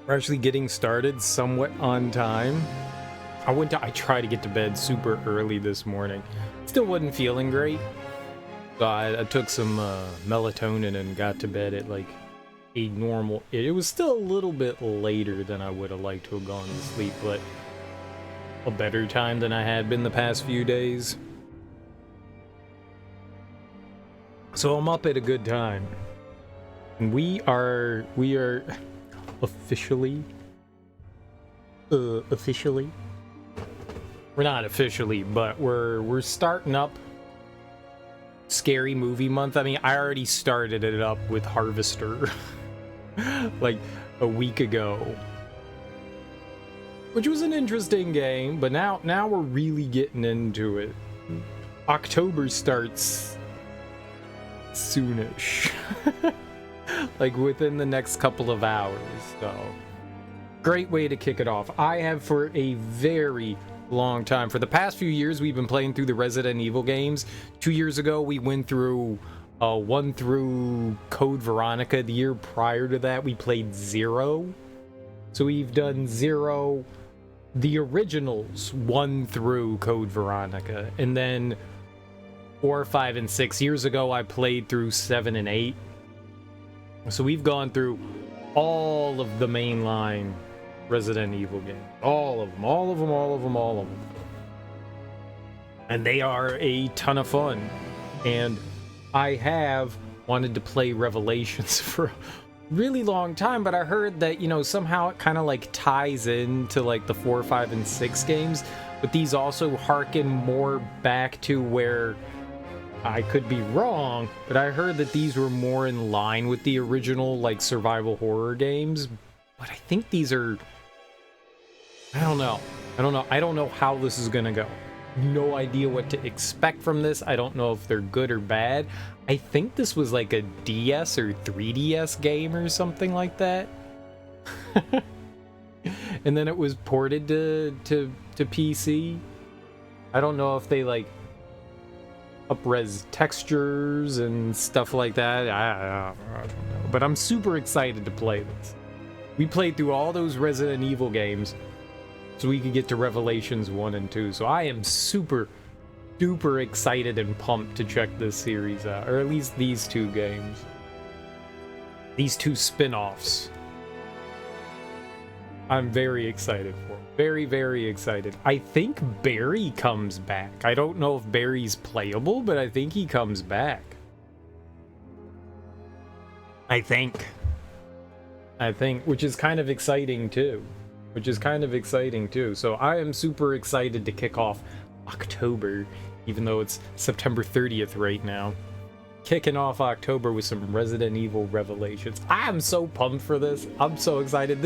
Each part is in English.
We're actually getting started somewhat on time. I tried to get to bed super early this morning. Still wasn't feeling great. So I took some melatonin and got to bed at like a normal... It was still a little bit later than I would have liked to have gone to sleep, but a better time than I had been the past few days. So I'm up at a good time. And we are officially we're not officially, but we're starting up Scary Movie Month. I mean, I already started it up with Harvester like a week ago, which was an interesting game, but now we're really getting into it. October starts soonish. Like within the next couple of hours, so great way to kick it off. I have for a very long time, for the past few years, we've been playing through the Resident Evil games. 2 years ago, we went through 1 through Code Veronica. The year prior to that, we played 0. So we've done 0, the originals, 1 through Code Veronica. And then 4, 5, and 6 years ago, I played through 7 and 8. So we've gone through all of the mainline Resident Evil games. All of them. And they are a ton of fun. And I have wanted to play Revelations for a really long time, but I heard that, you know, somehow it kind of like ties into like the 4, 5, and 6 games. But these also harken more back to where... I could be wrong, but I heard that these were more in line with the original, like, survival horror games. But I think these are... I don't know. I don't know how this is gonna go. No idea what to expect from this. I don't know if they're good or bad. I think this was like a DS or 3DS game or something like that. And then it was ported to PC. I don't know if they, like, up-res textures and stuff like that. I don't know. But I'm super excited to play this. We played through all those Resident Evil games so we could get to Revelations 1 and 2. So I am super, duper excited and pumped to check this series out. Or at least these 2 games. These 2 spin-offs. I'm very excited for. Very, very excited. I think Barry comes back. I don't know if Barry's playable, but I think he comes back. I think, which is kind of exciting too. So I am super excited to kick off October, even though it's September 30th right now. Kicking off October with some Resident Evil Revelations. I am so pumped for this. I'm so excited.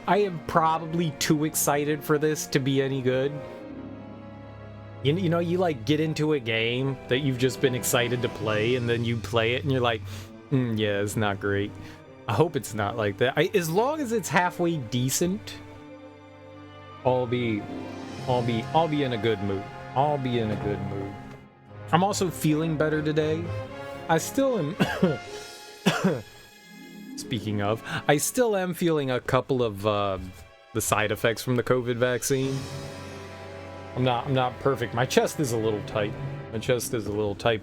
I am probably too excited for this to be any good. You know, you like get into a game that you've just been excited to play, and then you play it, and you're like, yeah, it's not great. I hope it's not like that. As long as it's halfway decent, I'll be in a good mood. I'm also feeling better today. I still am... Speaking of, I still am feeling a couple of the side effects from the COVID vaccine. I'm not perfect. My chest is a little tight.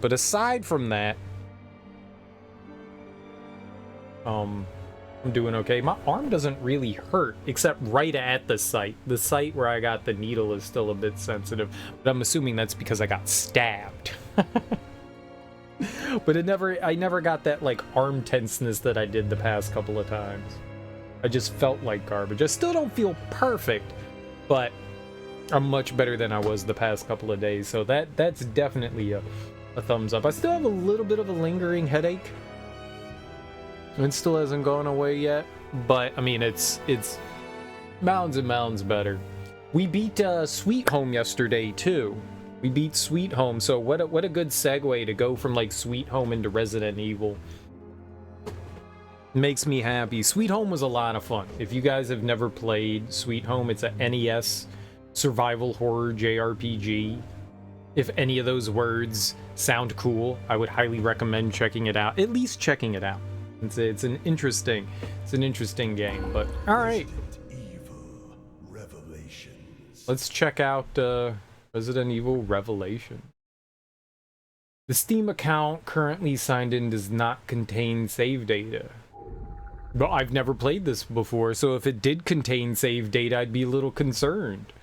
But aside from that, I'm doing okay. My arm doesn't really hurt, except right at the site. The site where I got the needle is still a bit sensitive, but I'm assuming that's because I got stabbed. But I never got that like arm tenseness that I did the past couple of times. I just felt like garbage. I still don't feel perfect, but I'm much better than I was the past couple of days. So that's definitely a thumbs up. I still have a little bit of a lingering headache. It still hasn't gone away yet, but I mean it's mounds and mounds better. We beat Sweet Home yesterday too. We beat Sweet Home, so what a good segue to go from like Sweet Home into Resident Evil. Makes me happy. Sweet Home was a lot of fun. If you guys have never played Sweet Home, it's a NES survival horror JRPG. If any of those words sound cool, I would highly recommend checking it out. At least checking it out. It's an interesting game, but all right. Let's check out Resident Evil Revelation. The Steam account currently signed in does not contain save data. But I've never played this before, so if it did contain save data, I'd be a little concerned.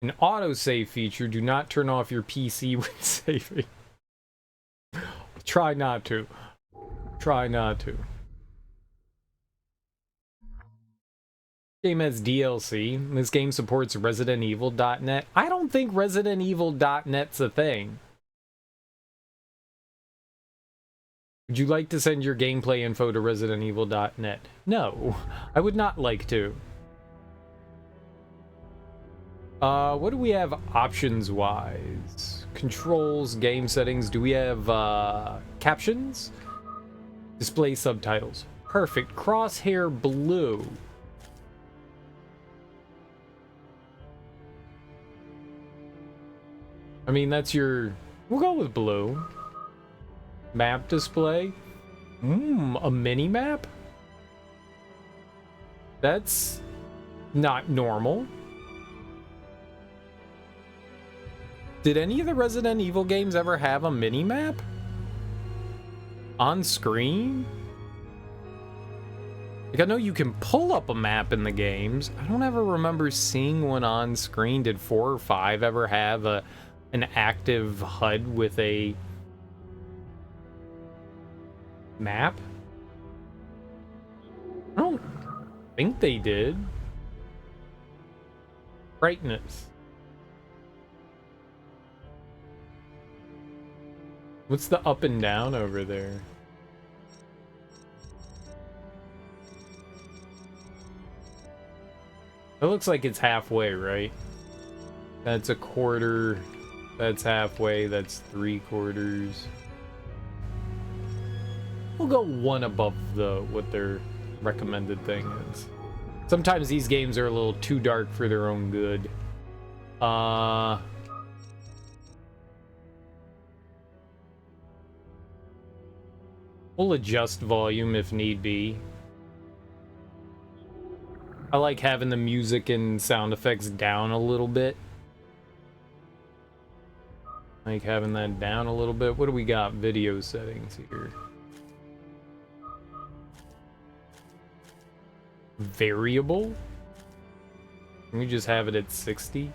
An autosave feature, do not turn off your PC when saving. Try not to. Try not to. Game has DLC. This game supports Resident Evil.net. I don't think Resident Evil.net's a thing. Would you like to send your gameplay info to Resident Evil.net? No, I would not like to. What do we have options-wise? Controls, game settings. Do we have captions? Display subtitles. Perfect. Crosshair blue. I mean, that's your... We'll go with blue. Map display. A mini map? That's not normal. Did any of the Resident Evil games ever have a mini map? On screen? Like, I know you can pull up a map in the games. I don't ever remember seeing one on screen. Did 4 or 5 ever have an active HUD with a map? I don't think they did. Brightness. What's the up and down over there? It looks like it's halfway, right? That's a quarter. That's halfway. That's 3/4. We'll go one above what their recommended thing is. Sometimes these games are a little too dark for their own good. We'll adjust volume if need be. I like having the music and sound effects down a little bit. Like having that down a little bit. What do we got? Video settings here. Variable? Can we just have it at 60?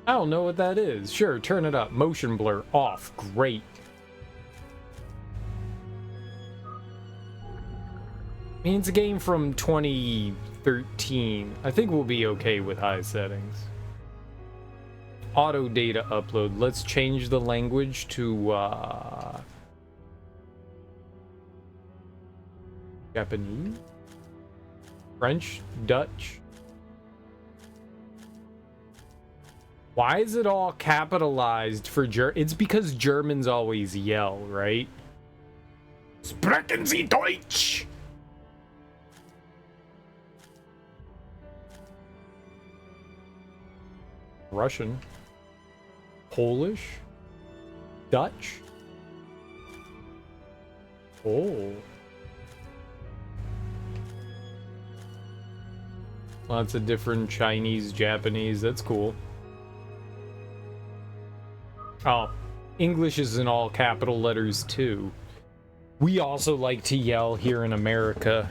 I don't know what that is. Sure, turn it up. Motion blur off. Great. I mean, it's a game from 2013. I think we'll be okay with high settings. Auto data upload. Let's change the language to Japanese, French, Dutch. Why is it all capitalized for It's because Germans always yell, right? Sprechen Sie Deutsch! Russian. Polish. Dutch. Oh. Lots of different Chinese, Japanese. That's cool. Oh, English is in all capital letters too. We also like to yell here in America.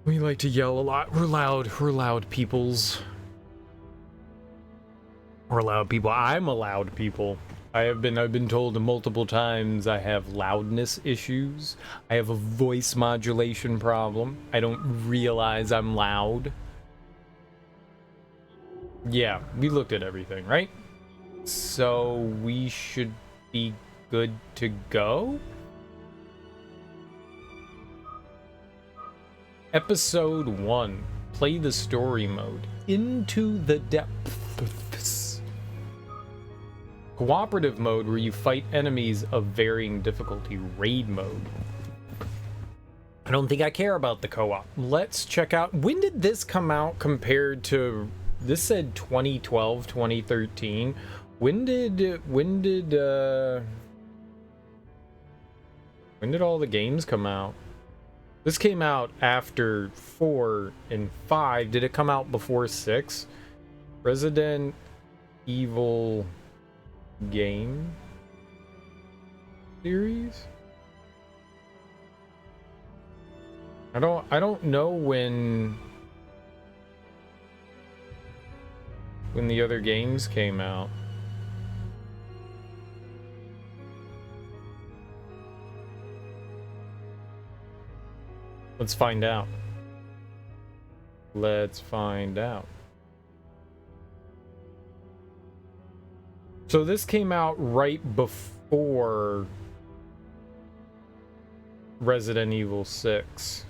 We like to yell a lot. We're loud peoples. We're loud people. I'm a loud people. I've been told multiple times I have loudness issues. I have a voice modulation problem. I don't realize I'm loud. Yeah, we looked at everything, right? So we should be good to go? Episode 1. Play the story mode. Into the depths. Cooperative mode where you fight enemies of varying difficulty. Raid mode. I don't think I care about the co-op. Let's check out. When did this come out compared to... This said 2012, 2013. When did all the games come out? This came out after 4 and 5. Did it come out before 6? Resident Evil game series? I don't know when the other games came out. Let's find out. Let's find out. So this came out right before Resident Evil 6.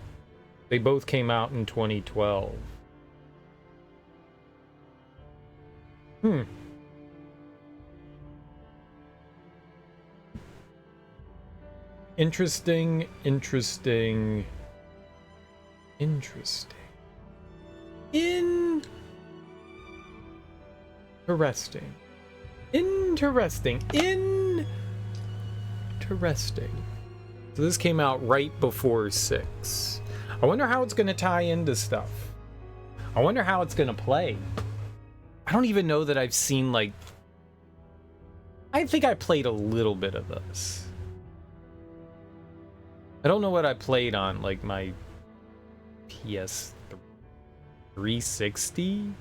They both came out in 2012. Interesting. Interesting. So this came out right before 6. I wonder how it's going to tie into stuff. I wonder how it's going to play. I don't even know that I've seen, like... I think I played a little bit of this. I don't know what I played on, like, my PS 360?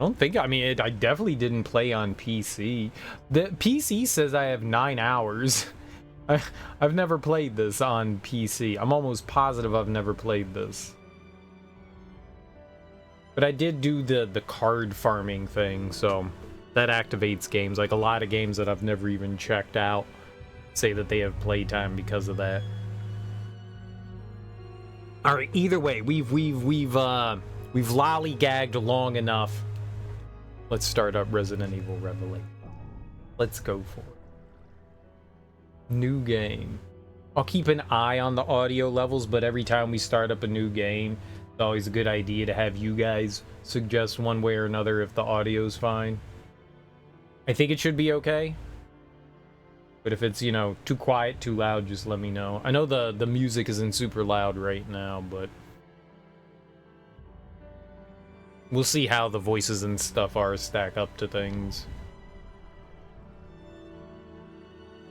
I don't think... I mean, I definitely didn't play on PC. The PC says I have 9 hours. I've never played this on PC. I'm almost positive I've never played this. But I did do the card farming thing, so that activates games. Like a lot of games that I've never even checked out say that they have playtime because of that. All right, either way, we've lollygagged long enough. Let's start up Resident Evil Revelation. Let's go for it. New game. I'll keep an eye on the audio levels, but every time we start up a new game, it's always a good idea to have you guys suggest one way or another if the audio's fine. I think it should be okay. But if it's, you know, too quiet, too loud, just let me know. I know the music isn't super loud right now, but we'll see how the voices and stuff are stack up to things.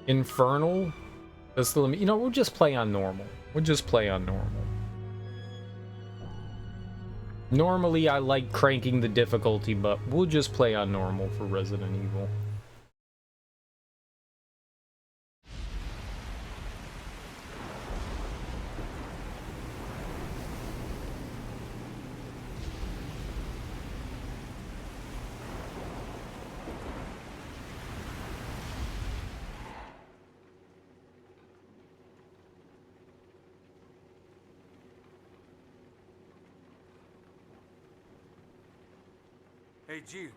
Infernal? That's the limit. You know, we'll just play on normal. Normally, I like cranking the difficulty, but we'll just play on normal for Resident Evil. Hey, Jill.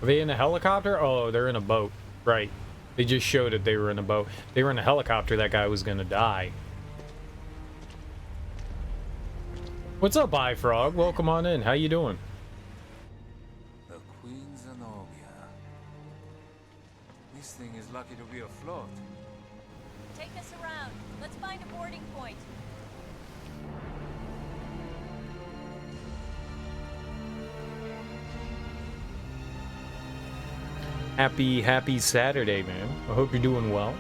Are they in a helicopter? Oh, they're in a boat. Right. They just showed it they were in a boat. They were in a helicopter, that guy was gonna die. What's up, iFrog? Welcome on in. How you doing? The Queen Zenobia. This thing is lucky to be afloat. Take us around. Let's find a boarding point. Happy Saturday, man. I hope you're doing well.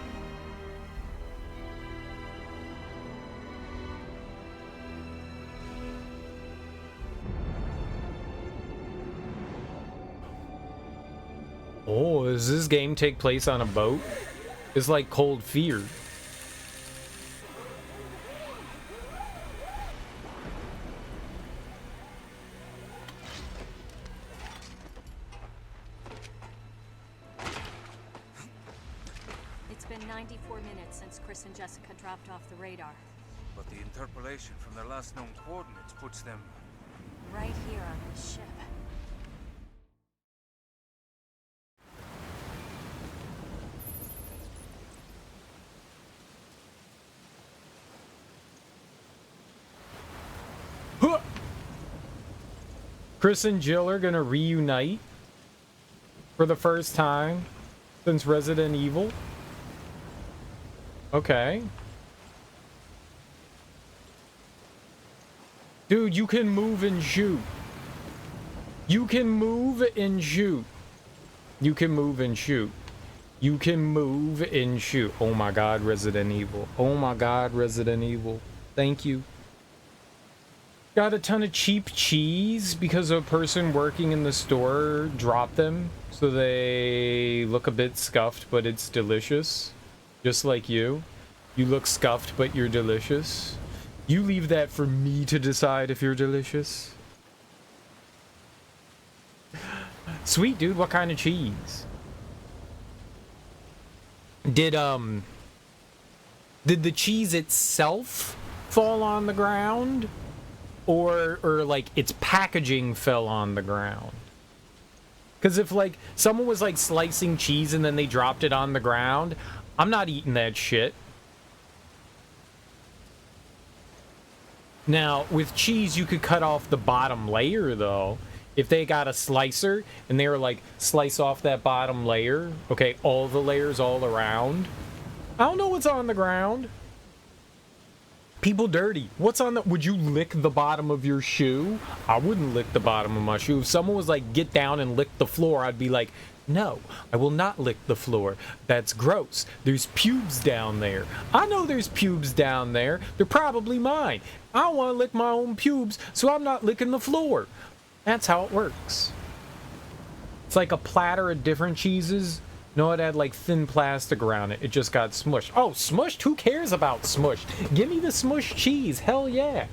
Oh, does this game take place on a boat? It's like Cold Fear. It's been 94 minutes since Chris and Jessica dropped off the radar. But the interpolation from their last known coordinates puts them Right here on this ship. Chris and Jill are gonna reunite for the first time since Resident Evil. Okay. Dude, you can move and shoot. You can move and shoot. You can move and shoot. You can move and shoot. Oh my god, Resident Evil. Oh my god, Resident Evil. Thank you. Got a ton of cheap cheese because a person working in the store dropped them. So they look a bit scuffed, but it's delicious. Just like you. You look scuffed, but you're delicious. You leave that for me to decide if you're delicious. Sweet, dude. What kind of cheese? Did the cheese itself fall on the ground? Or like its packaging fell on the ground? Because if like someone was like slicing cheese and then they dropped it on the ground, I'm not eating that shit. Now, with cheese, you could cut off the bottom layer, though. If they got a slicer and they were like, slice off that bottom layer, okay, all the layers all around. I don't know what's on the ground. People dirty. What's on the... Would you lick the bottom of your shoe? I wouldn't lick the bottom of my shoe. If someone was like, get down and lick the floor, I'd be like, no, I will not lick the floor. That's gross. There's pubes down there. I know there's pubes down there. They're probably mine. I don't want to lick my own pubes, so I'm not licking the floor. That's how it works. It's like a platter of different cheeses. No, it had like thin plastic around it. It just got smushed. Oh, smushed? Who cares about smushed? Give me the smushed cheese. Hell yeah.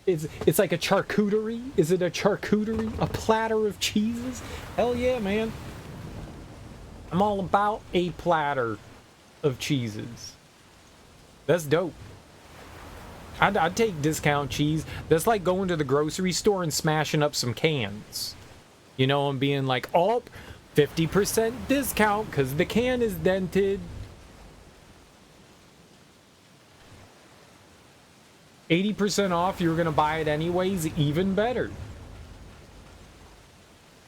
It's like a charcuterie. Is it a charcuterie? A platter of cheeses? Hell yeah, man. I'm all about a platter of cheeses. That's dope. I'd take discount cheese. That's like going to the grocery store and smashing up some cans. You know, and being like, oh, 50% discount because the can is dented. 80% off, you're gonna buy it anyways, even better.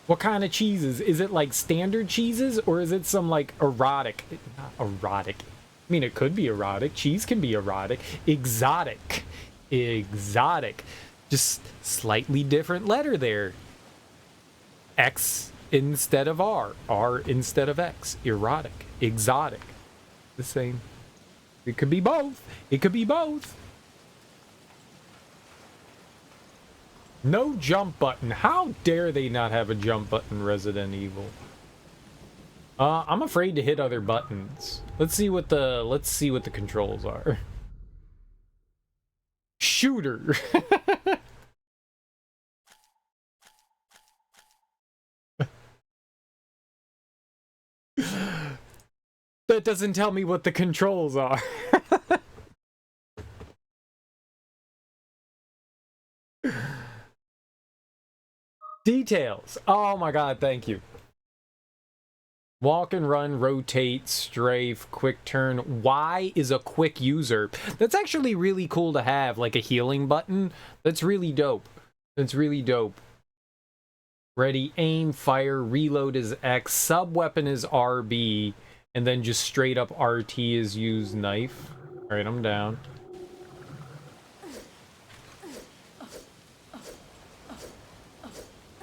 What kind of cheeses? Is it like standard cheeses or is it some like erotic? Not erotic. I mean, it could be erotic. Cheese can be erotic. Exotic. Exotic. Just slightly different letter there. X instead of R. R instead of X. Erotic. Exotic. The same. It could be both. It could be both. No jump button. How dare they not have a jump button, Resident Evil? I'm afraid to hit other buttons. Let's see what the controls are. Shooter. That doesn't tell me what the controls are. Details. Oh my god, thank you. Walk and run, rotate, strafe, quick turn. Y is a quick user. That's actually really cool to have, like a healing button. That's really dope. That's really dope. Ready, aim, fire, reload is X, sub-weapon is RB, and then just straight up RT is use knife. Alright, I'm down.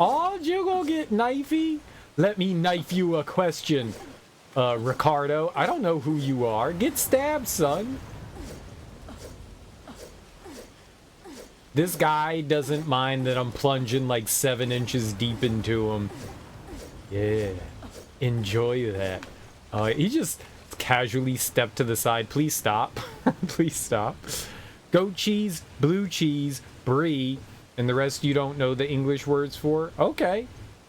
Oh, you gonna get knifey? Let me knife you a question, Ricardo. I don't know who you are. Get stabbed, son. This guy doesn't mind that I'm plunging like 7 inches deep into him. Yeah, enjoy that. He just casually stepped to the side. Please stop. Please stop. Goat cheese, blue cheese, brie, and the rest you don't know the English words for? Okay.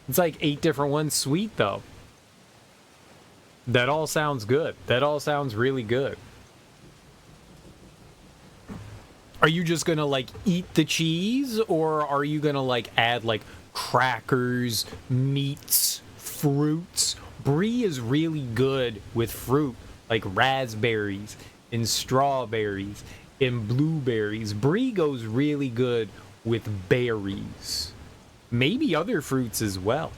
It's like 8 different ones. Sweet, though. That all sounds good. That all sounds really good. Are you just gonna, like, eat the cheese? Or are you gonna, like, add, like, crackers, meats, fruits? Brie is really good with fruit. Like raspberries and strawberries and blueberries. Brie goes really good with berries. maybe other fruits as well.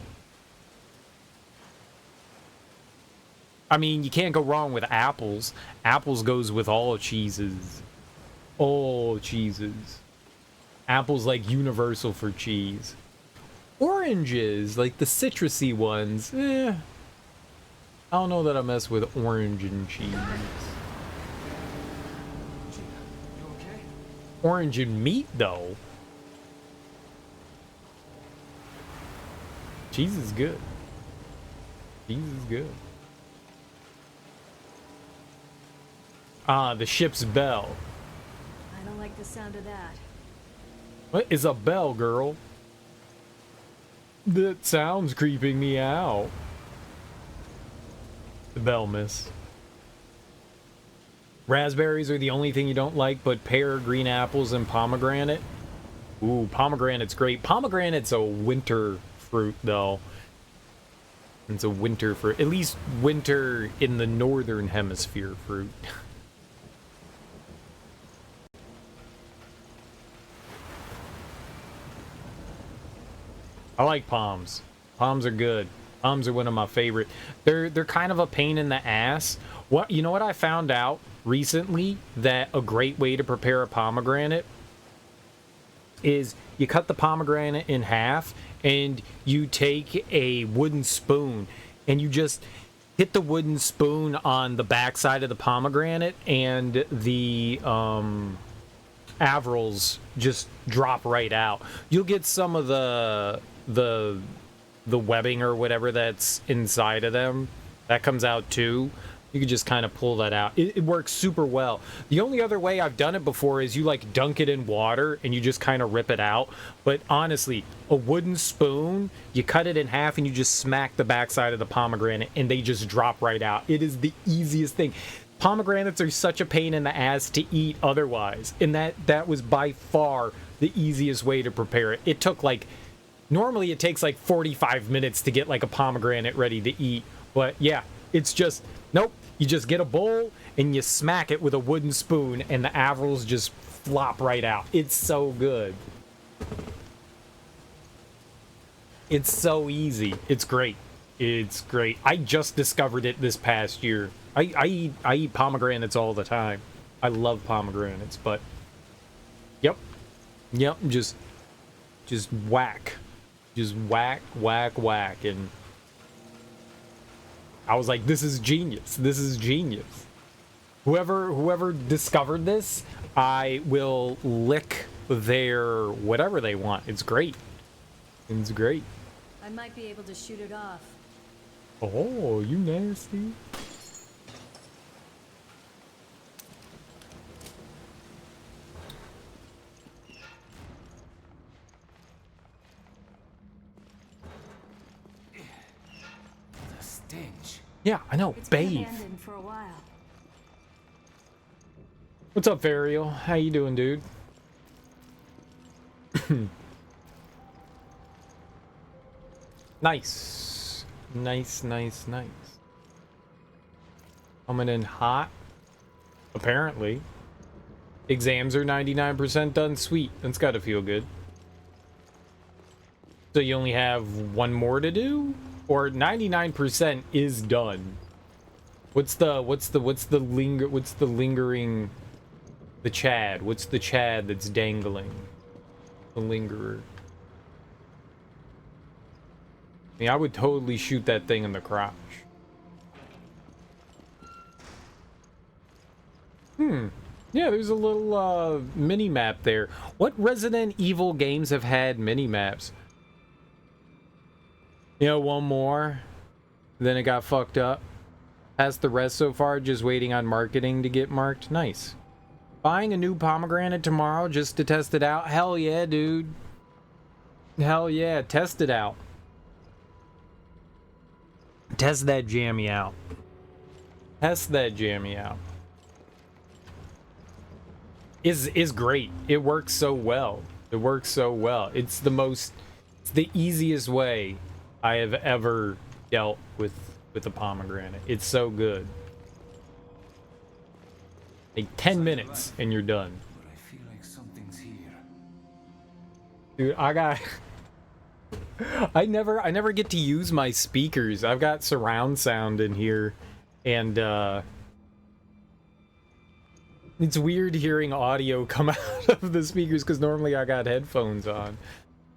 I mean, you can't go wrong with apples. Apples goes with all cheeses. All cheeses. Apples like universal for cheese. Oranges, like the citrusy ones, I don't know that I mess with orange and cheese. You okay? Orange and meat, though. Cheese is good. Cheese is good. Ah, the ship's bell. I don't like the sound of that. What is a bell, girl? That sound's creeping me out. The bell, miss. Raspberries are the only thing you don't like, but pear, green apples, and pomegranate. Ooh, pomegranate's great. Pomegranate's a winter fruit, though. It's a winter fruit. At least winter in the northern hemisphere fruit. I like palms. Palms are good. Palms are one of my favorite. They're kind of a pain in the ass. What, you know what I found out recently, that a great way to prepare a pomegranate is you cut the pomegranate in half and you take a wooden spoon and you just hit the wooden spoon on the backside of the pomegranate, and the avrils just drop right out. You'll get some of the webbing or whatever that's inside of them that comes out too. You can just kind of pull that out. It works super well. The only other way I've done it before is you like dunk it in water and you just kind of rip it out. But honestly, a wooden spoon, you cut it in half and you just smack the backside of the pomegranate and they just drop right out. It is the easiest thing. Pomegranates are such a pain in the ass to eat otherwise, and that was by far the easiest way to prepare it. It took like, normally it takes like 45 minutes to get like a pomegranate ready to eat, but yeah, it's just, nope, you just get a bowl and you smack it with a wooden spoon and the avrils just flop right out. It's so good. It's so easy. It's great. It's great. I just discovered it this past year. I eat pomegranates all the time. I love pomegranates, but yep, just whack, whack, and I was like, this is genius. This is genius. Whoever discovered this, I will lick their whatever they want. It's great. It's great. I might be able to shoot it off. Oh, you nasty. The stench. Yeah, I know. It's been Bathe. abandoned for a while. What's up, Varial? How you doing, dude? Nice. Nice. Coming in hot. Apparently. Exams are 99% done. Sweet. That's gotta feel good. So you only have one more to do? Or 99% is done? What's the lingering... The Chad. What's the Chad that's dangling? The lingerer. I mean, I would totally shoot that thing in the crotch. Yeah, there's a little mini map there. What Resident Evil games have had mini maps? You know, one more. Then it got fucked up. Past the rest so far, just waiting on marketing to get marked. Nice. Buying a new pomegranate tomorrow just to test it out? Hell yeah, dude. Hell yeah, test it out. Test that jammy out. Test that jammy out. Is great. It works so well. It works so well. It's the easiest way I have ever dealt with a pomegranate. It's so good. Like 10 minutes and you're done. But I feel like something's here. Dude, I got I never get to use my speakers. I've got surround sound in here, and it's weird hearing audio come out of the speakers because normally I got headphones on.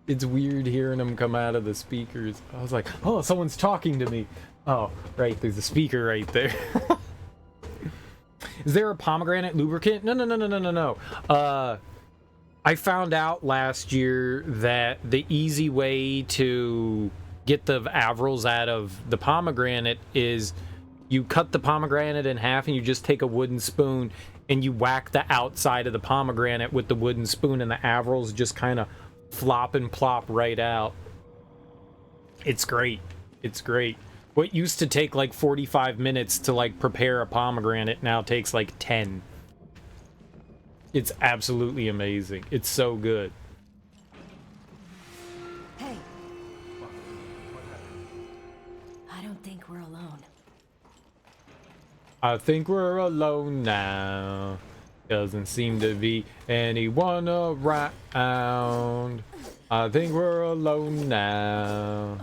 It's weird hearing them come out of the speakers. I was like, oh, someone's talking to me. Oh, right, there's a speaker right there. Is there a pomegranate lubricant? No. I found out last year that the easy way to get the avrils out of the pomegranate is you cut the pomegranate in half and you just take a wooden spoon and you whack the outside of the pomegranate with the wooden spoon and the avrils just kind of flop and plop right out. It's great. It's great. What used to take like 45 minutes to like prepare a pomegranate now takes like 10. It's absolutely amazing. It's so good. Hey. I don't think we're alone. I think we're alone now. Doesn't seem to be anyone around. I think we're alone now.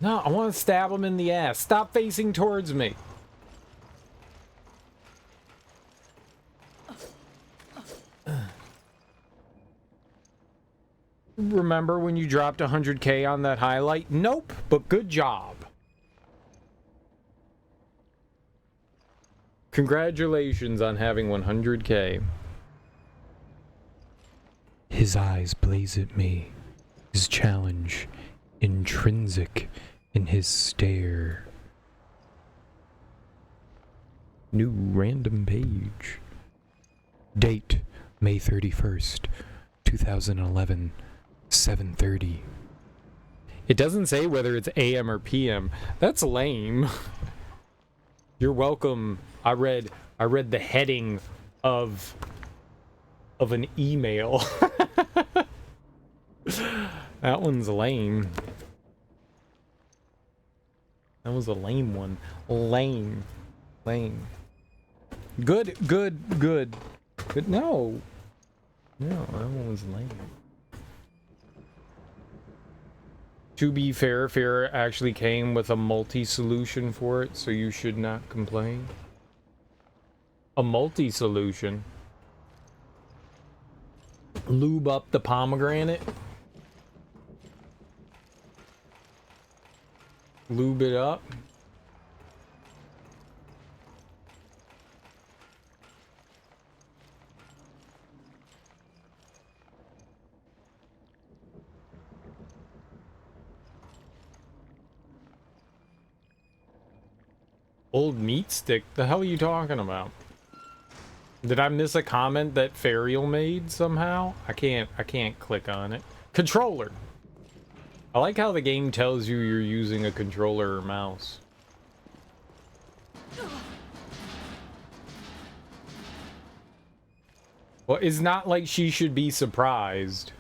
No, I want to stab him in the ass. Stop facing towards me. Remember when you dropped 100K on that highlight? Nope, but good job. Congratulations on having 100K. His eyes blaze at me. His challenge intrinsic in his stare. New random page. Date May 31st, 2011, 7:30. It doesn't say whether it's AM or PM. That's lame. You're welcome. I read the heading of an email. That one's lame. That was a lame one. Lame. Good. But no. No, that one was lame. To be fair, Fair actually came with a multi-solution for it, so you should not complain. A multi-solution. Lube up the pomegranate. Lube it up. Old meat stick? The hell are you talking about? Did I miss a comment that Fariel made somehow? I can't click on it. Controller. I like how the game tells you you're using a controller or mouse. Well, it's not like she should be surprised.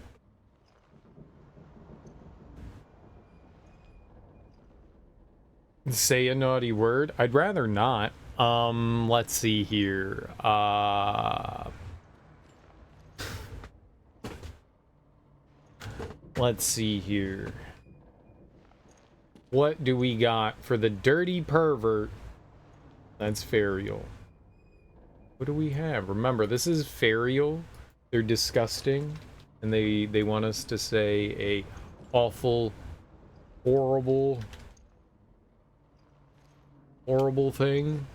Say a naughty word? I'd rather not. Let's see here. Let's see here. What do we got for the dirty pervert? That's Fariel. What do we have? Remember, this is Fariel. They're disgusting. And they want us to say a awful, horrible thing.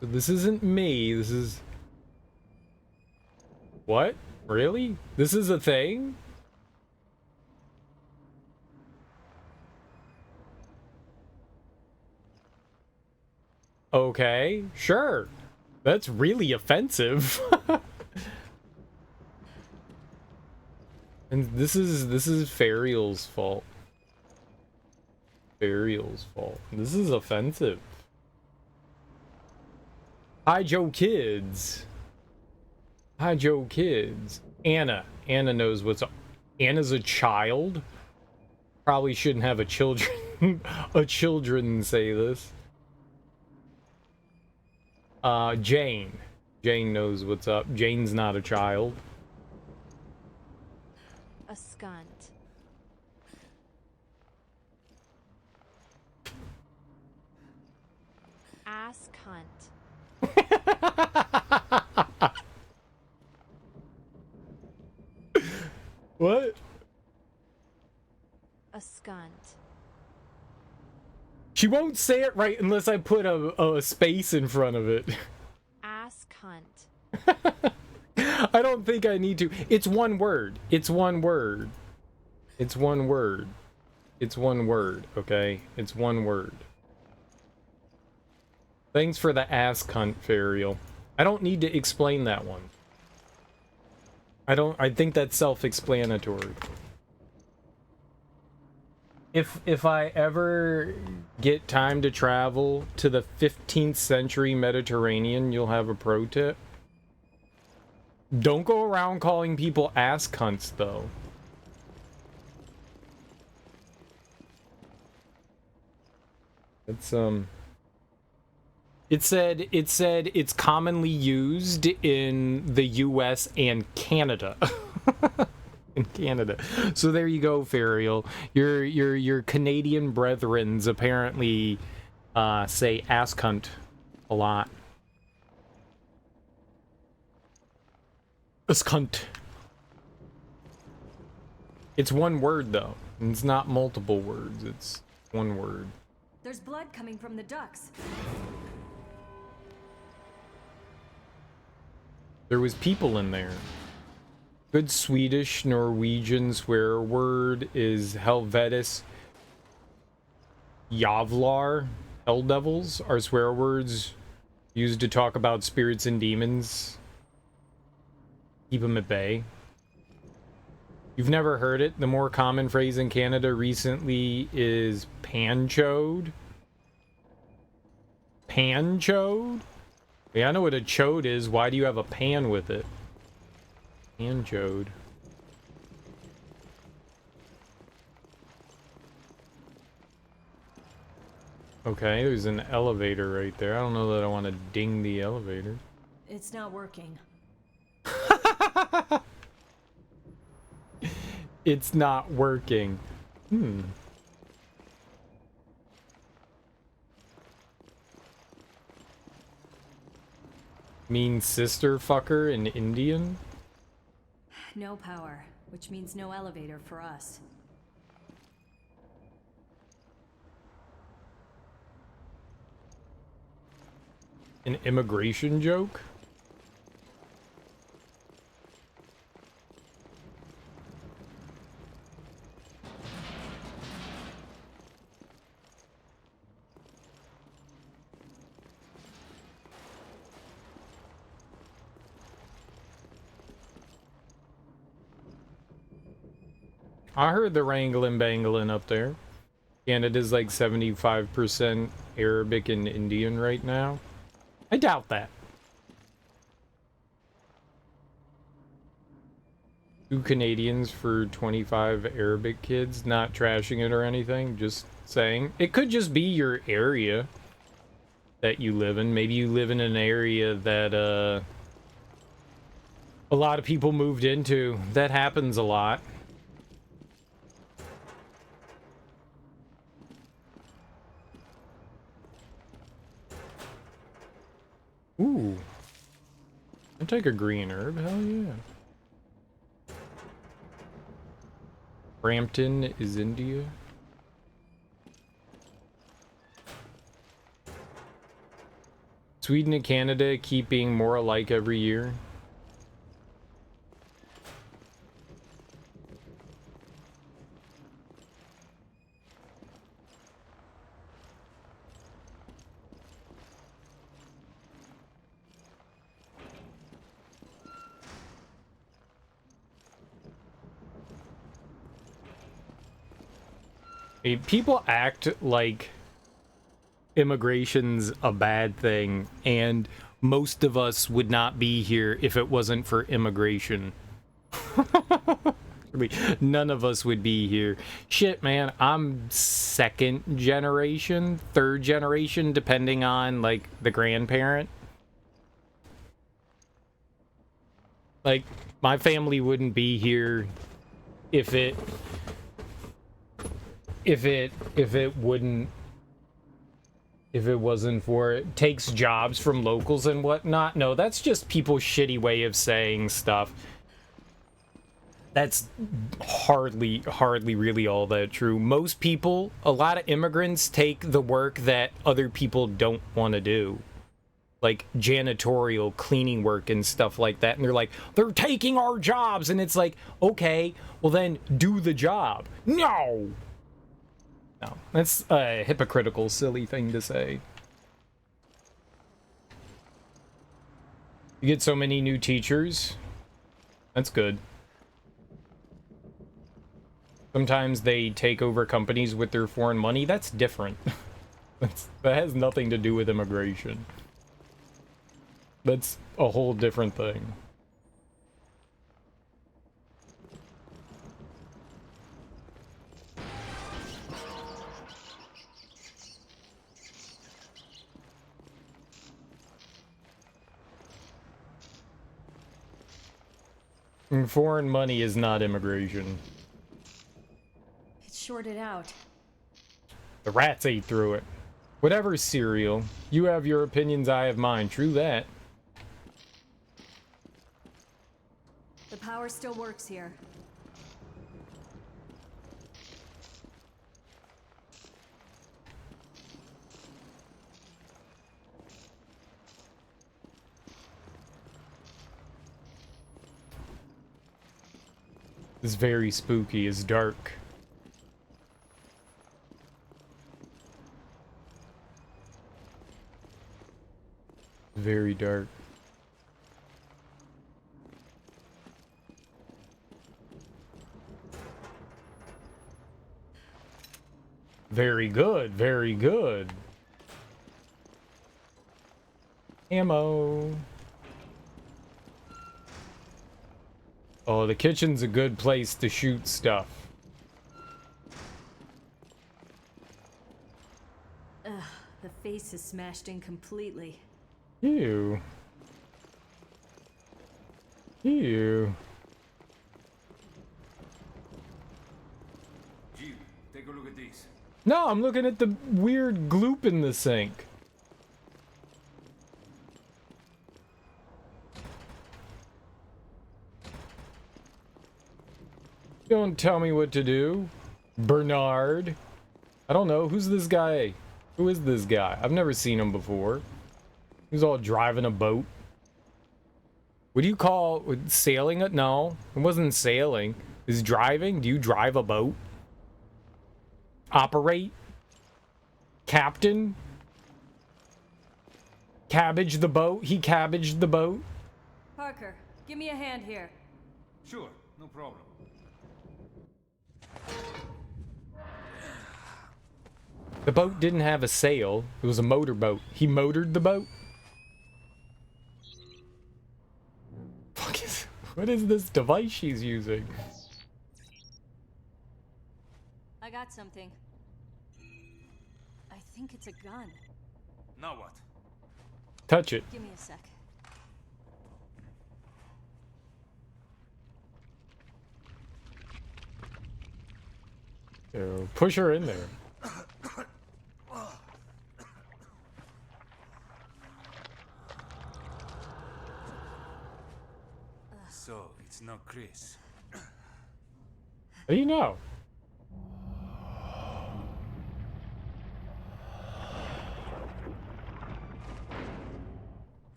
So this isn't me. This is... What? Really? This is a thing? Okay, sure. That's really offensive. And this is Fariel's fault. Fariel's fault. This is offensive. Hi, Joe Kids. Hi, Joe Kids. Anna knows what's up. Anna's a child? Probably shouldn't have a children say this. Jane. Jane knows what's up. Jane's not a child. A skunt. Ass cunt. What? A skunt. She won't say it right unless I put a space in front of it. Ass cunt. I don't think I need to. It's one word. It's one word. It's one word. It's one word, okay? It's one word. Thanks for the ass cunt, Fariel. I don't need to explain that one. I think that's self-explanatory. If I ever get time to travel to the 15th century Mediterranean, you'll have a pro tip. Don't go around calling people ass cunts, though. It's It said it's commonly used in the US and Canada. In Canada. So there you go, Fariel. Your Canadian brethrens apparently say ass cunt a lot. Ass cunt. It's one word though. It's not multiple words. It's one word. There's blood coming from the ducks. There was people in there. Good Swedish Norwegian swear word is Helvetis Javlar. Hell devils are swear words used to talk about spirits and demons. Keep them at bay. You've never heard it? The more common phrase in Canada recently is panchode. Panchode? Yeah, I know what a chode is. Why do you have a pan with it? Panchode. Okay, there's an elevator right there. I don't know that I want to ding the elevator. It's not working. It's not working. Mean sister fucker in Indian? No power, which means no elevator for us. An immigration joke? I heard the wrangling bangling up there. Canada's like 75% Arabic and Indian right now. I doubt that. 2 Canadians for 25 Arabic kids, not trashing it or anything, just saying. It could just be your area that you live in. Maybe you live in an area that a lot of people moved into. That happens a lot. Ooh. I'll take a green herb, hell yeah. Brampton is India. Sweden and Canada keep being more alike every year. People act like immigration's a bad thing, and most of us would not be here if it wasn't for immigration. Literally, none of us would be here. Shit, man, I'm second generation, third generation, depending on, like, the grandparent. Like, my family wouldn't be here if it wasn't for it takes jobs from locals and whatnot. No, that's just people's shitty way of saying stuff. That's hardly really all that true. Most people, a lot of immigrants take the work that other people don't want to do. Like janitorial, cleaning work and stuff like that. And they're like, they're taking our jobs. And it's like, okay, well then do the job. No, that's a hypocritical, silly thing to say. You get so many new teachers. That's good. Sometimes they take over companies with their foreign money. That's different. That has nothing to do with immigration. That's a whole different thing. And foreign money is not immigration. It's shorted out. The rats ate through it. Whatever, cereal. You have your opinions, I have mine. True that. The power still works here. It's very spooky. It's dark. Very dark. Very good, very good. Ammo. Oh, the kitchen's a good place to shoot stuff. Ugh, the face is smashed in completely. Ew. Ew. Gee, take a look at these. No, I'm looking at the weird gloop in the sink. Don't tell me what to do, Bernard. I don't know. Who's this guy? Who is this guy? I've never seen him before. He's all driving a boat. What do you call sailing it? No, it wasn't sailing. Is driving? Do you drive a boat? Operate? Captain? Cabbage the boat? He cabbaged the boat? Parker, give me a hand here. Sure, no problem. The boat didn't have a sail. It was a motorboat. He motored the boat? What is this device she's using? I got something. I think it's a gun. Now what? Touch it. Give me a sec. So, push her in there. So, it's not Chris. How do you know?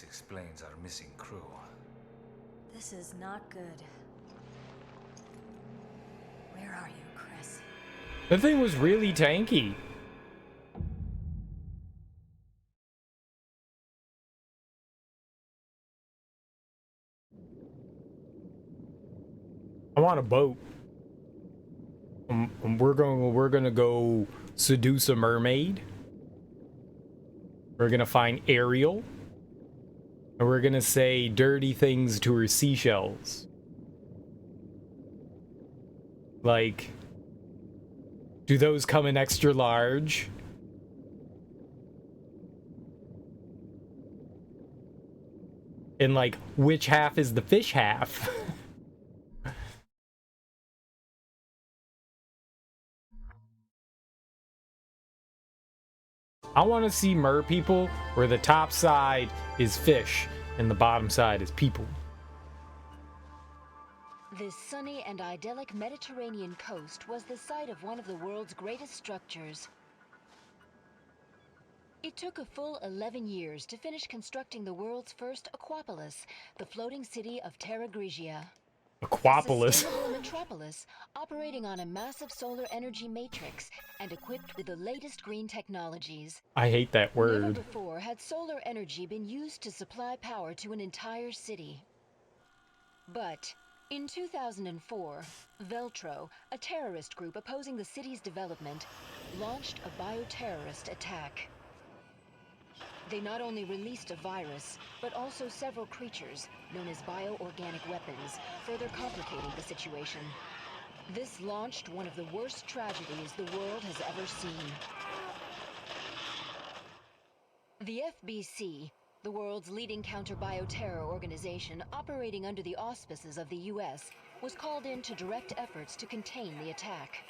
This explains our missing crew. This is not good. Where are you, Chris? The thing was really tanky. I want a boat. We're gonna go seduce a mermaid. We're gonna find Ariel, and we're gonna say dirty things to her seashells. Like, do those come in extra large? And like, which half is the fish half? I want to see mer people where the top side is fish and the bottom side is people. This sunny and idyllic Mediterranean coast was the site of one of the world's greatest structures. It took a full 11 years to finish constructing the world's first aquapolis, the floating city of Terra Grigia. Aquapolis. A sustainable metropolis operating on a massive solar energy matrix and equipped with the latest green technologies. I hate that word. Never before had solar energy been used to supply power to an entire city. But in 2004, Veltro, a terrorist group opposing the city's development, launched a bioterrorist attack. They not only released a virus, but also several creatures, known as bioorganic weapons, further complicating the situation. This launched one of the worst tragedies the world has ever seen. The FBC, the world's leading counter-bioterror organization operating under the auspices of the US, was called in to direct efforts to contain the attack.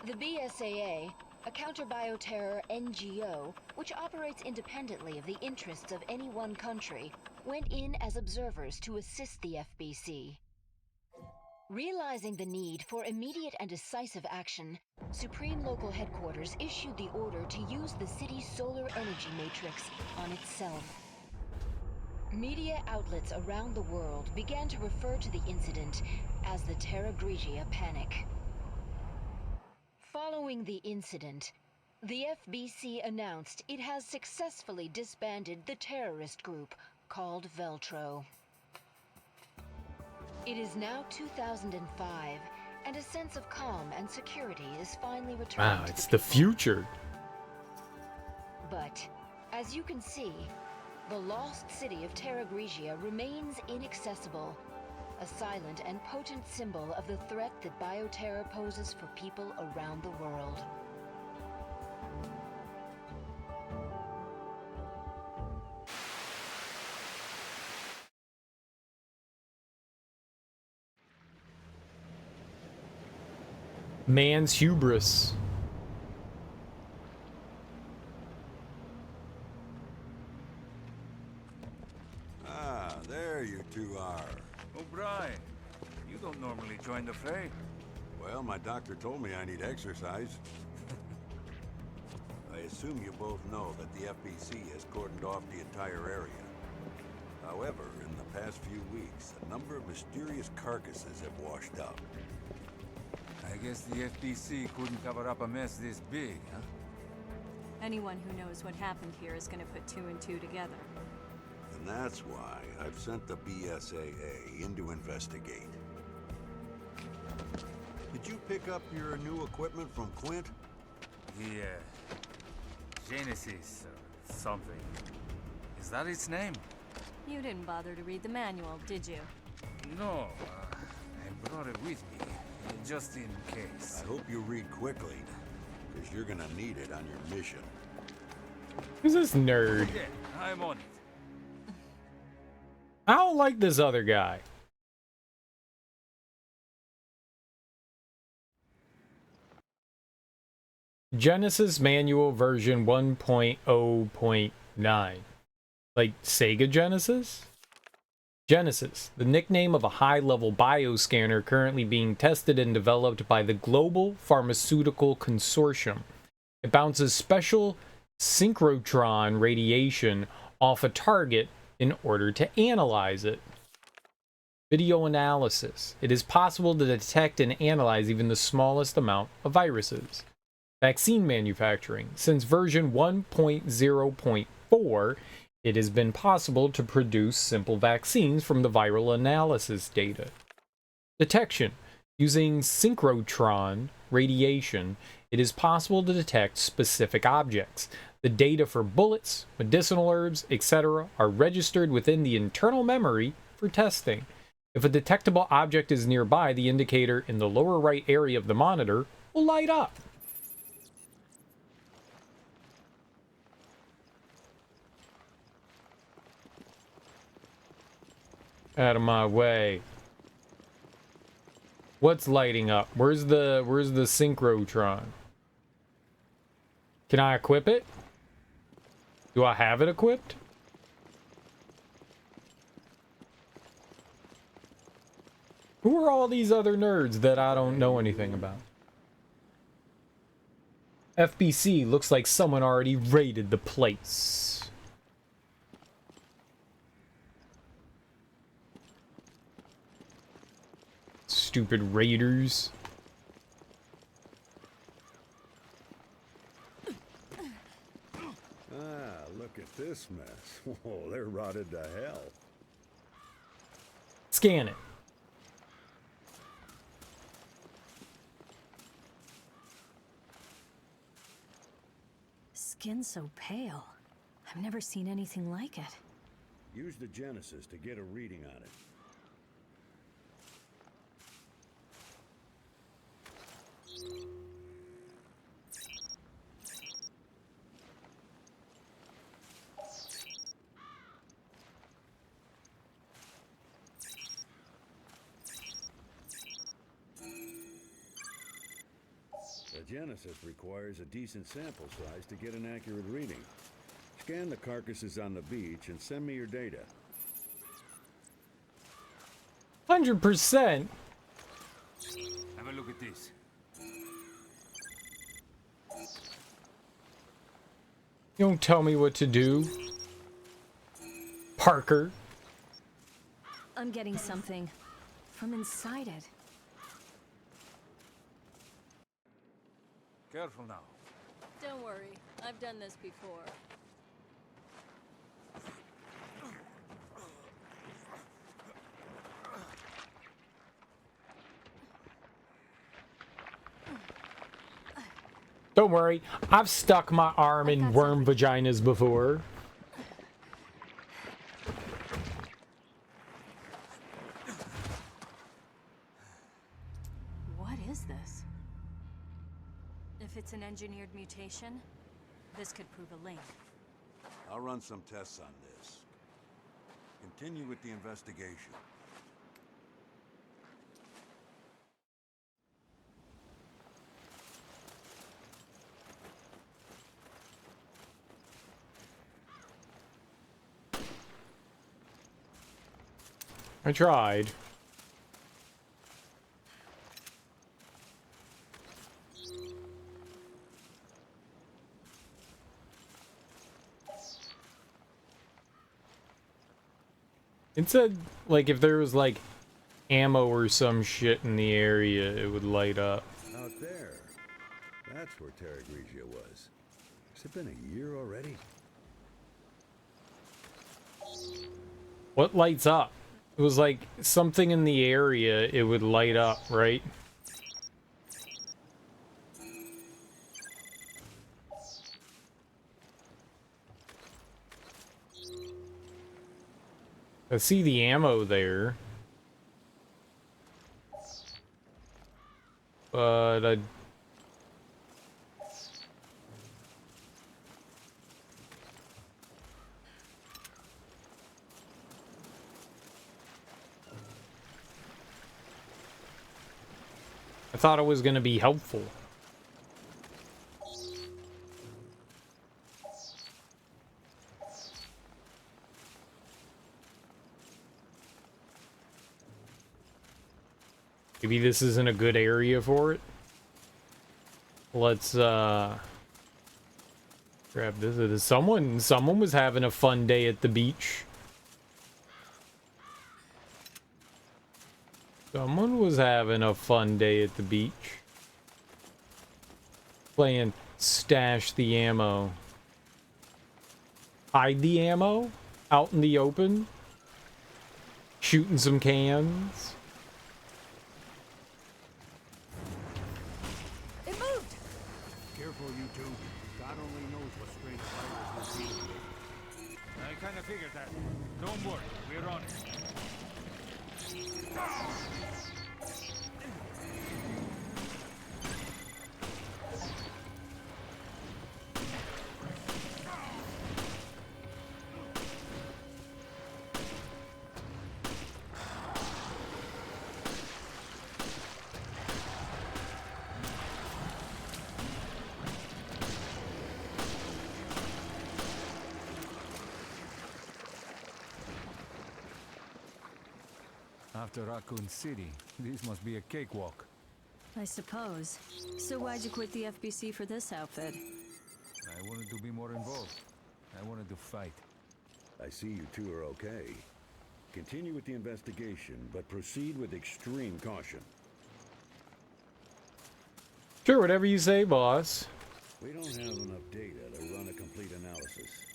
The BSAA, a counter-bioterror NGO, which operates independently of the interests of any one country, went in as observers to assist the FBC. Realizing the need for immediate and decisive action, Supreme Local Headquarters issued the order to use the city's solar energy matrix on itself. Media outlets around the world began to refer to the incident as the Terra Grigia Panic. Following the incident, the FBC announced it has successfully disbanded the terrorist group called Veltro. It is now 2005, and a sense of calm and security is finally returning. Wow, to it's the the people. future. But, as you can see, the lost city of Terra Grigia remains inaccessible, a silent and potent symbol of the threat that bioterror poses for people around the world. Man's hubris. Ah, there you two are. O'Brien, you don't normally join the fray. Well, my doctor told me I need exercise. I assume you both know that the FBC has cordoned off the entire area. However, in the past few weeks, a number of mysterious carcasses have washed up. I guess the FBC couldn't cover up a mess this big, huh? Anyone who knows what happened here is going to put two and two together. And that's why I've sent the BSAA in to investigate. Did you pick up your new equipment from Quint? The, Genesis or something. Is that its name? You didn't bother to read the manual, did you? No, I brought it with me, just in case. I hope you read quickly, because you're gonna need it on your mission. Who's this nerd? Yeah, I'm on it. I don't like this other guy. Genesis Manual version 1.0.9. Like Sega Genesis? Genesis, the nickname of a high-level bioscanner currently being tested and developed by the Global Pharmaceutical Consortium. It bounces special synchrotron radiation off a target in order to analyze it. Video analysis. It is possible to detect and analyze even the smallest amount of viruses. Vaccine manufacturing. Since version 1.0.4, it has been possible to produce simple vaccines from the viral analysis data. Detection. Using synchrotron radiation, it is possible to detect specific objects. The data for bullets, medicinal herbs, etc. are registered within the internal memory for testing. If a detectable object is nearby, the indicator in the lower right area of the monitor will light up. Out of my way. What's lighting up? Where's the synchrotron? Can I equip it? Do I have it equipped? Who are all these other nerds that I don't know anything about? FBC looks like someone already raided the place. Stupid raiders. Look at this mess. Whoa, they're rotted to hell. Scan it. Skin so pale. I've never seen anything like it. Use the Genesis to get a reading on it. The Genesis requires a decent sample size to get an accurate reading. Scan the carcasses on the beach and send me your data. 100%. Have a look at this. You don't tell me what to do, Parker. I'm getting something from inside it. Careful now. Don't worry, I've done this before. Don't worry, I've stuck my arm in worm vaginas before. What is this? If it's an engineered mutation, this could prove a link. I'll run some tests on this. Continue with the investigation. I tried. It said, like, if there was, like, ammo or some shit in the area, it would light up. Out there. That's where Terra Grigia was. Has it been a year already? What lights up? It was like something in the area, it would light up, right? I see the ammo there. But I thought it was going to be helpful. Maybe this isn't a good area for it. Let's Grab this. Someone was having a fun day at the beach. Someone was having a fun day at the beach. Playing stash the ammo. Hide the ammo out in the open. Shooting some cans. It moved! Careful, you two. God only knows what strange virus we're dealing with. I kind of figured that. Don't worry, we're on it. After Raccoon City, this must be a cakewalk. I suppose. So why'd you quit the FBC for this outfit? I wanted to be more involved. I wanted to fight. I see you two are okay. Continue with the investigation, but proceed with extreme caution. Sure, whatever you say, boss. We don't have enough data to run a complete analysis.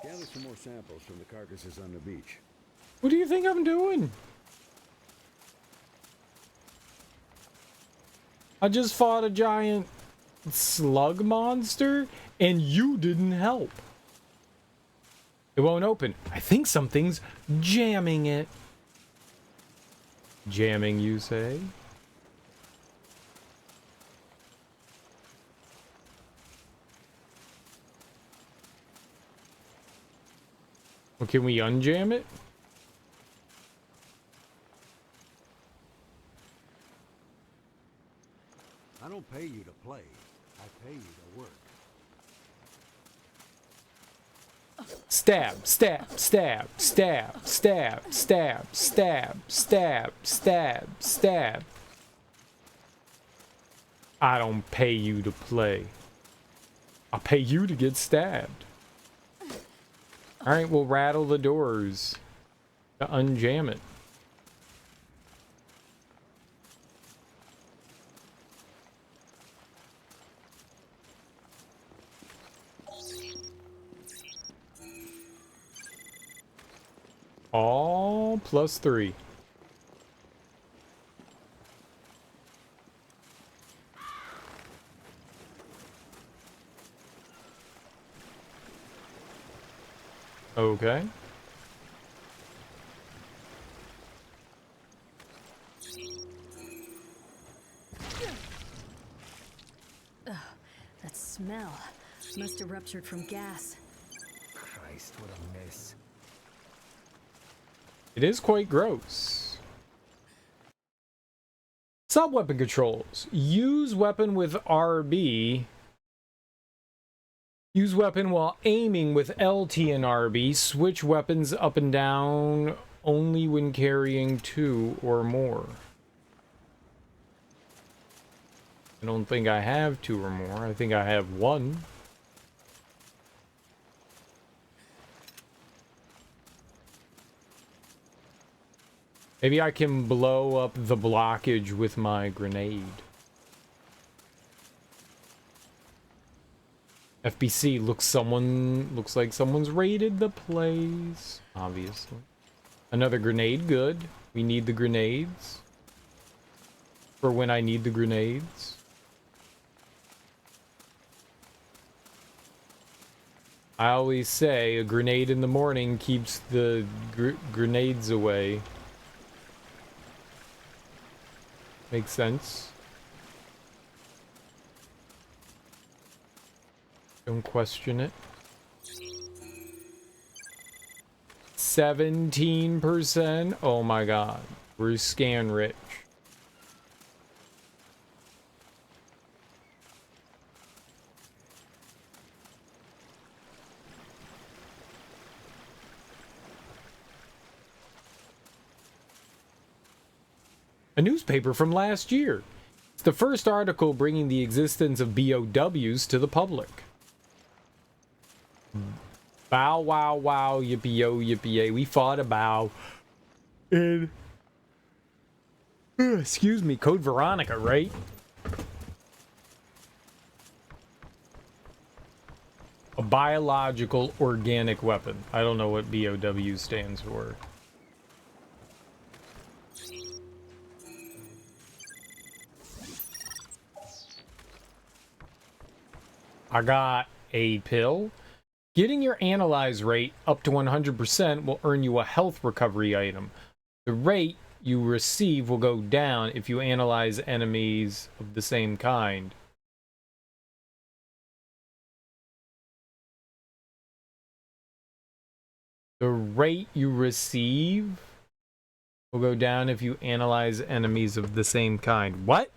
Gather some more samples from the carcasses on the beach. What do you think I'm doing? I just fought a giant slug monster, and you didn't help. It won't open. I think something's jamming it. Jamming, you say? Well, can we unjam it? I don't pay you to play. I pay you to work. Stab, stab, stab, stab, stab, stab, stab, stab, stab, stab. I don't pay you to play. I'll pay you to get stabbed. Alright, we'll rattle the doors to unjam it. All +3. Okay. That smell must have ruptured from gas. Christ, what a mess. It is quite gross. Sub-weapon controls. Use weapon with RB. Use weapon while aiming with LT and RB. Switch weapons up and down only when carrying 2 or more. I don't think I have 2 or more. I think I have 1. Maybe I can blow up the blockage with my grenade. FBC looks like someone's raided the place. Obviously. Another grenade, good. We need the grenades. For when I need the grenades. I always say a grenade in the morning keeps the grenades away. Makes sense. Don't question it. 17%. Oh my god. We're scan rich. A newspaper from last year. It's the first article bringing the existence of BOWs to the public. Bow wow wow yippee yo yippee yay. We fought a bow in excuse me, Code Veronica, right? A biological organic weapon. I don't know what BOW stands for. I got a pill. Getting your analyze rate up to 100% will earn you a health recovery item. The rate you receive will go down if you analyze enemies of the same kind. The rate you receive will go down if you analyze enemies of the same kind. What?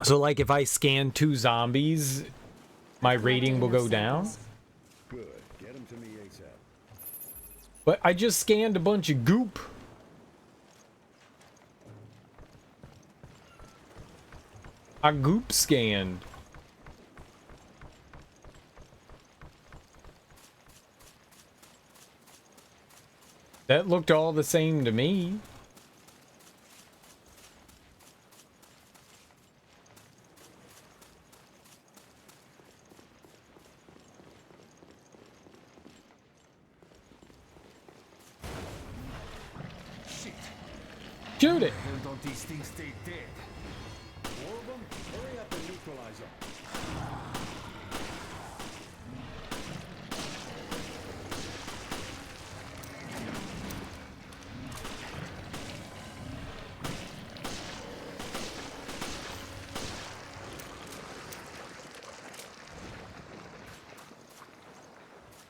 So, like, if I scan 2 zombies, my rating will go down? Good. Get them to me ASAP. But I just scanned a bunch of goop. I goop scanned. That looked all the same to me. Shit. Shoot it. Why don't these things stay dead? More of them? Hurry up and neutralize them.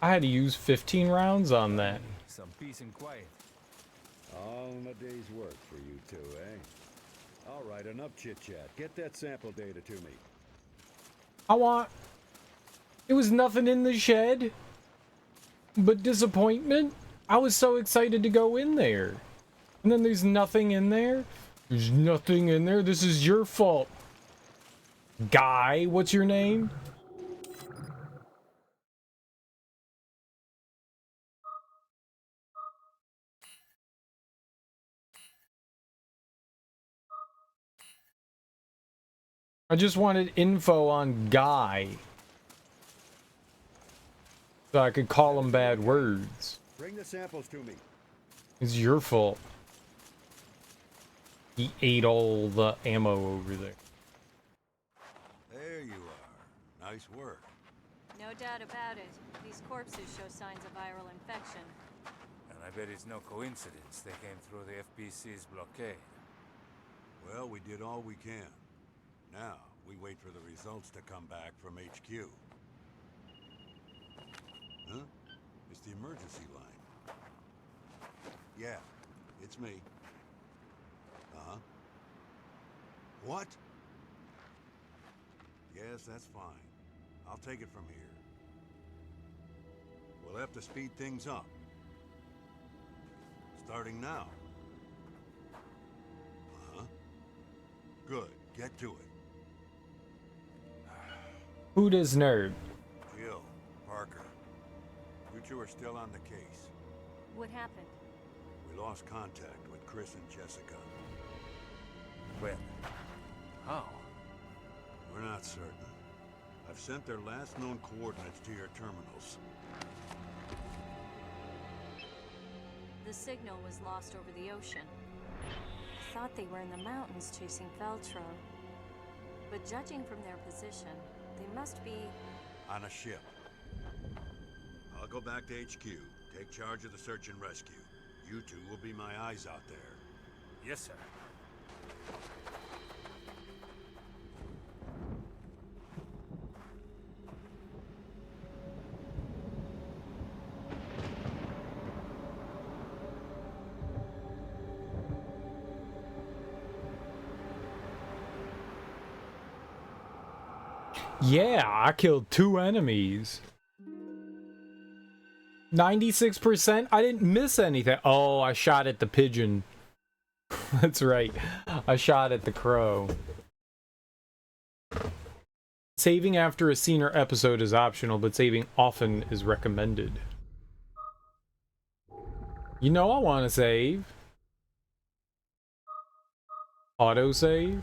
I had to use 15 rounds on that. Some peace and quiet. All in a day's work for you two, eh? All right, enough chit-chat. Get that sample data to me. I want... It was nothing in the shed. But disappointment. I was so excited to go in there. And then there's nothing in there. There's nothing in there. This is your fault. Guy, what's your name? I just wanted info on Guy. So I could call him bad words. Bring the samples to me. It's your fault. He ate all the ammo over there. There you are. Nice work. No doubt about it. These corpses show signs of viral infection. And I bet it's no coincidence they came through the FBC's blockade. Well, we did all we can. Now, we wait for the results to come back from HQ. Huh? It's the emergency line. Yeah, it's me. Uh-huh. What? Yes, that's fine. I'll take it from here. We'll have to speed things up. Starting now. Uh-huh. Good. Get to it. Who does nerd? Jill, Parker. You two are still on the case. What happened? We lost contact with Chris and Jessica. When? How? We're not certain. I've sent their last known coordinates to your terminals. The signal was lost over the ocean. I thought they were in the mountains chasing Veltro. But judging from their position, they must be... On a ship. I'll go back to HQ, take charge of the search and rescue. You two will be my eyes out there. Yes, sir. Yeah, I killed 2 enemies. 96%? I didn't miss anything. Oh, I shot at the pigeon. That's right. I shot at the crow. Saving after a scene or episode is optional, but saving often is recommended. You know I want to save. Autosave.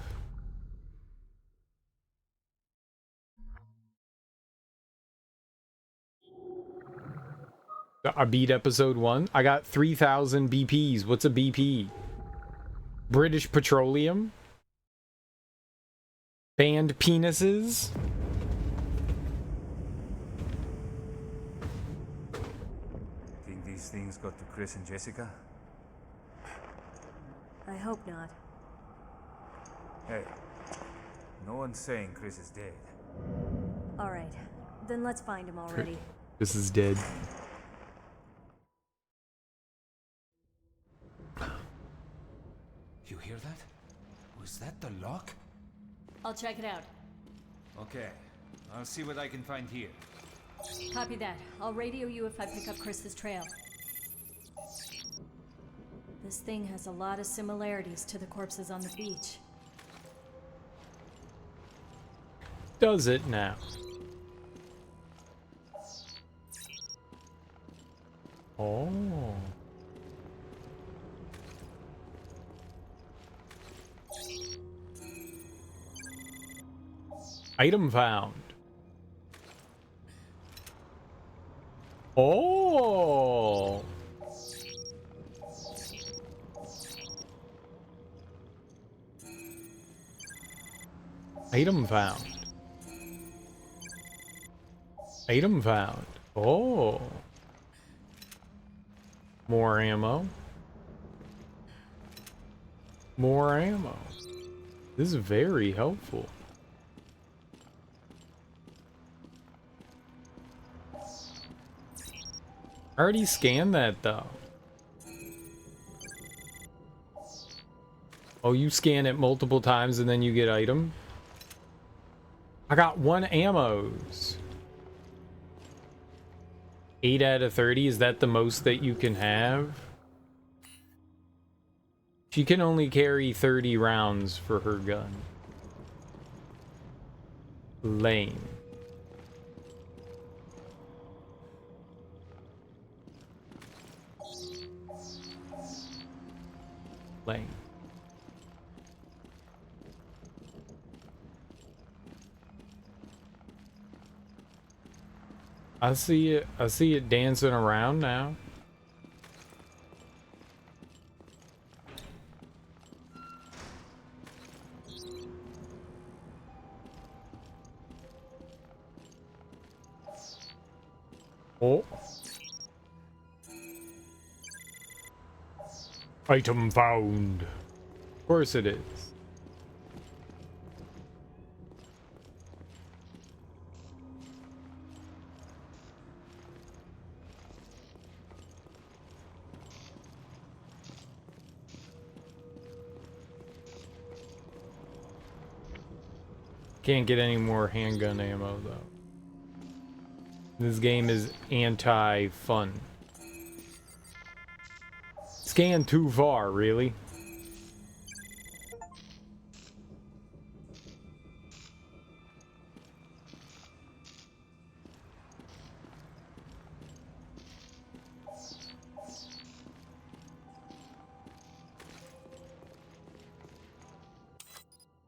I beat episode 1. I got 3,000 BPs. What's a BP? British Petroleum? Banned penises? Think these things got to Chris and Jessica? I hope not. Hey, no one's saying Chris is dead. Alright, then let's find him already. This is dead. You hear that? Was that the lock? I'll check it out. Okay, I'll see what I can find here. Copy that. I'll radio you if I pick up Chris's trail. This thing has a lot of similarities to the corpses on the beach. Does it now? Oh. Item found. Oh. Item found. Item found. Oh. More ammo. More ammo. This is very helpful. I already scanned that though. Oh, you scan it multiple times and then you get item? I got 1 ammos. 8 out of 30, is that the most that you can have? She can only carry 30 rounds for her gun. Lame. Lame. I see it dancing around now. Oh. Item found. Of course it is. Can't get any more handgun ammo though. This game is anti-fun. Scan too far, really?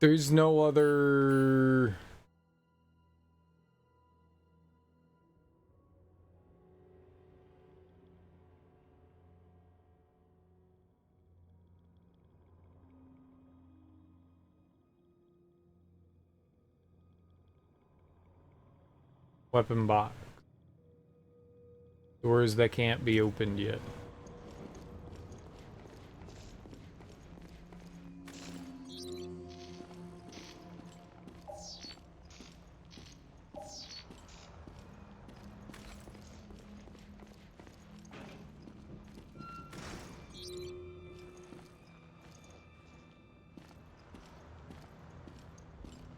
There's no other... weapon box. Doors that can't be opened yet.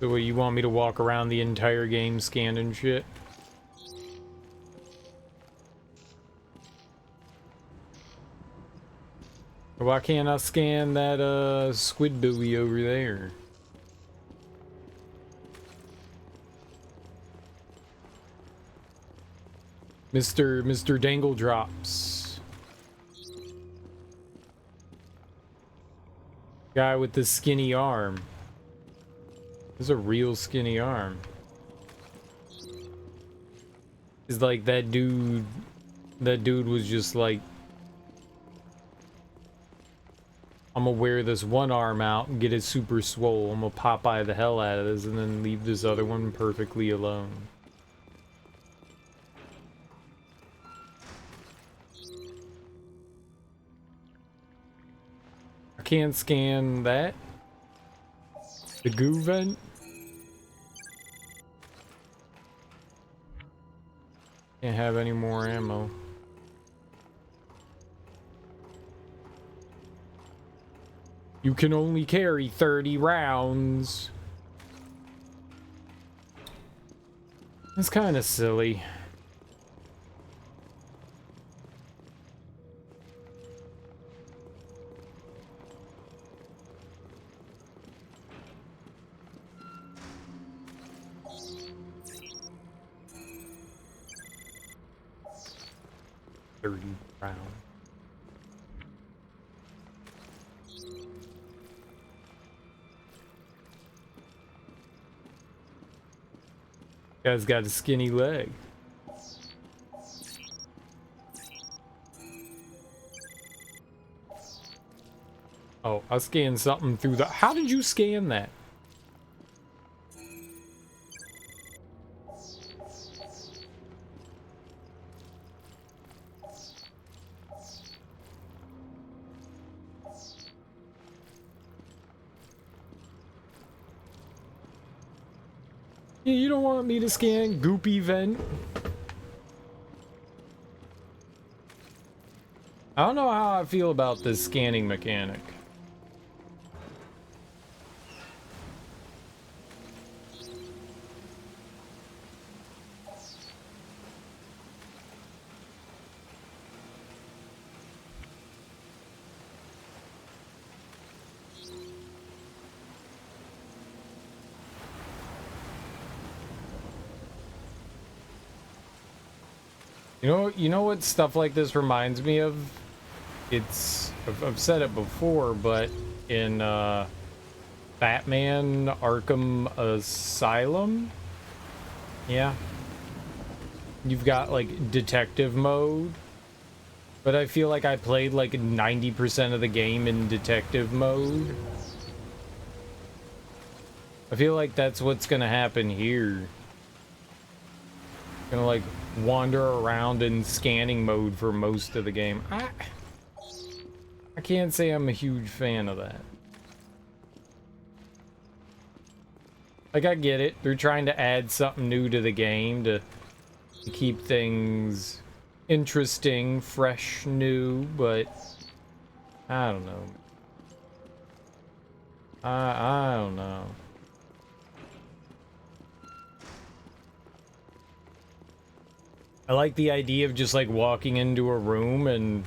So what, you want me to walk around the entire game scanning shit? Why can't I scan that squid buoy over there? Mr. Dangle Drops. Guy with the skinny arm. This is a real skinny arm. It's like that dude was just like, I'm gonna wear this one arm out and get it super swole. I'm gonna Popeye the hell out of this and then leave this other one perfectly alone. I can't scan that. The goo vent. Can't have any more ammo. You can only carry 30 rounds. That's kind of silly. Round. Guy's got a skinny leg. Oh, I scanned something through the... How did you scan that? You don't want me to scan goopy vent? I don't know how I feel about this scanning mechanic. You know what stuff like this reminds me of? I've said it before, but in Batman Arkham Asylum, yeah, you've got like detective mode, but I feel like I played like 90% of the game in detective mode. I feel like that's what's gonna happen here. Gonna like wander around in scanning mode for most of the game. I can't say I'm a huge fan of that. Like, I get it. They're trying to add something new to the game to keep things interesting, fresh, new, but I don't know. I don't know. I like the idea of just like walking into a room and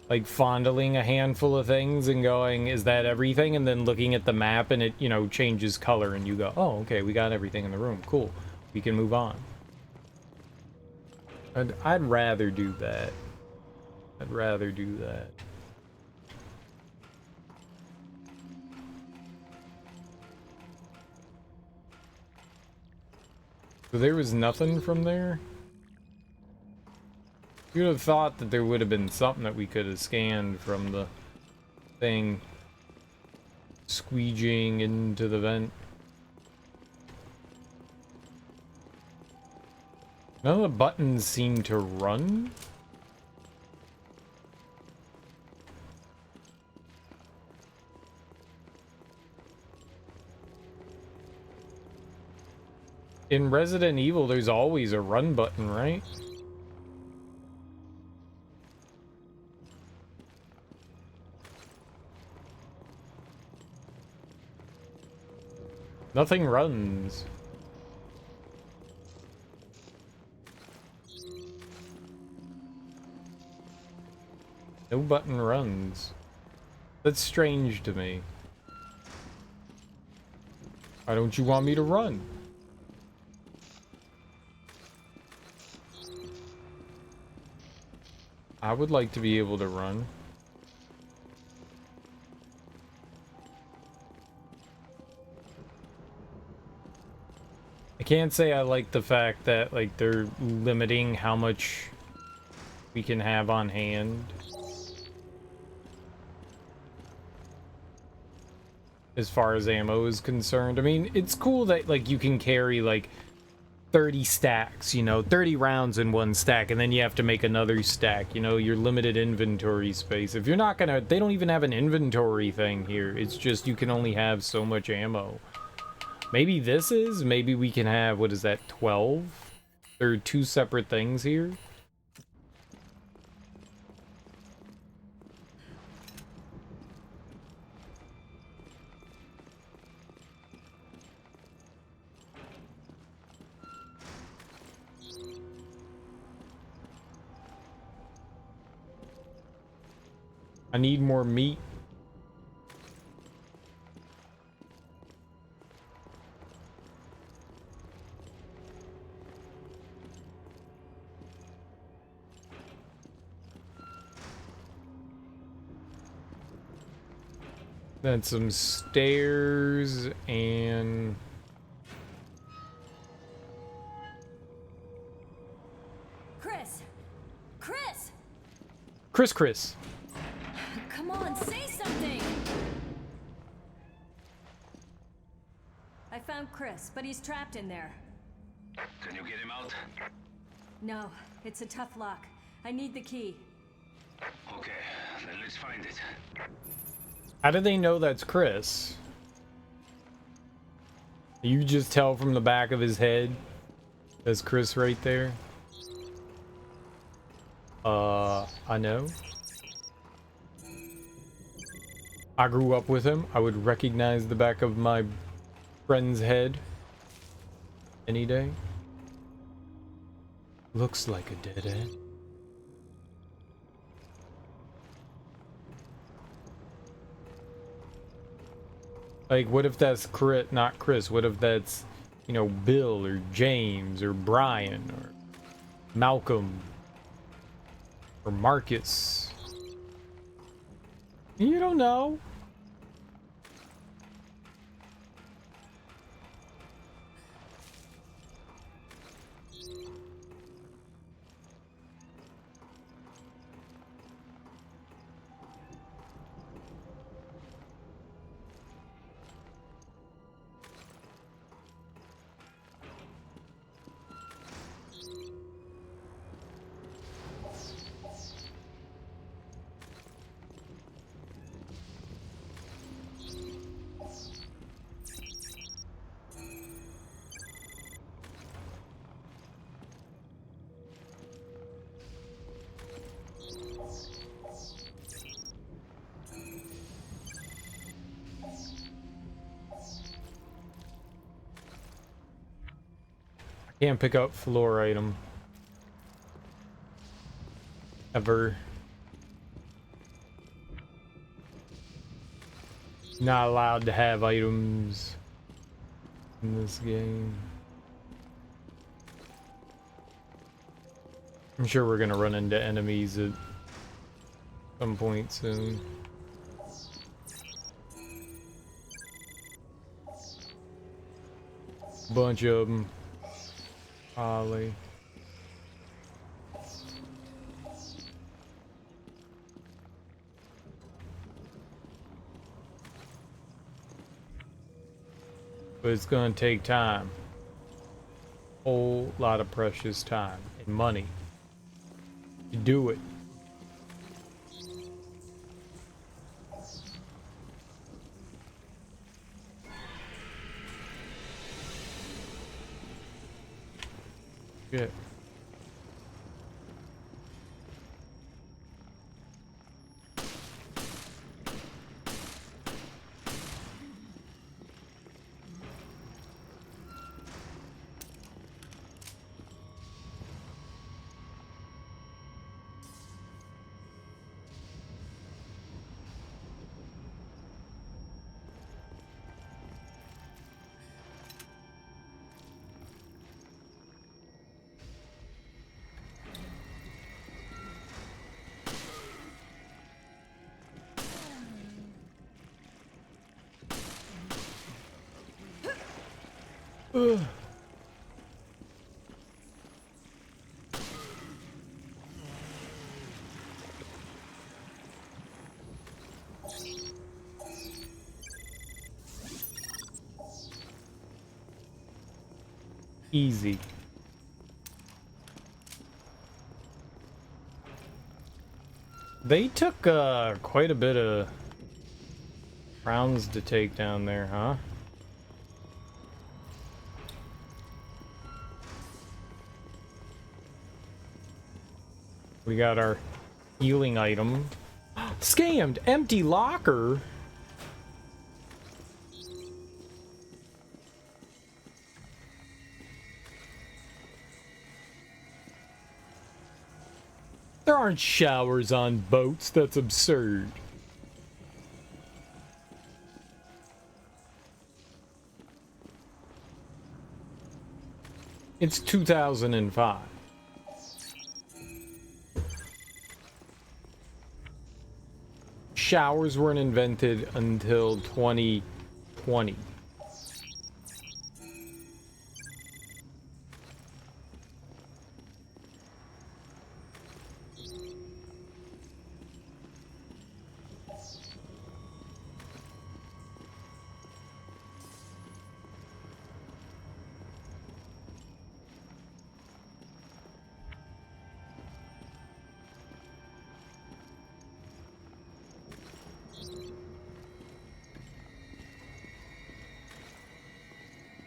like fondling a handful of things and going, is that everything? And then looking at the map and it, you know, changes color and you go, oh, okay, we got everything in the room. Cool. We can move on. I'd rather do that. I'd rather do that. So there was nothing from there? You'd have thought that there would have been something that we could have scanned from the thing squeegeeing into the vent. None of the buttons seem to run. In Resident Evil, there's always a run button, right? Nothing runs. No button runs. That's strange to me. Why don't you want me to run? I would like to be able to run. I can't say I like the fact that, like, they're limiting how much we can have on hand. As far as ammo is concerned. I mean, it's cool that, like, you can carry, like, 30 stacks, you know, 30 rounds in one stack, and then you have to make another stack, you know, your limited inventory space. If you're not gonna, they don't even have an inventory thing here. It's just you can only have so much ammo. Maybe this is, maybe we can have, what is that, 12? There are two separate things here. I need more meat. Then some stairs and... Chris! Chris! Chris. Come on, say something! I found Chris, but he's trapped in there. Can you get him out? No, it's a tough lock. I need the key. Okay, then let's find it. How do they know that's Chris? You just tell from the back of his head that's Chris right there? I know. I grew up with him. I would recognize the back of my friend's head any day. Looks like a dead end. Like, what if that's not Chris? What if that's, you know, Bill or James or Brian or Malcolm or Marcus? You don't know. Can't pick up floor item. Ever. Not allowed to have items in this game. I'm sure we're gonna run into enemies at some point soon. Bunch of them. Ollie. But it's gonna take time. Whole lot of precious time and money to do it. Shit. Ugh. Easy. They took quite a bit of rounds to take down there, huh? We got our healing item. Scammed! Empty locker! There aren't showers on boats. That's absurd. It's 2005. Showers weren't invented until 2020.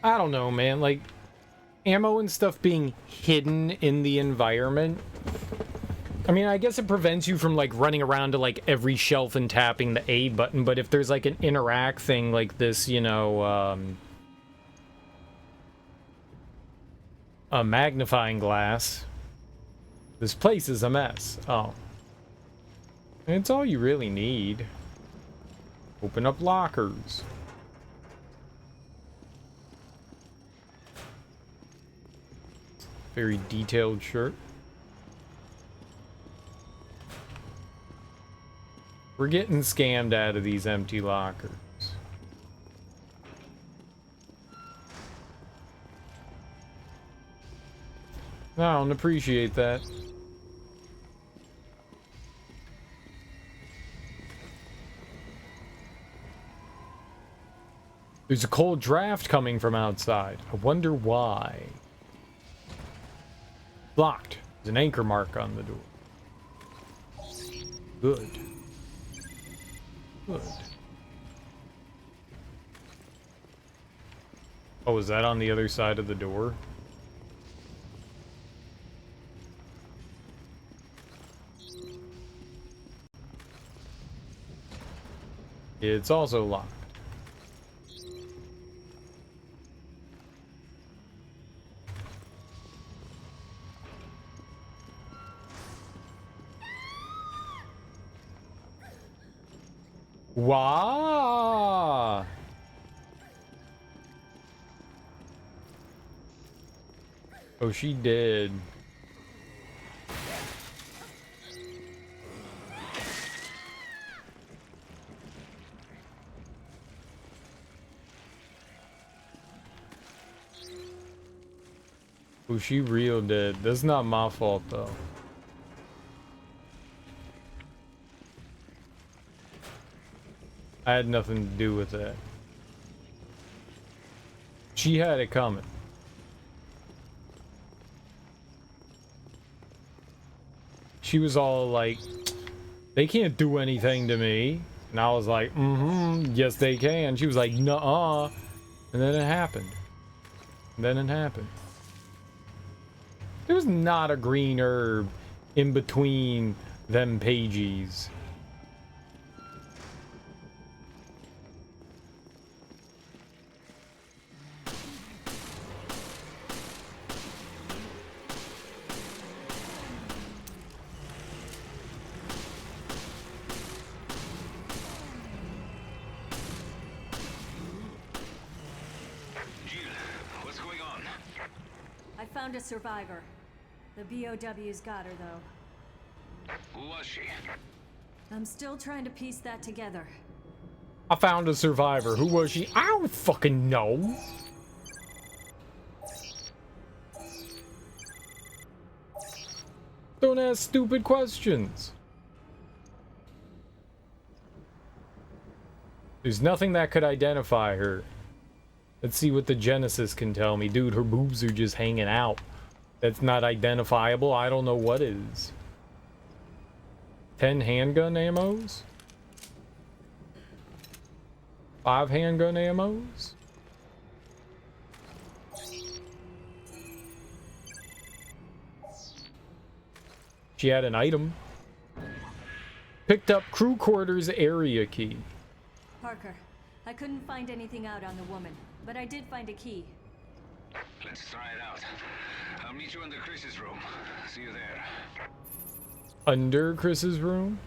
I don't know, man. Like, ammo and stuff being hidden in the environment. I mean, I guess it prevents you from, like, running around to, like, every shelf and tapping the A button. But if there's, like, an interact thing like this, you know, a magnifying glass. This place is a mess. Oh. It's all you really need. Open up lockers. Very detailed shirt. We're getting scammed out of these empty lockers. I don't appreciate that. There's a cold draft coming from outside. I wonder why. Blocked. There's an anchor mark on the door. Good. Good. Oh, is that on the other side of the door? It's also locked. Wow. Oh, she did. Oh, she real dead. That's not my fault, though. I had nothing to do with that. She had it coming. She was all like, they can't do anything to me. And I was like, yes they can. She was like, nuh-uh. And then it happened. And then it happened. There was not a green herb in between them pages. Found a survivor. The BOW's got her, though. Who was she? I'm still trying to piece that together. I found a survivor. Who was she? I don't fucking know. Don't ask stupid questions. There's nothing that could identify her. Let's see what the Genesis can tell me. Dude, her boobs are just hanging out. That's not identifiable. I don't know what is. 10 handgun ammos? 5 handgun ammos? She had an item. Picked up crew quarters area key. Parker, I couldn't find anything out on the woman, but I did find a key. Let's try it out. I'll meet you under Chris's room. See you there. Under Chris's room?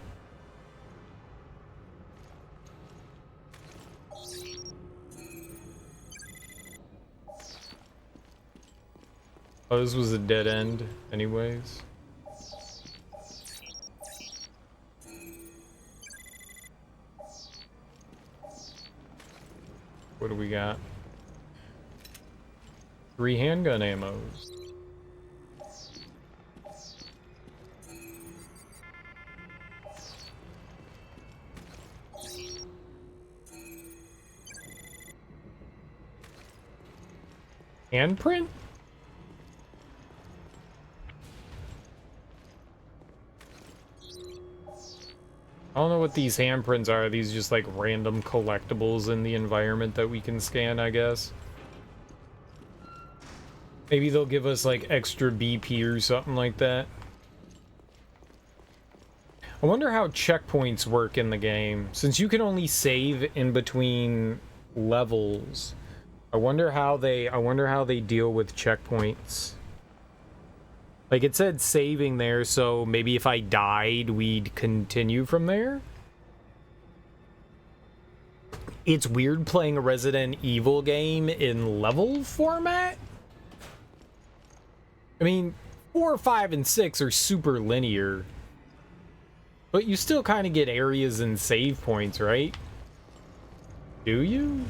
Oh, this was a dead end anyways. What do we got? 3 handgun ammos. Handprint? I don't know what these handprints are. Are these just like random collectibles in the environment that we can scan, I guess? Maybe they'll give us like extra BP or something like that. I wonder how checkpoints work in the game. Since you can only save in between levels, I wonder how they deal with checkpoints. Like, it said saving there, so maybe if I died, we'd continue from there? It's weird playing a Resident Evil game in level format? I mean, 4, 5, and 6 are super linear. But you still kind of get areas and save points, right? Do you?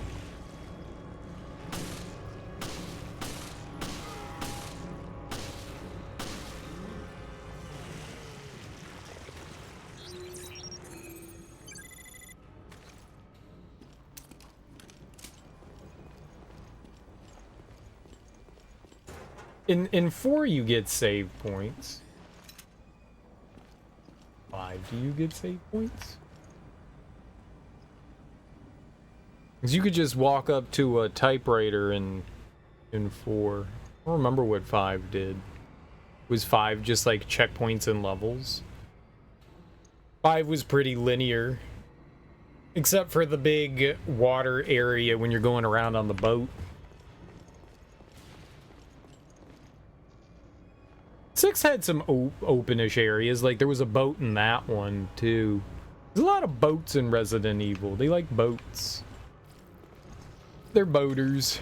In 4 you get save points. 5 do you get save points? Because you could just walk up to a typewriter in 4. I don't remember what 5 did. Was 5 just like checkpoints and levels? 5 was pretty linear. Except for the big water area when you're going around on the boat. 6 had some openish areas, like there was a boat in that one too. There's a lot of boats in Resident Evil. They like boats. They're boaters.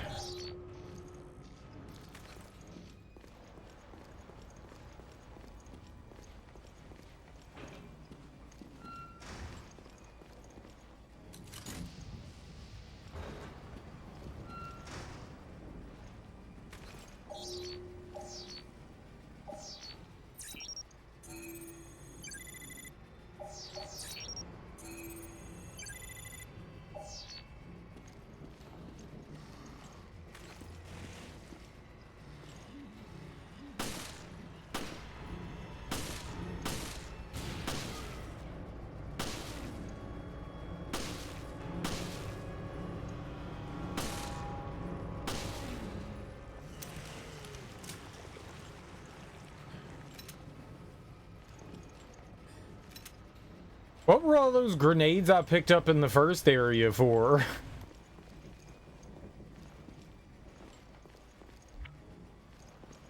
What were all those grenades I picked up in the first area for?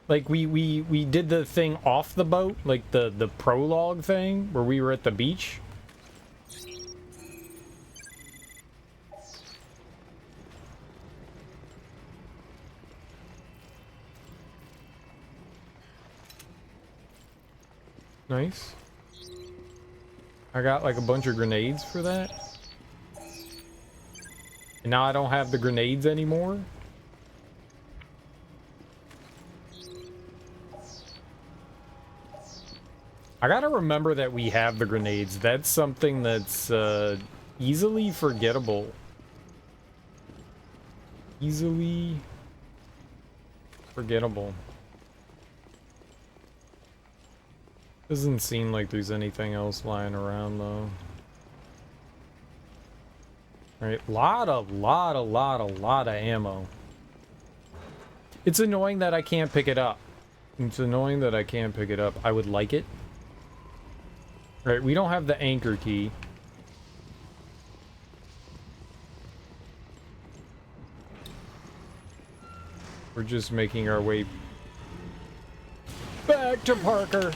Like we did the thing off the boat, like the prologue thing where we were at the beach. Nice. I got like a bunch of grenades for that. And now I don't have the grenades anymore. I gotta remember that we have the grenades. That's something that's easily forgettable. Easily forgettable. Doesn't seem like there's anything else lying around though. Alright, lot of ammo. It's annoying that I can't pick it up. It's annoying that I can't pick it up. I would like it. Alright, we don't have the anchor key. We're just making our way back to Parker.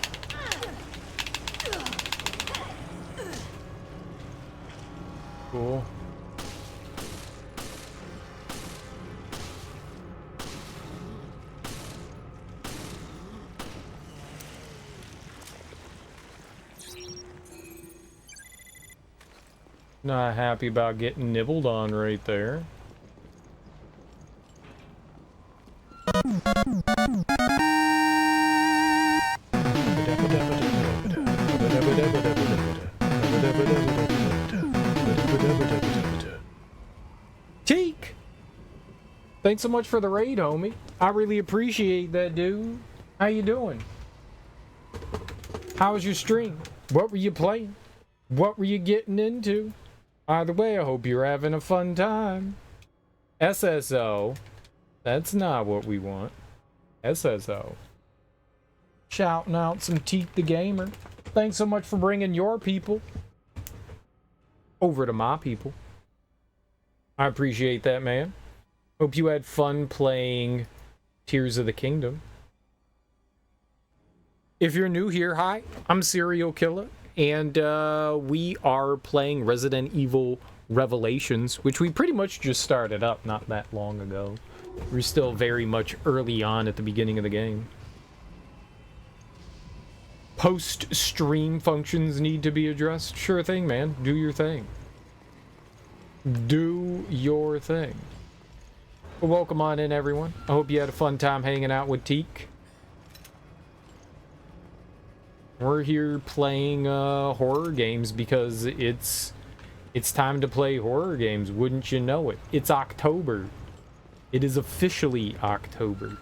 Cool. Not happy about getting nibbled on right there. Teak! Thanks so much for the raid, homie. I really appreciate that, dude. How you doing? How was your stream? What were you playing? What were you getting into? Either way, I hope you're having a fun time. SSO. That's not what we want. SSO. Shouting out some Teak the Gamer. Thanks so much for bringing your people over to my people. I appreciate that, man. Hope you had fun playing Tears of the Kingdom. If you're new here, hi, I'm Serial Killer, and we are playing Resident Evil Revelations, which we pretty much just started up not that long ago. We're still very much early on at the beginning of the game. Post-stream functions need to be addressed. Sure thing, man. Do your thing. Do your thing. Well, welcome on in, everyone. I hope you had a fun time hanging out with Teak. We're here playing horror games because it's time to play horror games, wouldn't you know it? It's October. It is officially October.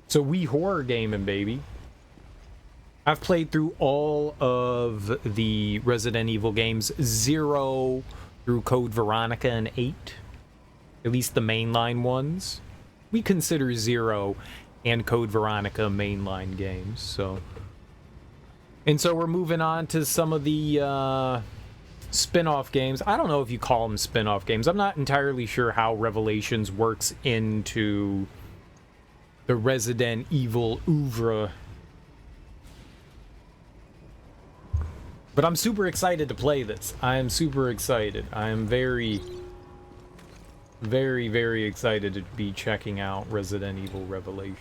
So we horror gaming, baby. I've played through all of the Resident Evil games, 0 through Code Veronica and 8. At least the mainline ones. We consider 0 and Code Veronica mainline games, so. And so we're moving on to some of the spin-off games. I don't know if you call them spin-off games. I'm not entirely sure how Revelations works into the Resident Evil oeuvre. But I'm super excited to play this. I am super excited. I am very, very excited to be checking out Resident Evil Revelation.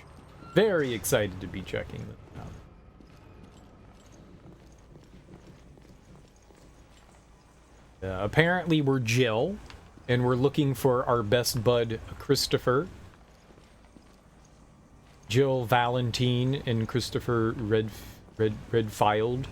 Very excited to be checking this out. Apparently we're Jill, and we're looking for our best bud, Christopher. Jill Valentine and Christopher Redfield.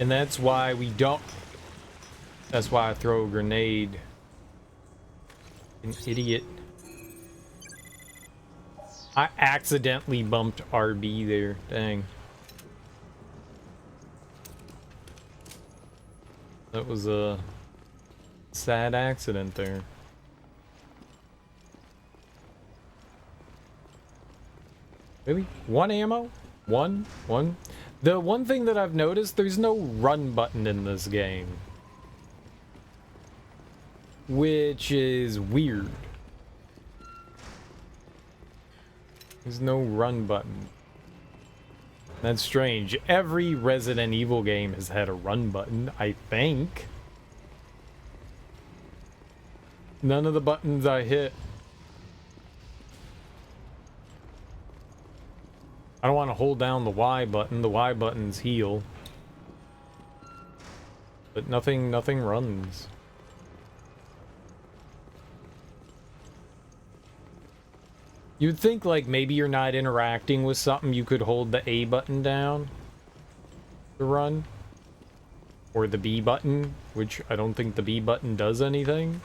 And that's why we don't. That's why I throw a grenade. An idiot. I accidentally bumped RB there. Dang. That was a sad accident there. Really? One ammo? One? The one thing that I've noticed, there's no run button in this game. Which is weird. There's no run button. That's strange. Every Resident Evil game has had a run button, I think. None of the buttons I hit. I don't want to hold down the Y button. The Y button's heal. But nothing runs. You'd think, like, maybe you're not interacting with something, you could hold the A button down to run. Or the B button, which I don't think the B button does anything.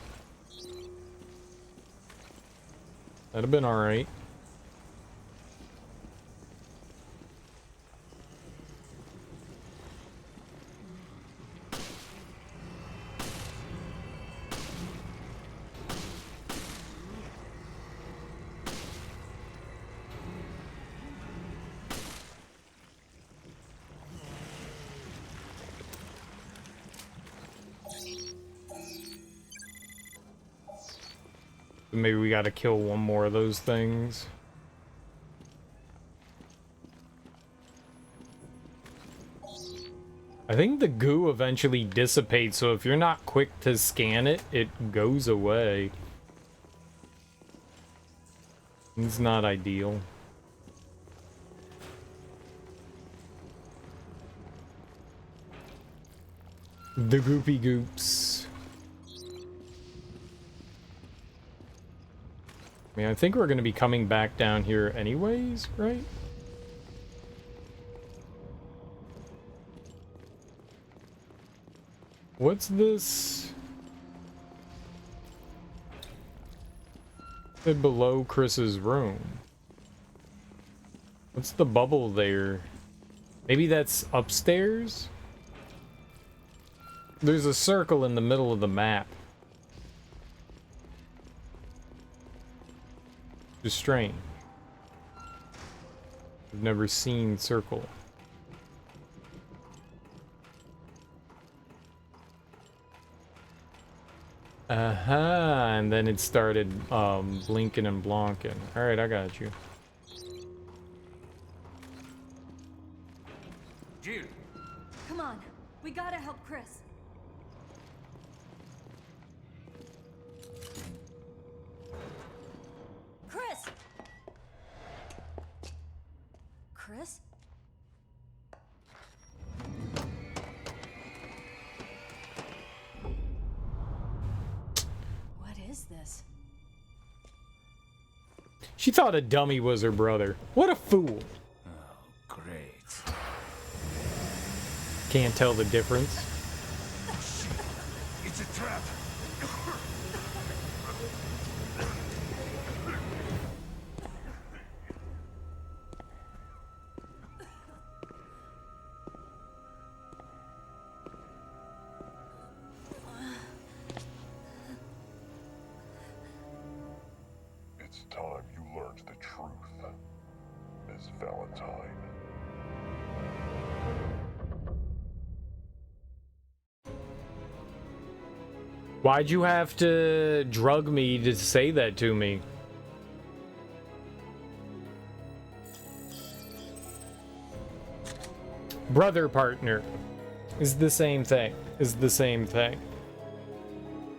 That'd have been alright. Maybe we gotta kill one more of those things. I think the goo eventually dissipates, so if you're not quick to scan it, it goes away. It's not ideal. The goopy goops. I mean, I think we're going to be coming back down here anyways, right? What's this? Said below Chris's room. What's the bubble there? Maybe that's upstairs? There's a circle in the middle of the map. Just strange. I've never seen circle. And then it started blinking and blonking. Alright, I got you. Jill, Come on, we gotta help Chris. Chris! Chris? What is this? She thought a dummy was her brother. What a fool. great. Can't tell the difference. It's a trap. It's time you learned the truth, Miss Valentine. Why'd you have to drug me to say that to me? Brother partner is the same thing. Is the same thing.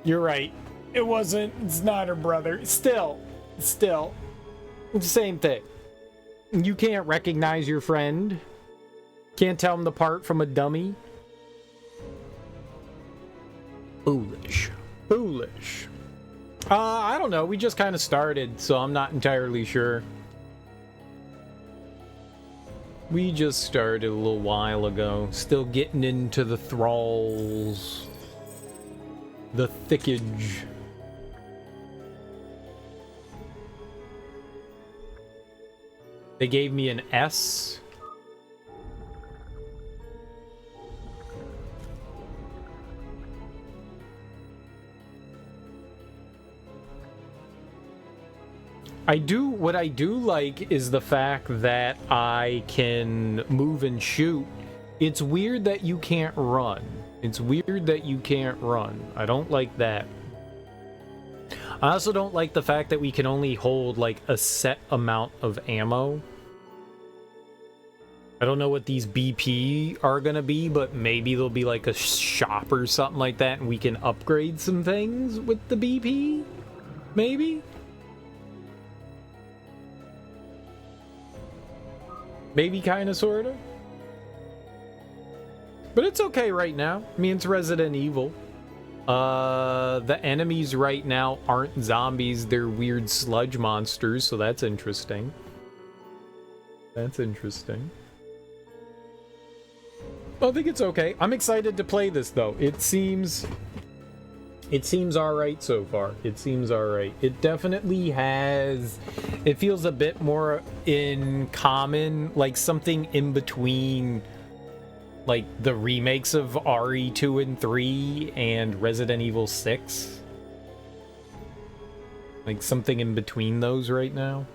You're right. It wasn't. It's not her brother. Still. It's the same thing. You can't recognize your friend. Can't tell him apart from a dummy. Foolish. Foolish. I don't know. We just kind of started, so I'm not entirely sure. We just started a little while ago. Still getting into the thralls. The thickage. They gave me an S. What I do like is the fact that I can move and shoot. It's weird that you can't run. It's weird that you can't run. I don't like that. I also don't like the fact that we can only hold like a set amount of ammo. I don't know what these BP are gonna be, but maybe there'll be like a shop or something like that and we can upgrade some things with the BP? Maybe? Maybe kind of, sort of. But it's okay right now. I mean, it's Resident Evil. The enemies right now aren't zombies. They're weird sludge monsters, so that's interesting. That's interesting. I think it's okay. I'm excited to play this, though. It seems alright so far. It seems alright. It definitely has... It feels a bit more in common, like something in between, like, the remakes of RE2 and 3 and Resident Evil 6. Like, something in between those right now.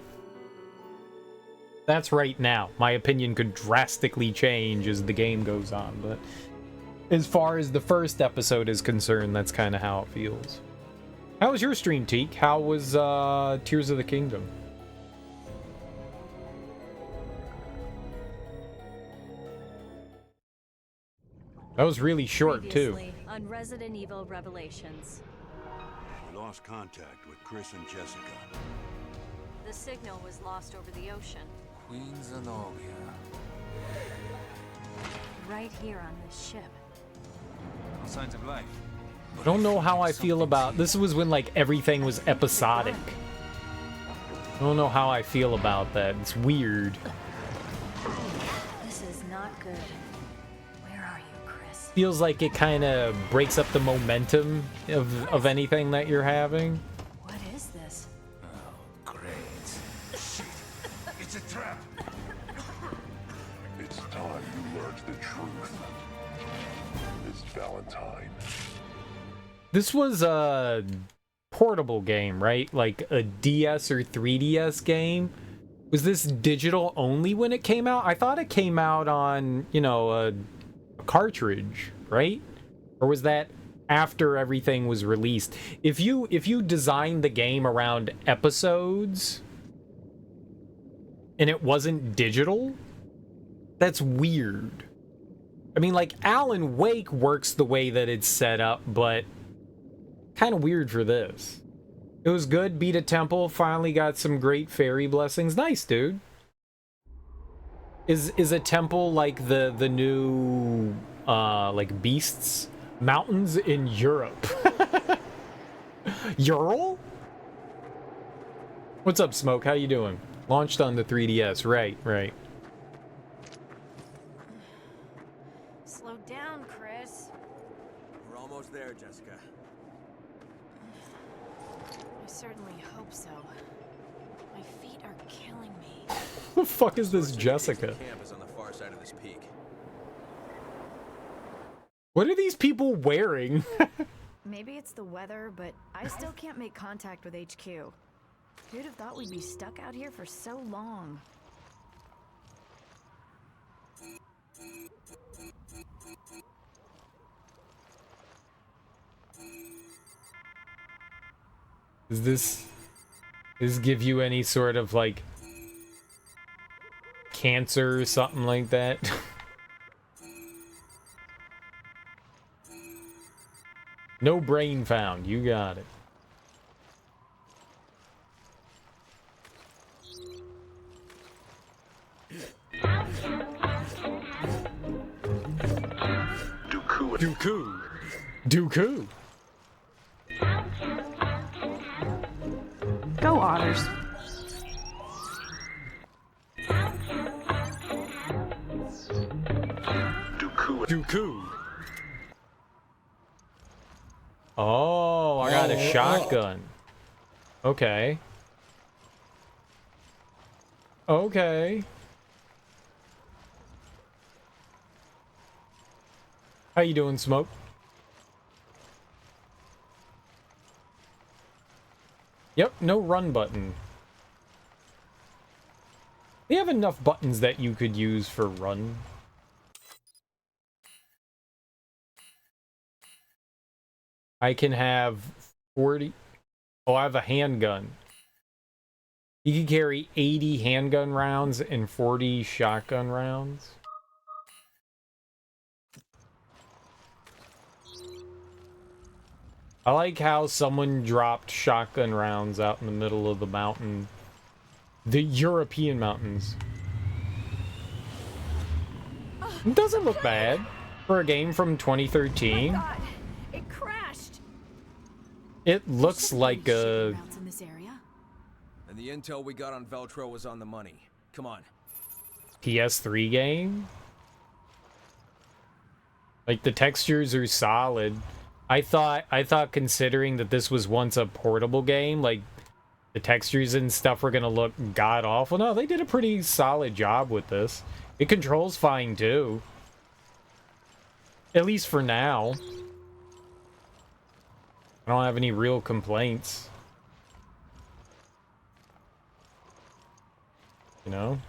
That's right now. My opinion could drastically change as the game goes on, but as far as the first episode is concerned, that's kind of how it feels. How was your stream, Teak? How was Tears of the Kingdom? That was really short, too. Previously on Resident Evil Revelations. We lost contact with Chris and Jessica. The signal was lost over the ocean. Queen Zenobia. Right here on this ship. No signs of life. I don't know how I feel about... This was when, like, everything was episodic. I don't know how I feel about that. It's weird. This is not good. Where are you, Chris? Feels like it kind of breaks up the momentum of anything that you're having. What is this? Oh, great. Shit. It's a trap. It's time you learned the truth, Miss Valentine. This was a portable game, right? Like a DS or 3DS game. Was this digital only when it came out? I thought it came out on, you know, a cartridge, right? Or was that after everything was released? If you designed the game around episodes and it wasn't digital, that's weird. I mean, like, Alan Wake works the way that it's set up, but kind of weird for this. It was good. Beat a temple. Finally got some great fairy blessings. Nice, dude. Is a temple like the new like beasts mountains in Europe? Ural? What's up, Smoke? How you doing? Launched on the 3DS. Right. Slow down, Chris. We're almost there, Jessica. I certainly hope so. My feet are killing me. Who the fuck is this Jessica? Camp is on the far side of this peak. What are these people wearing? Maybe it's the weather, but I still can't make contact with HQ. Who'd have thought we'd be stuck out here for so long? Does this give you any sort of, like, cancer or something like that? No brain found. You got it. Dooku. Go, otters. Dooku. Oh, I got a shotgun. Okay. How you doing, Smoke? Yep, no run button. They have enough buttons that you could use for run. I can have 40... Oh, I have a handgun. You can carry 80 handgun rounds and 40 shotgun rounds. I like how someone dropped shotgun rounds out in the middle of the mountain. The European mountains. It doesn't look bad for a game from 2013. Oh my God, it crashed. It looks like a... Routes in this area. And the intel we got on Veltro was on the money. Come on. PS3 game. Like, the textures are solid. I thought considering that this was once a portable game, like, the textures and stuff were gonna look god-awful. No, they did a pretty solid job with this. It controls fine, too. At least for now. I don't have any real complaints. You know?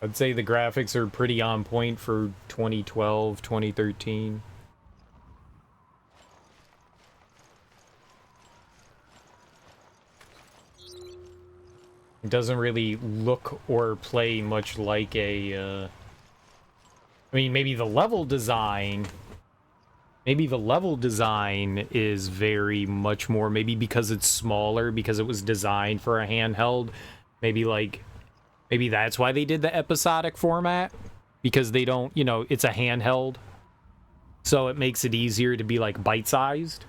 I'd say the graphics are pretty on point for 2012, 2013. It doesn't really look or play much like a, I mean, maybe the level design is very much more, maybe because it's smaller, because it was designed for a handheld. Maybe that's why they did the episodic format, because they don't, you know, it's a handheld. So it makes it easier to be, like, bite-sized.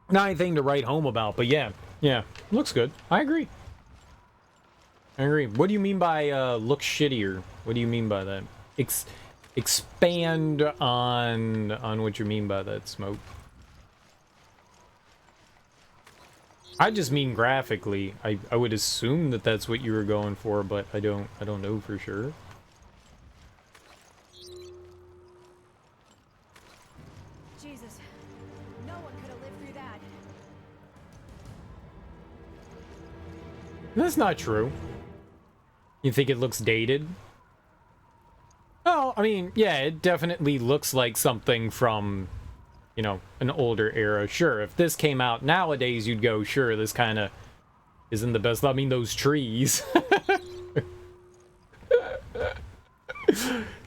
Not anything to write home about, but yeah, looks good. I agree. What do you mean by, look shittier? What do you mean by that? Expand on what you mean by that, Smoke. I just mean graphically. I would assume that that's what you were going for, but I don't know for sure. Jesus, no one could have lived through that. That's not true. You think it looks dated? Oh, I mean, yeah, it definitely looks like something from, you know, an older era. Sure, if this came out nowadays, you'd go, sure, this kind of isn't the best. I mean, those trees.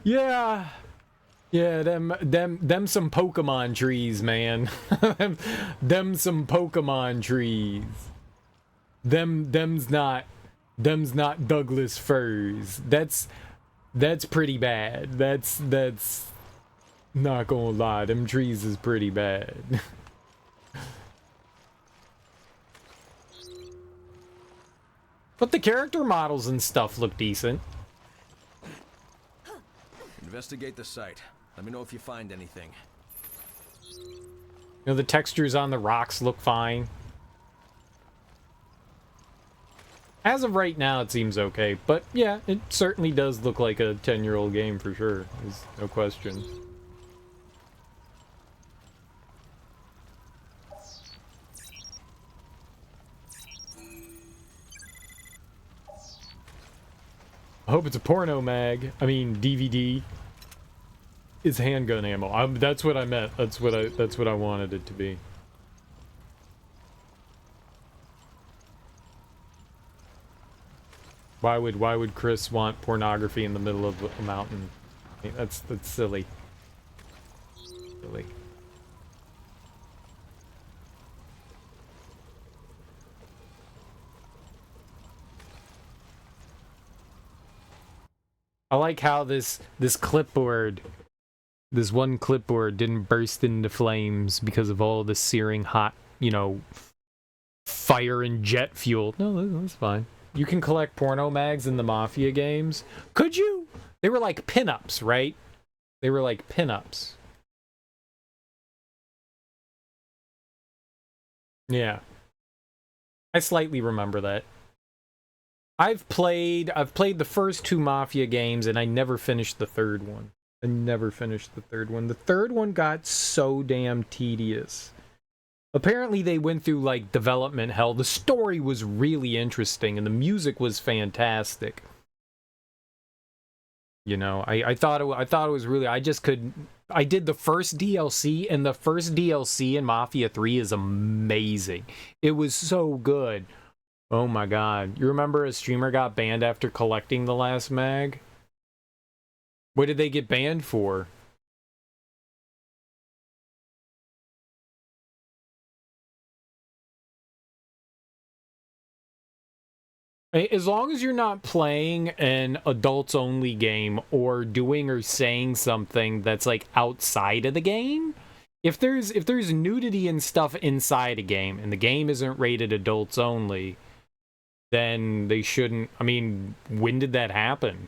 Yeah, them some Pokemon trees, man. them some Pokemon trees. Them's not Douglas firs. That's pretty bad. That's not gonna lie, them trees is pretty bad. But the character models and stuff look decent. Investigate the site. Let me know if you find anything. You know, the textures on the rocks look fine. As of right now, it seems okay. But yeah, it certainly does look like a 10-year-old game for sure. There's no question. I hope it's a porno mag. I mean, DVD. It's handgun ammo. That's what I meant. That's what I wanted it to be. Why would Chris want pornography in the middle of a mountain? I mean, that's silly. Silly. I like how this clipboard, this one clipboard didn't burst into flames because of all the searing hot, you know, fire and jet fuel. No, that's fine. You can collect porno mags in the Mafia games. Could you? They were like pinups, right? They were like pinups. Yeah. I slightly remember that. I've played the first two Mafia games, and I never finished the third one. The third one got so damn tedious. Apparently they went through, like, development hell. The story was really interesting, and the music was fantastic. You know, I thought it was really... I did the first DLC, and the first DLC in Mafia 3 is amazing. It was so good. Oh my god. You remember a streamer got banned after collecting the last mag? What did they get banned for? As long as you're not playing an adults-only game or doing or saying something that's like outside of the game, if there's nudity and stuff inside a game and the game isn't rated adults only, then they shouldn't. I mean, when did that happen?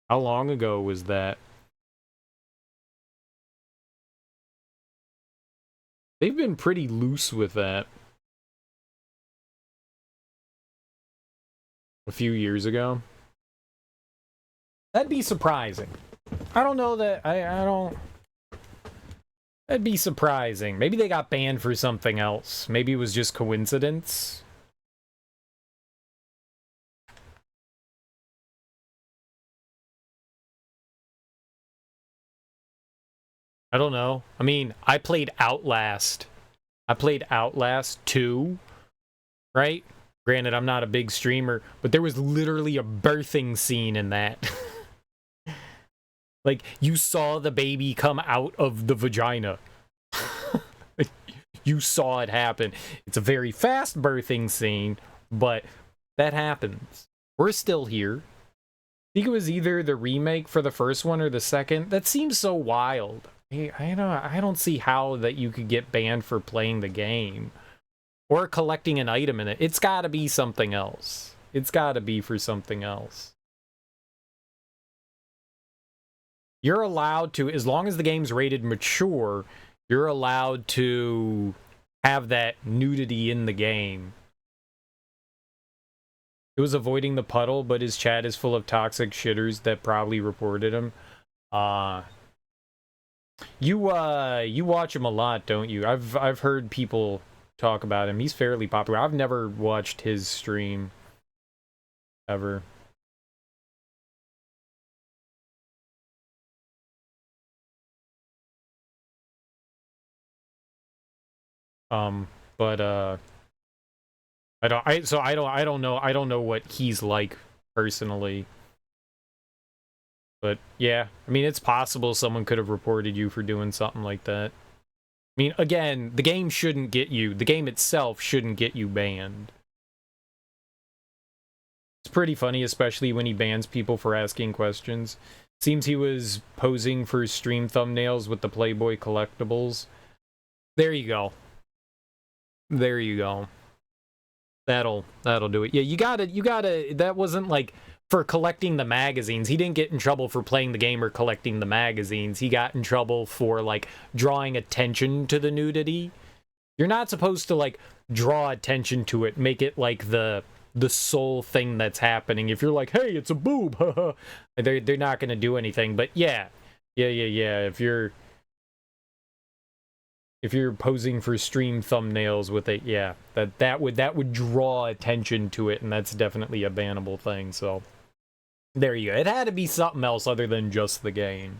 How long ago was that? They've been pretty loose with that. A few years ago. That'd be surprising. I don't know that. I don't. That'd be surprising. Maybe they got banned for something else. Maybe it was just coincidence. I don't know. I mean, I played Outlast. I played Outlast 2, right? Granted, I'm not a big streamer, but there was literally a birthing scene in that. Like, you saw the baby come out of the vagina. You saw it happen. It's a very fast birthing scene, but that happens. We're still here. I think it was either the remake for the first one or the second. That seems so wild. I don't see how that you could get banned for playing the game or collecting an item in it. It's got to be something else. It's got to be for something else. You're allowed to, as long as the game's rated mature, you're allowed to have that nudity in the game. It was avoiding the puddle, but his chat is full of toxic shitters that probably reported him. You watch him a lot, don't you? I've heard people talk about him. He's fairly popular. I've never watched his stream ever. But I don't know what he's like personally. But yeah, I mean, it's possible someone could have reported you for doing something like that. I mean, again, the game shouldn't get you. The game itself shouldn't get you banned. It's pretty funny, especially when he bans people for asking questions. Seems he was posing for stream thumbnails with the Playboy collectibles. There you go. There you go. That'll do it. Yeah, you gotta, that wasn't like for collecting the magazines. He didn't get in trouble for playing the game or collecting the magazines. He got in trouble for, like, drawing attention to the nudity. You're not supposed to, like, draw attention to it, make it, like, the sole thing that's happening. If you're like, hey, it's a boob, they're not gonna do anything. But yeah. If you're posing for stream thumbnails with it, yeah, that would draw attention to it, and that's definitely a bannable thing. So there you go. It had to be something else other than just the game.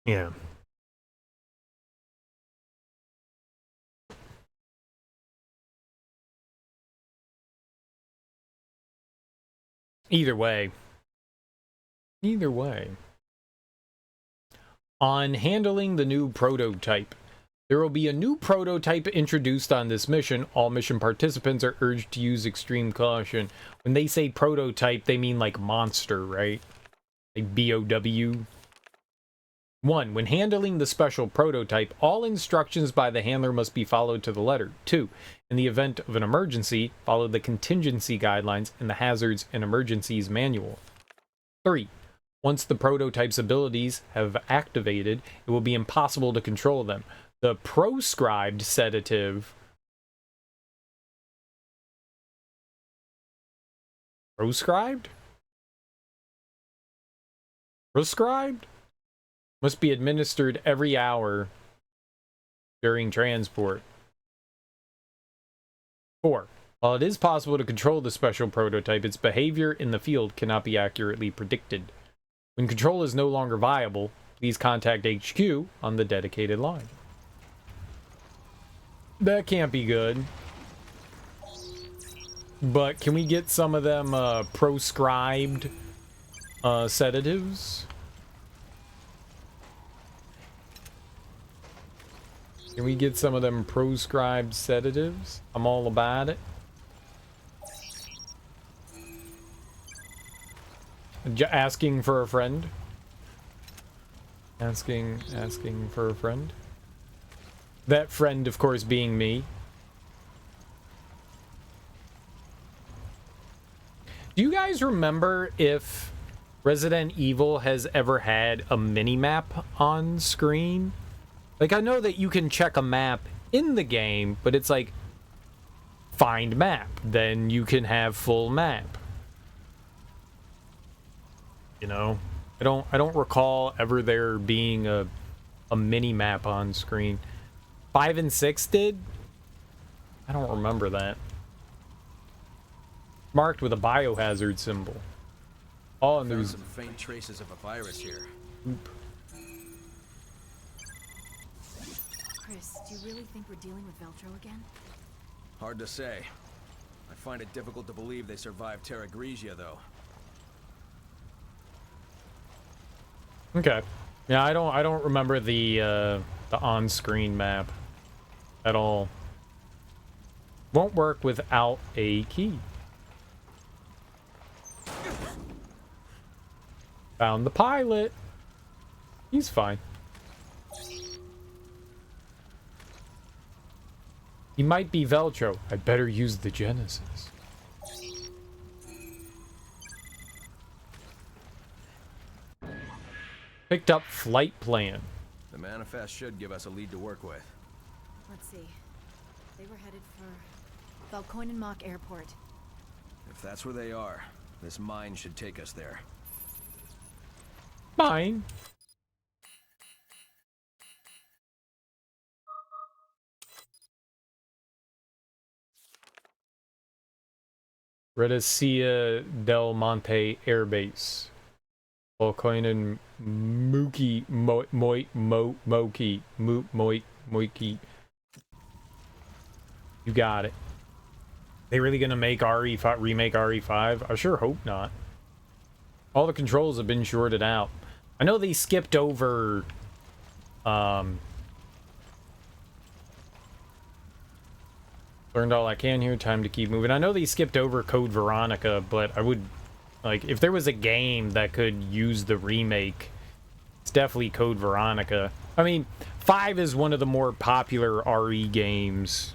Yeah. Either way. On handling the new prototype. There will be a new prototype introduced on this mission. All mission participants are urged to use extreme caution. When they say prototype, they mean like monster, right? Like BOW. 1. When handling the special prototype, all instructions by the handler must be followed to the letter. 2. In the event of an emergency, follow the contingency guidelines in the Hazards and Emergencies Manual. 3. Once the prototype's abilities have activated, it will be impossible to control them. The proscribed sedative... Proscribed? Proscribed? Must be administered every hour during transport. 4. While it is possible to control the special prototype, its behavior in the field cannot be accurately predicted. When control is no longer viable, please contact HQ on the dedicated line. That can't be good. But can we get some of them proscribed sedatives? Can we get some of them proscribed sedatives? I'm all about it. Asking for a friend. Asking for a friend. That friend, of course, being me. Do you guys remember if Resident Evil has ever had a mini-map on screen? Like, I know that you can check a map in the game, but it's like, find map. Then you can have full map. You know? I don't recall ever there being a mini-map on screen. 5 and 6 did? I don't remember that. Marked with a biohazard symbol. Oh, and there's some faint traces of a virus here. Chris, do you really think we're dealing with Veltro again? Hard to say. I find it difficult to believe they survived Terra Grigia, though. Okay. Yeah, I don't remember the on-screen map at all. Won't work without a key. Found the pilot. He's fine. He might be Veltro. I better use the Genesis. Picked up flight plan. The manifest should give us a lead to work with. Let's see. They were headed for Valkoinen Airport. If that's where they are, this mine should take us there. Mine. Redecia del Monte Air Base. Valkoinen Mookie Moiki. You got it. They really gonna make RE5 remake RE5? I sure hope not. All the controls have been shorted out. I know they skipped over learned all I can here, time to keep moving. I know they skipped over Code Veronica, but I would like if there was a game that could use the remake, it's definitely Code Veronica. I mean, 5 is one of the more popular RE games,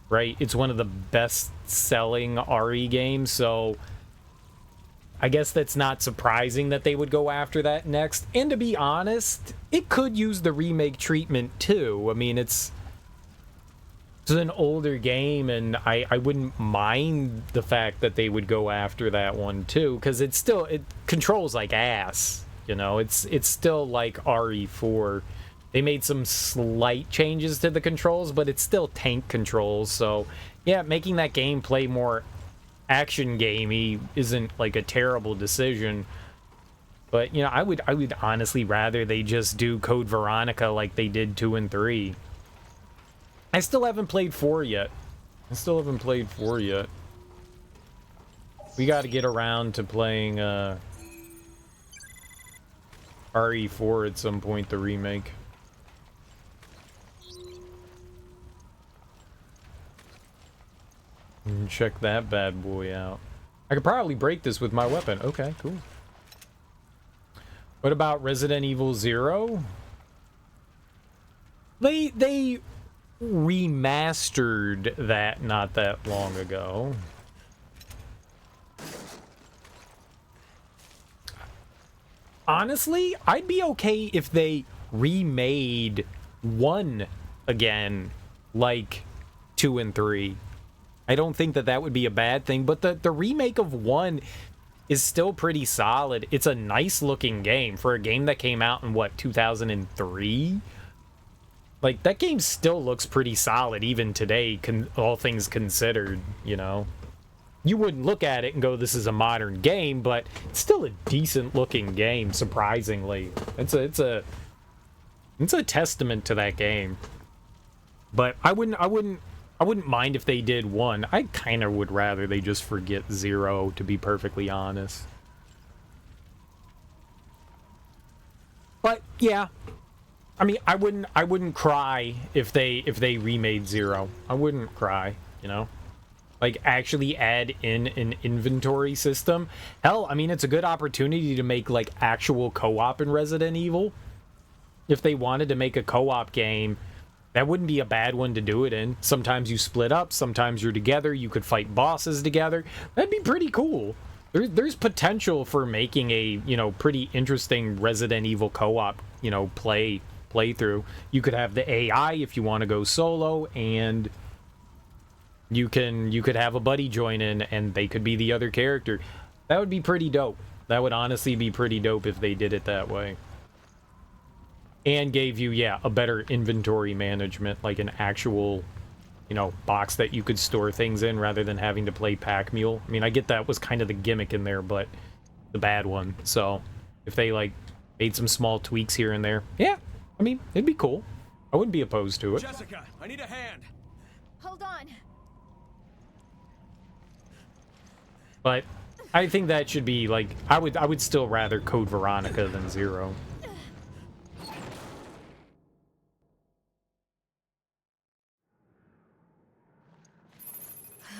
right? It's one of the best-selling RE games, so I guess that's not surprising that they would go after that next. And to be honest, it could use the remake treatment too. I mean, it's an older game, and I wouldn't mind the fact that they would go after that one too, because it controls like ass. You know, it's still like RE4. They made some slight changes to the controls, but it's still tank controls. So yeah, making that game play more action gamey isn't like a terrible decision. But you know, I would honestly rather they just do Code Veronica like they did 2 and 3. I still haven't played 4 yet. We got to get around to playing RE4 at some point, the remake. And check that bad boy out. I could probably break this with my weapon. Okay, cool. What about Resident Evil 0? They remastered that not that long ago. Honestly, I'd be okay if they remade 1 again, like 2 and 3. I don't think that would be a bad thing, but the remake of 1 is still pretty solid. It's a nice looking game for a game that came out in what, 2003? Like, that game still looks pretty solid even today, all things considered, you know. You wouldn't look at it and go, this is a modern game, but it's still a decent looking game, surprisingly. It's a testament to that game. But I wouldn't mind if they did 1. I kind of would rather they just forget 0, to be perfectly honest. But yeah, I mean, I wouldn't cry if they remade Zero. I wouldn't cry, you know? Like, actually add in an inventory system. Hell, I mean, it's a good opportunity to make, like, actual co-op in Resident Evil. If they wanted to make a co-op game, that wouldn't be a bad one to do it in. Sometimes you split up, sometimes you're together, you could fight bosses together. That'd be pretty cool. There's potential for making a, you know, pretty interesting Resident Evil co-op, you know, playthrough. You could have the AI if you want to go solo, and you could have a buddy join in and they could be the other character. That would be pretty dope. That would honestly be pretty dope if they did it that way. And gave you, yeah, a better inventory management, like an actual, you know, box that you could store things in rather than having to play pack mule. I mean, I get that was kind of the gimmick in there, but the bad one. So if they like made some small tweaks here and there, yeah, I mean, it'd be cool. I wouldn't be opposed to it. Jessica, I need a hand. Hold on. But I think that should be like, I would still rather Code Veronica than Zero.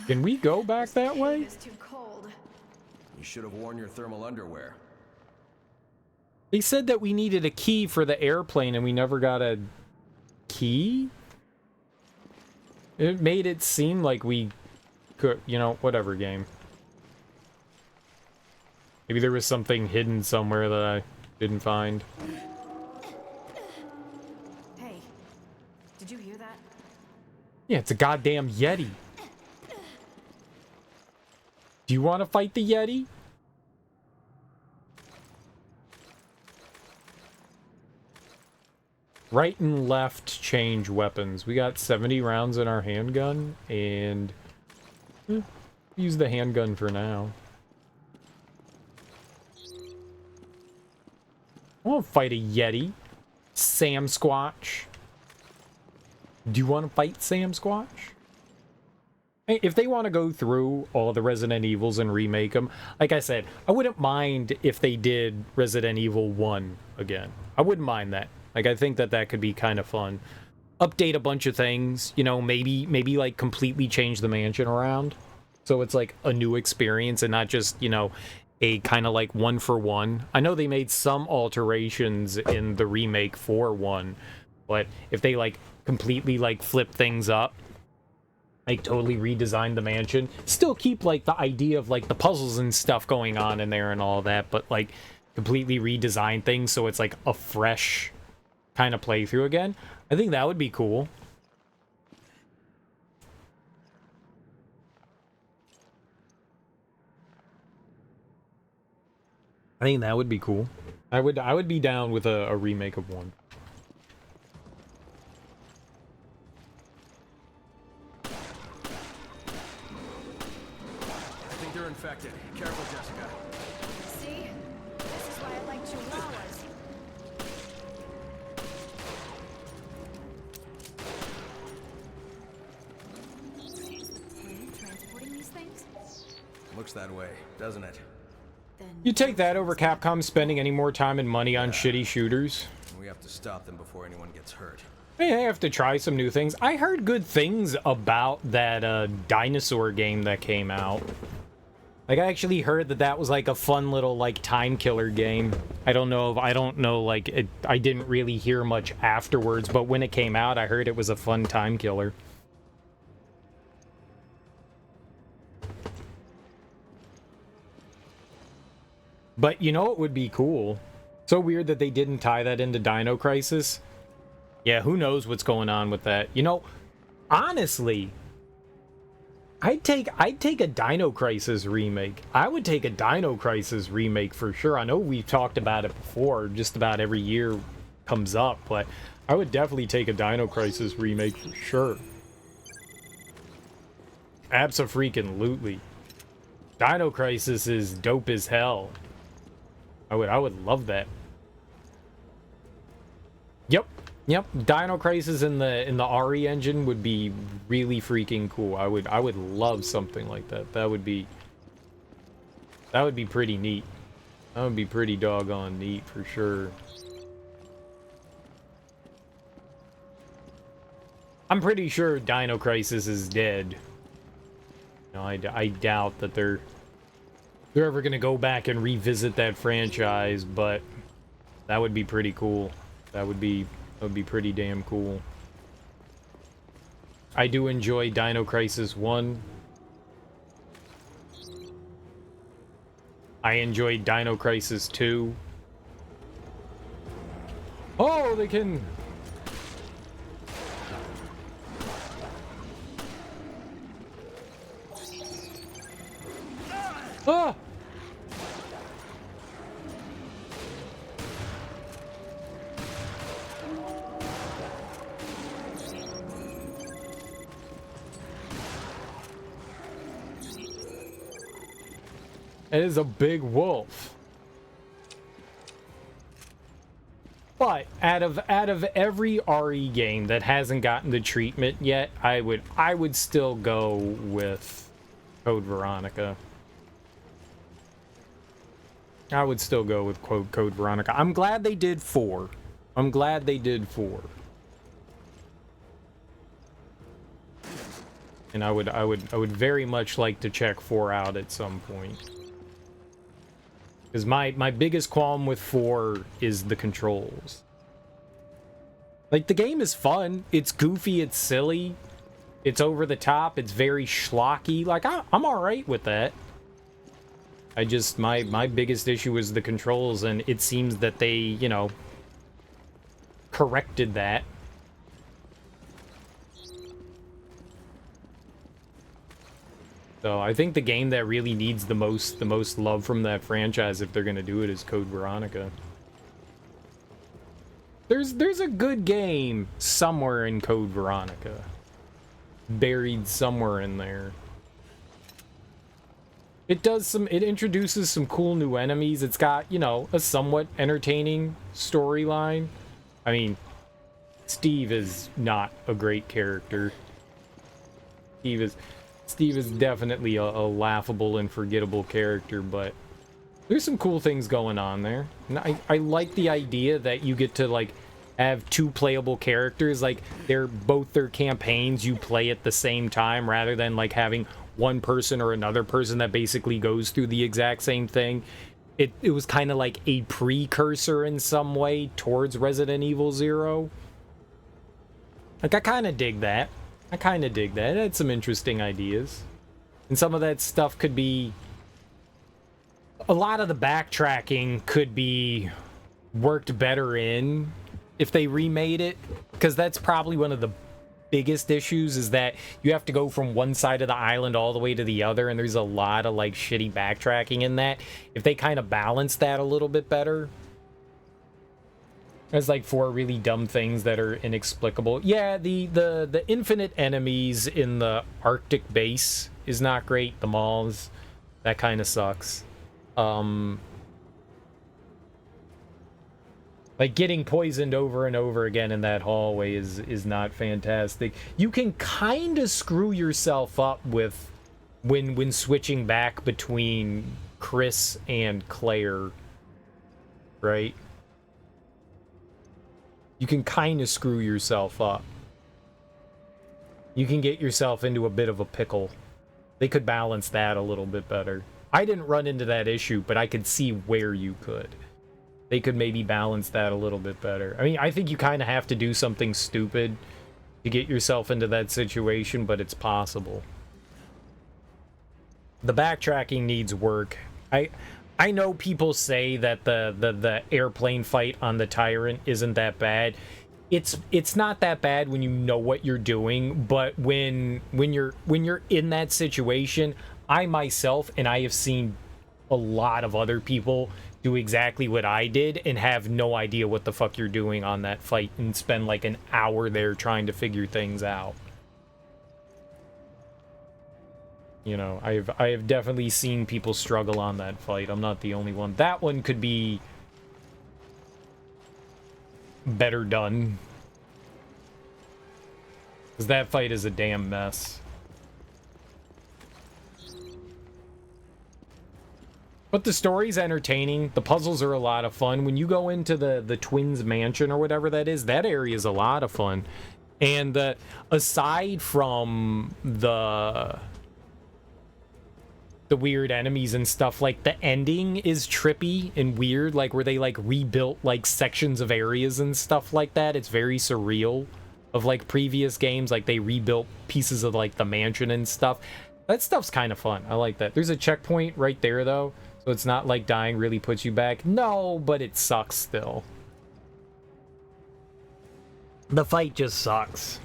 Can we go back that way? It's too cold. You should have worn your thermal underwear. They said that we needed a key for the airplane and we never got a key? It made it seem like we could, you know, whatever, game. Maybe there was something hidden somewhere that I didn't find. Hey, did you hear that? Yeah, it's a goddamn Yeti. Do you want to fight the Yeti? Right and left change weapons. We got 70 rounds in our handgun, and use the handgun for now. I want to fight a Yeti. Sam Squatch. Do you want to fight Sam Squatch? Hey, if they want to go through all the Resident Evils and remake them, like I said, I wouldn't mind if they did Resident Evil 1 again. I wouldn't mind that. Like, I think that that could be kind of fun. Update a bunch of things, you know, maybe like completely change the mansion around. So it's like a new experience and not just, you know, a kind of like one for one. I know they made some alterations in the remake for 1, but if they like completely like flip things up, like totally redesign the mansion, still keep like the idea of like the puzzles and stuff going on in there and all that, but like completely redesign things so it's like a fresh kind of playthrough again, I think that would be cool. I think that would be cool. I would be down with a remake of 1. I think they're infected. Careful, Jessica. See? This is why I like chihuahuas. Are you transporting these things? Looks that way, doesn't it? Then You take that over Capcom spending any more time and money on shitty shooters. We have to stop them before anyone gets hurt. Hey, I have to try some new things. I heard good things about that dinosaur game that came out. Like, I actually heard that that was like a fun little like time killer game. I don't know like it, I didn't really hear much afterwards, but when it came out, I heard it was a fun time killer. But you know it would be cool. So weird that they didn't tie that into Dino Crisis. Yeah, who knows what's going on with that. You know, honestly, I'd take a Dino Crisis remake. I would take a Dino Crisis remake for sure. I know we've talked about it before, just about every year comes up, but I would definitely take a Dino Crisis remake for sure. Abso-freaking-lutely. Dino Crisis is dope as hell. I would love that. Yep. Dino Crisis in the RE engine would be really freaking cool. I would love something like that. That would be pretty neat. That would be pretty doggone neat for sure. I'm pretty sure Dino Crisis is dead. No, I doubt that they're ever gonna go back and revisit that franchise, but that would be pretty cool. That would be pretty damn cool. I do enjoy Dino Crisis 1. I enjoyed Dino Crisis 2. Oh, they can... Ah! It is a big wolf. But out of every RE game that hasn't gotten the treatment yet, I would still go with Code Veronica. I would still go with Code Veronica. I'm glad they did 4. I'm glad they did 4. And I would very much like to check 4 out at some point. Because my biggest qualm with 4 is the controls. Like, the game is fun. It's goofy, it's silly. It's over the top, it's very schlocky. Like, I'm alright with that. I just, my biggest issue is the controls, and it seems that they, you know, corrected that. So I think the game that really needs the most love from that franchise, if they're gonna do it, is Code Veronica. There's a good game somewhere in Code Veronica, buried somewhere in there. It introduces some cool new enemies. It's got, you know, a somewhat entertaining storyline. I mean, Steve is not a great character. Steve is definitely a laughable and forgettable character, but there's some cool things going on there. And I like the idea that you get to, like, have 2 playable characters. Like, they're both their campaigns you play at the same time, rather than, like, having one person or another person that basically goes through the exact same thing. It was kind of like a precursor in some way towards Resident Evil 0. Like, I kind of dig that. It had some interesting ideas. And some of that stuff could be... A lot of the backtracking could be worked better in if they remade it. Because that's probably one of the biggest issues, is that you have to go from one side of the island all the way to the other, and there's a lot of, like, shitty backtracking in that. If they kind of balance that a little bit better... There's like 4 really dumb things that are inexplicable. Yeah, the infinite enemies in the Arctic base is not great. The malls, that kind of sucks. Like, getting poisoned over and over again in that hallway is not fantastic. You can kind of screw yourself up with when switching back between Chris and Claire, right? You can kind of screw yourself up. You can get yourself into a bit of a pickle. They could balance that a little bit better. I didn't run into that issue, but I could see where you could. They could maybe balance that a little bit better. I mean, I think you kind of have to do something stupid to get yourself into that situation, but it's possible. The backtracking needs work. I know people say that the airplane fight on the Tyrant isn't that bad. It's not that bad when you know what you're doing, but when you're in that situation, I myself, and I have seen a lot of other people do exactly what I did and have no idea what the fuck you're doing on that fight and spend like an hour there trying to figure things out. You know, I have definitely seen people struggle on that fight. I'm not the only one. That one could be better done, because that fight is a damn mess. But the story's entertaining. The puzzles are a lot of fun. When you go into the twins' mansion or whatever that is, that area is a lot of fun. And aside from the weird enemies and stuff, like the ending is trippy and weird, like where they like rebuilt like sections of areas and stuff like that. It's very surreal of like previous games, like they rebuilt pieces of like the mansion and stuff. That stuff's kind of fun. I like that. There's a checkpoint right there though, so it's not like dying really puts you back. No, but it sucks still. The fight just sucks.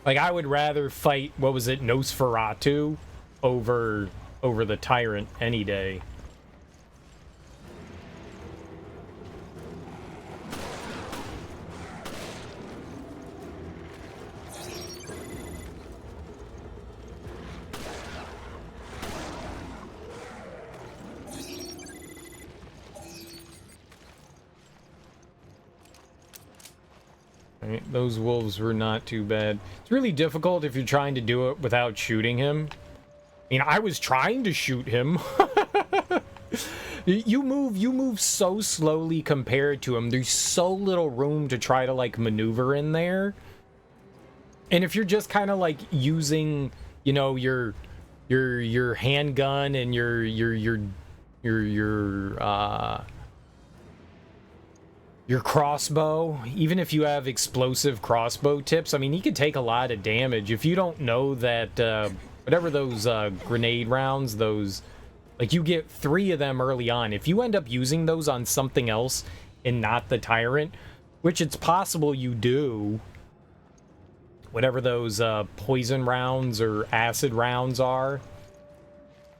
Like I would rather fight, what was it, Nosferatu over the Tyrant any day. Right, those wolves were not too bad. It's really difficult if you're trying to do it without shooting him. I mean, I was trying to shoot him. You move so slowly compared to him. There's so little room to try to like maneuver in there. And if you're just kind of like using, you know, your handgun and your crossbow, even if you have explosive crossbow tips, I mean, he could take a lot of damage. If you don't know that, whatever those grenade rounds, those, like you get 3 of them early on. If you end up using those on something else and not the Tyrant, which it's possible you do, whatever those poison rounds or acid rounds are,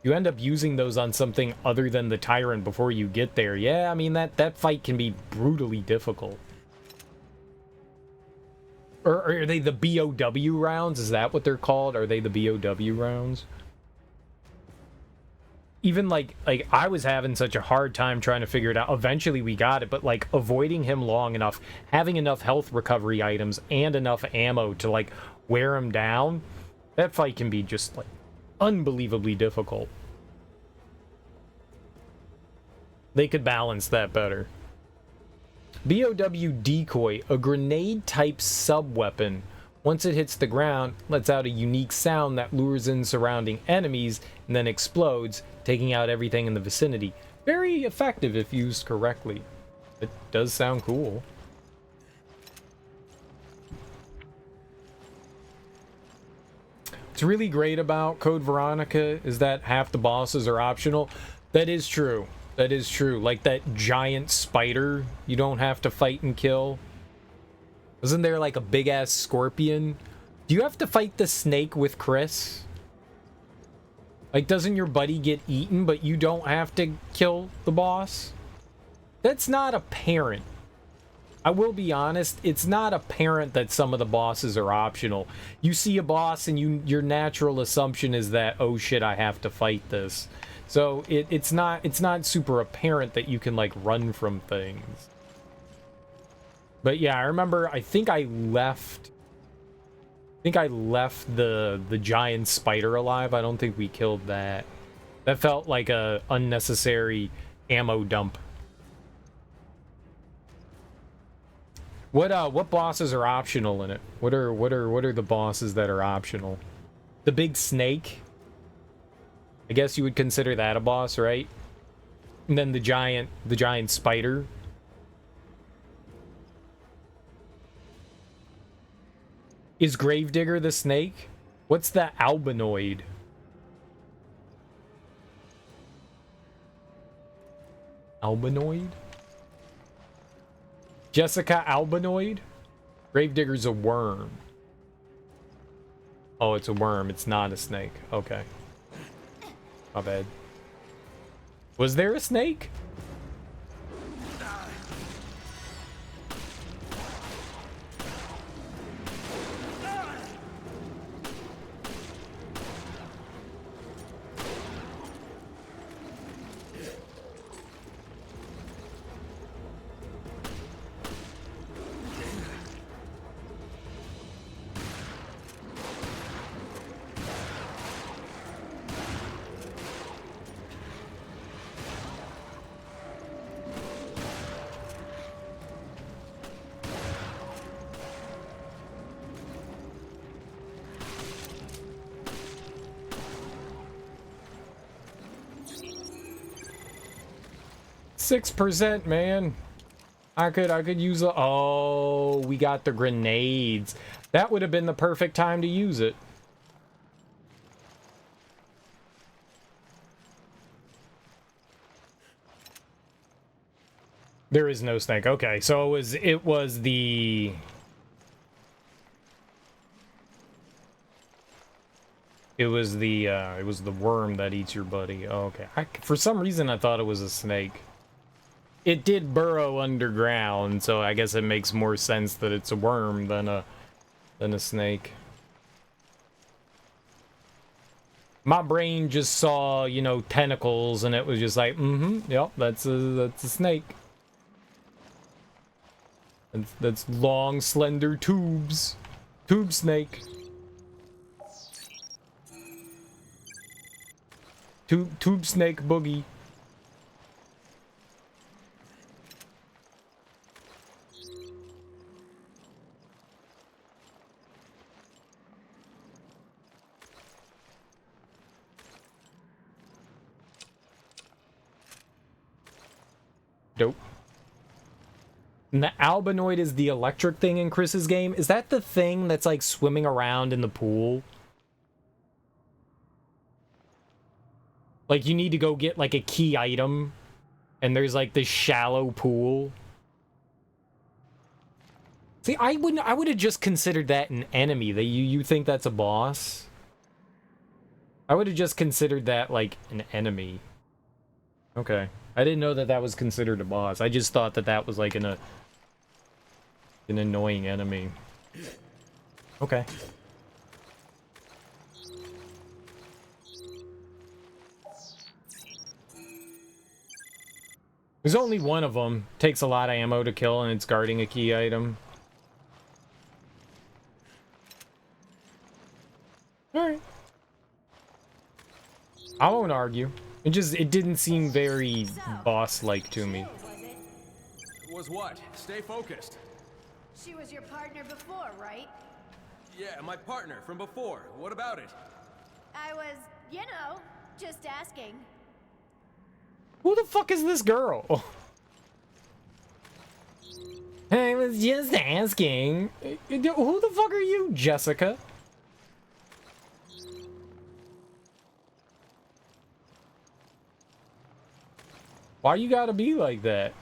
you end up using those on something other than the Tyrant before you get there. Yeah, I mean, that fight can be brutally difficult. Or are they the BOW rounds? Is that what they're called? Are they the BOW rounds? Even like I was having such a hard time trying to figure it out. Eventually we got it, but like avoiding him long enough, having enough health recovery items and enough ammo to like wear him down, that fight can be just like unbelievably difficult. They could balance that better. BOW decoy, a grenade type sub-weapon. Once it hits the ground, lets out a unique sound that lures in surrounding enemies and then explodes, taking out everything in the vicinity. Very effective if used correctly. It does sound cool. What's really great about Code Veronica is that half the bosses are optional. That is true. That is true. Like that giant spider you don't have to fight and kill. Isn't there like a big ass scorpion? Do you have to fight the snake with Chris? Like, doesn't your buddy get eaten, but you don't have to kill the boss? That's not apparent. I will be honest, it's not apparent that some of the bosses are optional. You see a boss and your natural assumption is that, oh shit, I have to fight this. So it's not super apparent that you can like run from things. But yeah, I remember, I think I left the giant spider alive. I don't think we killed that. That felt like a unnecessary ammo dump. What bosses are optional in it? What are the bosses that are optional? The big snake? I guess you would consider that a boss, right? And then the giant spider. Is Gravedigger the snake? What's the albinoid? Albinoid? Jessica Albinoid? Gravedigger's a worm. Oh, it's a worm. It's not a snake. Okay. My bad. Was there a snake? 6%, man. I could use a... Oh, we got the grenades. That would have been the perfect time to use it. There is no snake. Okay, so it was the... It was the worm that eats your buddy. Oh, okay. For some reason, I thought it was a snake. It did burrow underground, so I guess it makes more sense that it's a worm than a snake. My brain just saw, you know, tentacles, and it was just like, yep, that's a snake. That's long, slender tubes. Tube snake. Tube snake boogie. Dope. And the albinoid is the electric thing in Chris's game. Is that the thing that's like swimming around in the pool? Like you need to go get like a key item and there's like this shallow pool. See, I would have just considered that an enemy. That you think that's a boss? I would have just considered that like an enemy. Okay. I didn't know that that was considered a boss. I just thought that that was like an annoying enemy. Okay. There's only one of them. Takes a lot of ammo to kill, and it's guarding a key item. Alright. I won't argue. It didn't seem very boss-like to me. Was what? Stay focused. She was your partner before, right? Yeah, my partner from before. What about it? I was, you know, just asking. Who the fuck is this girl? I was just asking. Who the fuck are you, Jessica? Why you gotta be like that?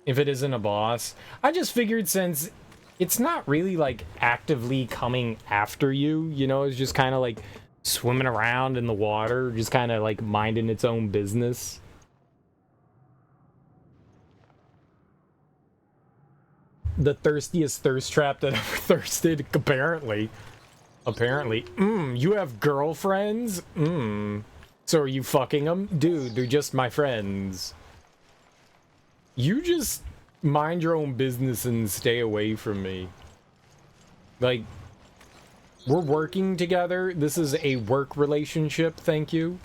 If it isn't a boss. I just figured since it's not really like actively coming after you, you know, it's just kind of like swimming around in the water, just kind of like minding its own business. The thirstiest thirst trap that ever thirsted, apparently. Apparently. You have girlfriends? So are you fucking them? Dude, they're just my friends. You just mind your own business and stay away from me. Like, we're working together. This is a work relationship, thank you.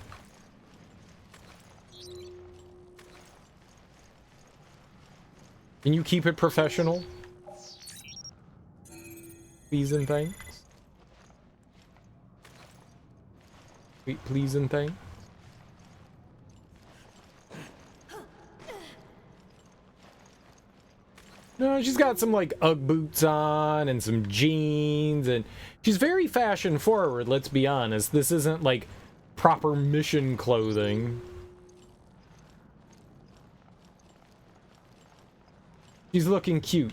Can you keep it professional? Please and thanks. Please and thanks. No, she's got some like Ugg boots on and some jeans, and she's very fashion forward, let's be honest. This isn't like proper mission clothing. She's looking cute.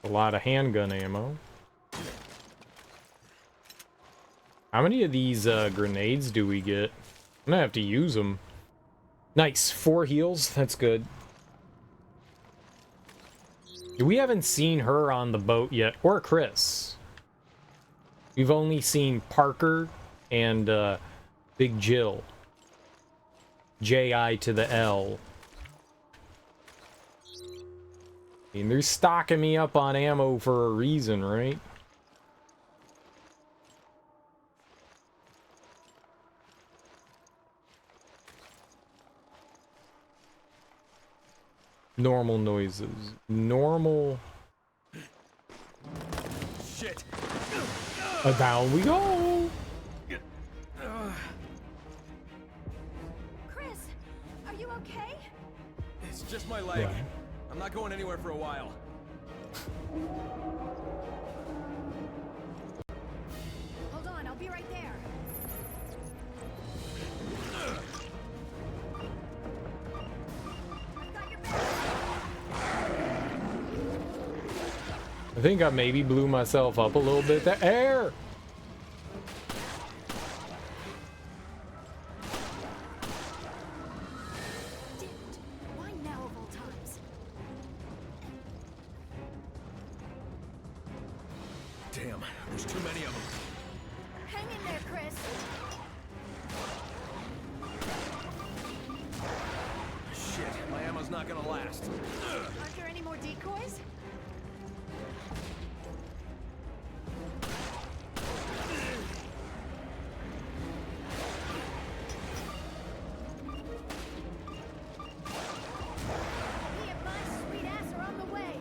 A lot of handgun ammo. How many of these grenades do we get? I'm gonna have to use them. Nice, 4 heals. That's good. We haven't seen her on the boat yet, or Chris. We've only seen Parker and Big Jill. J-I to the L. I mean, they're stocking me up on ammo for a reason, right? normal noises. Normal. Shit. Down we go. Chris, are you okay? It's just my leg. Yeah. I'm not going anywhere for a while. Hold on, I'll be right there. I've got your back. I think I maybe blew myself up a little bit. The air. Damn it. Why now of all times? Damn, there's too many of them. Hang in there, Chris. Shit, my ammo's not gonna last. Aren't there any more decoys? Me and my sweet ass are on the way.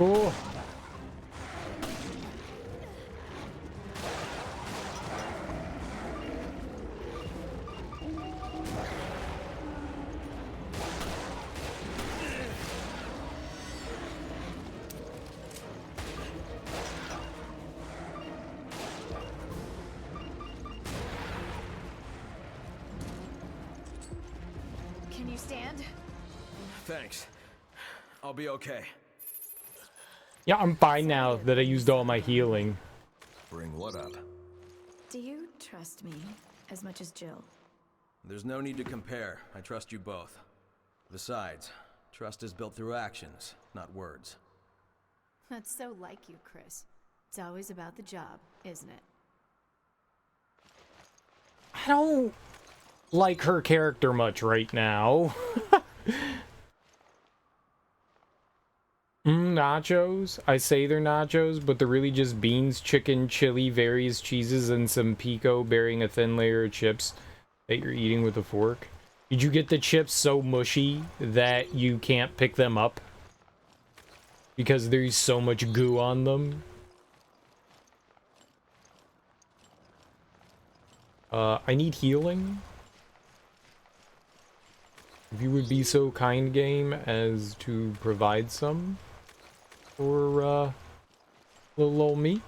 Oh. Can you stand? Thanks. I'll be okay. Yeah, I'm fine now that I used all my healing. Bring what up? Do you trust me as much as Jill? There's no need to compare. I trust you both. Besides, trust is built through actions, not words. That's so like you, Chris. It's always about the job, isn't it? I don't like her character much right now. Nachos. I say they're nachos, but they're really just beans, chicken, chili, various cheeses, and some pico bearing a thin layer of chips that you're eating with a fork. Did you get the chips so mushy that you can't pick them up? Because there's so much goo on them? I need healing. If you would be so kind, game, as to provide some for, little old me.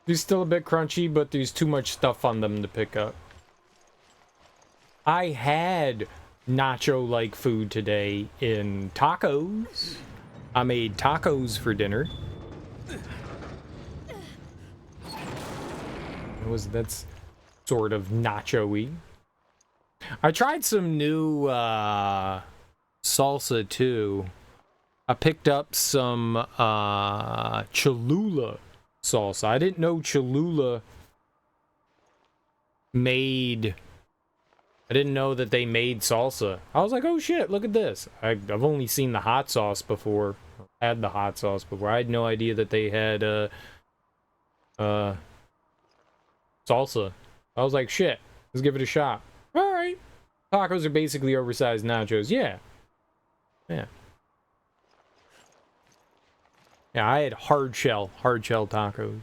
They're still a bit crunchy, but there's too much stuff on them to pick up. I had nacho-like food today in tacos. I made tacos for dinner. That's sort of nacho-y. I tried some new salsa too. I picked up some Cholula salsa. I didn't know Cholula made... I didn't know that they made salsa. I was like, oh shit, look at this. I've only seen the hot sauce before. Had the hot sauce before. I had no idea that they had salsa. I was like, shit, let's give it a shot. Alright. Tacos are basically oversized nachos. Yeah. Yeah. Yeah, I had hard shell tacos.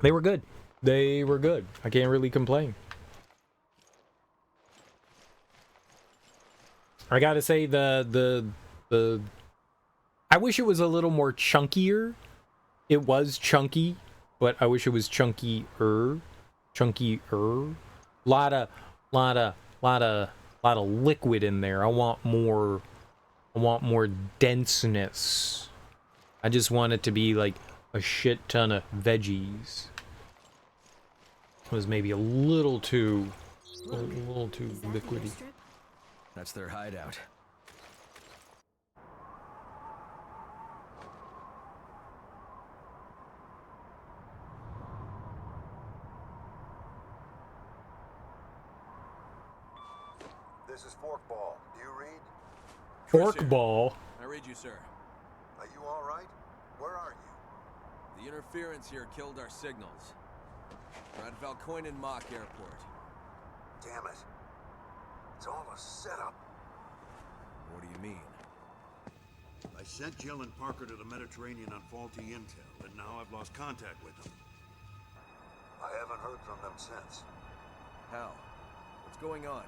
They were good. They were good. I can't really complain. I gotta say the I wish it was a little more chunkier. It was chunky, but I wish it was chunkier. Chunkier. Lot of liquid in there. I want more denseness. I just want it to be like a shit ton of veggies. It was maybe a little too liquidy. That's their hideout. This is Forkball. Do you read? Forkball? I read you, sir. Are you all right? Where are you? The interference here killed our signals. We're at Valkoinen Mock Airport. Damn it. It's all a setup. What do you mean? I sent Jill and Parker to the Mediterranean on faulty intel, and now I've lost contact with them. I haven't heard from them since. How? What's going on?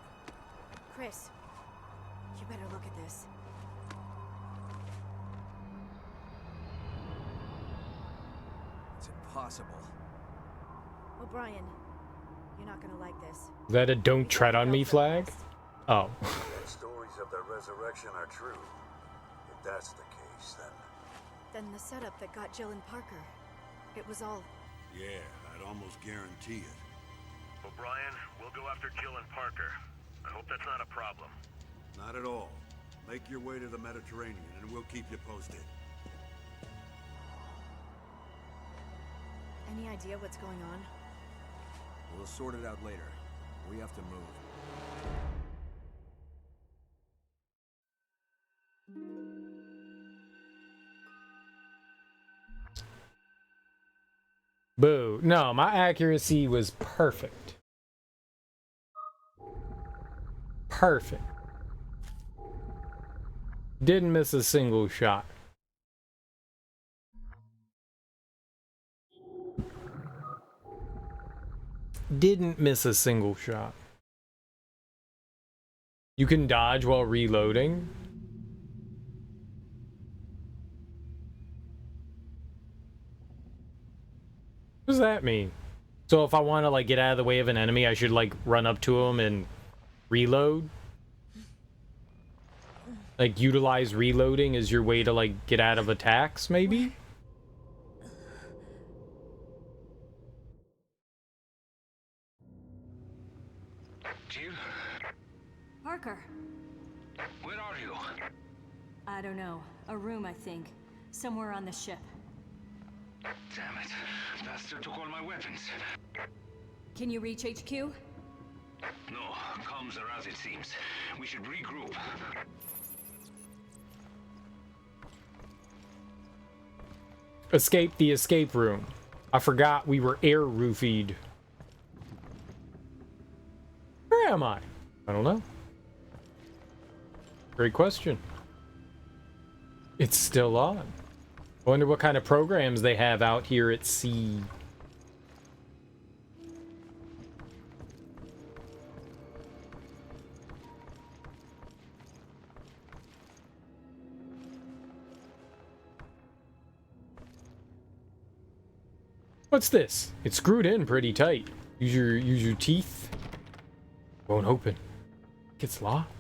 Chris, you better look at this. It's impossible. O'Brien, you're not gonna like this. Is that a don't tread on me flag? Oh. The stories of their resurrection are true. If that's the case, Then the setup that got Jill and Parker, it was all... yeah, I'd almost guarantee it. O'Brien, we'll go after Jill and Parker. I hope that's not a problem. Not at all. Make your way to the Mediterranean, and we'll keep you posted. Any idea what's going on? We'll sort it out later. We have to move. Boo. No, my accuracy was perfect. Perfect. Didn't miss a single shot. Didn't miss a single shot. You can dodge while reloading. What does that mean? So if I want to like get out of the way of an enemy, I should like run up to him and reload? Like utilize reloading as your way to like get out of attacks, maybe? Jill? Parker. Where are you? I don't know. A room, I think. Somewhere on the ship. Damn it. Bastard took all my weapons. Can you reach HQ? No, comms are as it seems. We should regroup. Escape the escape room. I forgot we were air roofied. Where am I? I don't know. Great question. It's still on. I wonder what kind of programs they have out here at sea. What's this? It's screwed in pretty tight. Use your teeth. Won't open. Gets locked.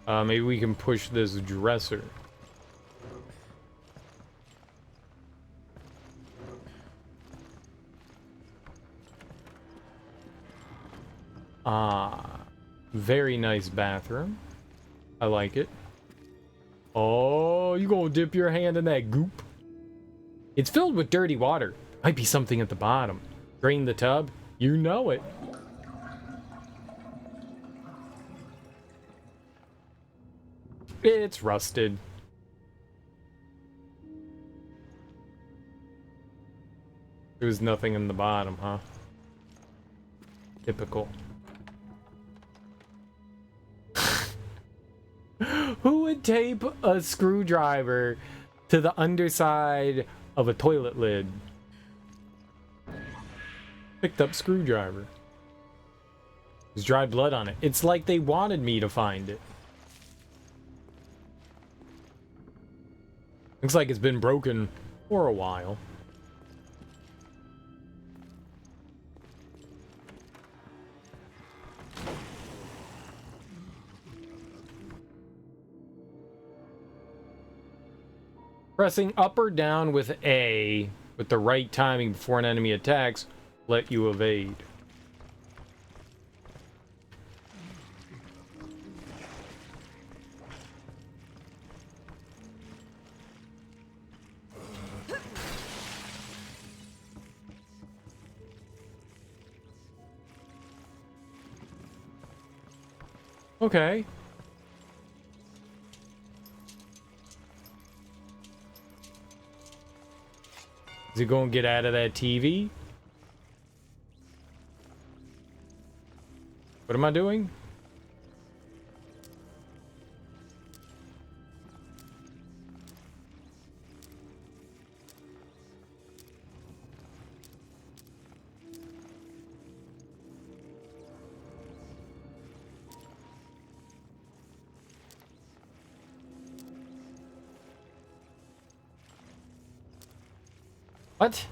Maybe we can push this dresser. Very nice bathroom. I like it. Oh, you gonna dip your hand in that goop? It's filled with dirty water. Might be something at the bottom. Drain the tub. You know it. It's rusted. There was nothing in the bottom, huh? Typical. Who would tape a screwdriver to the underside of a toilet lid? Picked up screwdriver. There's dried blood on it. It's like they wanted me to find it. Looks like it's been broken for a while. Pressing up or down with A with the right timing before an enemy attacks let you evade. Okay. Is he going to get out of that TV? What am I doing? What?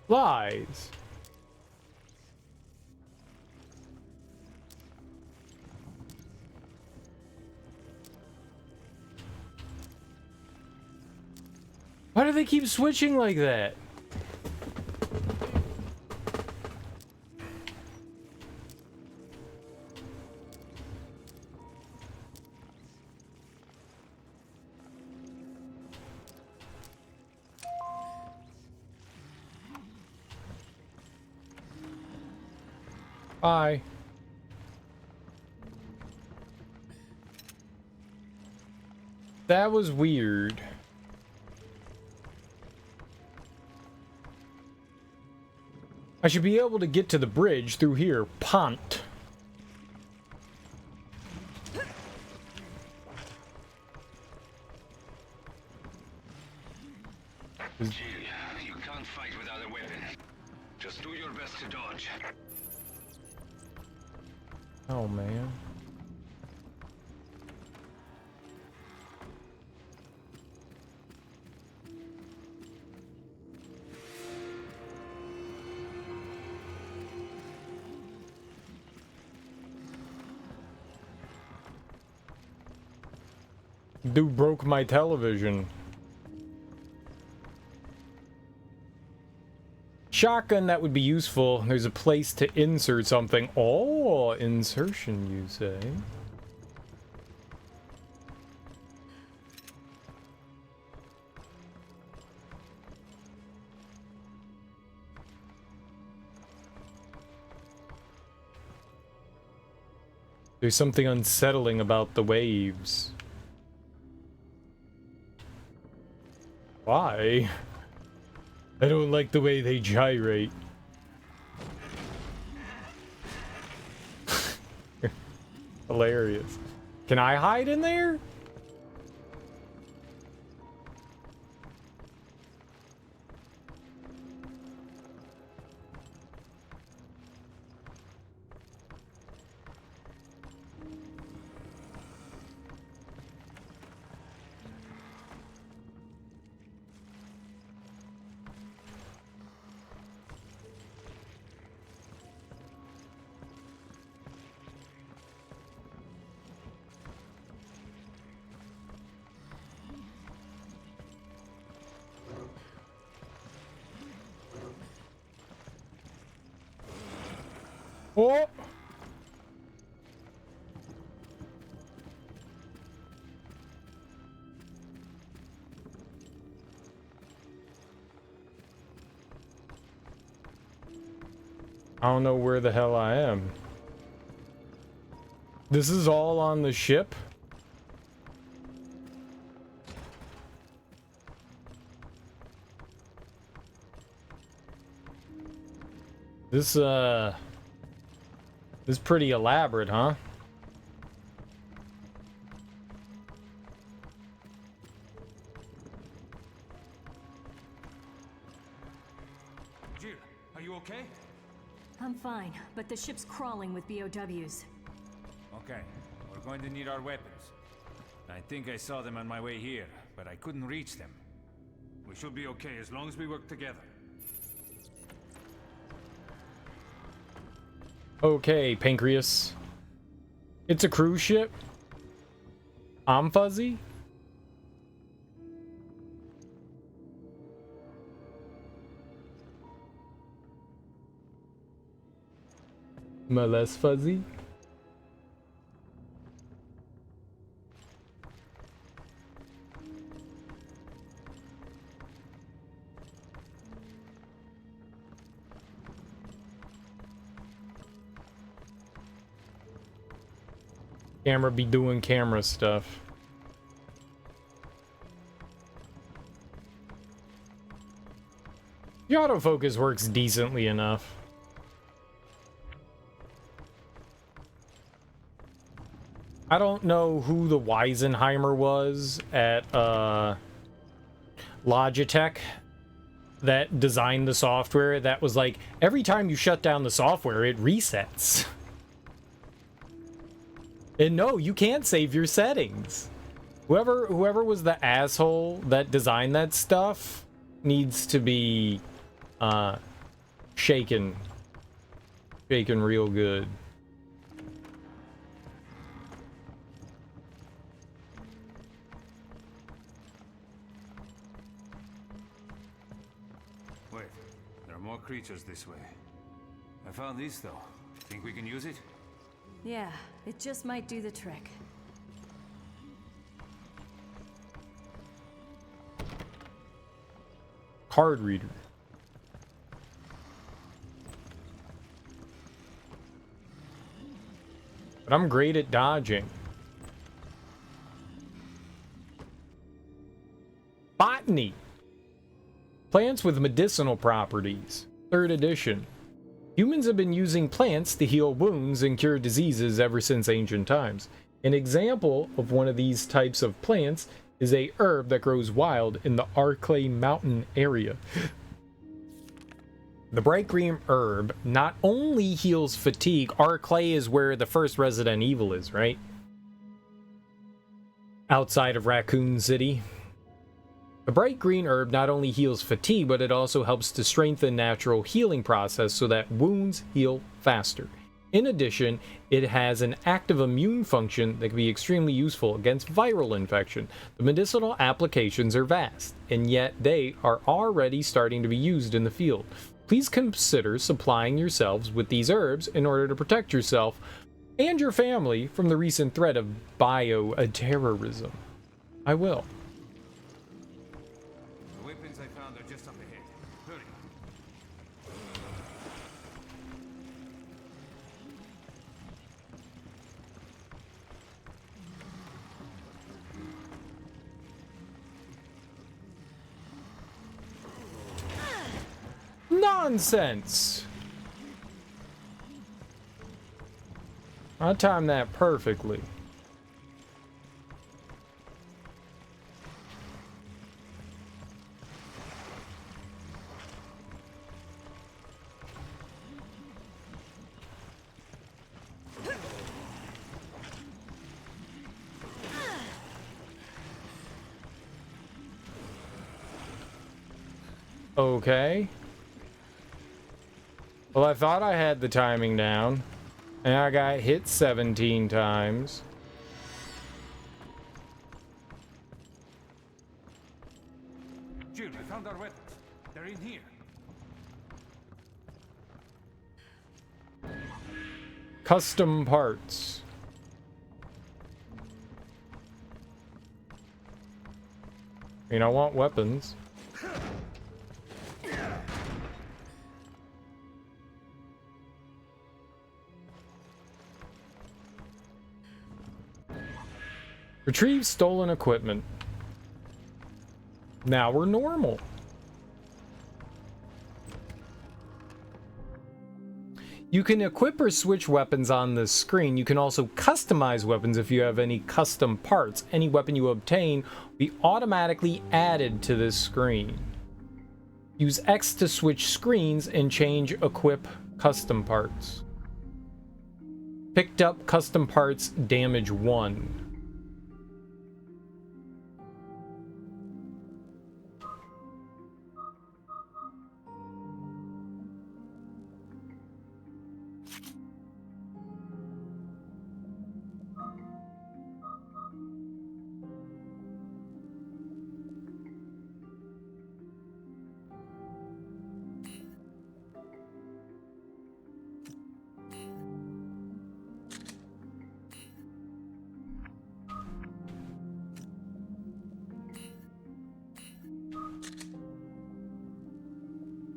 Lies. Why do they keep switching like that? Bye. That was weird. I should be able to get to the bridge through here. Punt. Jill, you can't fight without a weapon. Just do your best to dodge. Oh, man. Dude broke my television. Shotgun, that would be useful. There's a place to insert something. Oh, insertion, you say? There's something unsettling about the waves. Why? I don't like the way they gyrate. Hilarious. Can I hide in there? Oh! I don't know where the hell I am. This is all on the ship? This is pretty elaborate, huh? Jill, are you okay? I'm fine, but the ship's crawling with BOWs. Okay, we're going to need our weapons. I think I saw them on my way here, but I couldn't reach them. We should be okay as long as we work together. Okay, Pancreas. It's a cruise ship. I'm fuzzy. Am I less fuzzy? Camera be doing camera stuff. The autofocus works decently enough. I don't know who the Weisenheimer was at Logitech that designed the software that was like, every time you shut down the software, it resets. And no, you can't save your settings. Whoever was the asshole that designed that stuff needs to be shaken real good. Wait, there are more creatures this way. I found this though. Think we can use it? Yeah, it just might do the trick. Card reader. But I'm great at dodging. Botany. Plants with medicinal properties. 3rd edition. Humans have been using plants to heal wounds and cure diseases ever since ancient times. An example of one of these types of plants is a herb that grows wild in the Arklay mountain area. The bright green herb not only heals fatigue. Arklay is where the first Resident Evil is, right? Outside of Raccoon City. The bright green herb not only heals fatigue, but it also helps to strengthen natural healing process so that wounds heal faster. In addition, it has an active immune function that can be extremely useful against viral infection. The medicinal applications are vast, and yet they are already starting to be used in the field. Please consider supplying yourselves with these herbs in order to protect yourself and your family from the recent threat of bioterrorism. I will. The weapons I found are just up ahead. Hurry. Nonsense! I timed that perfectly. Okay. Well, I thought I had the timing down, and I got hit 17 times. Jill, I found our weapons. They're in here. Custom parts. I mean, I want weapons. Retrieve stolen equipment. Now we're normal. You can equip or switch weapons on this screen. You can also customize weapons if you have any custom parts. Any weapon you obtain will be automatically added to this screen. Use X to switch screens and change equip custom parts. Picked up custom parts, damage 1.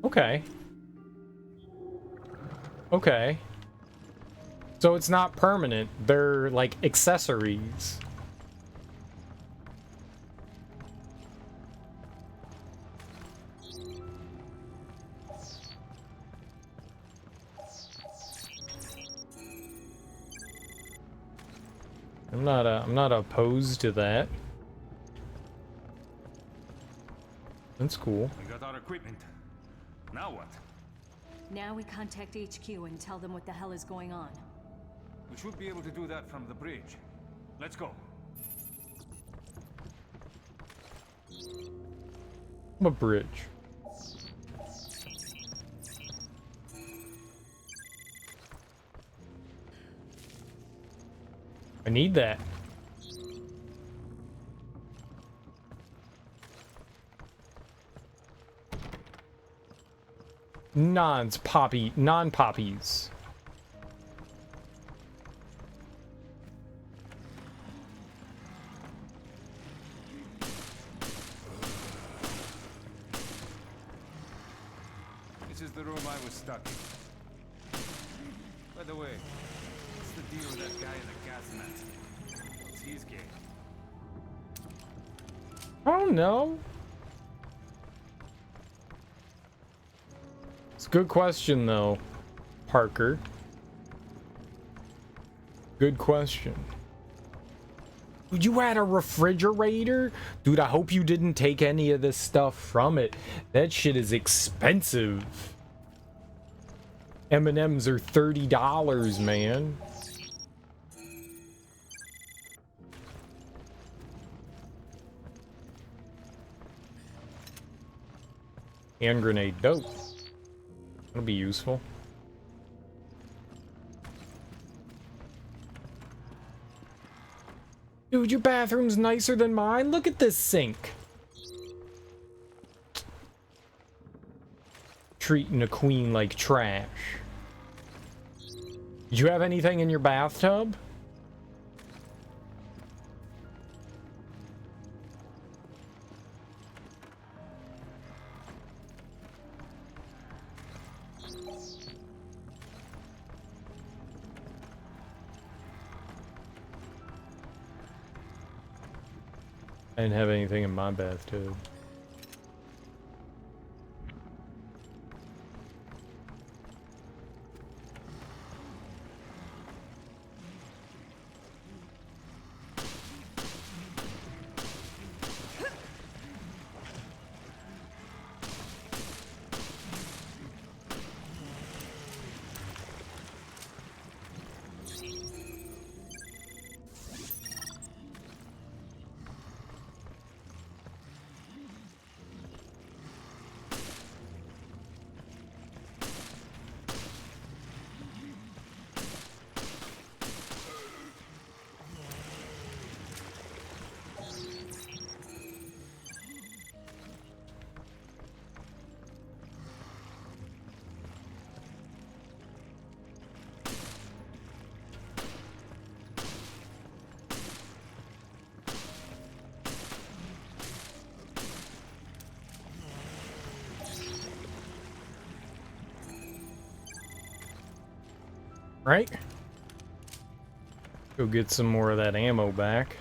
Okay. Okay. So it's not permanent. They're like accessories. I'm not opposed to that. That's cool. We got our equipment. Now what? Now we contact HQ and tell them what the hell is going on. We should be able to do that from the bridge. Let's go. A bridge. I need that. Non-poppies. This is the room I was stuck in. By the way, what's the deal with that guy in the gas mask? What's his game? I don't know. It's a good question, though, Parker. Good question. Dude, you had a refrigerator? Dude, I hope you didn't take any of this stuff from it. That shit is expensive. M&Ms are $30, man. Hand grenade, dope. That'll be useful. Dude, your bathroom's nicer than mine. Look at this sink. Treating a queen like trash. Did you have anything in your bathtub? I didn't have anything in my bathtub. Right? Go get some more of that ammo back.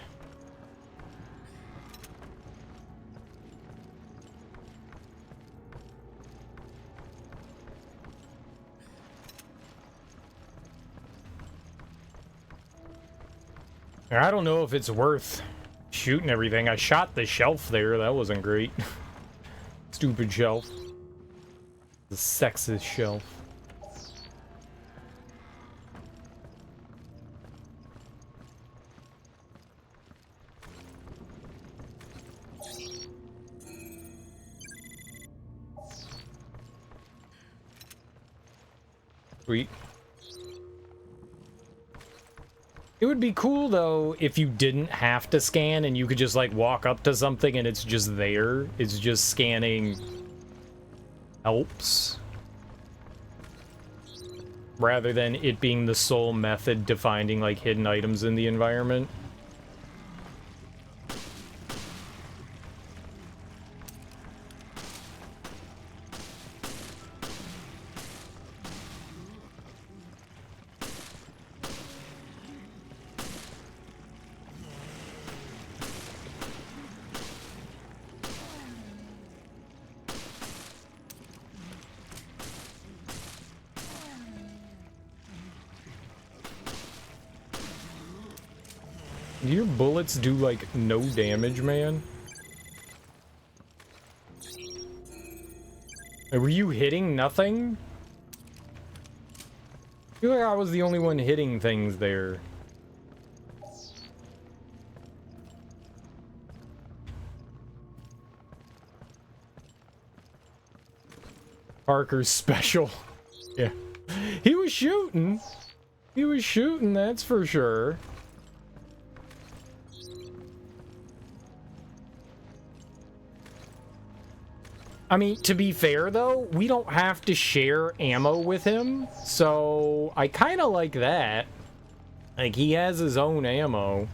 I don't know if it's worth shooting everything. I shot the shelf there. That wasn't great. Stupid shelf. The sexist shelf. Sweet. It would be cool though if you didn't have to scan and you could just like walk up to something and it's just there. It's just scanning helps. Rather than it being the sole method to finding like hidden items in the environment. Do your bullets do, like, no damage, man? Were you hitting nothing? I feel like I was the only one hitting things there. Parker's special. Yeah. He was shooting. He was shooting, that's for sure. I mean, to be fair, though, we don't have to share ammo with him, so I kind of like that. Like, he has his own ammo.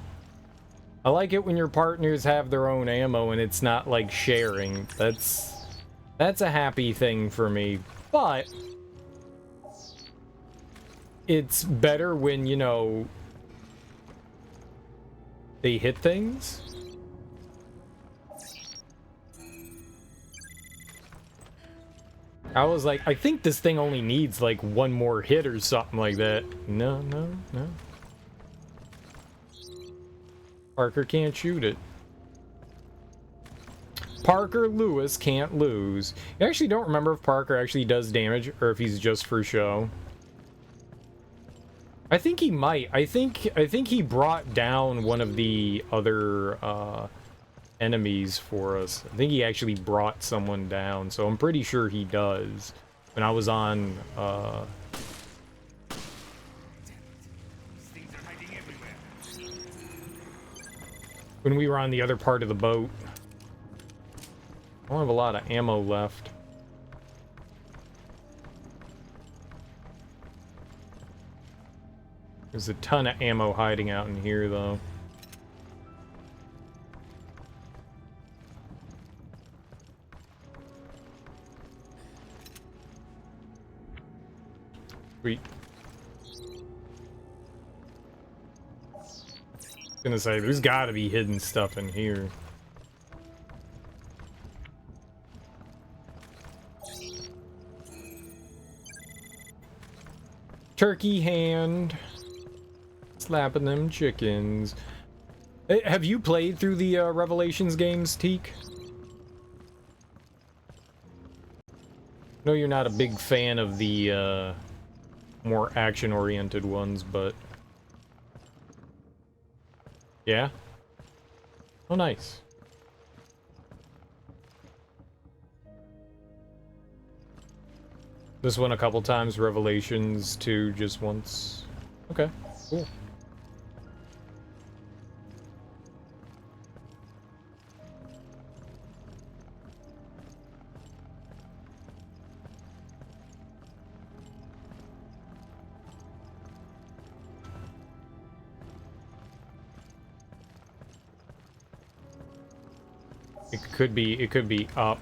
I like it when your partners have their own ammo and it's not, like, sharing. That's a happy thing for me, but it's better when, you know, they hit things. I was like, I think this thing only needs like one more hit or something like that. No, no, no. Parker can't shoot it. Parker Lewis can't lose. I actually don't remember if Parker actually does damage or if he's just for show. I think he might. I think he brought down one of the other enemies for us. I think he actually brought someone down, so I'm pretty sure he does. When I was on when we were on the other part of the boat. I don't have a lot of ammo left. There's a ton of ammo hiding out in here though. Sweet. Gonna say, there's gotta be hidden stuff in here. Turkey hand. Slapping them chickens. Hey, have you played through the Revelations games, Teak? No, you're not a big fan of the more action-oriented ones, but yeah. Oh, nice. This one a couple times, Revelations 2 just once. Okay, cool. It could be up.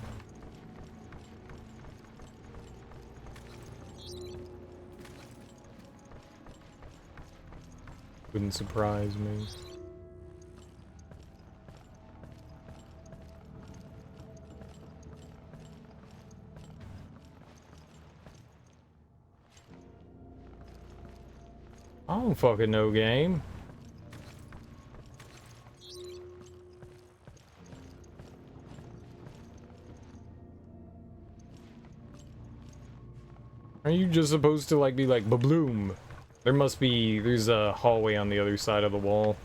Wouldn't surprise me. I don't fucking know, game. Are you just supposed to like be like ba-bloom? There's a hallway on the other side of the wall.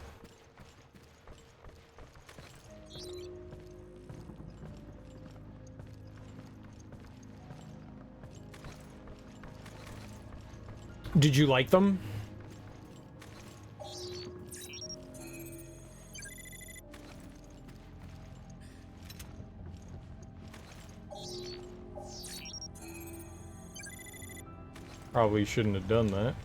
Did you like them? Probably shouldn't have done that.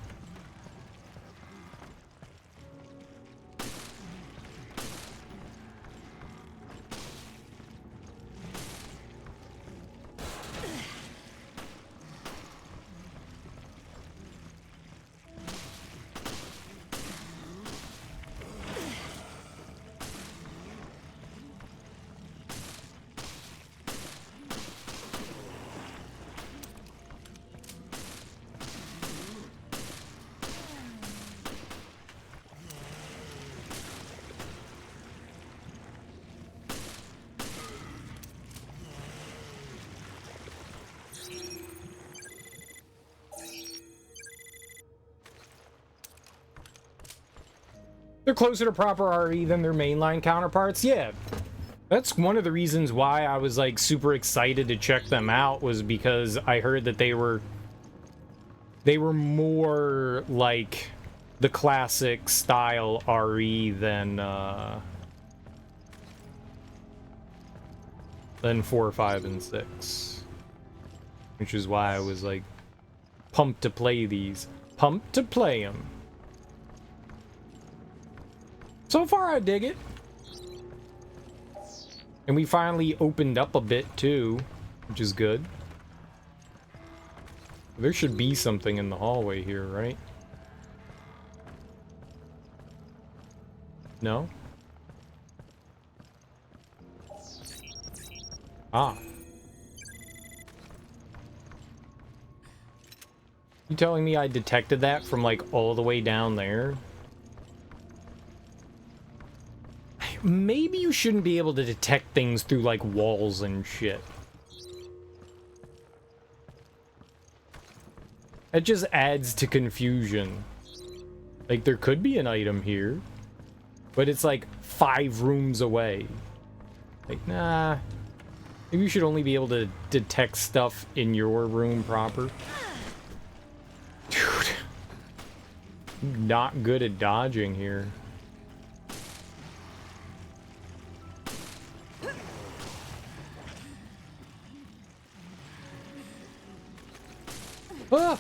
They're closer to proper RE than their mainline counterparts. Yeah, that's one of the reasons why I was like super excited to check them out, was because I heard that they were more like the classic style RE than 4, 5, and 6, which is why I was like pumped to play these, pumped to play them. So far, I dig it. And we finally opened up a bit, too, which is good. There should be something in the hallway here, right? No? Ah. You telling me I detected that from, like, all the way down there? Maybe you shouldn't be able to detect things through, like, walls and shit. It just adds to confusion. Like, there could be an item here, but it's, like, 5 rooms away. Like, nah. Maybe you should only be able to detect stuff in your room proper. Dude. Not good at dodging here. Ah!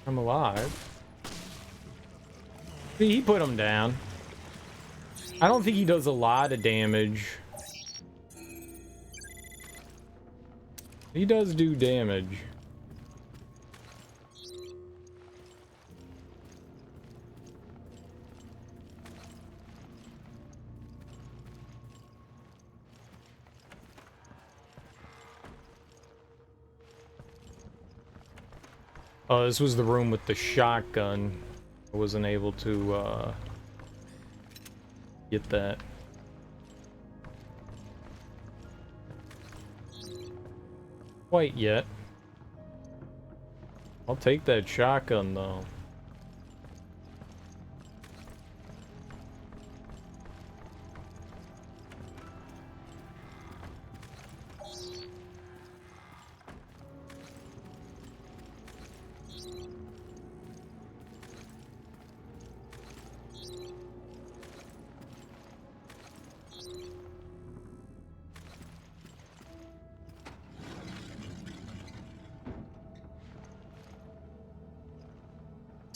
I'm alive. See, he put him down. I don't think he does a lot of damage. He does do damage. Oh, this was the room with the shotgun. I wasn't able to, get that. Quite yet. I'll take that shotgun, though.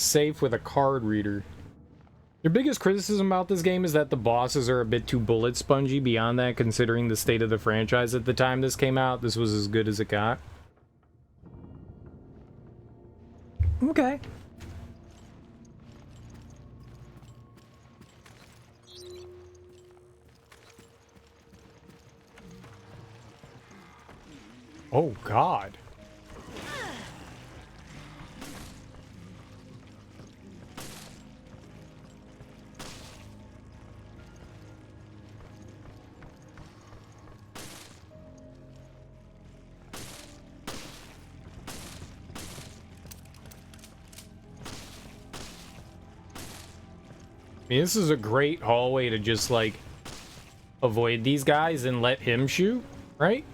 Safe with a card reader. Your biggest criticism about this game is that the bosses are a bit too bullet spongy. Beyond that, considering the state of the franchise at the time this came out, this was as good as it got. Okay. Oh, God. mean, this is a great hallway to just, like, avoid these guys and let him shoot, right?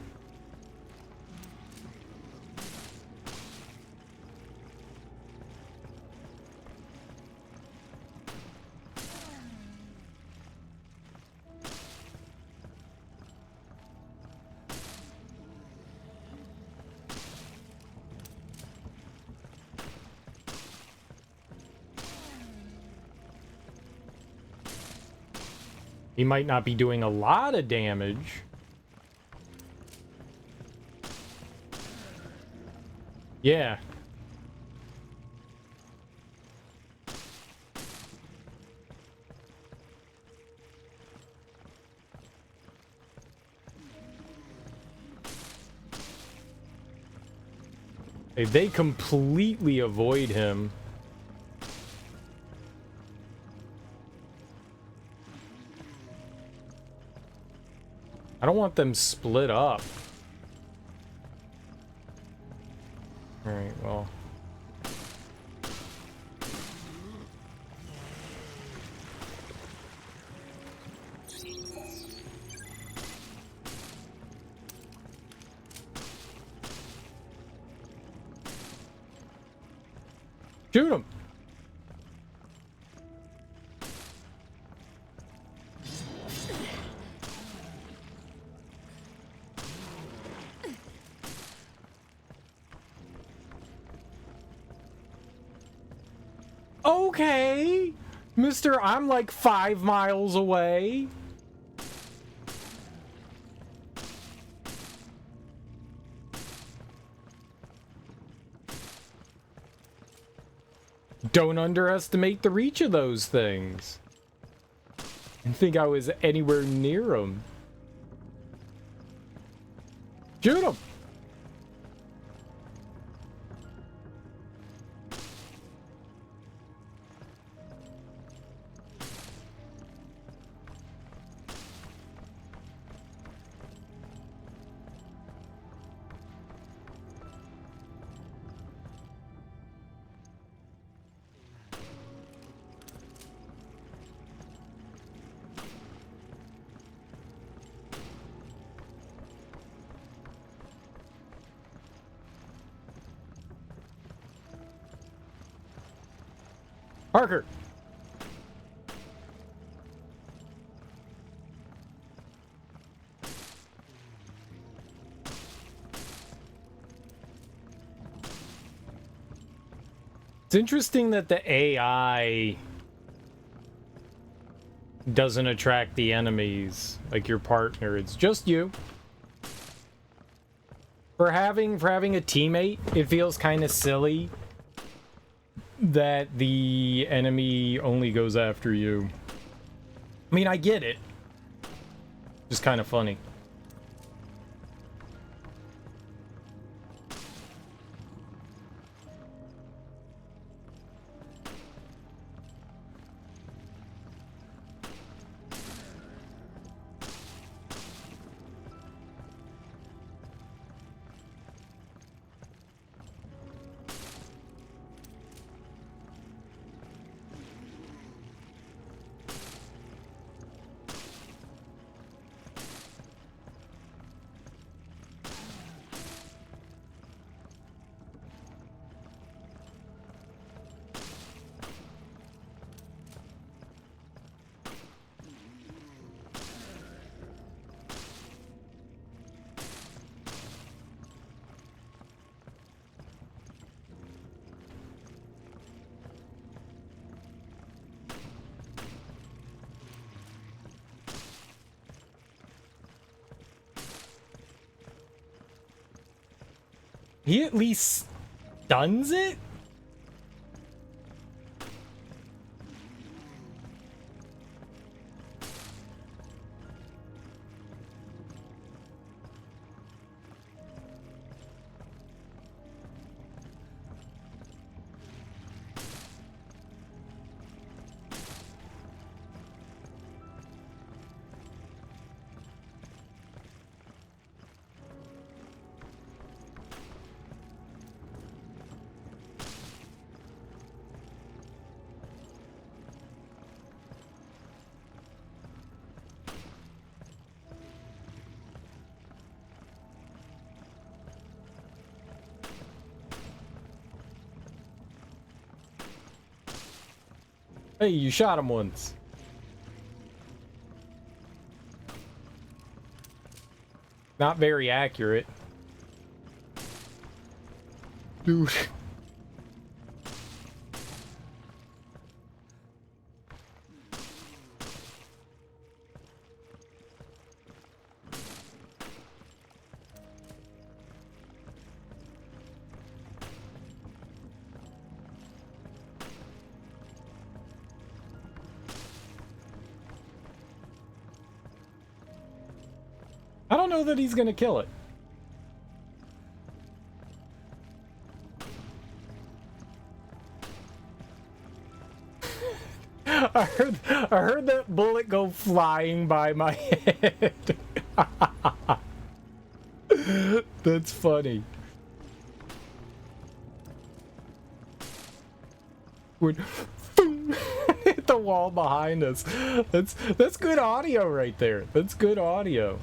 He might not be doing a lot of damage. Yeah. They completely avoid him. I don't want them split up. Alright, well. Shoot him! Okay, Mister, I'm like 5 miles away. Don't underestimate the reach of those things. I didn't think I was anywhere near them. Shoot him! Parker! It's interesting that the AI doesn't attract the enemies, like your partner. It's just you. For having a teammate, it feels kind of silly that the enemy only goes after you. I mean, I get it. Just kind of funny. He at least stuns it? Hey, you shot him once. Not very accurate. Dude. I don't know that he's gonna kill it. I heard that bullet go flying by my head. That's funny. Would hit the wall behind us. That's good audio right there. That's good audio.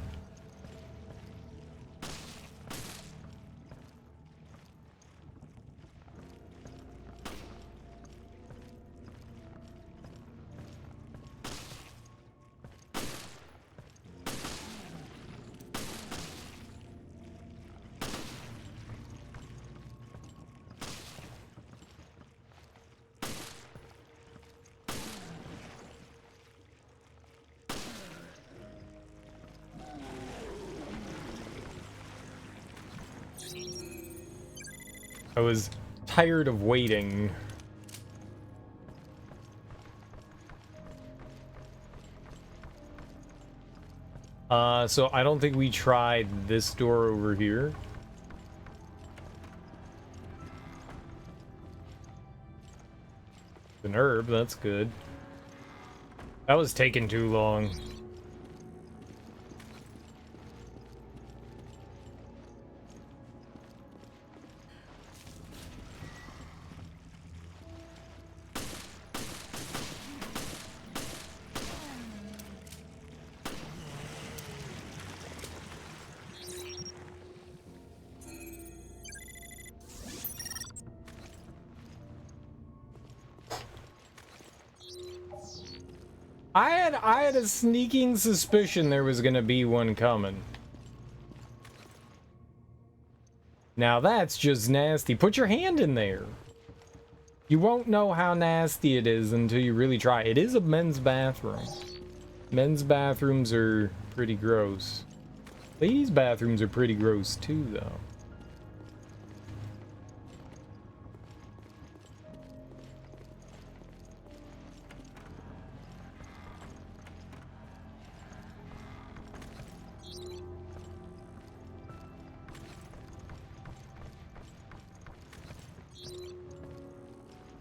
I was tired of waiting. So I don't think we tried this door over here. An herb, that's good. That was taking too long. I had a sneaking suspicion there was gonna be one coming. Now that's just nasty. Put your hand in there. You won't know how nasty it is until you really try. It is a men's bathroom. Men's bathrooms are pretty gross. Ladies' bathrooms are pretty gross too, though.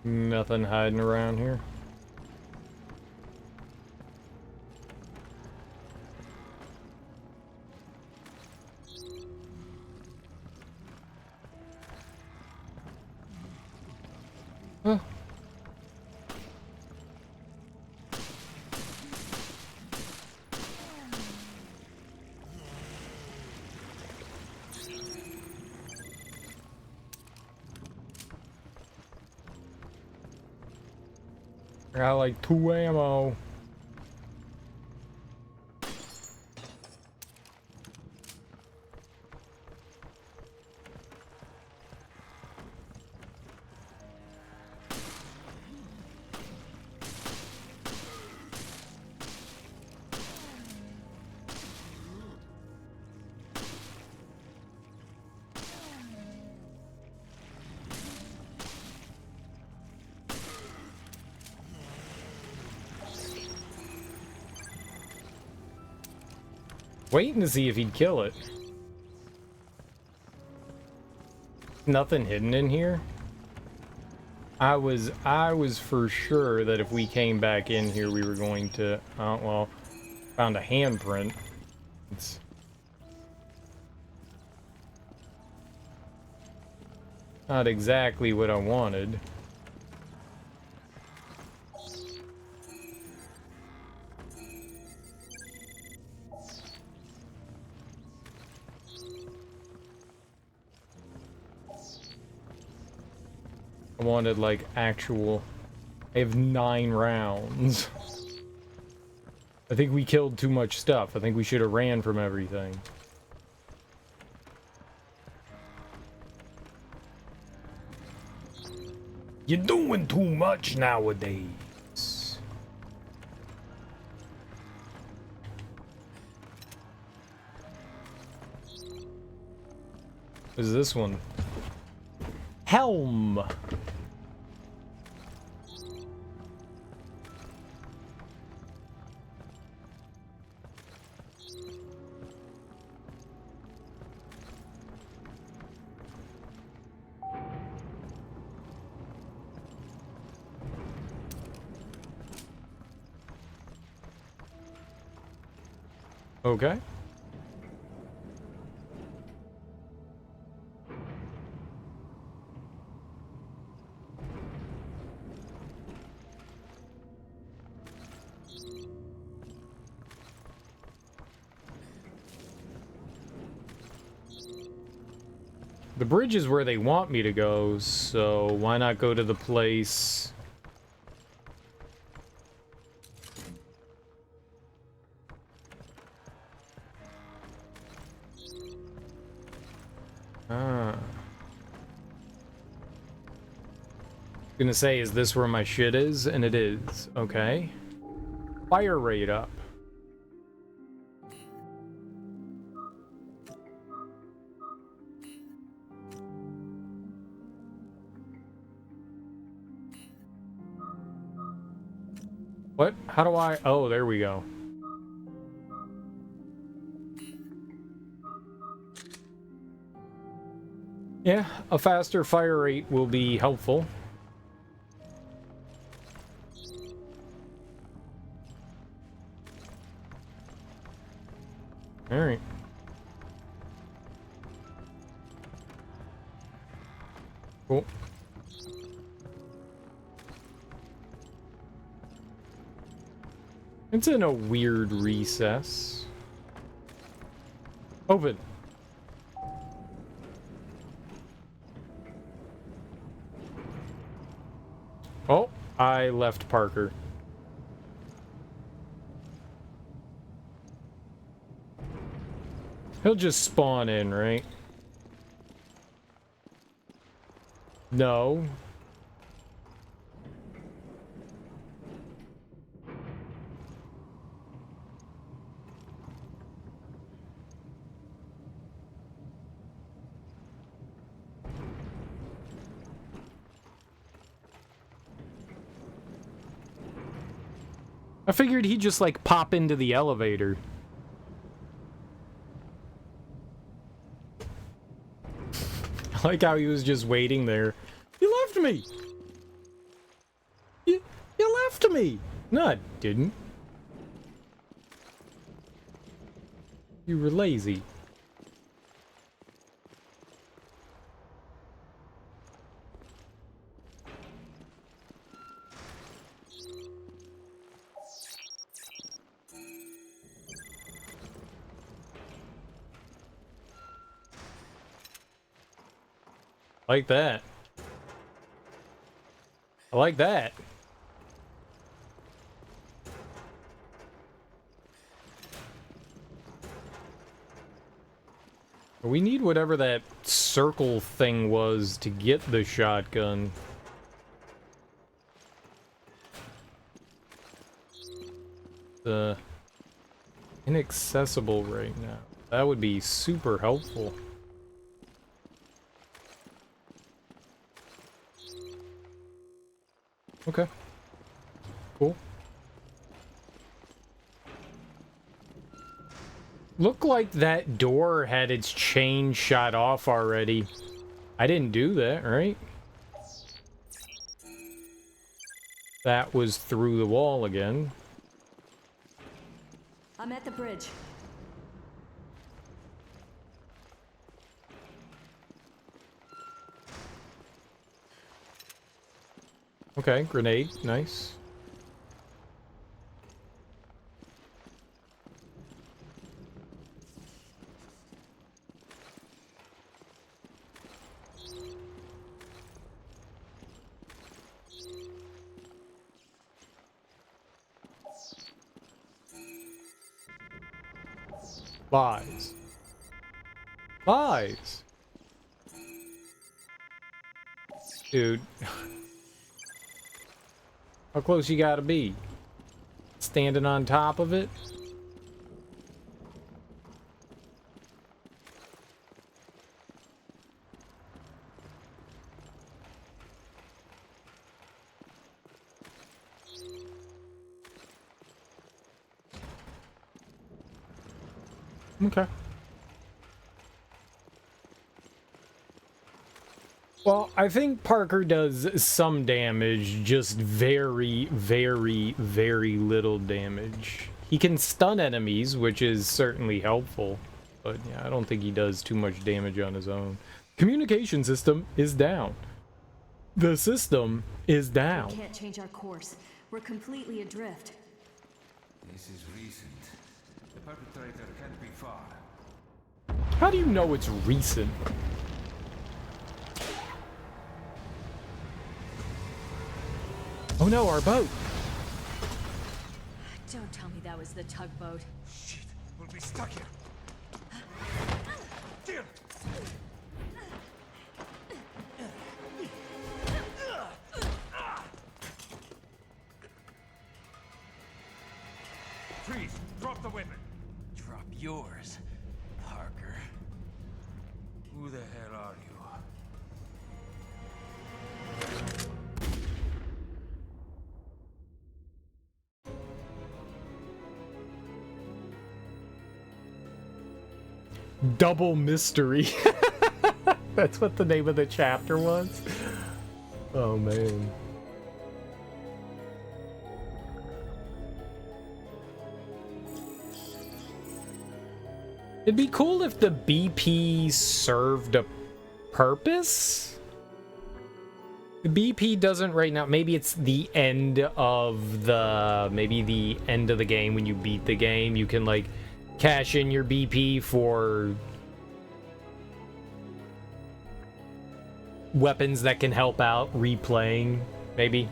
Nothing hiding around here. Huh. I got like 2 ammo. Waiting to see if he'd kill it. Nothing hidden in here. I was for sure that if we came back in here, we were going to. Well, found a handprint. It's not exactly what I wanted. I wanted like actual I have 9 rounds. I think we killed too much stuff. I think we should have ran from everything. You're doing too much nowadays. What is this one? Helm! Okay. The bridge is where they want me to go, so why not go to the place? Ah. Gonna say, is this where my shit is? And it is. Okay. Fire rate up. What? How do I... Oh, there we go. Yeah, a faster fire rate will be helpful. All right. Cool. It's in a weird recess. Open. Oh, I left Parker. He'll just spawn in, right? No. I figured he'd just, like, pop into the elevator. I like how he was just waiting there. You left me! You left me! No, I didn't. You were lazy. Like that. I like that. We need whatever that circle thing was to get the shotgun. Inaccessible right now. That would be super helpful. Okay. Cool. Looked like that door had its chain shot off already. I didn't do that, right? That was through the wall again. I'm at the bridge. Okay, grenade, nice. Lies. Lies. Dude. How close you gotta be? Standing on top of it? Okay. Well, I think Parker does some damage, just very, very, very little damage. He can stun enemies, which is certainly helpful. But yeah, I don't think he does too much damage on his own. Communication system is down. The system is down. We can't change our course. We're completely adrift. This is recent. The perpetrator can't be far. How do you know it's recent? Oh no, our boat. Don't tell me that was the tugboat. Shit, we'll be stuck here. Deal. Freeze! Drop the weapon. Drop yours, Parker. Who the hell are you? Double mystery. That's what the name of the chapter was. Oh man. It'd be cool if the BP served a purpose. The BP doesn't right now. Maybe it's the end of the game when you beat the game. You can like cash in your BP for weapons that can help out replaying, maybe.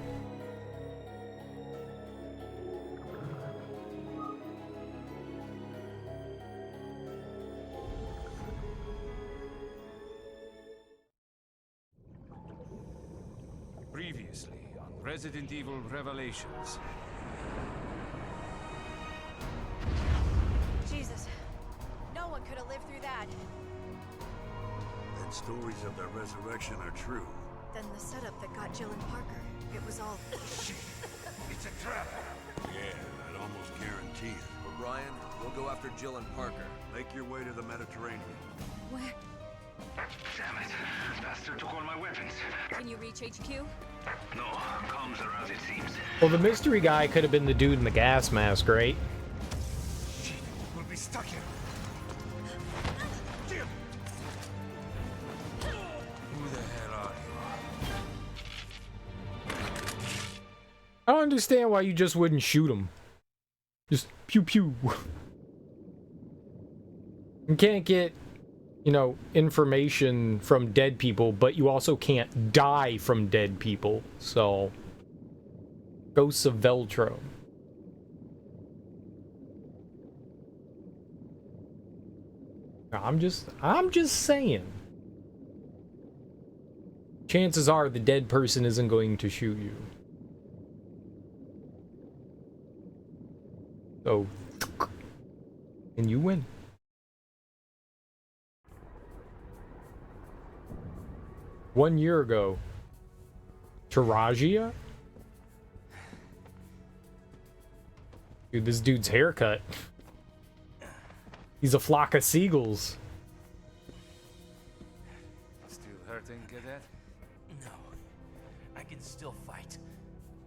Previously on Resident Evil Revelations. Jesus. No one could have lived through that. And stories of their resurrection are true. Then the setup that got Jill and Parker, it was all... Shit! It's a trap! Yeah, I'd almost guarantee it. But Ryan, we'll go after Jill and Parker. Make your way to the Mediterranean. Where? Damn it. Bastard took all my weapons. Can you reach HQ? No, comms are out, it seems. Well, the mystery guy could have been the dude in the gas mask, right? Shit! We'll be stuck here. Jim! Who the hell are you? I don't understand why you just wouldn't shoot him. Just pew pew. You can't get, you know, information from dead people, but you also can't die from dead people. So, Ghosts of Veltro. I'm just saying. Chances are the dead person isn't going to shoot you. So, and you win. One year ago, Taragia? Dude, this dude's haircut. He's a flock of seagulls. Still hurting, Cadet? No, I can still fight.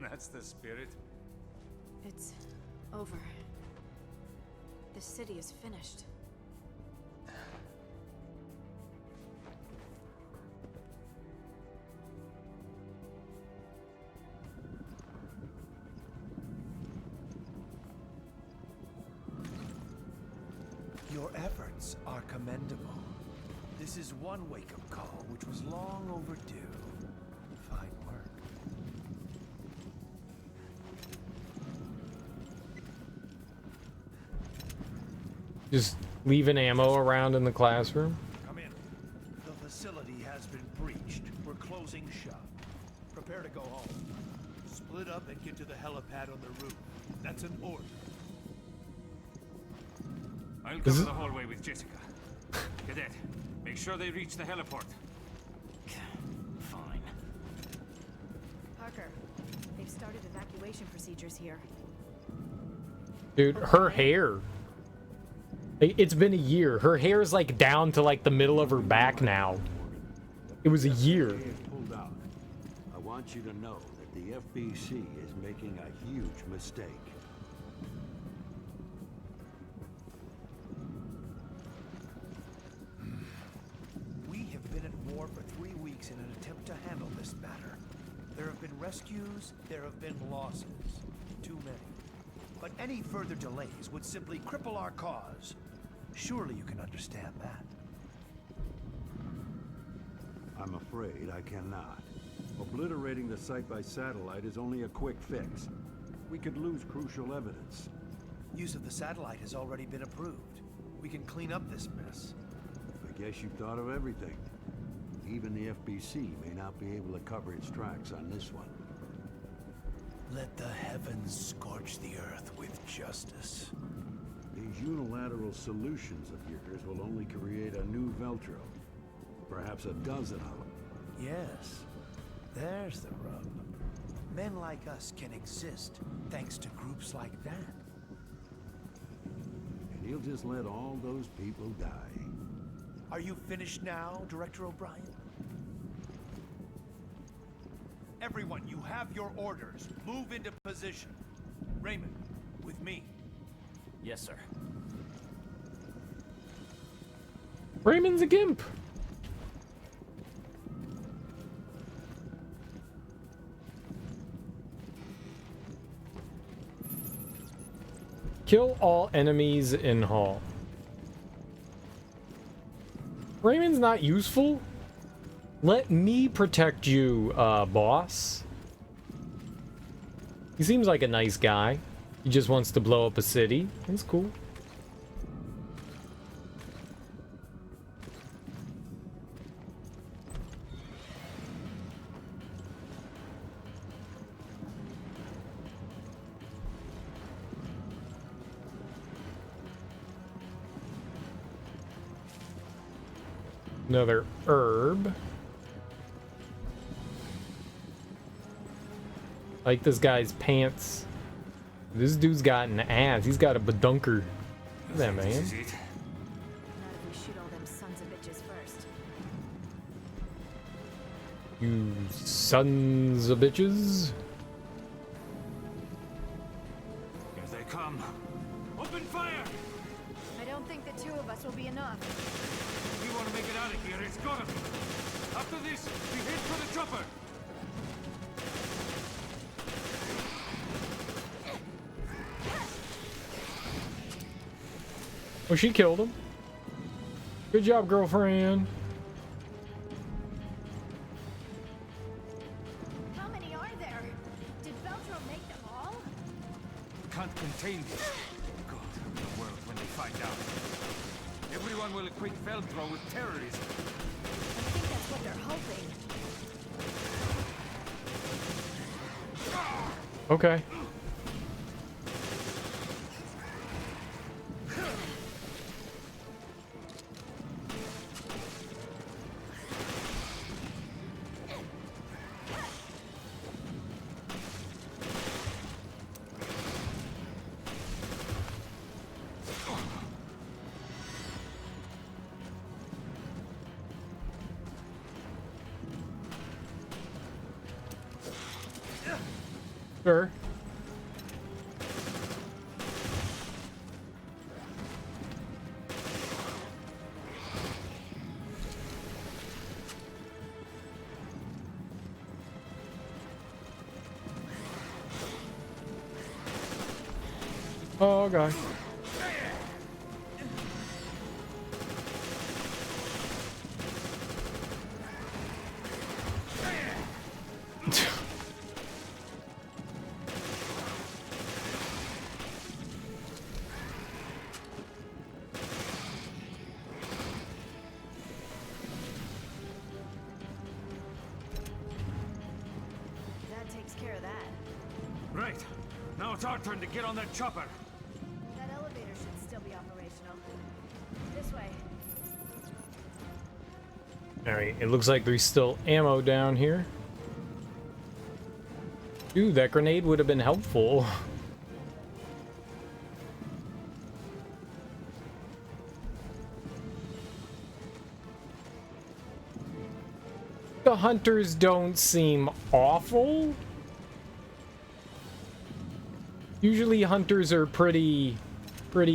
That's the spirit. It's over. The city is finished. Your efforts are commendable. This is one wake-up call which was long overdue. Fine work. Just Leaving ammo around in the classroom. Come in. The facility has been breached. We're closing shop. Prepare to go home. Split up and get to the helipad on the roof. That's an order. I'll cover the hallway with Jessica. Cadet, make sure they reach the heliport. Fine. Parker, they've started evacuation procedures here. Dude, her hair. It's been a year. Her hair is like down to like the middle of her back now. It was a year. I want you to know that the FBC is making a huge mistake. We have been at war for 3 weeks in an attempt to handle this matter. There have been rescues, there have been losses. Too many. But any further delays would simply cripple our cause. Surely you can understand that. I'm afraid I cannot. Obliterating the site by satellite is only a quick fix. We could lose crucial evidence. Use of the satellite has already been approved. We can clean up this mess. I guess you've thought of everything. Even the FBC may not be able to cover its tracks on this one. Let the heavens scorch the earth with justice. These unilateral solutions of yours will only create a new Veltro. Perhaps a dozen of them. Yes, there's the rub. Men like us can exist thanks to groups like that. And he'll just let all those people die. Are you finished now, Director O'Brien? Everyone, you have your orders. Move into position. Raymond, with me. Yes, sir. Raymond's a gimp. Kill all enemies in hall. Raymond's not useful. Let me protect you, boss. He seems like a nice guy. He just wants to blow up a city. That's cool. Another herb. Like this guy's pants. This dude's got an ass. He's got a badunker. Look at that, man. Not if we shoot all them sons of bitches first. You sons of bitches. Here they come. Open fire! I don't think the two of us will be enough. If we want to make it out of here, it's gotta be. After this, we head for the chopper. Oh, she killed him. Good job, girlfriend. How many are there? Did Veltro make them all? Can't contain this. God, the world when they find out. Everyone will equate Veltro with terrorism. I think that's what they're hoping. Okay. Sure. Oh, God. right. Now it's our turn to get on that chopper. That elevator should still be operational. This way. Alright, it looks like there's still ammo down here. Dude, that grenade would have been helpful. The hunters don't seem awful. Usually hunters are pretty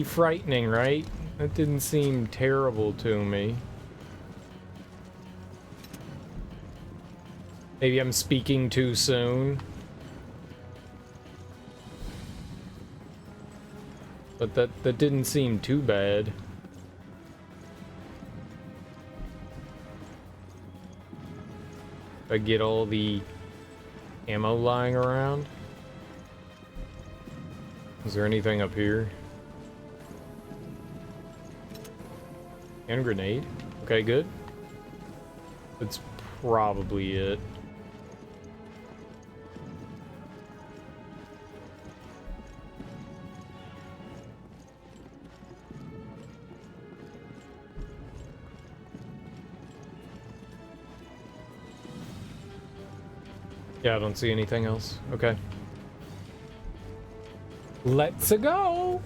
frightening, right? That didn't seem terrible to me. Maybe I'm speaking too soon. But that didn't seem too bad. If I get all the ammo lying around. Is there anything up here? And a grenade. Okay, good. That's probably it. Yeah, I don't see anything else. Okay. Let's go.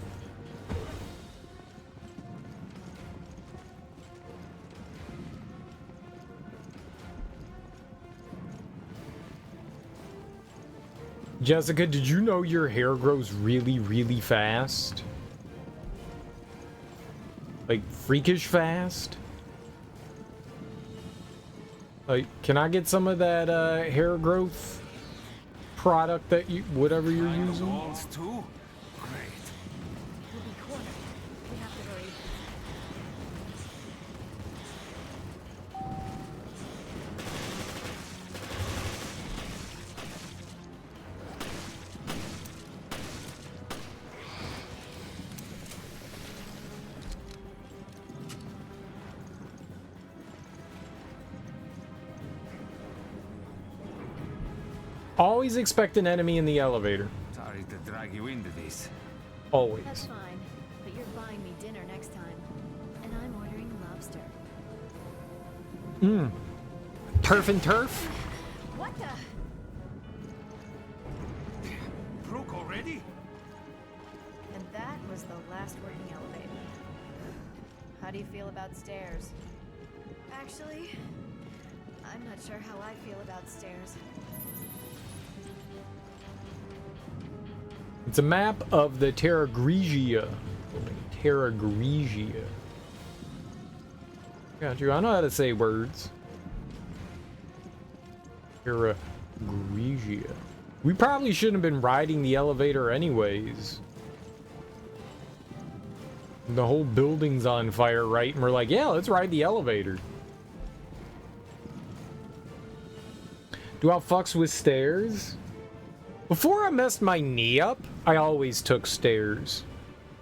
Jessica, did you know your hair grows really, really fast? Like, freakish fast? Like, can I get some of that hair growth product that you, whatever you're using? Walls too? Great. We'll be cornered. We have to hurry. Always expect an enemy in the elevator. Sorry to drag you into this. Always. That's fine, but you're buying me dinner next time, and I'm ordering lobster. Turf and turf? What the? Broke already? And that was the last working elevator. How do you feel about stairs? Actually, I'm not sure how I feel about stairs. It's a map of the Terra Grigia. Terra Grigia. Got you. I know how to say words. Terra Grigia. We probably shouldn't have been riding the elevator anyways. The whole building's on fire, right? And we're like, yeah, let's ride the elevator. Do I fucks with stairs? Before I messed my knee up, I always took stairs.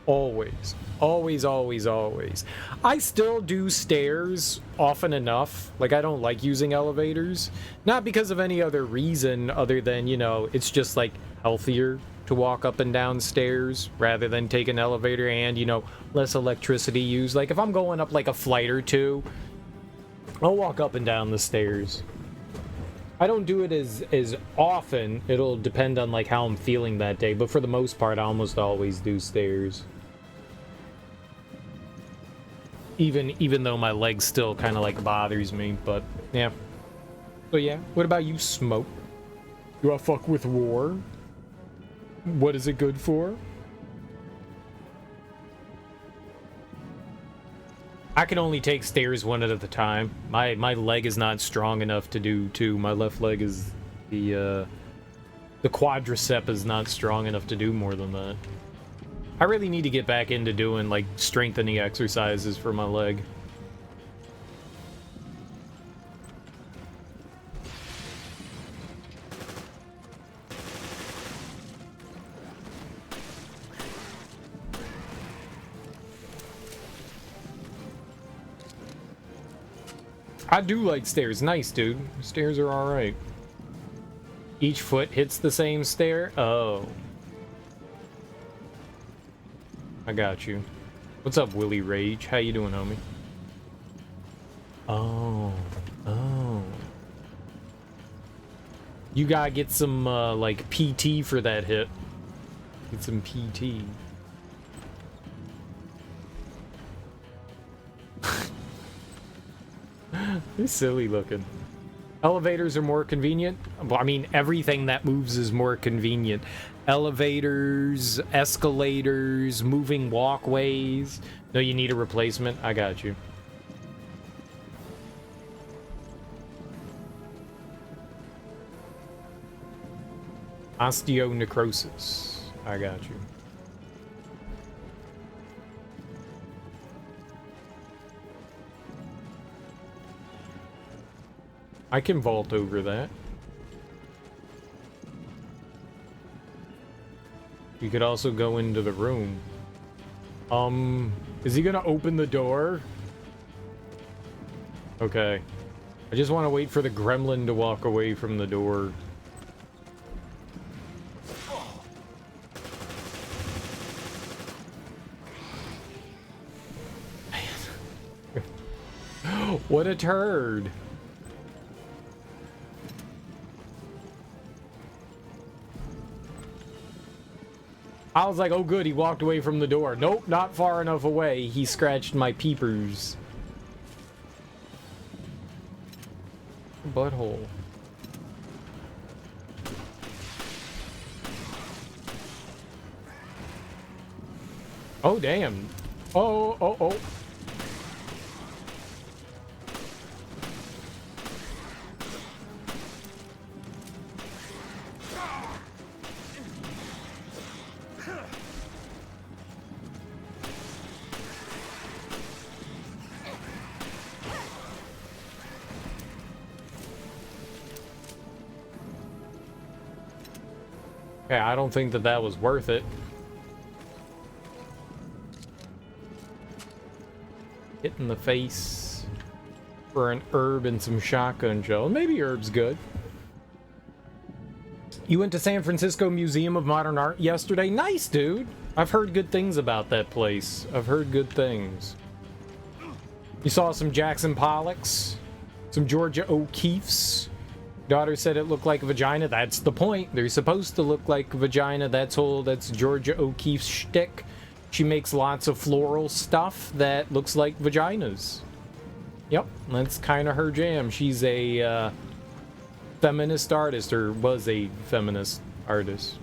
Always. Always, always, always. I still do stairs often enough. Like, I don't like using elevators. Not because of any other reason other than, you know, it's just, like, healthier to walk up and down stairs rather than take an elevator and, you know, less electricity used. Like, if I'm going up, like, a flight or two, I'll walk up and down the stairs. I don't do it as often. It'll depend on like how I'm feeling that day, but for the most part I almost always do stairs. Even though my leg still kind of like bothers me, but yeah. So yeah, what about you, Smoke? Do I fuck with war? What is it good for? I can only take stairs one at a time. My leg is not strong enough to do two. My left leg is the quadricep is not strong enough to do more than that. I really need to get back into doing like strengthening exercises for my leg. I do like stairs. Nice, dude. Stairs are alright. Each foot hits the same stair? Oh. I got you. What's up, Willie Rage? How you doing, homie? Oh. Oh. You gotta get some, like, PT for that hit. Get some PT. They're silly looking. Elevators are more convenient. Well, I mean, everything that moves is more convenient. Elevators, escalators, moving walkways. No, you need a replacement? I got you. Osteonecrosis. I got you. I can vault over that. You could also go into the room. Is he gonna open the door? Okay. I just want to wait for the gremlin to walk away from the door. What a turd. I was like, oh good, he walked away from the door. Nope, not far enough away. He scratched my peepers. Butthole. Oh, damn. Oh, oh, oh. Okay, I don't think that that was worth it. Hit in the face for an herb and some shotgun shell. Maybe herb's good. You went to San Francisco Museum of Modern Art yesterday? Nice, dude. I've heard good things about that place. I've heard good things. You saw some Jackson Pollocks, some Georgia O'Keeffes. Daughter said it looked like a vagina. That's the point. They're supposed to look like a vagina. That's Georgia O'Keeffe's shtick. She makes lots of floral stuff that looks like vaginas. Yep, that's kind of her jam. She's a feminist artist, or was a feminist artist.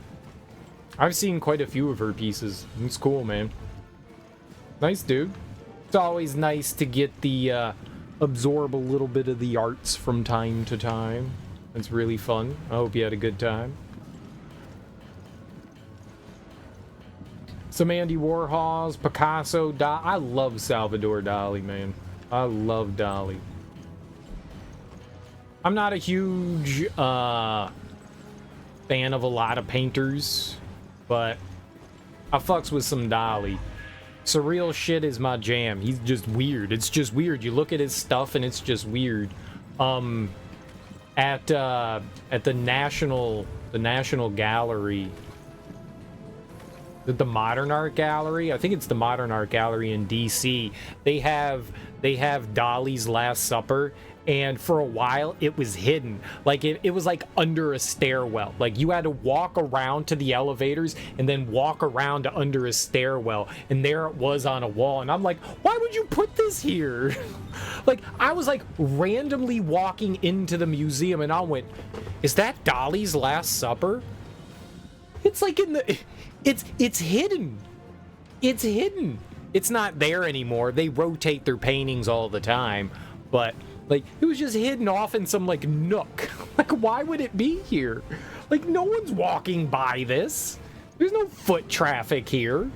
I've seen quite a few of her pieces. It's cool, man. Nice, dude. It's always nice to get the absorb a little bit of the arts from time to time. It's really fun. I hope you had a good time. Some Andy Warhols, Picasso, I love Salvador Dali, man. I love Dali. I'm not a huge fan of a lot of painters, but I fucks with some Dali. Surreal shit is my jam. He's just weird. It's just weird. You look at his stuff and it's just weird. At the National Gallery, the Modern Art Gallery, I think it's the Modern Art Gallery in DC. They have Dali's Last Supper, and for a while it was hidden. Like it was like under a stairwell. Like you had to walk around to the elevators and then walk around to under a stairwell, and there it was on a wall. And I'm like, why would you put this here? Like I was like randomly walking into the museum and I went, is that Dali's Last Supper? It's like in the it's hidden. It's hidden. It's not there anymore. They rotate their paintings all the time, but like, it was just hidden off in some, like, nook. Like, why would it be here? Like, no one's walking by this. There's no foot traffic here.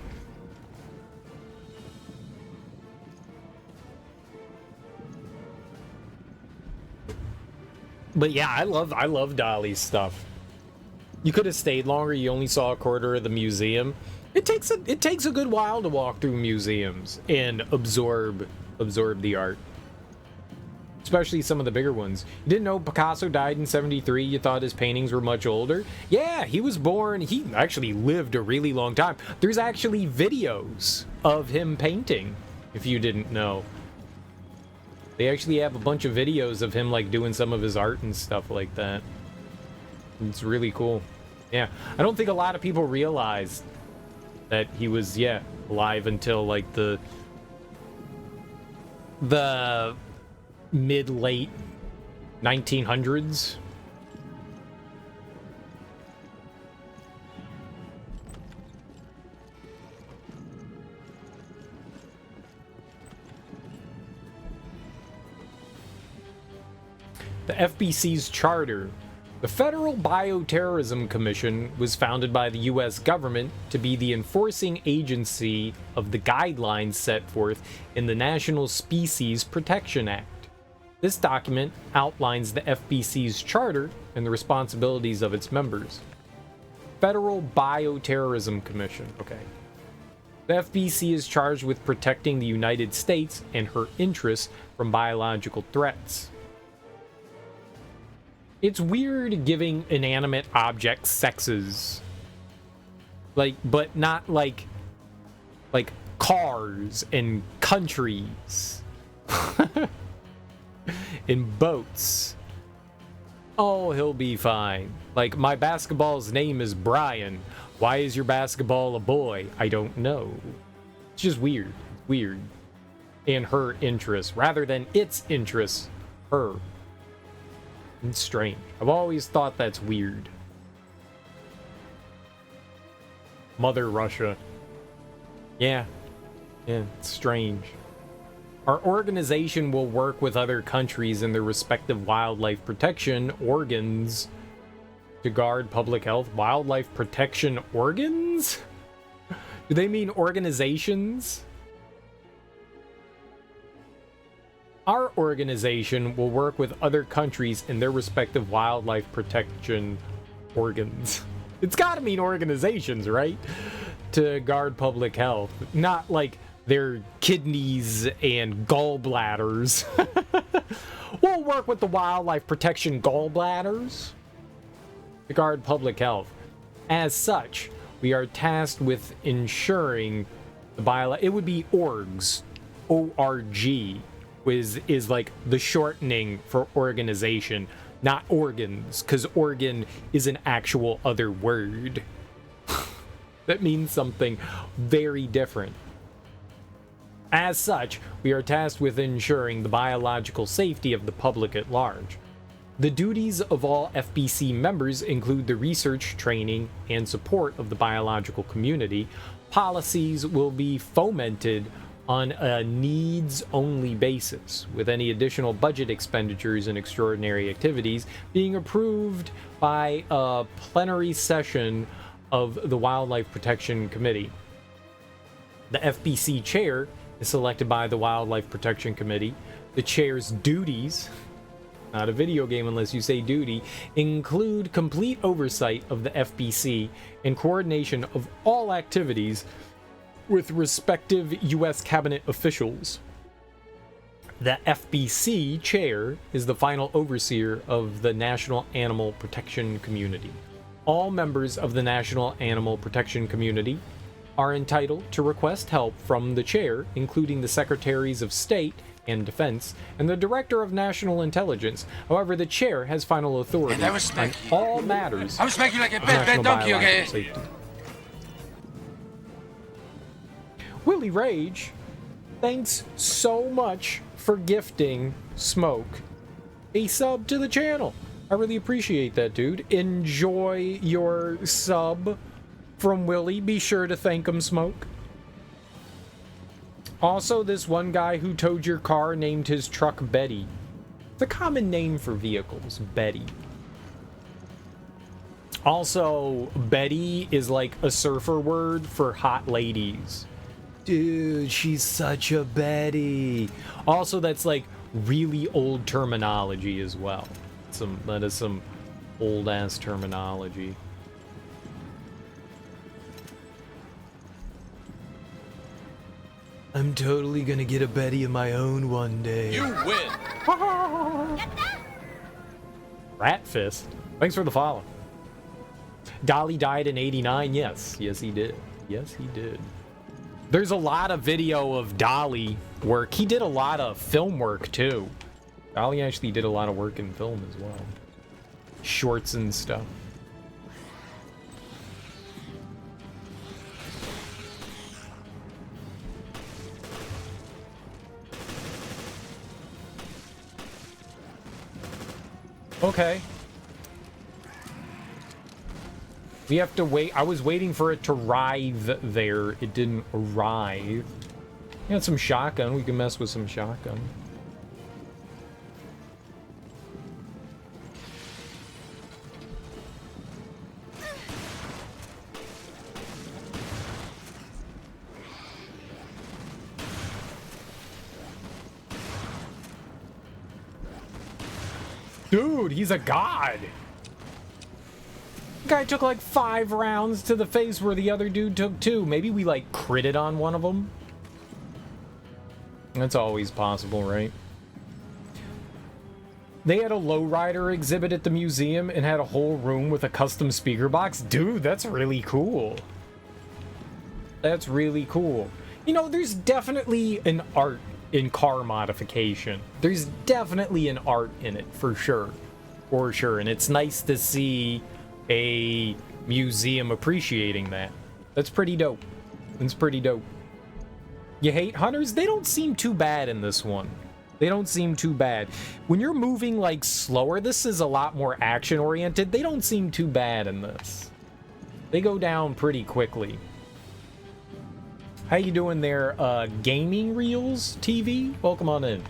But yeah, I love Dali's stuff. You could have stayed longer. You only saw a quarter of the museum. It takes a good while to walk through museums and absorb the art. especially some of the bigger ones. You didn't know Picasso died in 73? You thought his paintings were much older? Yeah, he was born, he actually lived a really long time. There's actually videos of him painting, if you didn't know. They actually have a bunch of videos of him like doing some of his art and stuff like that. It's really cool. Yeah, I don't think a lot of people realize that he was, yeah, alive until like the mid-late 1900s. The FBC's charter. The Federal Bioterrorism Commission was founded by the U.S. government to be the enforcing agency of the guidelines set forth in the National Species Protection Act. This document outlines the FBC's charter and the responsibilities of its members. Federal Bioterrorism Commission. Okay. The FBC is charged with protecting the United States and her interests from biological threats. It's weird giving inanimate objects sexes. Like, but not like cars and countries. And boats. Oh, he'll be fine. Like, my basketball's name is Brian. Why is your basketball a boy? I don't know. It's just weird. It's weird. And her interests, rather than its interests, her. It's strange. I've always thought that's weird. Mother Russia. Yeah. Yeah, it's strange. Our organization will work with other countries in their respective wildlife protection organs to guard public health. Wildlife protection organs? Do they mean organizations? Our organization will work with other countries in their respective wildlife protection organs. It's gotta mean organizations, right? To guard public health. Not like their kidneys and gallbladders. We'll work with the wildlife protection gallbladders to guard public health. As such, we are tasked with ensuring the it would be orgs. O-R-G. Is like the shortening for organization, not organs, because organ is an actual other word. That means something very different. As such, we are tasked with ensuring the biological safety of the public at large. The duties of all FBC members include the research, training, and support of the biological community. Policies will be fomented on a needs-only basis, with any additional budget expenditures and extraordinary activities being approved by a plenary session of the Wildlife Protection Committee. The FBC chair is selected by the Wildlife Protection Committee. The chair's duties, not a video game unless you say duty, include complete oversight of the FBC and coordination of all activities with respective U.S. cabinet officials. The FBC chair is the final overseer of the National Animal Protection Community. All members of the National Animal Protection Community are entitled to request help from the chair, including the Secretaries of State and Defense and the Director of National Intelligence. However, the chair has final authority on all matters. I was making like a bad donkey, okay? Safety. Willie Rage, thanks so much for gifting Smoke a sub to the channel. I really appreciate that, dude. Enjoy your sub from Willie. Be sure to thank him, Smoke. Also, this one guy who towed your car named his truck Betty. It's a common name for vehicles, Betty. Also, Betty is like a surfer word for hot ladies. Dude, she's such a Betty. Also, that's like really old terminology as well. That is some old ass terminology. I'm totally gonna get a Betty of my own one day. You win. Rat Fist. Thanks for the follow. Dolly died in 89. Yes, he did. Yes, he did. There's a lot of video of Dolly work. He did a lot of film work too. Dolly actually did a lot of work in film as well. Shorts and stuff. Okay. We have to wait. I was waiting for it to arrive there. It didn't arrive. We got some shotgun. We can mess with some shotgun. Dude, he's a god. Guy took like 5 rounds to the face where the other dude took 2. Maybe we like critted on one of them. That's always possible, right? They had a lowrider exhibit at the museum and had a whole room with a custom speaker box. Dude, that's really cool. That's really cool. You know, there's definitely an art in car modification. There's definitely an art in it, for sure. For sure. And it's nice to see a museum appreciating that. That's pretty dope. It's pretty dope. You hate hunters? They don't seem too bad in this one. They don't seem too bad. When you're moving like slower, this is a lot more action oriented. They don't seem too bad in this. They go down pretty quickly. How you doing there, Gaming Reels TV? Welcome on in.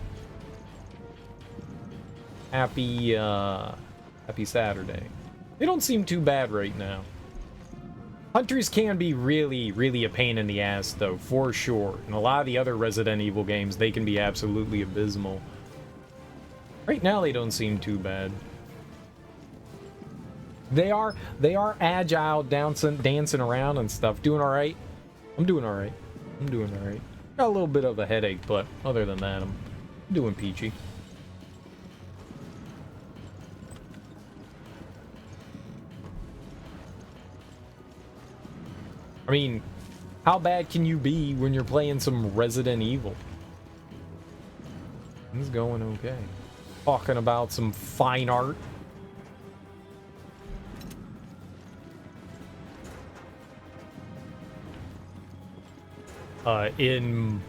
Happy Saturday. They don't seem too bad right now. Hunters can be really, really a pain in the ass, though, for sure. In a lot of the other Resident Evil games, they can be absolutely abysmal. Right now, they don't seem too bad. They are agile, dancing around and stuff. Doing all right. I'm doing all right. I'm doing all right. Got a little bit of a headache, but other than that, I'm doing peachy. I mean, how bad can you be when you're playing some Resident Evil? It's going okay. Talking about some fine art. In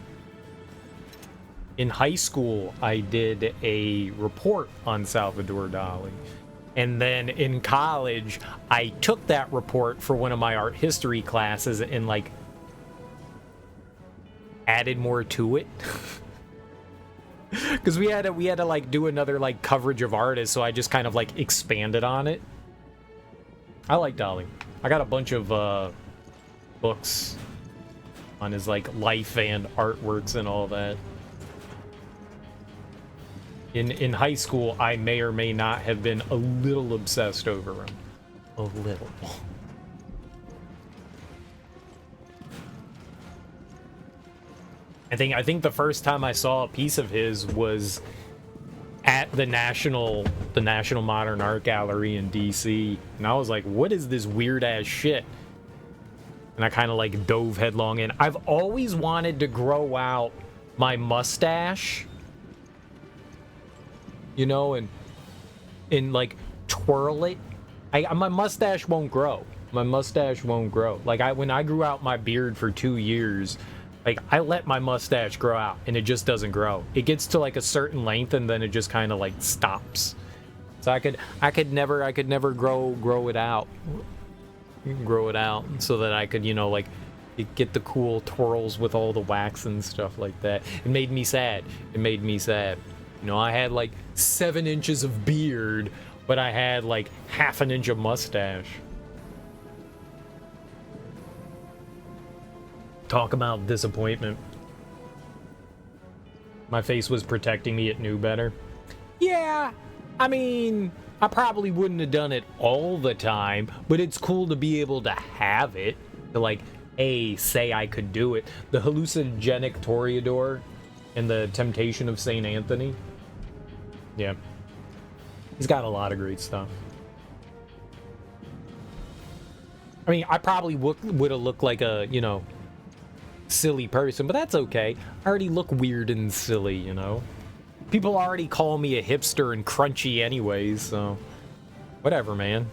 high school, I did a report on Salvador Dali. And then in college, I took that report for one of my art history classes and like added more to it. Because we had to like do another like coverage of artists, so I just kind of like expanded on it. I like Dali. I got a bunch of books on his like life and artworks and all that. In high school, I may or may not have been a little obsessed over him. A little. I think the first time I saw a piece of his was at the National Modern Art Gallery in DC, and I was like, what is this weird ass shit? And I kind of like dove headlong in. I've always wanted to grow out my mustache, you know, and like twirl it. My mustache won't grow. My mustache won't grow. Like when I grew out my beard for 2 years, like I let my mustache grow out and it just doesn't grow. It gets to like a certain length and then it just kind of like stops. So I could never grow it out. Grow it out so that I could, you know, like get the cool twirls with all the wax and stuff like that. It made me sad. It made me sad. You know, I had like 7 inches of beard, but I had like half an inch of mustache. Talk about disappointment. My face was protecting me, it knew better. Yeah, I mean, I probably wouldn't have done it all the time, but it's cool to be able to have it, to like say I could do it. The hallucinogenic Toreador and the Temptation of St. Anthony. Yeah. He's got a lot of great stuff. I mean, I probably would have looked like a, you know, silly person, but that's okay. I already look weird and silly, you know? People already call me a hipster and crunchy anyways, so whatever, man.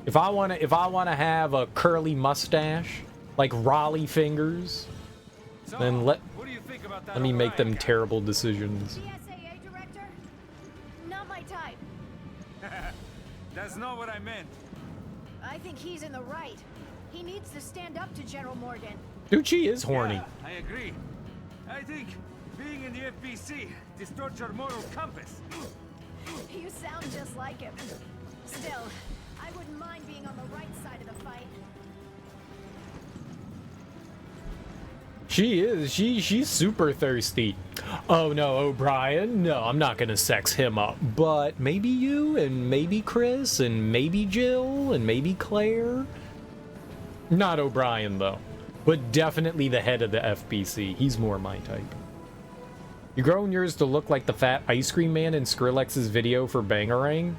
If I wanna have a curly mustache like Raleigh fingers, then let me make them terrible decisions. BSAA director? Not my type. That's not what I meant. I think he's in the right. He needs to stand up to General Morgan. Dude, she is horny. Yeah, I agree. I think being in the FBC distorts your moral compass. You sound just like him. Still, I wouldn't mind being on the right side of the fight. She is. She's super thirsty. Oh no, O'Brien. No, I'm not gonna sex him up. But maybe you, and maybe Chris, and maybe Jill, and maybe Claire. Not O'Brien though, but definitely the head of the FBC. He's more my type. You're growing yours to look like the fat ice cream man in Skrillex's video for Bangarang.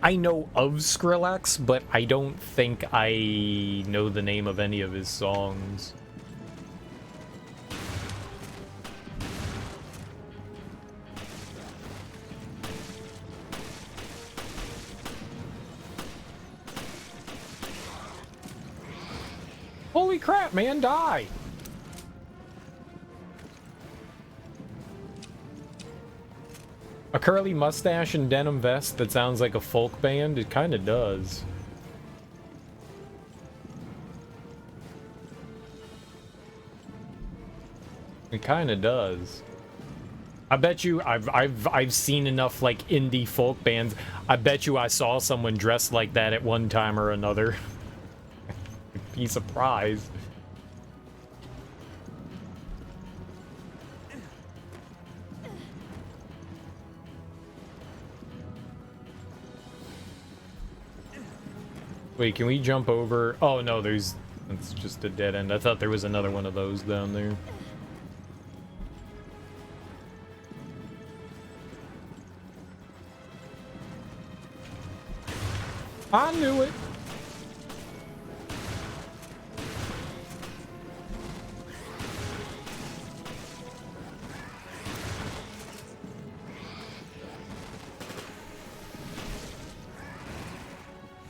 I know of Skrillex, but I don't think I know the name of any of his songs. Holy crap, man, die! A curly mustache and denim vest that sounds like a folk band? It kind of does. It kind of does. I bet you I've seen enough like indie folk bands. I bet you I saw someone dressed like that at one time or another. Be surprised. Wait, can we jump over? Oh no, it's just a dead end. I thought there was another one of those down there. I knew it.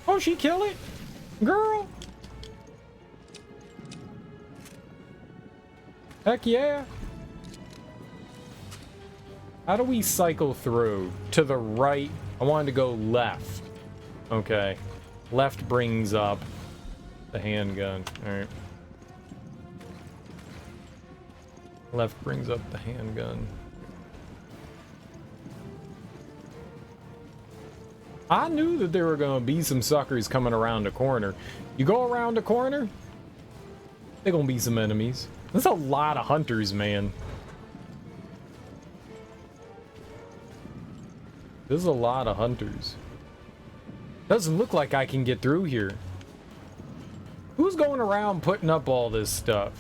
Oh, she kill it? Girl. Heck yeah. How do we cycle through? To the right. I wanted to go left. Okay. Left brings up the handgun. Alright. Left brings up the handgun. I knew that there were gonna be some suckers coming around the corner. You go around the corner, they're gonna be some enemies. There's a lot of hunters, man. There's a lot of hunters. Doesn't look like I can get through here. Who's going around putting up all this stuff?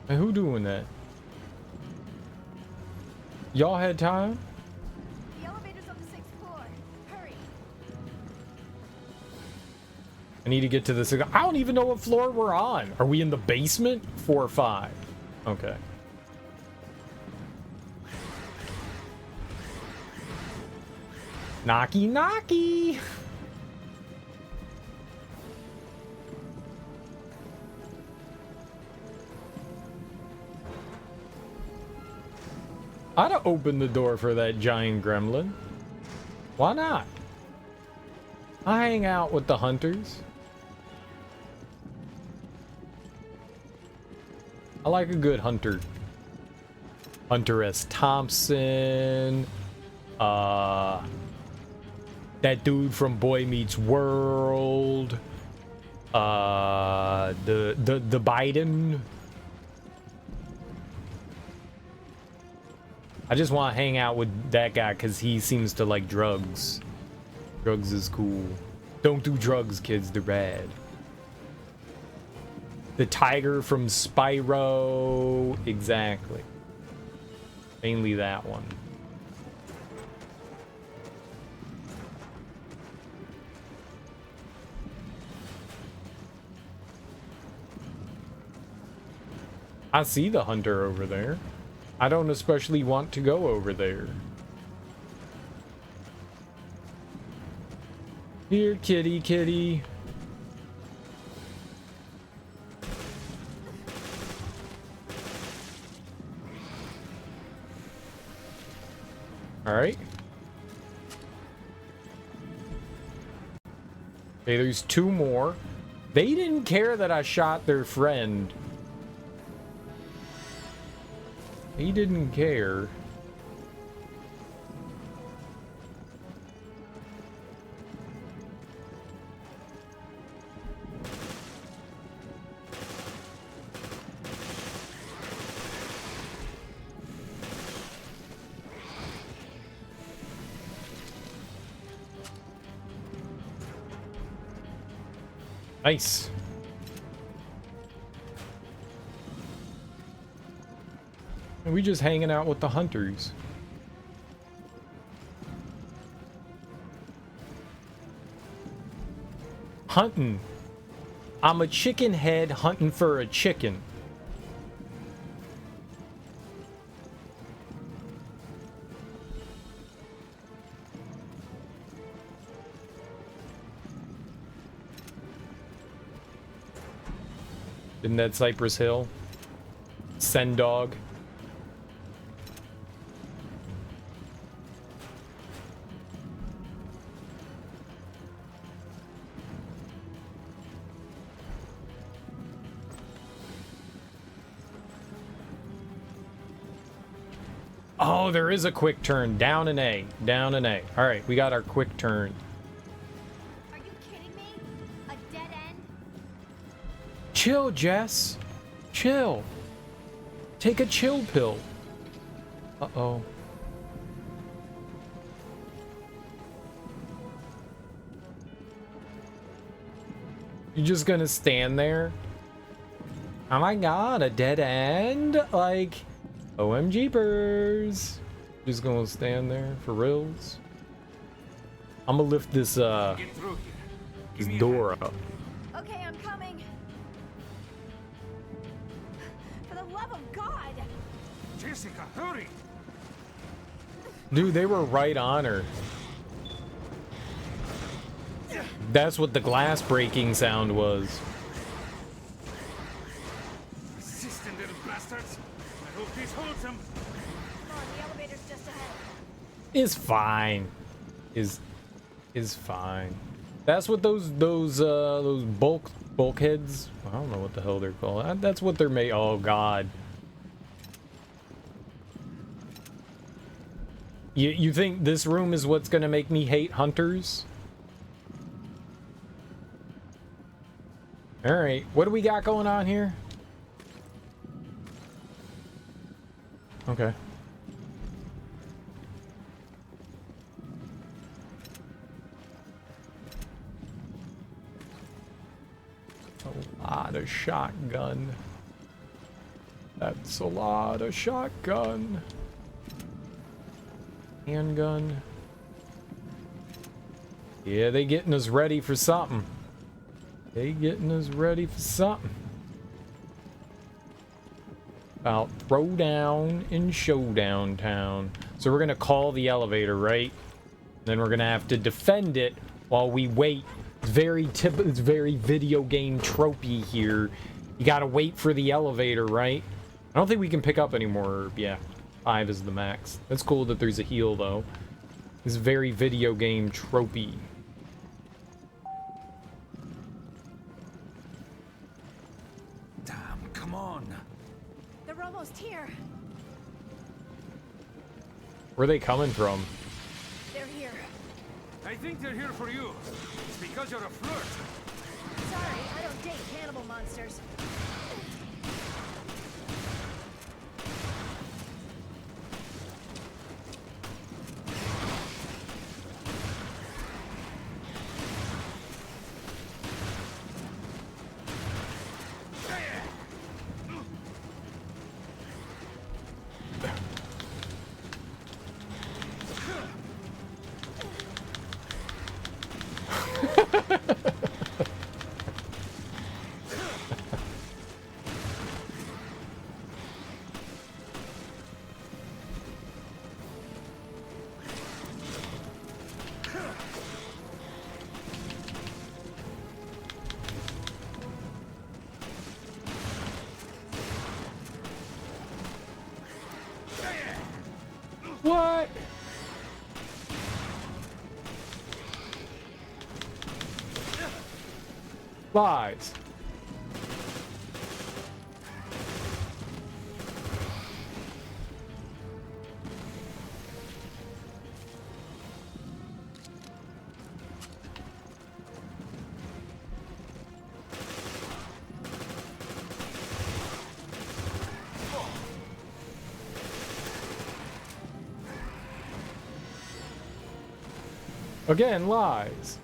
And who doing that? Y'all had time? The elevator's on the 6th floor. Hurry. I need to get to this. I don't even know what floor we're on. Are we in the basement? 4 or 5. Okay. Knocky knocky. I'd have opened the door for that giant gremlin. Why not? I hang out with the hunters. I like a good hunter. Hunter S. Thompson. That dude from Boy Meets World. The Biden. I just want to hang out with that guy because he seems to like drugs. Drugs is cool. Don't do drugs, kids. They're bad. The tiger from Spyro. Exactly. Mainly that one. I see the hunter over there. I don't especially want to go over there. Here, kitty, kitty. All right. Okay, there's 2 more. They didn't care that I shot their friend. He didn't care. Nice. And we just hanging out with the hunters. Hunting. I'm a chicken head hunting for a chicken. Isn't that Cypress Hill? Send dog. Oh, there is a quick turn. Down an A. Down an A. All right, we got our quick turn. Are you kidding me? A dead end? Chill, Jess. Chill. Take a chill pill. Uh-oh. You just gonna stand there? Oh my god, a dead end? Like, OMG-pers. Just gonna stand there for reals. I'm gonna lift this, this door up. Okay, I'm coming. For the love of God! Jessica, hurry! Dude, they were right on her. That's what the glass breaking sound was. Persistent little bastards! I hope this holds them! Come on, the elevator's just ahead. Is fine. Is fine. That's what those bulkheads. I don't know what the hell they're called. That's what they're made. Oh god. You think this room is what's gonna make me hate hunters? All right, what do we got going on here? Okay. A lot of shotgun. That's a lot of shotgun. Handgun. Yeah, they getting us ready for something. They getting us ready for something. About throwdown in showdown town. So we're gonna call the elevator, right? Then we're gonna have to defend it while we wait. It's very video game tropey here. You gotta wait for the elevator, right? I don't think we can pick up anymore. Yeah, 5 is the max. That's cool that there's a heal though. It's very video game tropey. Damn, come on! They're almost here. Where are they coming from? They're here. I think they're here for you. It's because you're a flirt. Sorry, I don't date cannibal monsters. What? Lies. Again, lies.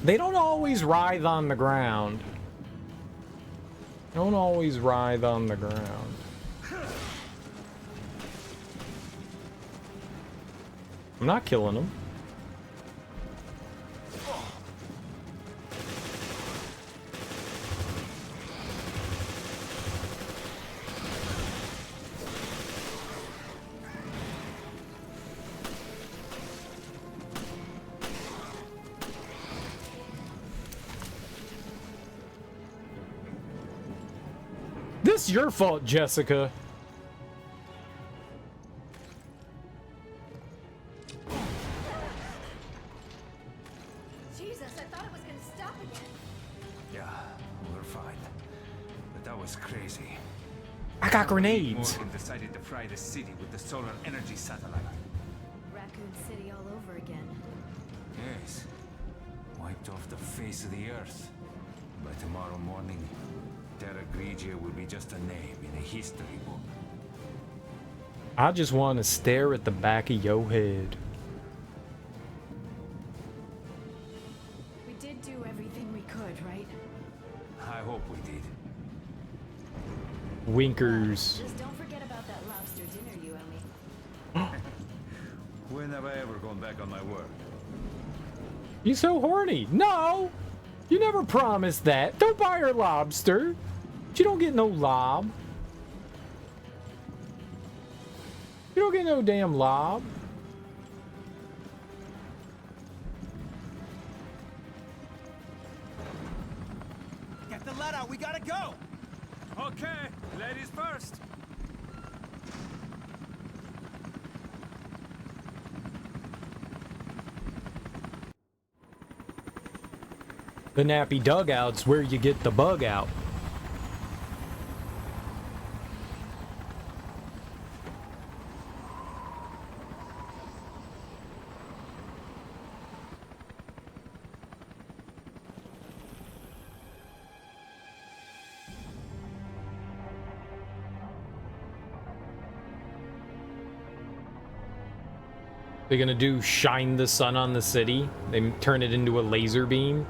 They don't always writhe on the ground. Don't always writhe on the ground. I'm not killing them. This is your fault, Jessica. Jesus, I thought it was gonna stop again. Yeah, we're fine. But that was crazy. I got grenades. Morgan decided to fry the city with the solar energy satellite. Raccoon City all over again. Yes. Wiped off the face of the earth. By tomorrow morning, Terra Grigia will be just a name in a history book. I just want to stare at the back of your head. We did do everything we could, right? I hope we did. Winkers. Just don't forget about that lobster dinner you owe me. When have I ever gone back on my word? You so horny. No! You never promised that. Don't buy her lobster. You don't get no lob. You don't get no damn lob. Get the lead out, we gotta go! Okay, ladies first. The nappy dugout's where you get the bug out. They're gonna do shine the sun on the city. They turn it into a laser beam.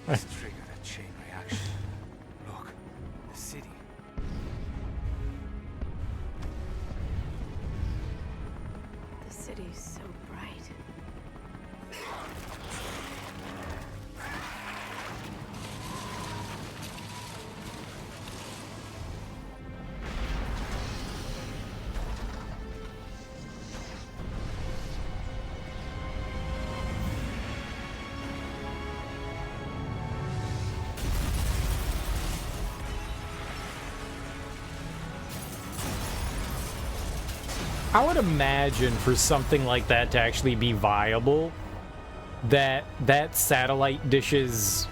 This triggered a chain reaction. Look, the city. The city's so bright. I would imagine for something like that to actually be viable, that satellite dishes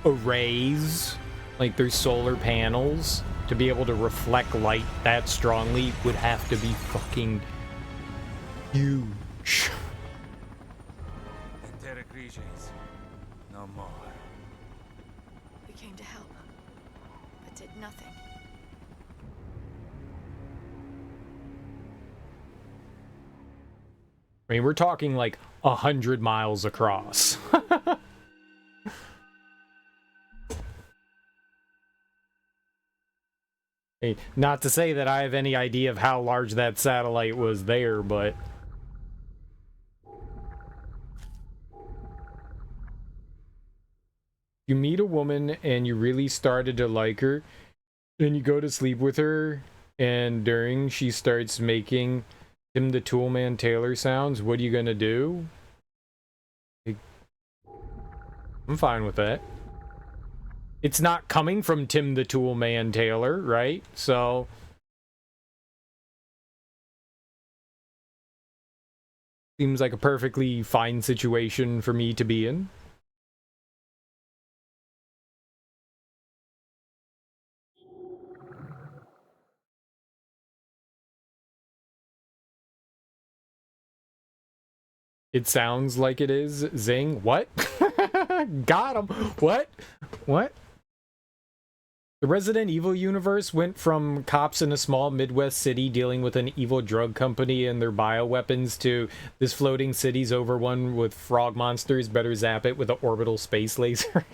arrays, like their solar panels, to be able to reflect light that strongly would have to be fucking huge. The Terra Grigians. no more. We came to help, but did nothing. I mean, we're talking like 100 miles across. Hey, not to say that I have any idea of how large that satellite was there, but... You meet a woman and you really started to like her, and you go to sleep with her, and during she starts making Tim the Toolman Taylor sounds, what are you gonna do? I'm fine with that. It's not coming from Tim the Toolman Taylor, right? So... Seems like a perfectly fine situation for me to be in. It sounds like it is. Zing. What? Got him. What? What? The Resident Evil universe went from cops in a small Midwest city dealing with an evil drug company and their bioweapons to this floating city's overrun with frog monsters. Better zap it with an orbital space laser.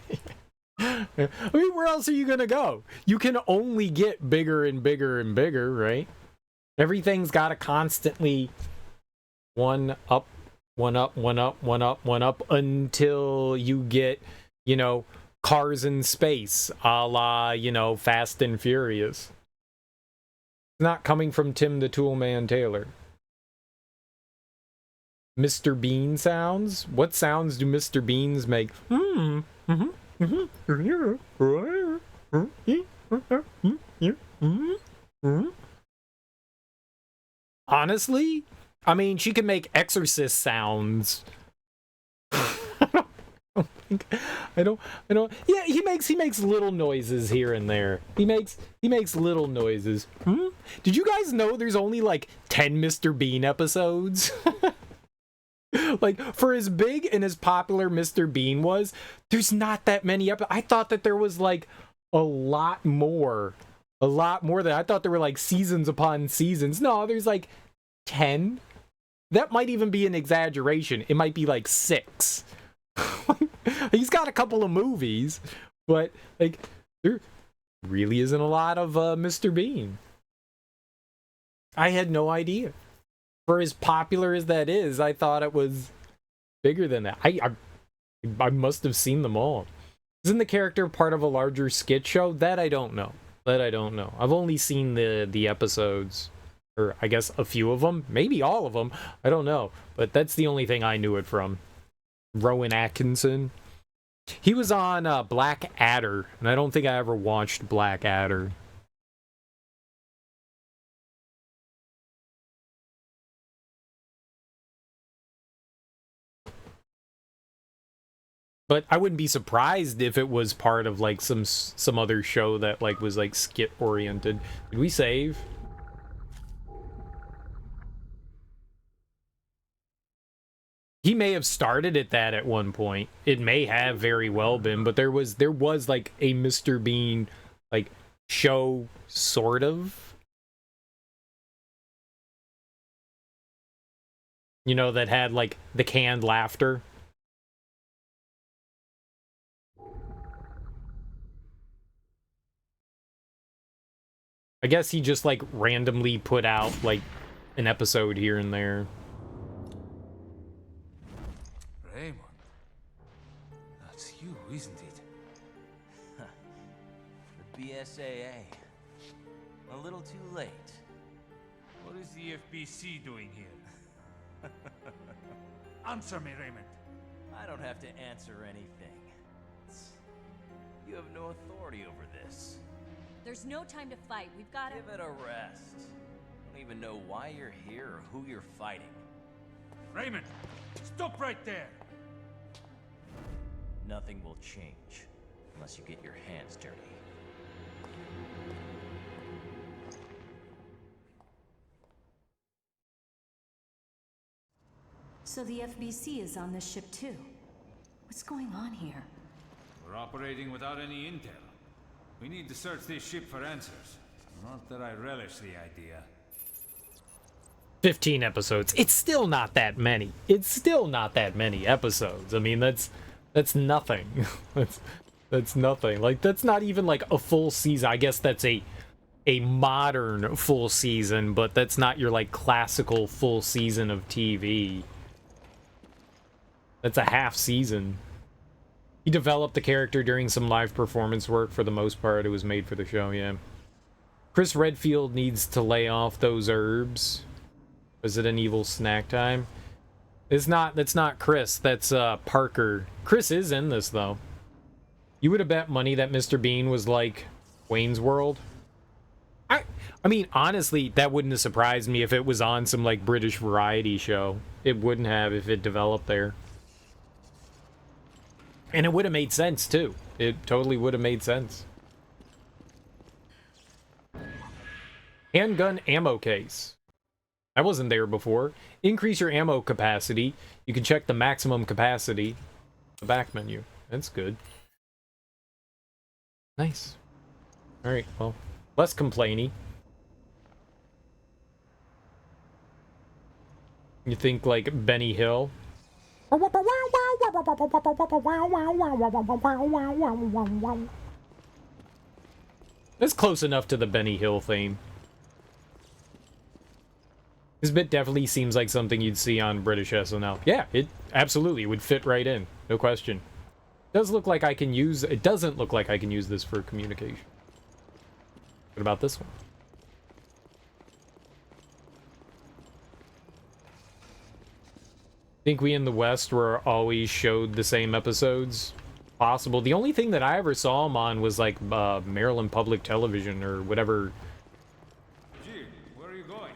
I mean, where else are you gonna go? You can only get bigger and bigger and bigger, right? Everything's gotta constantly one up, one up, one up, one up, one up until you get, you know, cars in space, a la, you know, Fast and Furious. It's not coming from Tim the Toolman Taylor. Mr. Bean sounds? What sounds do Mr. Beans make? Honestly, I mean, she can make Exorcist sounds. I don't. Yeah, he makes little noises here and there. He makes little noises. Did you guys know there's only like 10 Mr. Bean episodes? Like, for as big and as popular Mr. Bean was, there's not that many episodes. I thought that there was like a lot more than I thought there were like seasons upon seasons. No, there's like 10. That might even be an exaggeration. It might be like 6. He's got a couple of movies, but like there really isn't a lot of Mr. Bean. I had no idea. For as popular as that is, I thought it was bigger than that. I must have seen them all. Isn't the character part of a larger skit show? That I don't know. I've only seen the episodes, or I guess a few of them, maybe all of them. I don't know, but that's the only thing I knew it from. Rowan Atkinson. He was on Black Adder, and I don't think I ever watched Black Adder. But I wouldn't be surprised if it was part of like some other show that like was like skit oriented. Did we save? He may have started at that at one point. It may have very well been, but there was like a Mr. Bean like show sort of. You know, that had like the canned laughter. I guess he just like randomly put out like an episode here and there. Raymond, that's you, isn't it? The BSAA. A little too late. What is the FBC doing here? Answer me, Raymond. I don't have to answer anything. You have no authority over this. There's no time to fight. We've got to... Give it a rest. Don't even know why you're here or who you're fighting. Raymond, stop right there! Nothing will change unless you get your hands dirty. So the FBC is on this ship too. What's going on here? We're operating without any intel. We need to search this ship for answers. Not that I relish the idea. 15 episodes. It's still not that many. It's still not that many episodes. I mean, that's nothing. that's nothing. Like, that's not even like a full season. I guess that's a modern full season, but that's not your like classical full season of TV. That's a half season. He developed the character during some live performance work. For the most part, it was made for the show, yeah. Chris Redfield needs to lay off those herbs. Resident Evil snack time. That's not Chris, that's Parker. Chris is in this though. You would have bet money that Mr. Bean was like Wayne's World. I mean, honestly, that wouldn't have surprised me if it was on some like British variety show. It wouldn't have if it developed there. And it would have made sense too. It totally would have made sense. Handgun ammo case. I wasn't there before. Increase your ammo capacity. You can check the maximum capacity. The back menu. That's good. Nice. Alright, well, less complainy. You think like Benny Hill? That's close enough to the Benny Hill theme. This bit definitely seems like something you'd see on British SNL. Yeah, it absolutely would fit right in. No question. It doesn't look like I can use this for communication. What about this one? Think we in the West were always showed the same episodes? Possible. The only thing that I ever saw them on was like Maryland Public Television or whatever. Gee, where are you going?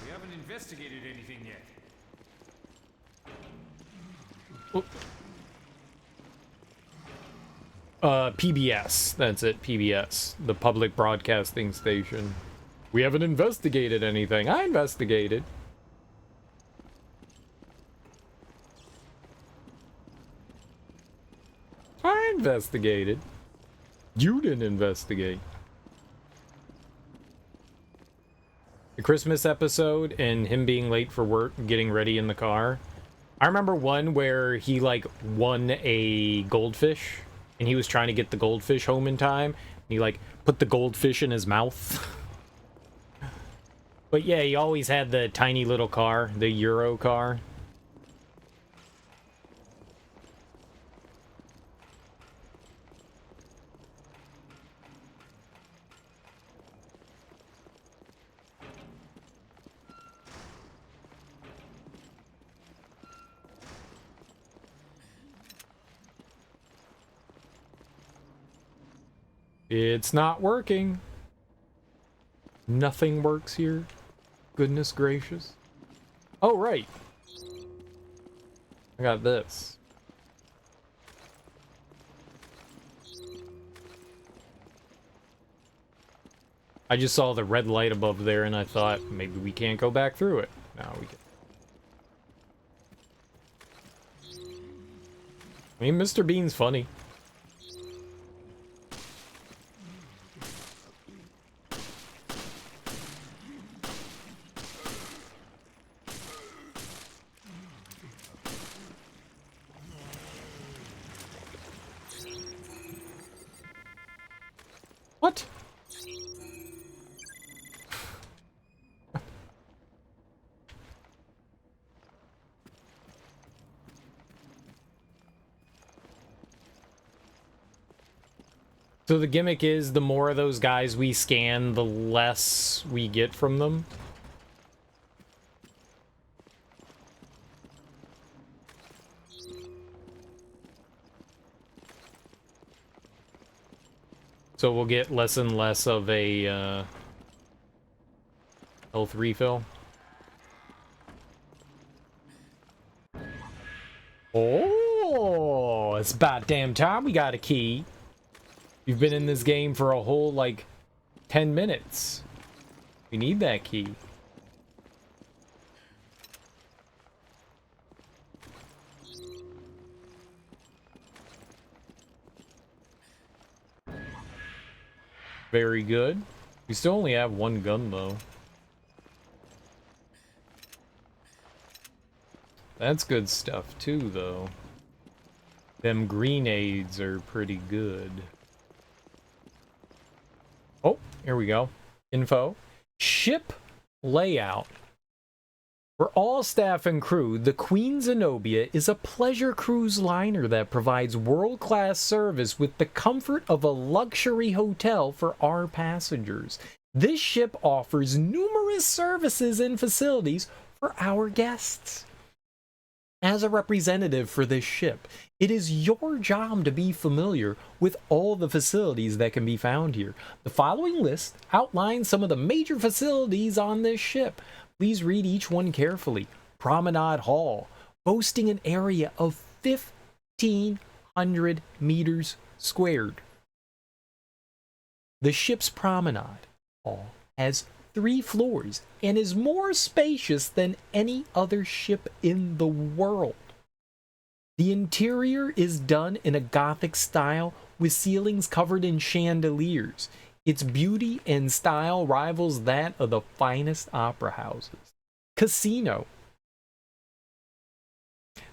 We haven't investigated anything yet. PBS. That's it, PBS. The Public Broadcasting Station. We haven't investigated anything. I investigated. I investigated. You didn't investigate. The Christmas episode and him being late for work, getting ready in the car. I remember one where he like won a goldfish and he was trying to get the goldfish home in time. And he like put the goldfish in his mouth. But yeah, he always had the tiny little car, the Euro car. It's not working. Nothing works here. Goodness gracious. Oh, right. I got this. I just saw the red light above there and I thought maybe we can't go back through it. No, we can. I mean, Mr. Bean's funny. What? So the gimmick is the more of those guys we scan, the less we get from them. So we'll get less and less of a health refill. Oh, it's about damn time we got a key. You've been in this game for a whole, like, 10 minutes. We need that key. Very good. We still only have one gun, though. That's good stuff, too, though. Them grenades are pretty good. Oh, here we go. Info. Ship layout. For all staff and crew, the Queen Zenobia is a pleasure cruise liner that provides world-class service with the comfort of a luxury hotel for our passengers. This ship offers numerous services and facilities for our guests. As a representative for this ship, it is your job to be familiar with all the facilities that can be found here. The following list outlines some of the major facilities on this ship. Please read each one carefully. Promenade Hall, boasting an area of 1,500 meters squared. The ship's Promenade Hall has 3 floors and is more spacious than any other ship in the world. The interior is done in a Gothic style with ceilings covered in chandeliers. Its beauty and style rivals that of the finest opera houses. Casino.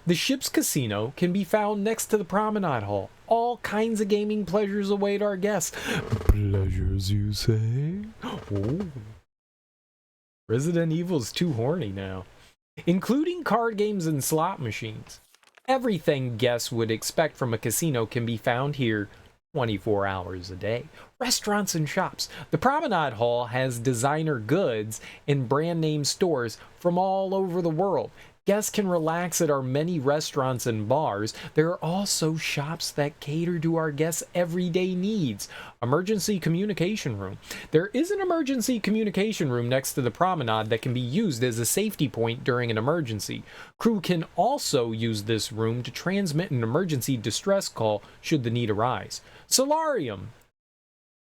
The ship's casino can be found next to the Promenade Hall. All kinds of gaming pleasures await our guests. Pleasures, you say? Oh. Resident Evil's too horny now. Including card games and slot machines. Everything guests would expect from a casino can be found here 24 hours a day. Restaurants and shops. The Promenade Hall has designer goods and brand name stores from all over the world. Guests can relax at our many restaurants and bars. There are also shops that cater to our guests' everyday needs. Emergency communication room. There is an emergency communication room next to the promenade that can be used as a safety point during an emergency. Crew can also use this room to transmit an emergency distress call should the need arise. Solarium.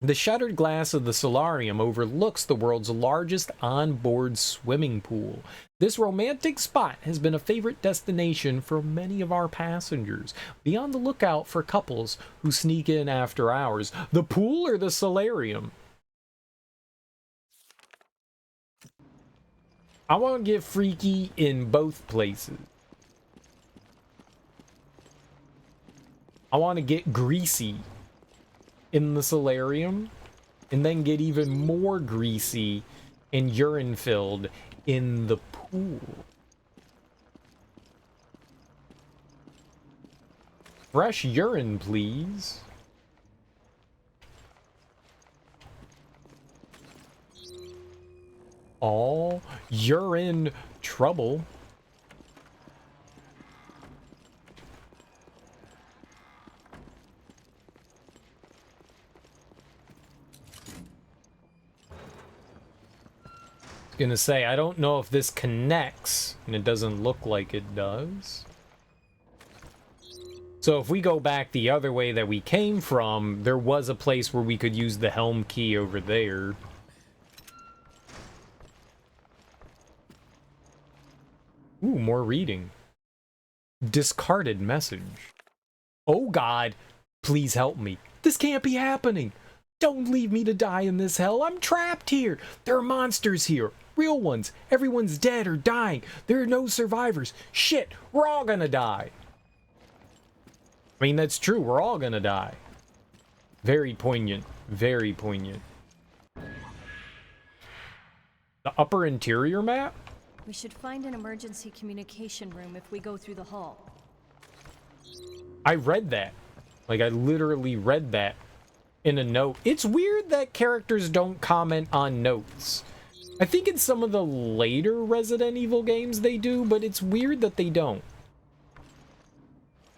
The shuttered glass of the solarium overlooks the world's largest onboard swimming pool. This romantic spot has been a favorite destination for many of our passengers. Be on the lookout for couples who sneak in after hours. The pool or the solarium? I want to get freaky in both places. I want to get greasy in the solarium, and then get even more greasy and urine filled in the pool. Fresh urine, please. All urine trouble. Gonna say, I don't know if this connects, and it doesn't look like it does. So if we go back the other way that we came from, there was a place where we could use the helm key over there. Ooh, more reading. Discarded message. Oh God, please help me. This can't be happening. Don't leave me to die in this hell. I'm trapped here. There are monsters here. Real ones. Everyone's dead or dying. There are no survivors. Shit, we're all gonna die. I mean, that's true. We're all gonna die. Very poignant. Very poignant. The upper interior map? We should find an emergency communication room if we go through the hall. I read that. Like, I literally read that in a note. It's weird that characters don't comment on notes. I think in some of the later Resident Evil games they do, but it's weird that they don't.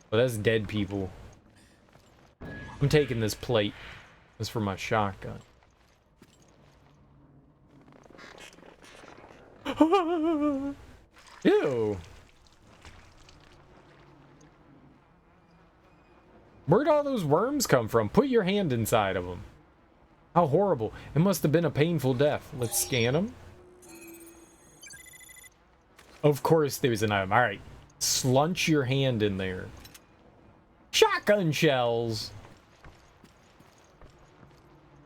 Well, that's dead people. I'm taking this plate. This is for my shotgun. Ew. Where'd all those worms come from? Put your hand inside of them. How horrible. It must have been a painful death. Let's scan them. Of course there's an item. Alright. Slunch your hand in there. Shotgun shells.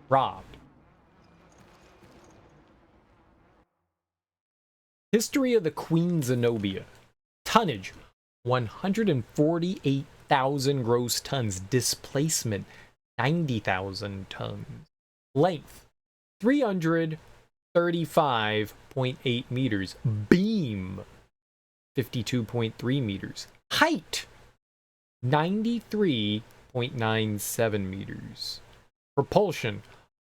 Robbed. History of the Queen Zenobia. Tonnage, 148,000 gross tons. Displacement, 90,000 tons. Length, 335.8 meters. Beam, 52.3 meters. Height, 93.97 meters. Propulsion,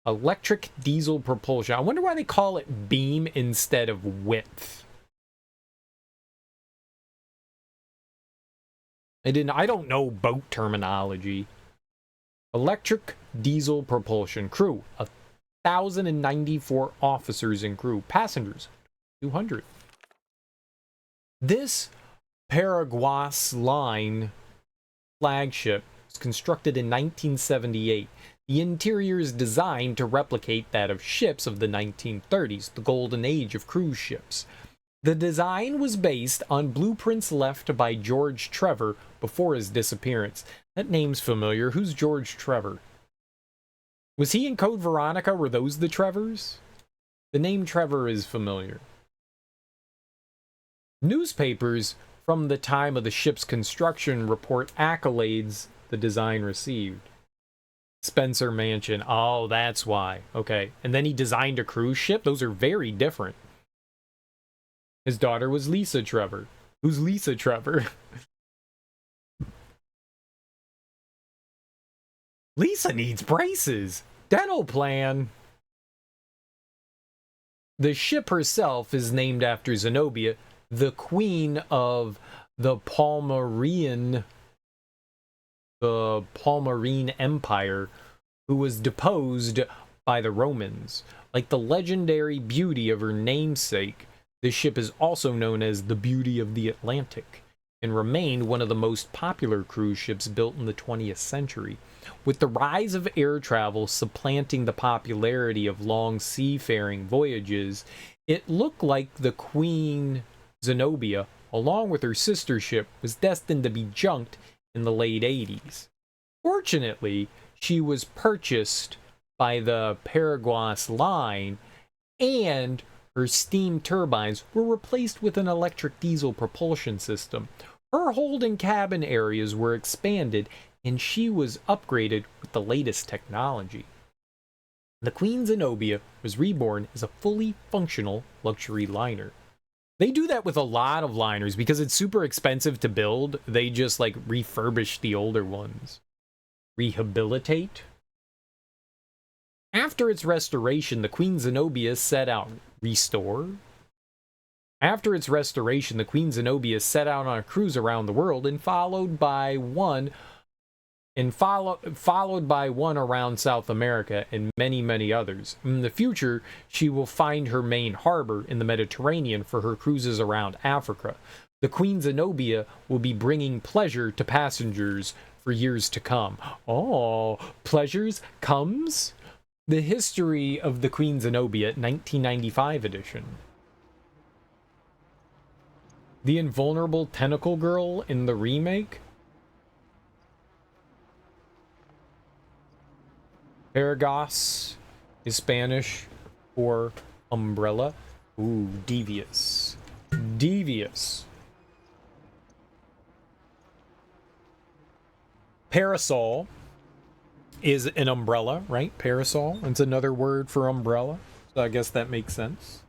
electric diesel propulsion. I wonder why they call it beam instead of width. I don't know boat terminology. Electric diesel propulsion. Crew, 1,094 officers and crew. Passengers, 200. This Paraguas Line flagship was constructed in 1978. The interior is designed to replicate that of ships of the 1930s, the golden age of cruise ships. The design was based on blueprints left by George Trevor before his disappearance. That name's familiar. Who's George Trevor? Was he in Code Veronica? Were those the Trevors? The name Trevor is familiar. Newspapers from the time of the ship's construction report accolades the design received. Spencer Mansion. Oh, that's why. Okay. And then he designed a cruise ship? Those are very different. His daughter was Lisa Trevor. Who's Lisa Trevor? Lisa needs braces. Dental plan. The ship herself is named after Zenobia, the queen of the Palmyrene Empire, who was deposed by the Romans. Like the legendary beauty of her namesake, this ship is also known as the Beauty of the Atlantic, and remained one of the most popular cruise ships built in the 20th century. With the rise of air travel supplanting the popularity of long seafaring voyages, it looked like the Queen Zenobia, along with her sister ship, was destined to be junked in the late 80s. Fortunately, she was purchased by the Paraguas Line, and her steam turbines were replaced with an electric diesel propulsion system. Her hold and cabin areas were expanded, and she was upgraded with the latest technology. The Queen Zenobia was reborn as a fully functional luxury liner. They do that with a lot of liners because it's super expensive to build. They just like refurbish the older ones. Rehabilitate. After its restoration, the Queen Zenobia set out. Restore. After its restoration, the Queen Zenobia set out on a cruise around the world and followed by one around South America and many others. In the future, she will find her main harbor in the Mediterranean for her cruises around Africa. The Queen Zenobia will be bringing pleasure to passengers for years to come. Oh, pleasures comes? The History of the Queen Zenobia, 1995 edition. The Invulnerable Tentacle Girl in the remake? Paraguas is Spanish for umbrella. Ooh, devious. Devious. Parasol is an umbrella, right? Parasol. It's another word for umbrella. So I guess that makes sense.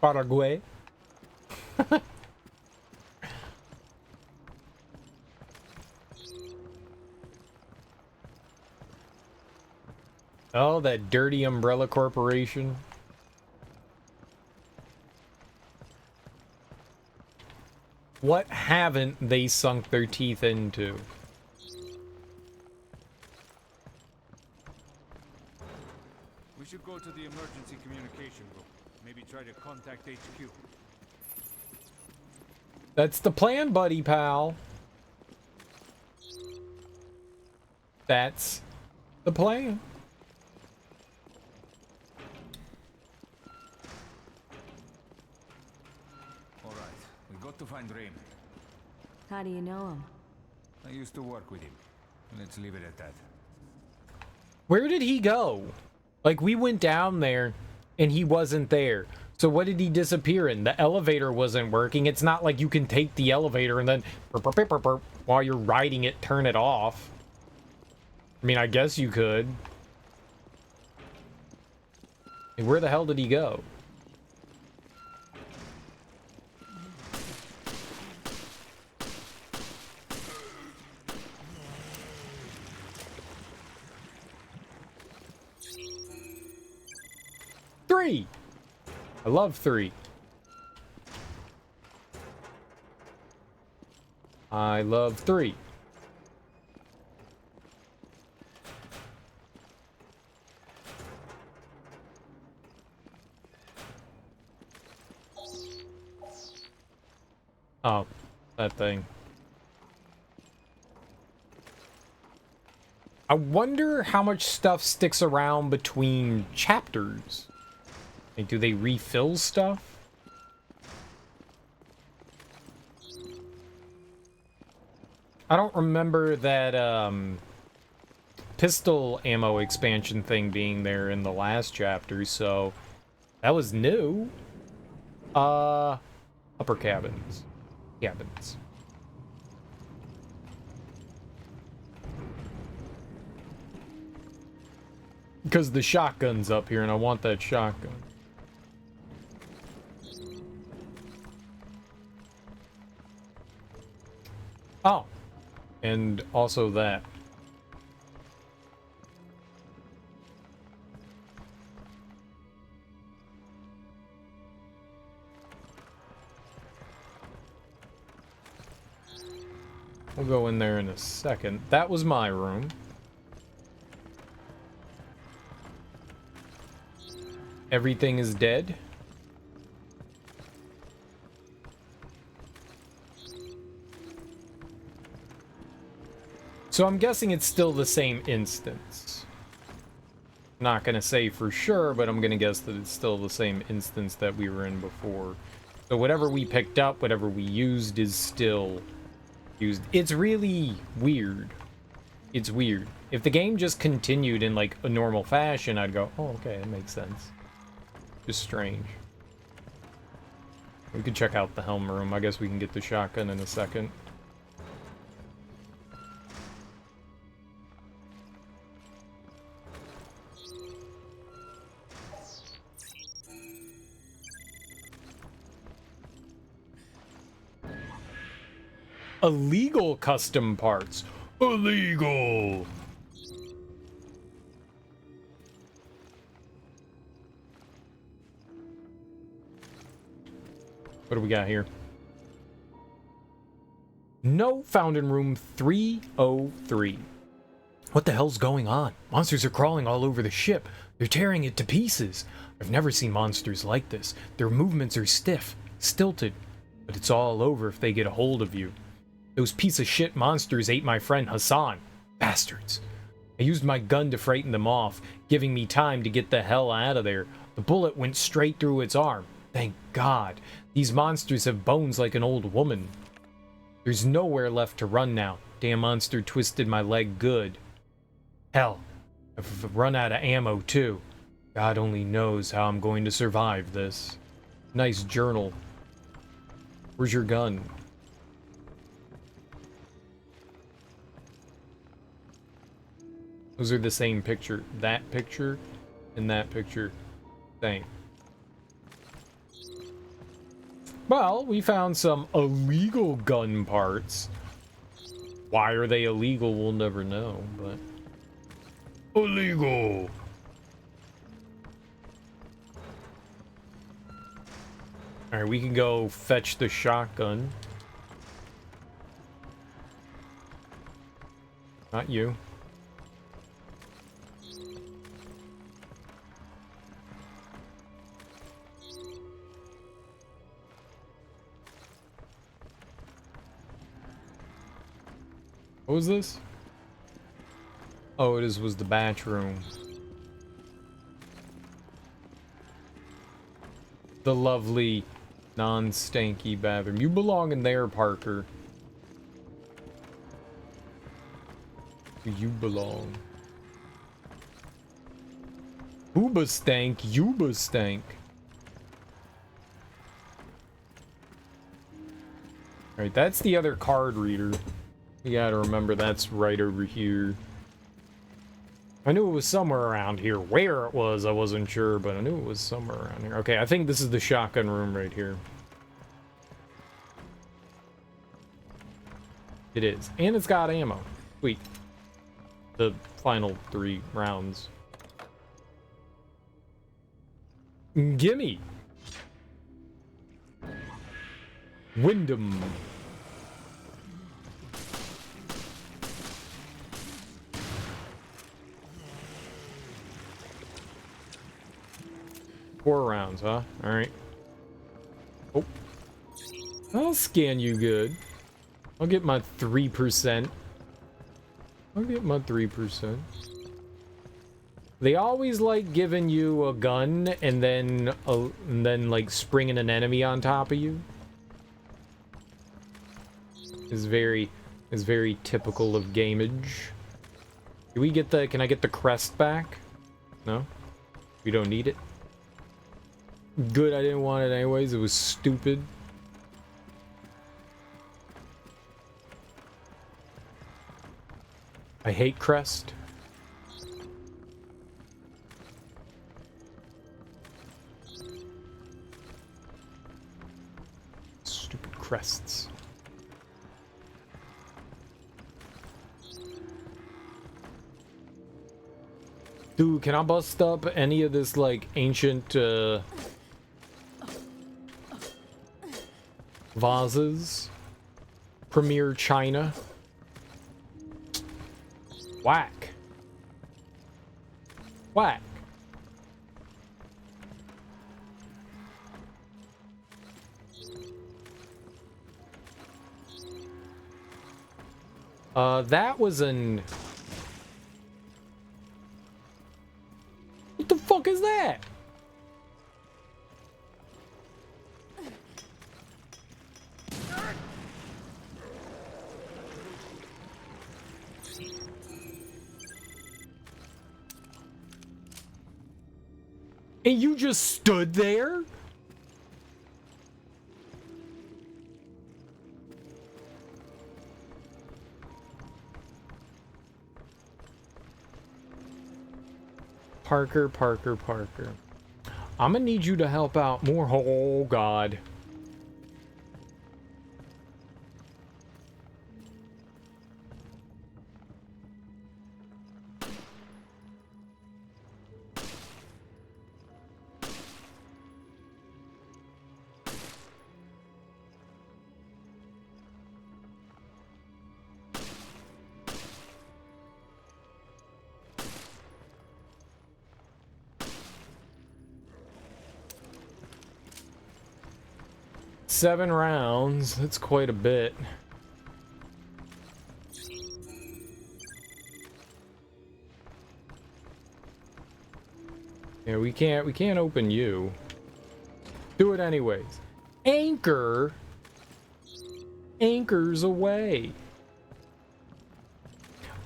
Paraguay. Oh, that dirty umbrella corporation. What haven't they sunk their teeth into? We should go to the emergency communication room. Maybe try to contact HQ. That's the plan, buddy pal. That's the plan. All right, we got to find Raymond. How do you know him? I used to work with him. Let's leave it at that. Where did he go? Like, we went down there and he wasn't there. So what did he disappear in? The elevator wasn't working. It's not like you can take the elevator and then while you're riding it, turn it off. I mean, I guess you could. Hey, where the hell did he go? Three. I love 3. I love 3. Oh, that thing. I wonder how much stuff sticks around between chapters. Like, do they refill stuff? I don't remember that pistol ammo expansion thing being there in the last chapter, so that was new. Upper cabins. Cabins. Because the shotgun's up here and I want that shotgun. Oh, and also that. We'll go in there in a second. That was my room. Everything is dead. So I'm guessing it's still the same instance. Not gonna say for sure, but I'm gonna guess that it's still the same instance that we were in before. So whatever we picked up, whatever we used is still used. It's really weird. It's weird. If the game just continued in like a normal fashion, I'd go, oh, okay, it makes sense. Just strange. We could check out the helm room. I guess we can get the shotgun in a second. Illegal custom parts. Illegal. What do we got here? Note found in room 303. What the hell's going on? Monsters are crawling all over the ship. They're tearing it to pieces. I've never seen monsters like this. Their movements are stiff, stilted, but it's all over if they get a hold of you. Those piece of shit monsters ate my friend Hassan. Bastards. I used my gun to frighten them off, giving me time to get the hell out of there. The bullet went straight through its arm. Thank God. These monsters have bones like an old woman. There's nowhere left to run now. Damn monster twisted my leg good. Hell, I've run out of ammo too. God only knows how I'm going to survive this. Nice journal. Where's your gun? Those are the same picture. That picture and that picture. Same. Well, we found some illegal gun parts. Why are they illegal? We'll never know, but... Illegal! Alright, we can go fetch the shotgun. Not you. What was this? Oh, it was the batch room. The lovely, non-stanky bathroom. You belong in there, Parker. You belong. Booba stank, Yuba stank. Alright, that's the other card reader. You gotta remember that's right over here. I knew it was somewhere around here. Where it was, I wasn't sure, but I knew it was somewhere around here. Okay, I think this is the shotgun room right here. It is. And it's got ammo. Sweet. The final 3 rounds. Gimme! Wyndham. Four rounds, huh? Alright. Oh. I'll scan you good. I'll get my 3%. I'll get my 3%. They always like giving you a gun and then like springing an enemy on top of you. Is very typical of gameage. Do we get the? Can I get the crest back? No, we don't need it. Good, I didn't want it anyways. It was stupid. I hate crest. Stupid crests. Dude, can I bust up any of this, like, ancient, vases? Premier China? Whack. Whack. That was an... What the fuck is that? And you just stood there? Parker. I'm gonna need you to help out more. Oh, God. Seven rounds, that's quite a bit. Yeah, we can't open you. Do it anyways. Anchor. Anchors away.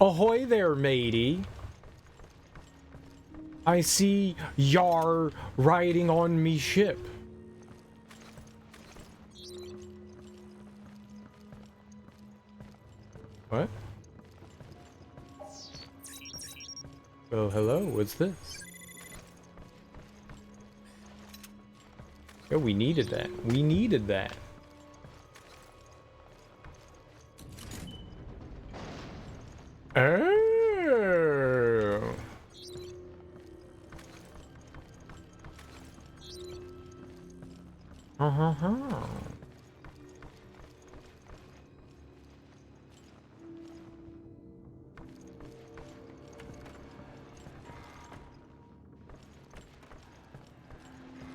Ahoy there, matey. I see yar riding on me ship. What? Oh, hello, what's this? Oh, we needed that. We needed that. Oh.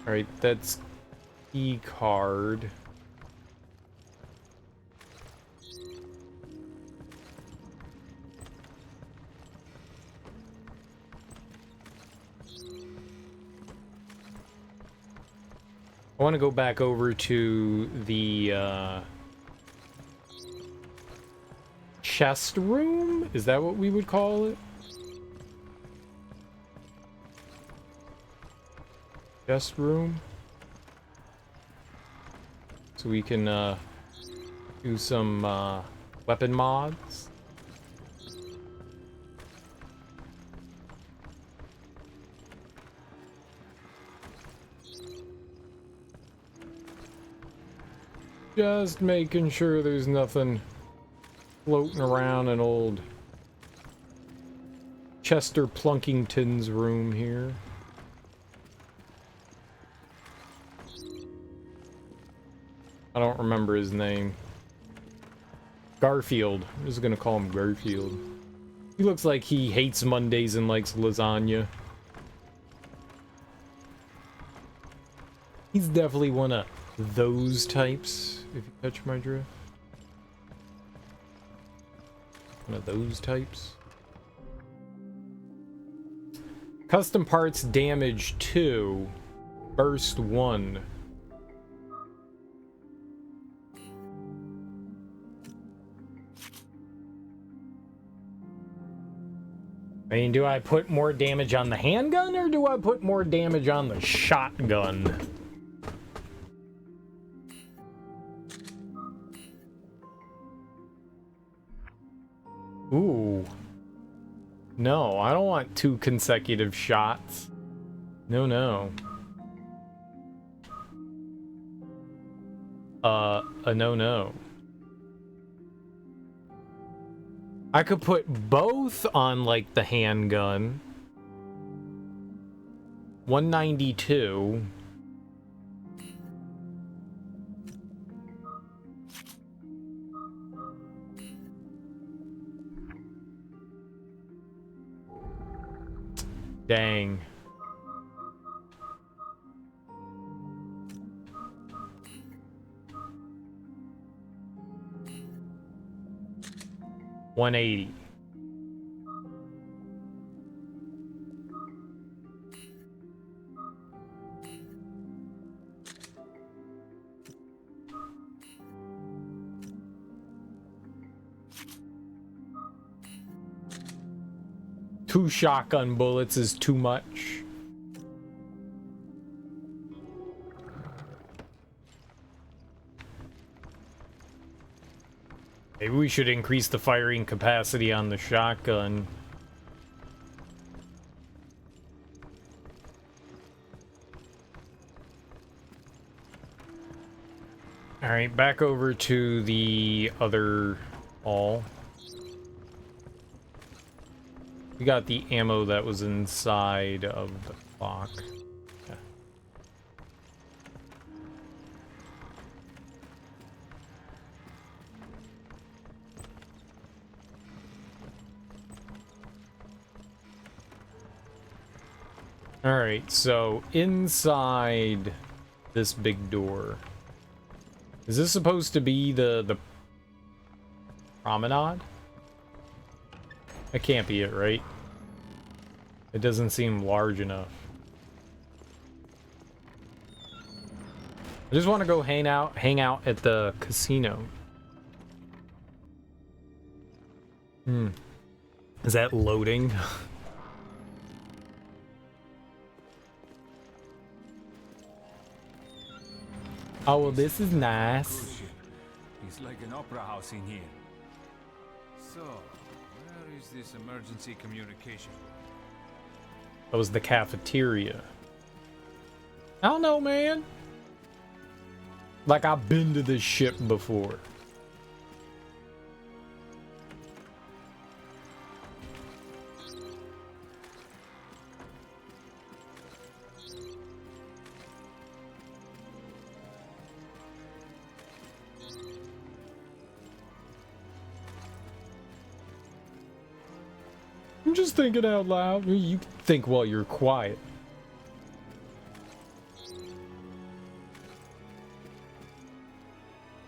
Alright, that's key card. I want to go back over to the chest room? Is that what we would call it? Chest room? So we can do some weapon mods. Just making sure there's nothing floating around in old Chester Plunkington's room here. I don't remember his name. Garfield. I'm just gonna call him Garfield. He looks like he hates Mondays and likes lasagna. He's definitely one of those types, if you catch my drift. One of those types. Custom parts damage 2, burst 1. I mean, do I put more damage on the handgun or do I put more damage on the shotgun? Ooh. No, I don't want 2 consecutive shots. No, no. A no-no. I could put both on, like, the handgun. 192. Dang. $180. Two shotgun bullets is too much. Maybe we should increase the firing capacity on the shotgun. Alright, back over to the other hall. We got the ammo that was inside of the clock. Yeah. Alright, so inside this big door. Is this supposed to be the promenade? That can't be it, right? It doesn't seem large enough. I just want to go hang out at the casino. Is that loading? Oh, well, this is nice. It's like an opera house in here. So, where is this emergency communication? That was the cafeteria. I don't know, man. Like, I've been to this ship before. I'm just thinking out loud. You think while you're quiet.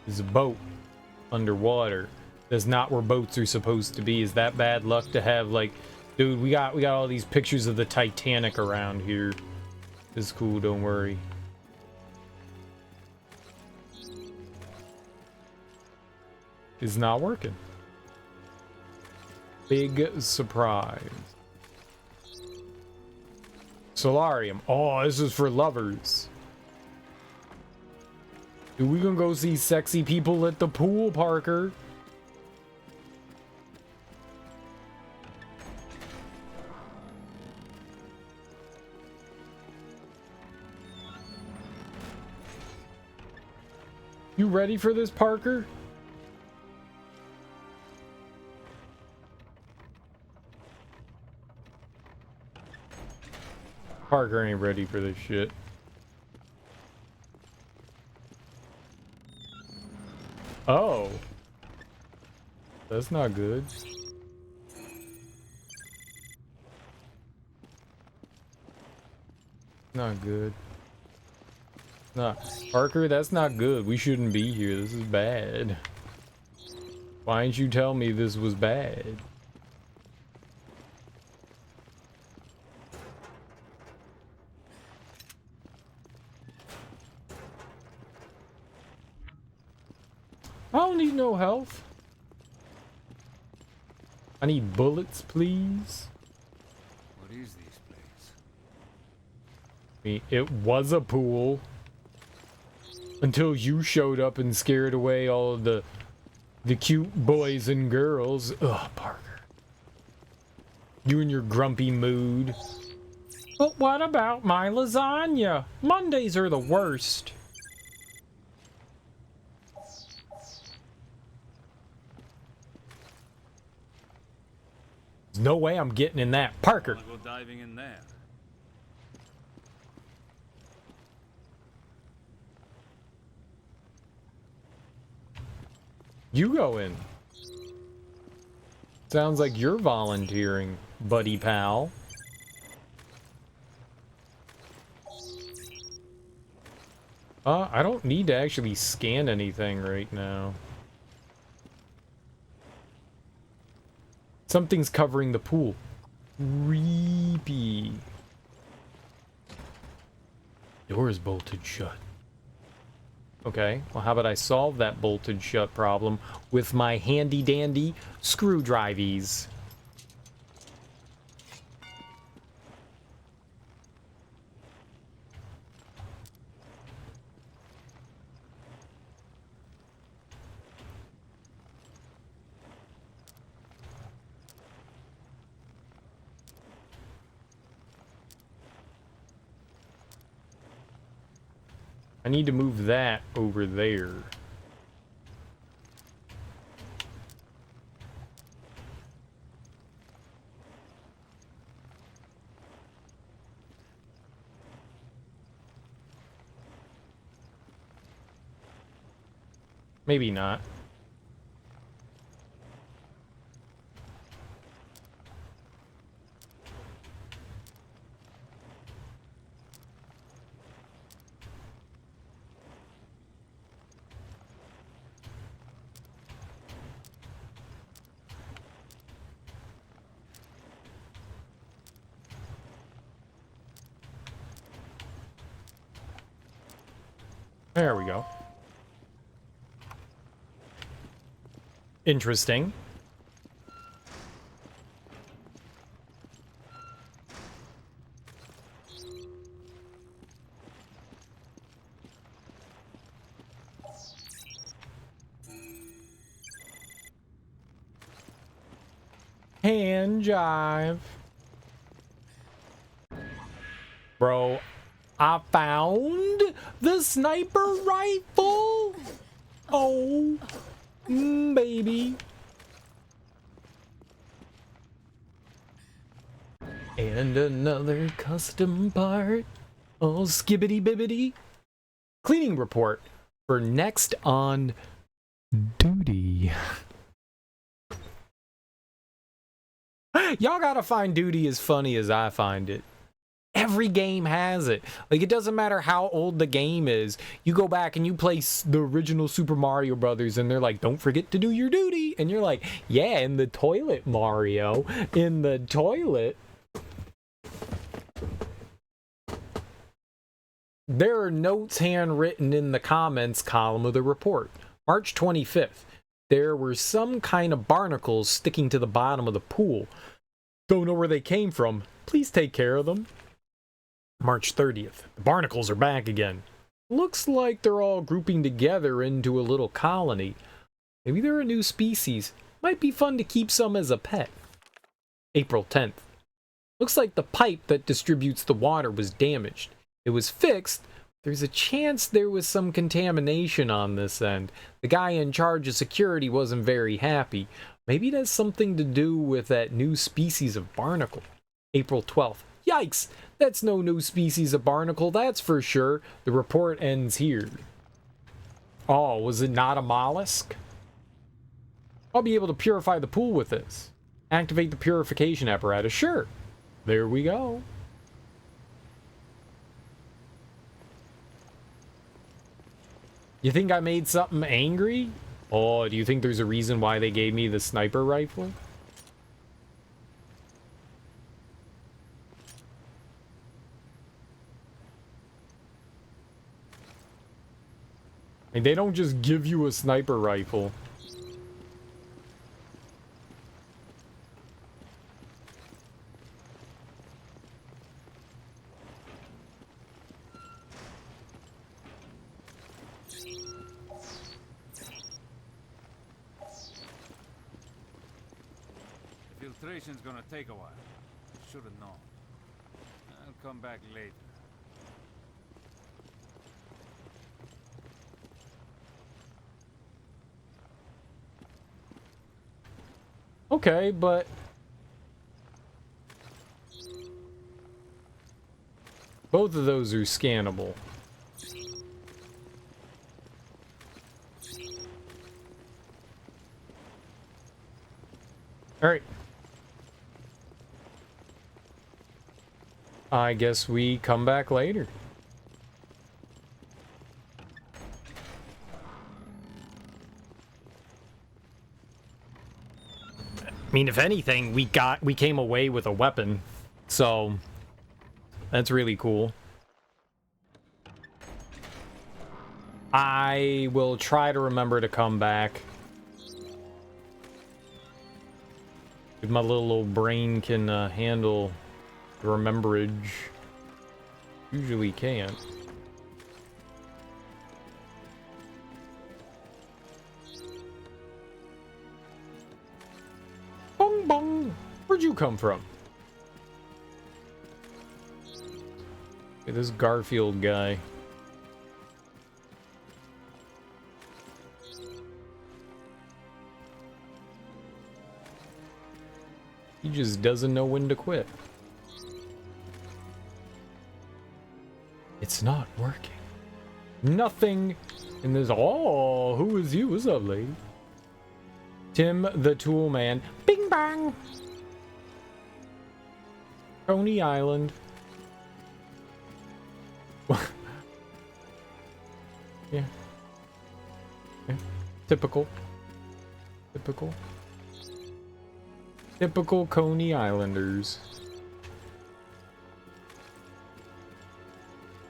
There's a boat underwater. That's not where boats are supposed to be. Is that bad luck to have, like, dude, we got all these pictures of the Titanic around here. It's cool, don't worry. It's not working. Big surprise. Solarium. Oh, this is for lovers. Dude, we gonna go see sexy people at the pool, Parker. You ready for this, Parker? Parker ain't ready for this shit. Oh. That's not good. Not good. Nah, Parker, that's not good. We shouldn't be here. This is bad. Why didn't you tell me this was bad? I don't need no health. I need bullets, please. What is this place? It was a pool. Until you showed up and scared away all of the cute boys and girls. Ugh, Parker. You and your grumpy mood. But what about my lasagna? Mondays are the worst. There's no way I'm getting in that. Parker. I'll go diving in there. You go in. Sounds like you're volunteering, buddy pal. I don't need to actually scan anything right now. Something's covering the pool. Creepy. Door is bolted shut. Okay, well, how about I solve that bolted shut problem with my handy dandy screwdrivies? I need to move that over there. Maybe not. There we go. Interesting. Hand jive. Bro, I found the sniper rifle. Oh, baby. And another custom part. Oh, skibbity bibbity. Cleaning report for next on duty. Y'all gotta find duty as funny as I find it. Every game has it. Like, it doesn't matter how old the game is. You go back and you play the original Super Mario Brothers and they're like, don't forget to do your duty. And you're like, yeah, in the toilet, Mario. In the toilet. There are notes handwritten in the comments column of the report. March 25th. there were some kind of barnacles sticking to the bottom of the pool. Don't know where they came from. Please take care of them. March 30th. The barnacles are back again. Looks like they're all grouping together into a little colony. Maybe they're a new species. Might be fun to keep some as a pet. April 10th. Looks like the pipe that distributes the water was damaged. It was fixed. There's a chance there was some contamination on this end. The guy in charge of security wasn't very happy. Maybe it has something to do with that new species of barnacle. April 12th. Yikes! That's no new species of barnacle, that's for sure. The report ends here. Oh, was it not a mollusk? I'll be able to purify the pool with this. Activate the purification apparatus. Sure. There we go. You think I made something angry? Oh, do you think there's a reason why they gave me the sniper rifle? Like, they don't just give you a sniper rifle. Filtration's gonna take a while. Should have known. I'll come back later. Okay, but both of those are scannable. All right. I guess we come back later. I mean, if anything, we came away with a weapon, so that's really cool. I will try to remember to come back. If my little old brain can handle the rememberage. Usually can't. Bong bong! Where'd you come from? Hey, this Garfield guy. He just doesn't know when to quit. It's not working. Nothing in this. Oh, who is you? What's up, lady? Tim the Tool Man. Bing bang! Coney Island. Yeah. Yeah. Typical. Typical. Typical Coney Islanders.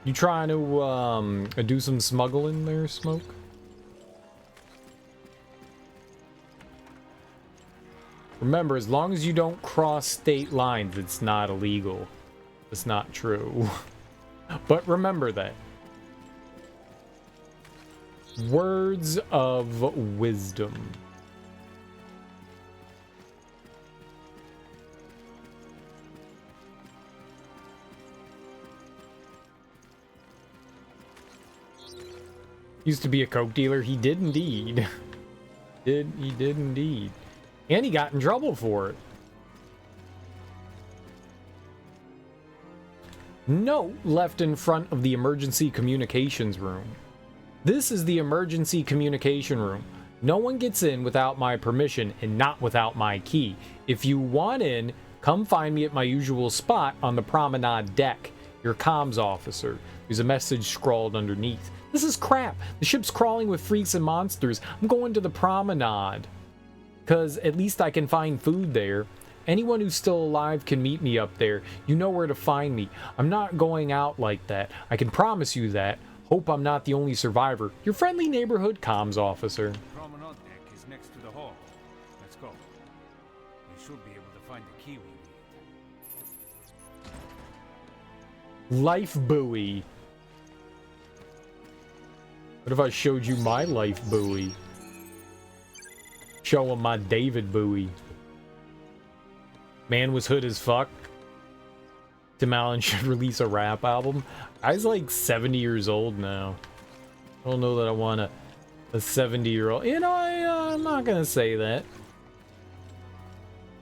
You trying to do some smuggling there, Smoke? Remember, as long as you don't cross state lines, it's not illegal. It's not true. But remember that. Words of wisdom. Used to be a coke dealer. He did indeed. He did indeed. And he got in trouble for it. Note left in front of the emergency communications room. This is the emergency communication room. No one gets in without my permission and not without my key. If you want in, come find me at my usual spot on the promenade deck. Your comms officer. There's a message scrawled underneath. This is crap. The ship's crawling with freaks and monsters. I'm going to the promenade. Because at least I can find food there. Anyone who's still alive can meet me up there. You know where to find me. I'm not going out like that. I can promise you that. Hope I'm not the only survivor. Your friendly neighborhood comms officer. Promenade deck is next Life buoy. What if I showed you my life buoy? Show him my David buoy. Man was hood as fuck. Tim Allen should release a rap album. Guy's like 70 years old now. I don't know that I want a 70-year-old. You know, I'm not gonna say that.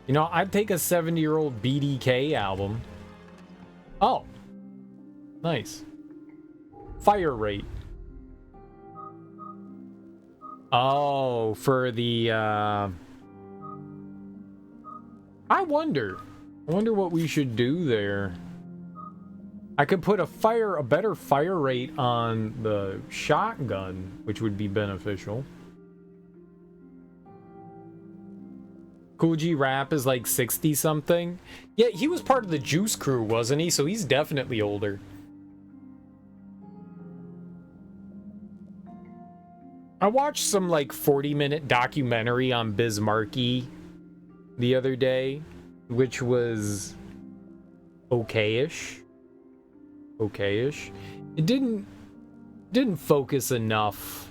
You know, I'd take a 70-year-old BDK album. Oh. Nice. Fire rate. Oh, for the, I wonder what we should do there. I could put a better fire rate on the shotgun, which would be beneficial. Cool G Rap is like 60 something. Yeah, he was part of the Juice Crew, wasn't he? So he's definitely older. I watched some like 40-minute documentary on Biz Markie the other day, which was okay-ish. Okay-ish. It didn't focus enough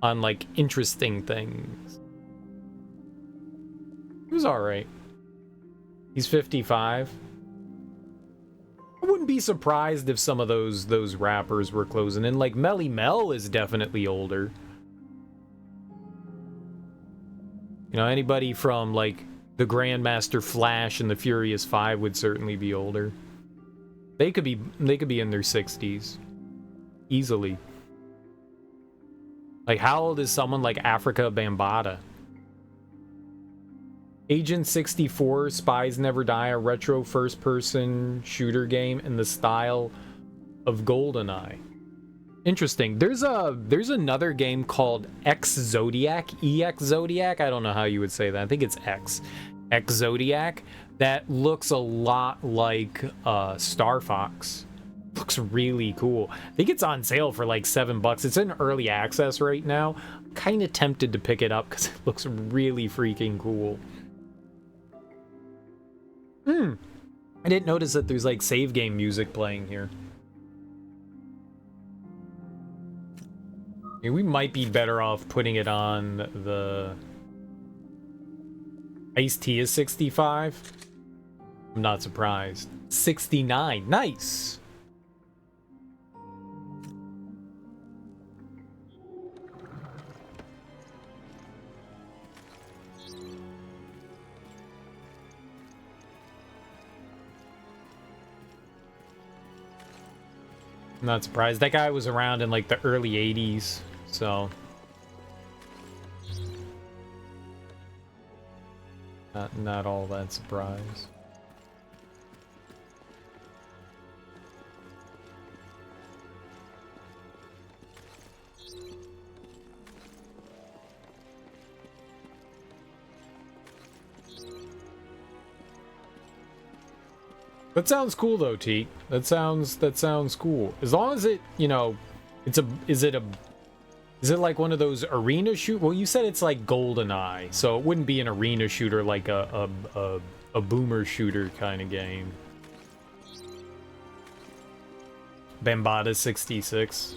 on like interesting things. It was all right. He's 55. I wouldn't be surprised if some of those rappers were closing in. Like Melly Mel is definitely older. You know, anybody from like the Grandmaster Flash and the Furious 5 would certainly be older. They could be in their 60s easily. Like how old is someone like Africa Bambaataa? Agent 64, Spies Never Die, a retro first-person shooter game in the style of GoldenEye. Interesting. There's another game called X Zodiac, EX Zodiac. I don't know how you would say that. I think it's X Zodiac. That looks a lot like Star Fox. Looks really cool. I think it's on sale for like $7. It's in early access right now. I'm kind of tempted to pick it up because it looks really freaking cool. I didn't notice that there's like save game music playing here. I mean, we might be better off putting it on the... Ice-T is 65. I'm not surprised. 69. Nice! I'm not surprised. That guy was around in like the early 80s, so... Not all that surprised. That sounds cool though, T. That sounds cool. As long as it, you know, is it like one of those arena shoot? Well, you said it's like GoldenEye, so it wouldn't be an arena shooter like a boomer shooter kind of game. Bambaataa 66.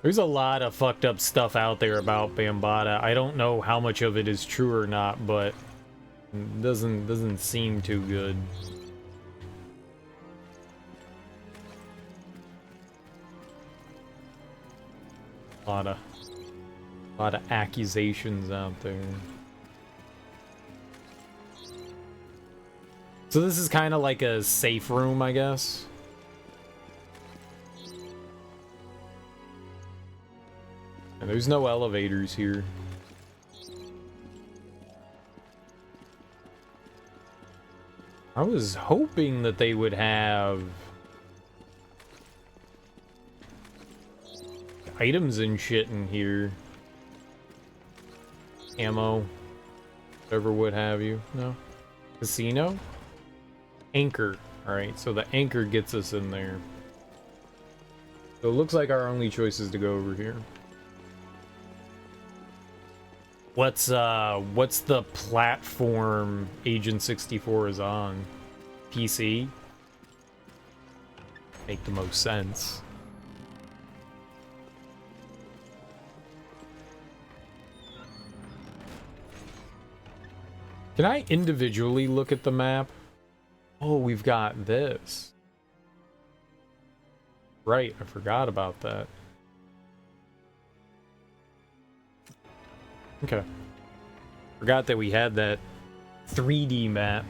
There's a lot of fucked up stuff out there about Bambaataa. I don't know how much of it is true or not, but it doesn't seem too good. A lot of accusations out there. So this is kind of like a safe room, I guess. And there's no elevators here. I was hoping that they would have items and shit in here. Ammo. Whatever would have you. No? Casino? Anchor. Alright, so the anchor gets us in there. So it looks like our only choice is to go over here. What's the platform Agent 64 is on? PC? Make the most sense. Can I individually look at the map? Oh, we've got this. Right, I forgot about that. Okay. Forgot that we had that 3D map.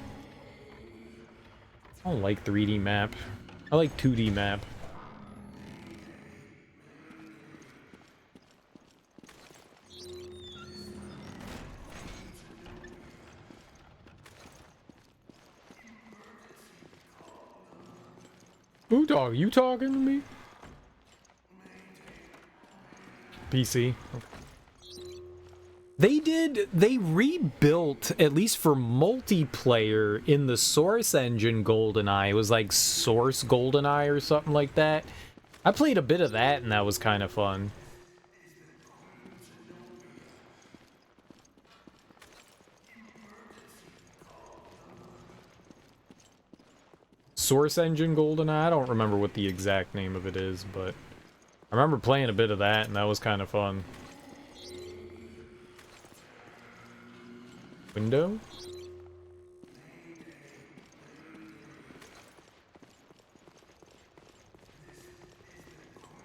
I don't like 3D map. I like 2D map. Who talk? You talking to me? PC. Okay. They rebuilt, at least for multiplayer, in the Source Engine GoldenEye. It was like Source GoldenEye or something like that. I played a bit of that and that was kind of fun. Source Engine GoldenEye? I don't remember what the exact name of it is, but I remember playing a bit of that and that was kind of fun. Window?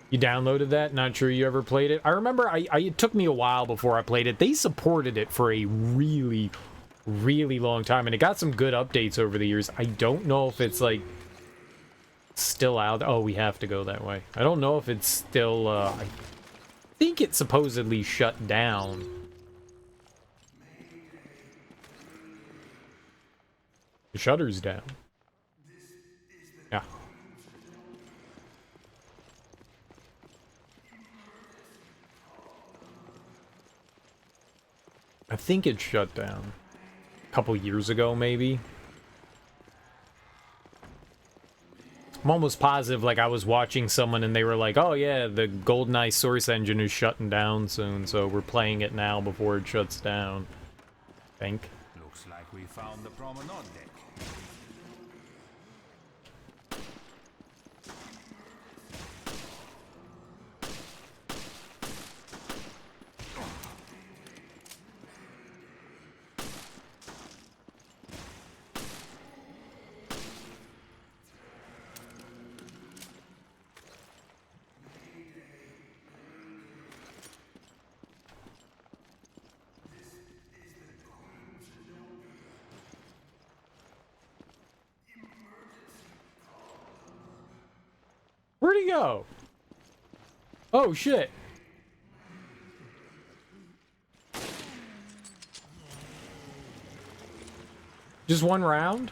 You downloaded that? Not sure you ever played it? I remember it took me a while before I played it. They supported it for a really long time, and it got some good updates over the years. I don't know if it's like still out. Oh, we have to go that way. I don't know if it's still I think it supposedly shut down. The shutter's down. Yeah. I think it shut down a couple years ago, maybe. I'm almost positive, like, I was watching someone and they were like, oh yeah, the GoldenEye Source Engine is shutting down soon, so we're playing it now before it shuts down. I think. Looks like we found the promenade deck. Where'd he go? Oh, shit. Just one round?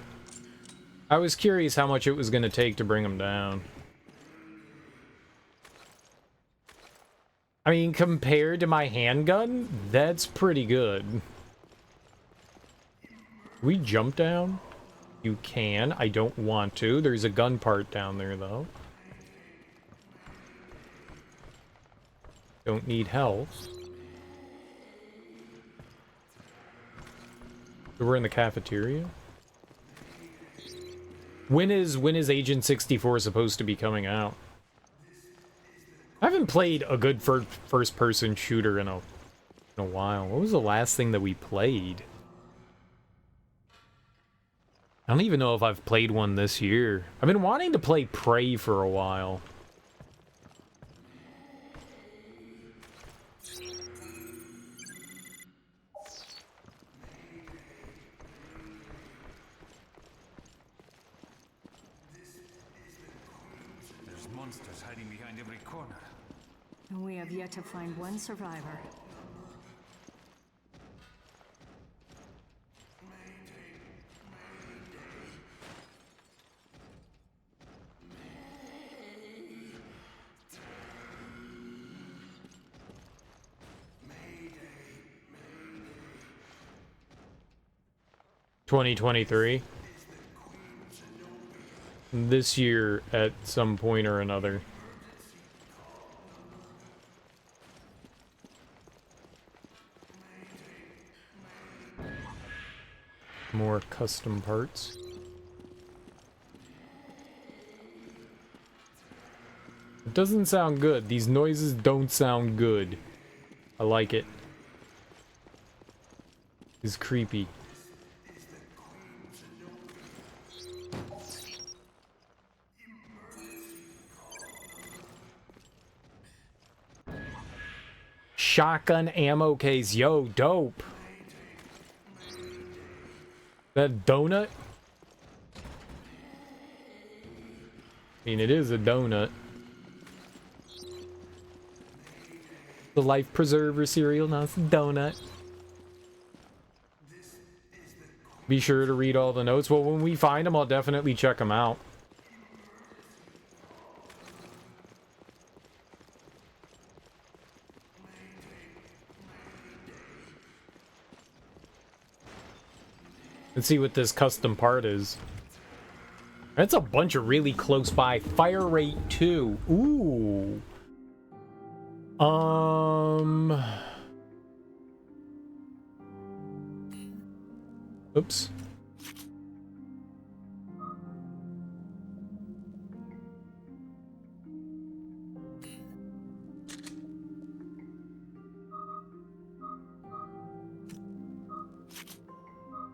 I was curious how much it was going to take to bring him down. I mean, compared to my handgun, that's pretty good. We jump down? You can. I don't want to. There's a gun part down there, though. Don't need health. So we're in the cafeteria? When is Agent 64 supposed to be coming out? I haven't played a good first-person shooter in a while. What was the last thing that we played? I don't even know if I've played one this year. I've been wanting to play Prey for a while. Monsters hiding behind every corner. And we have yet to find one survivor. $2023. This year at some point or another. more custom parts. It doesn't sound good. These noises don't sound good. I like it. It's creepy. Shotgun ammo case. Yo, dope. That donut? I mean, it is a donut. The life preserver cereal, now it's a donut. Be sure to read all the notes. Well, when we find them, I'll definitely check them out. Let's see what this custom part is. That's a bunch of really close by. Fire rate 2. Ooh. Oops.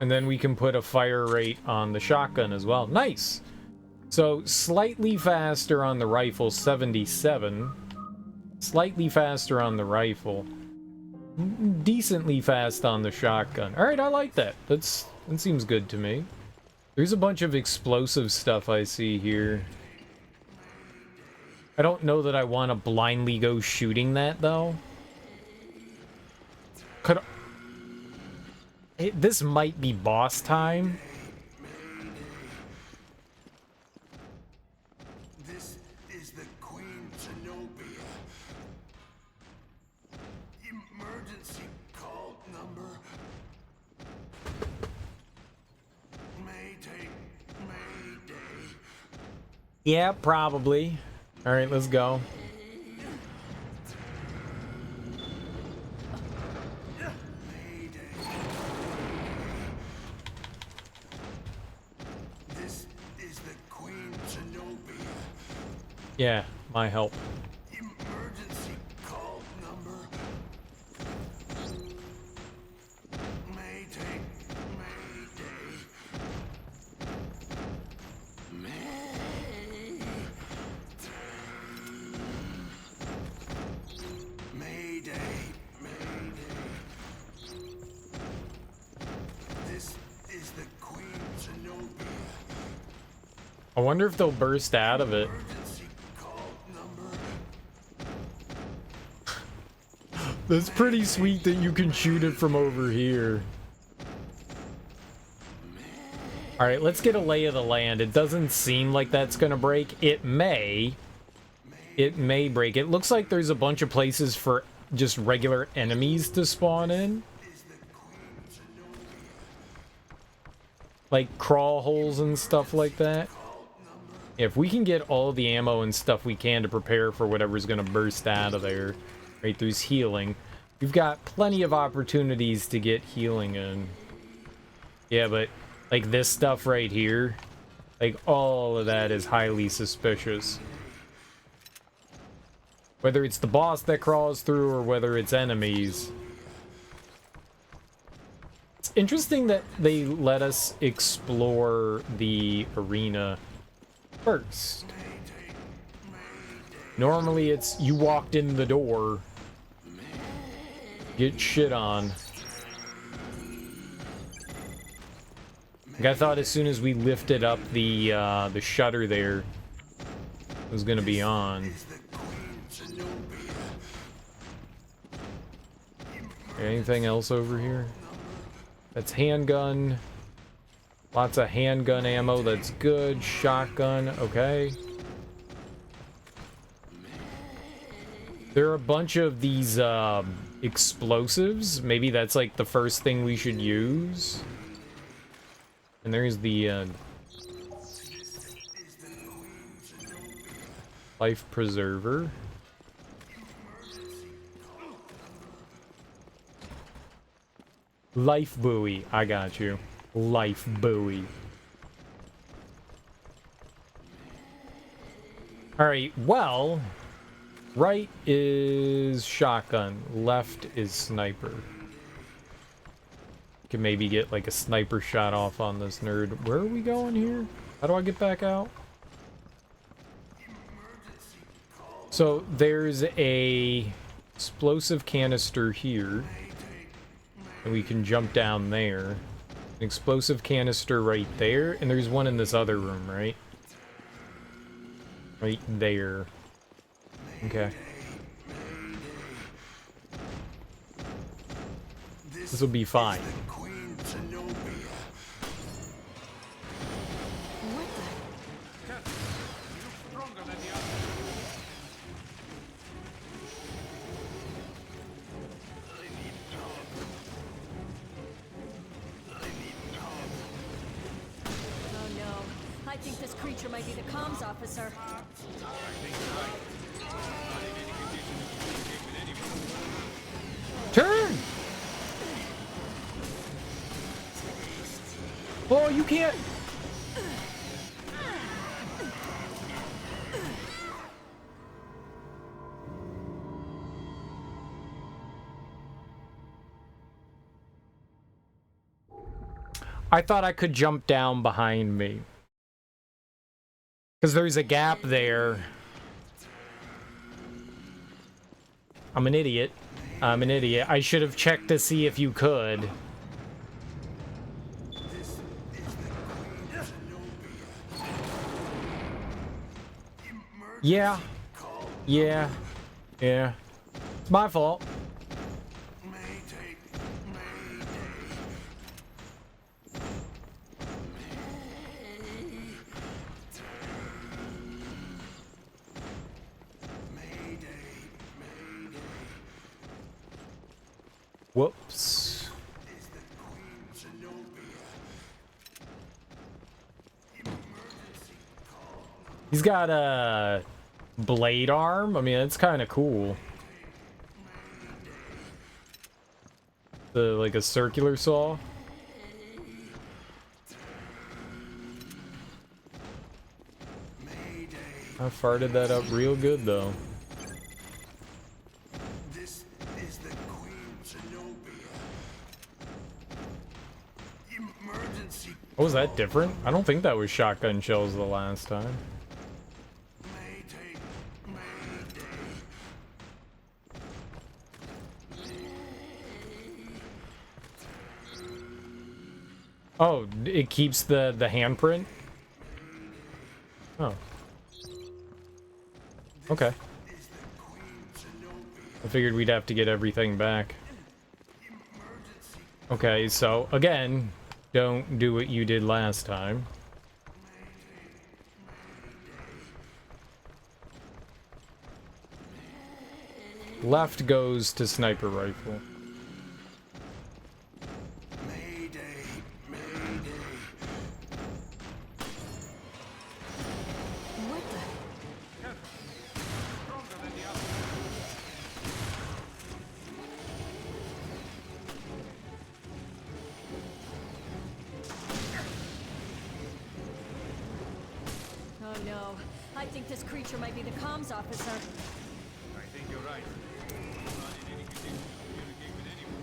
And then we can put a fire rate on the shotgun as well. Nice! So, slightly faster on the rifle, 77. Slightly faster on the rifle. Decently fast on the shotgun. Alright, I like that. That seems good to me. There's a bunch of explosive stuff I see here. I don't know that I want to blindly go shooting that, though. This might be boss time. This is the Queen Zenobia. Emergency call number. Mayday. Yeah, probably. Alright, let's go. Yeah, my help. Emergency call number. Mayday. This is the Queen Zenobia. I wonder if they'll burst out of it. That's pretty sweet that you can shoot it from over here. Alright, let's get a lay of the land. It doesn't seem like that's gonna break. It may. It may break. It looks like there's a bunch of places for just regular enemies to spawn in. Like crawl holes and stuff like that. If we can get all the ammo and stuff we can to prepare for whatever's gonna burst out of there. Right, there's healing. We've got plenty of opportunities to get healing in. Yeah, but like this stuff right here, like all of that is highly suspicious. Whether it's the boss that crawls through or whether it's enemies. It's interesting that they let us explore the arena first. Normally it's you walked in the door, get shit on. Like I thought as soon as we lifted up the shutter there, it was gonna be on. Anything else over here? That's handgun. Lots of handgun ammo, that's good. Shotgun, okay. There are a bunch of these explosives. Maybe that's like the first thing we should use. And there's the life preserver. Life buoy, I got you. life buoy. Alright, well, right is shotgun, left is sniper. Can maybe get like a sniper shot off on this nerd. Where are we going here? How do I get back out? So there's a explosive canister here. And we can jump down there. An explosive canister right there. And there's one in this other room, right? Right there. Okay. This will be fine. I think this creature might be the comms officer. Turn! Oh, you can't! I thought I could jump down behind me. Because there's a gap there. I'm an idiot. I'm an idiot. I should have checked to see if you could. Yeah. Yeah. Yeah. It's my fault. Whoops. He's got a blade arm. I mean, that's kind of cool. Like a circular saw. I farted that up real good, though. Oh, was that different? I don't think that was shotgun shells the last time. Oh, it keeps the handprint? Oh. Okay. I figured we'd have to get everything back. Okay, so again, don't do what you did last time. Left goes to sniper rifle. I think this creature might be the comms officer. I think you're right. Not in any condition to communicate with anyone.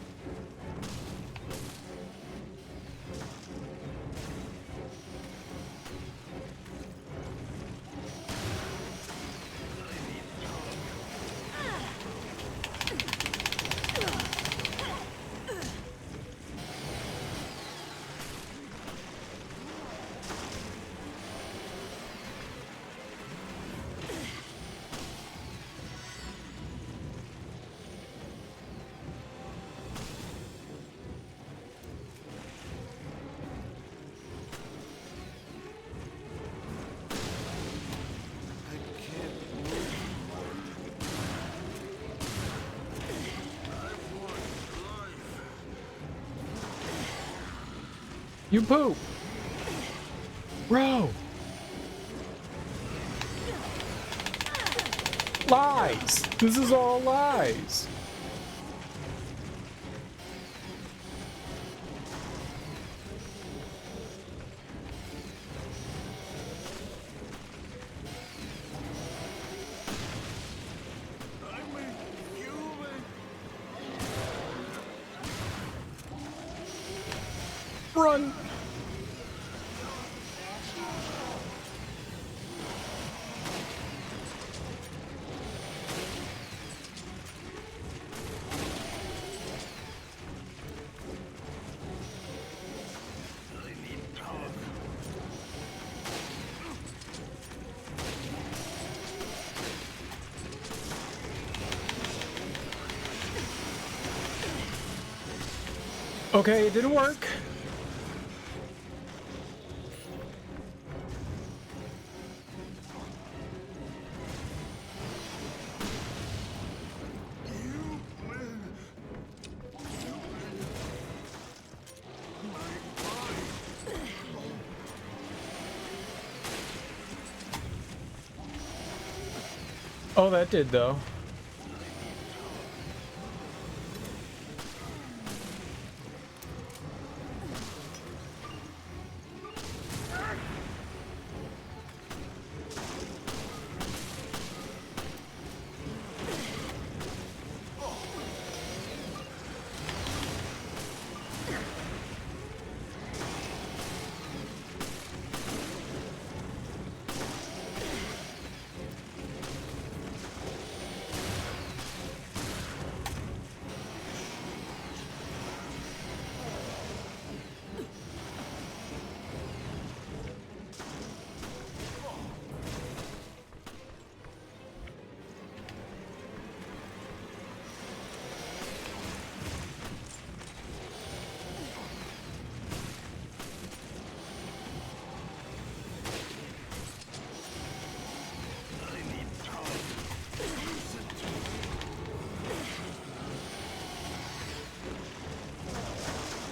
You poop! Bro! Lies! This is all lies! Run! Okay, it didn't work. Oh, that did though.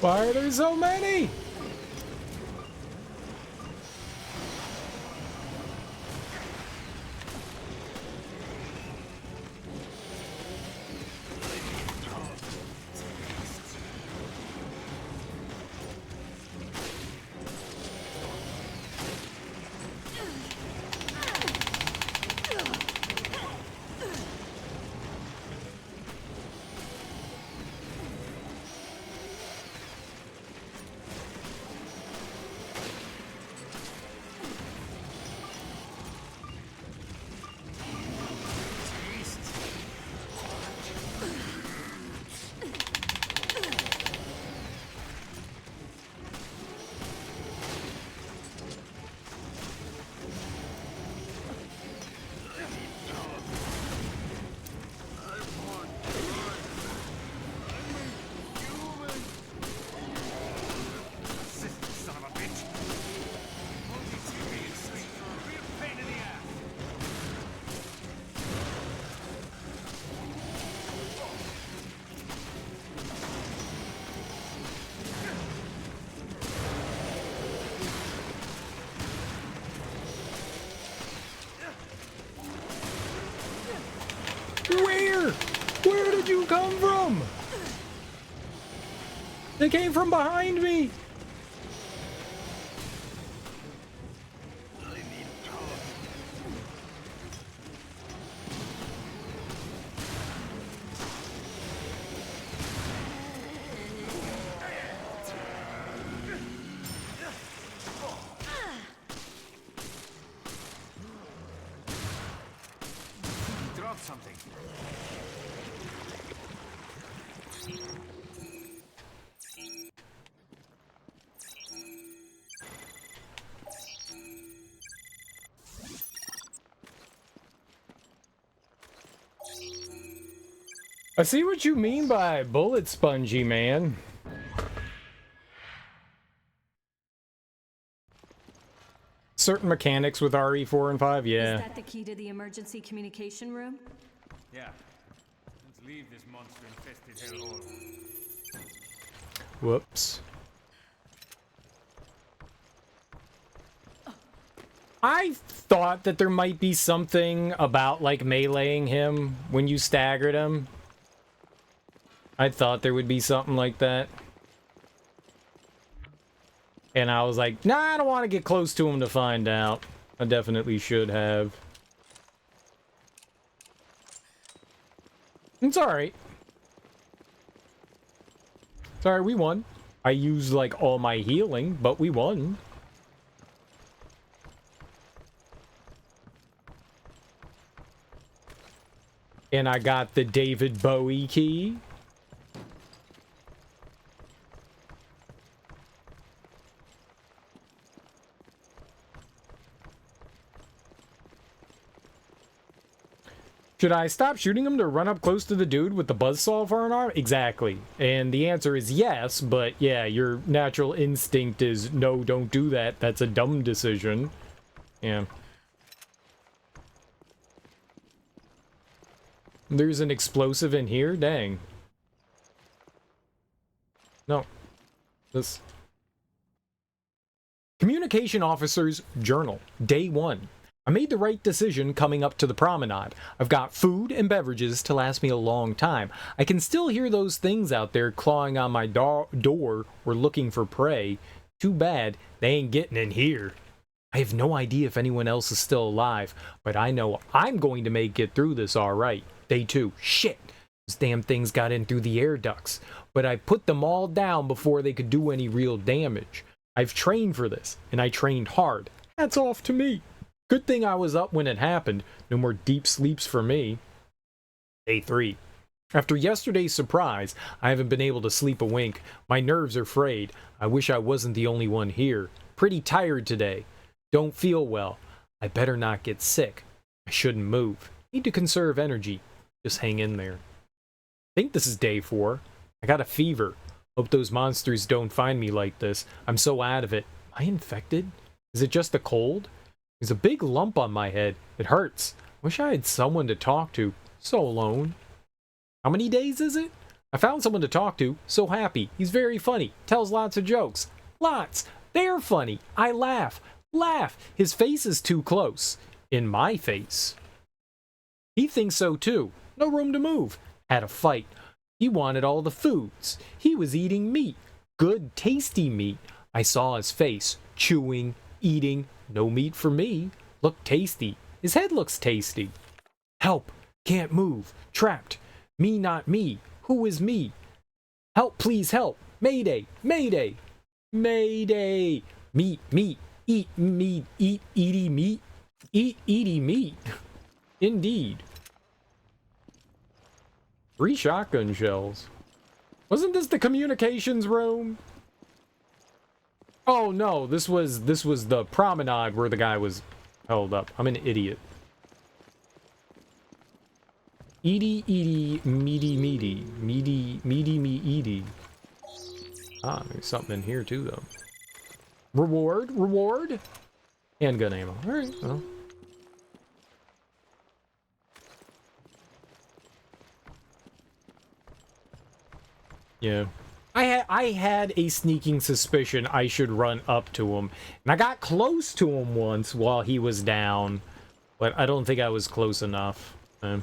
Why are there so many? Where? Where did you come from? They came from behind me. Something. I see what you mean by bullet spongy, man. Certain mechanics with RE4 and 5, yeah. Is that the key to the emergency communication room? Yeah. Let's leave this monster-infested hellhole. Whoops. I thought that there might be something about, like, meleeing him when you staggered him. I thought there would be something like that. And I was like, nah, I don't want to get close to him to find out. I definitely should have. It's alright. It's alright, we won. I used, like, all my healing, but we won. And I got the David Bowie key. Should I stop shooting him to run up close to the dude with the buzzsaw for an arm? Exactly. And the answer is yes, but yeah, your natural instinct is no, don't do that. That's a dumb decision. Yeah. There's an explosive in here? Dang. No. This. Communication Officer's Journal. Day 1. I made the right decision coming up to the promenade. I've got food and beverages to last me a long time. I can still hear those things out there clawing on my door or looking for prey. Too bad they ain't getting in here. I have no idea if anyone else is still alive, but I know I'm going to make it through this all right. Day 2. Shit. Those damn things got in through the air ducts, but I put them all down before they could do any real damage. I've trained for this, and I trained hard. Hats off to me. Good thing I was up when it happened. No more deep sleeps for me. Day 3. After yesterday's surprise, I haven't been able to sleep a wink. My nerves are frayed. I wish I wasn't the only one here. Pretty tired today. Don't feel well. I better not get sick. I shouldn't move. Need to conserve energy. Just hang in there. I think this is day 4. I got a fever. Hope those monsters don't find me like this. I'm so out of it. Am I infected? Is it just a cold? There's a big lump on my head. It hurts. Wish I had someone to talk to. So alone. How many days is it? I found someone to talk to. So happy. He's very funny. Tells lots of jokes. Lots. They're funny. I laugh. Laugh. His face is too close. In my face. He thinks so too. No room to move. Had a fight. He wanted all the foods. He was eating meat. Good, tasty meat. I saw his face. Chewing. Eating. No meat for me. Look tasty. His head looks tasty. Help. Can't move. Trapped. Me, not me. Who is me? Help, please help. Mayday. Mayday. Mayday. Meat, meat. Eat meat. Eat, eaty meat. Eat, eaty meat. Indeed. 3 shotgun shells. Wasn't this the communications room? Oh no, this was the promenade where the guy was held up. I'm an idiot. Eaty, eaty, meaty, meaty. Meaty, meaty, me, eaty. Ah, there's something in here too, though. Reward? Reward? Handgun ammo. Alright, well. Yeah. I had a sneaking suspicion I should run up to him. And I got close to him once while he was down. But I don't think I was close enough. That's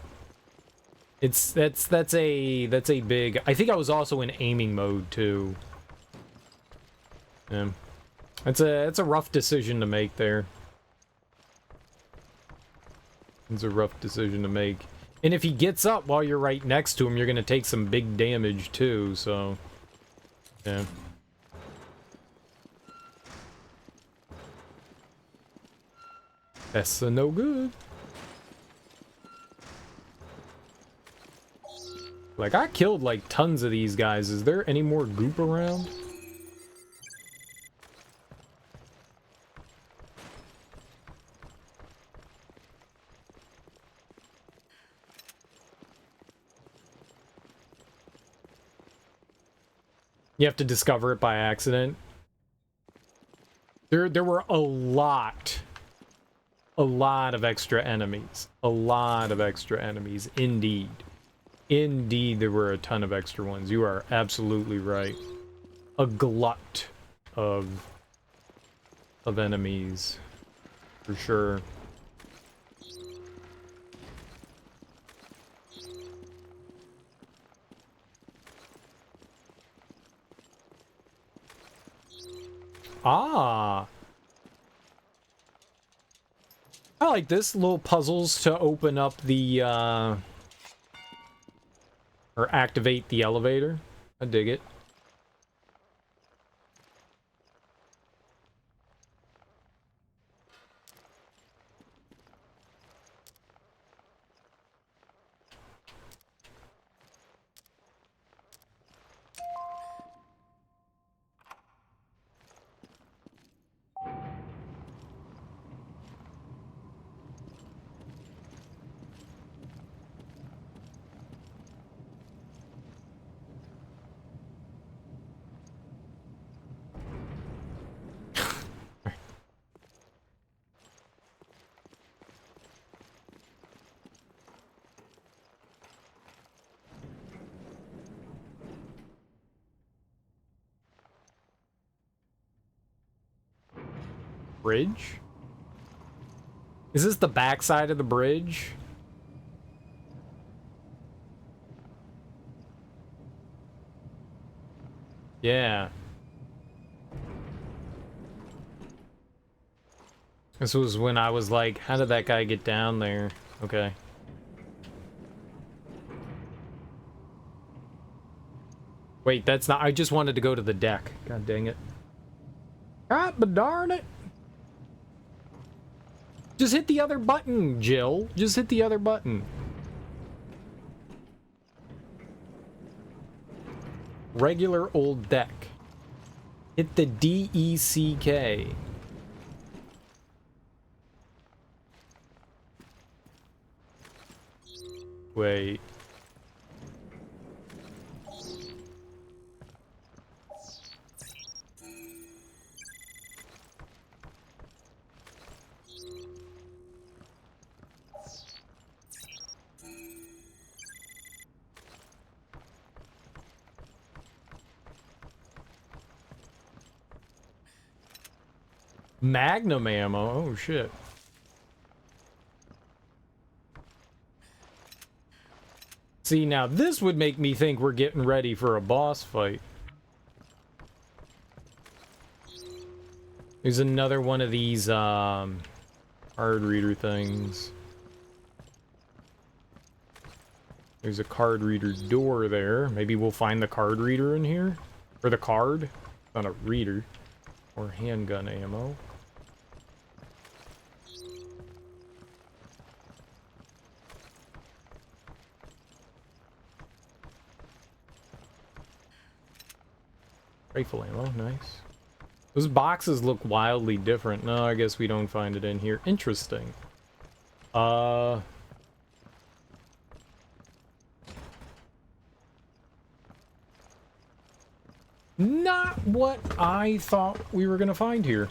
a big... I think I was also in aiming mode too. Yeah. It's a rough decision to make there. It's a rough decision to make. And if he gets up while you're right next to him, you're gonna take some big damage too, so... Yeah. That's no good. Like, I killed, like, tons of these guys. Is there any more goop around? You have to discover it by accident. There were a lot of extra enemies. A lot of extra enemies, indeed. Indeed, there were a ton of extra ones. You are absolutely right. A glut of enemies, for sure. Ah. I like this. Little puzzles to open up the, or activate the elevator. I dig it. Bridge? Is this the backside of the bridge? Yeah. This was when I was like, how did that guy get down there? Okay. Wait, that's not... I just wanted to go to the deck. God dang it. God, but darn it. Just hit the other button, Jill. Just hit the other button. Regular old deck. Hit the DECK. Wait. Magnum ammo. Oh shit. See, now this would make me think we're getting ready for a boss fight. There's another one of these card reader things. There's a card reader door there. Maybe we'll find the card reader in here. Or the card. Not a reader. Or handgun ammo. Rifle ammo, nice. Those boxes look wildly different. No, I guess we don't find it in here. Interesting. Not what I thought we were gonna find here.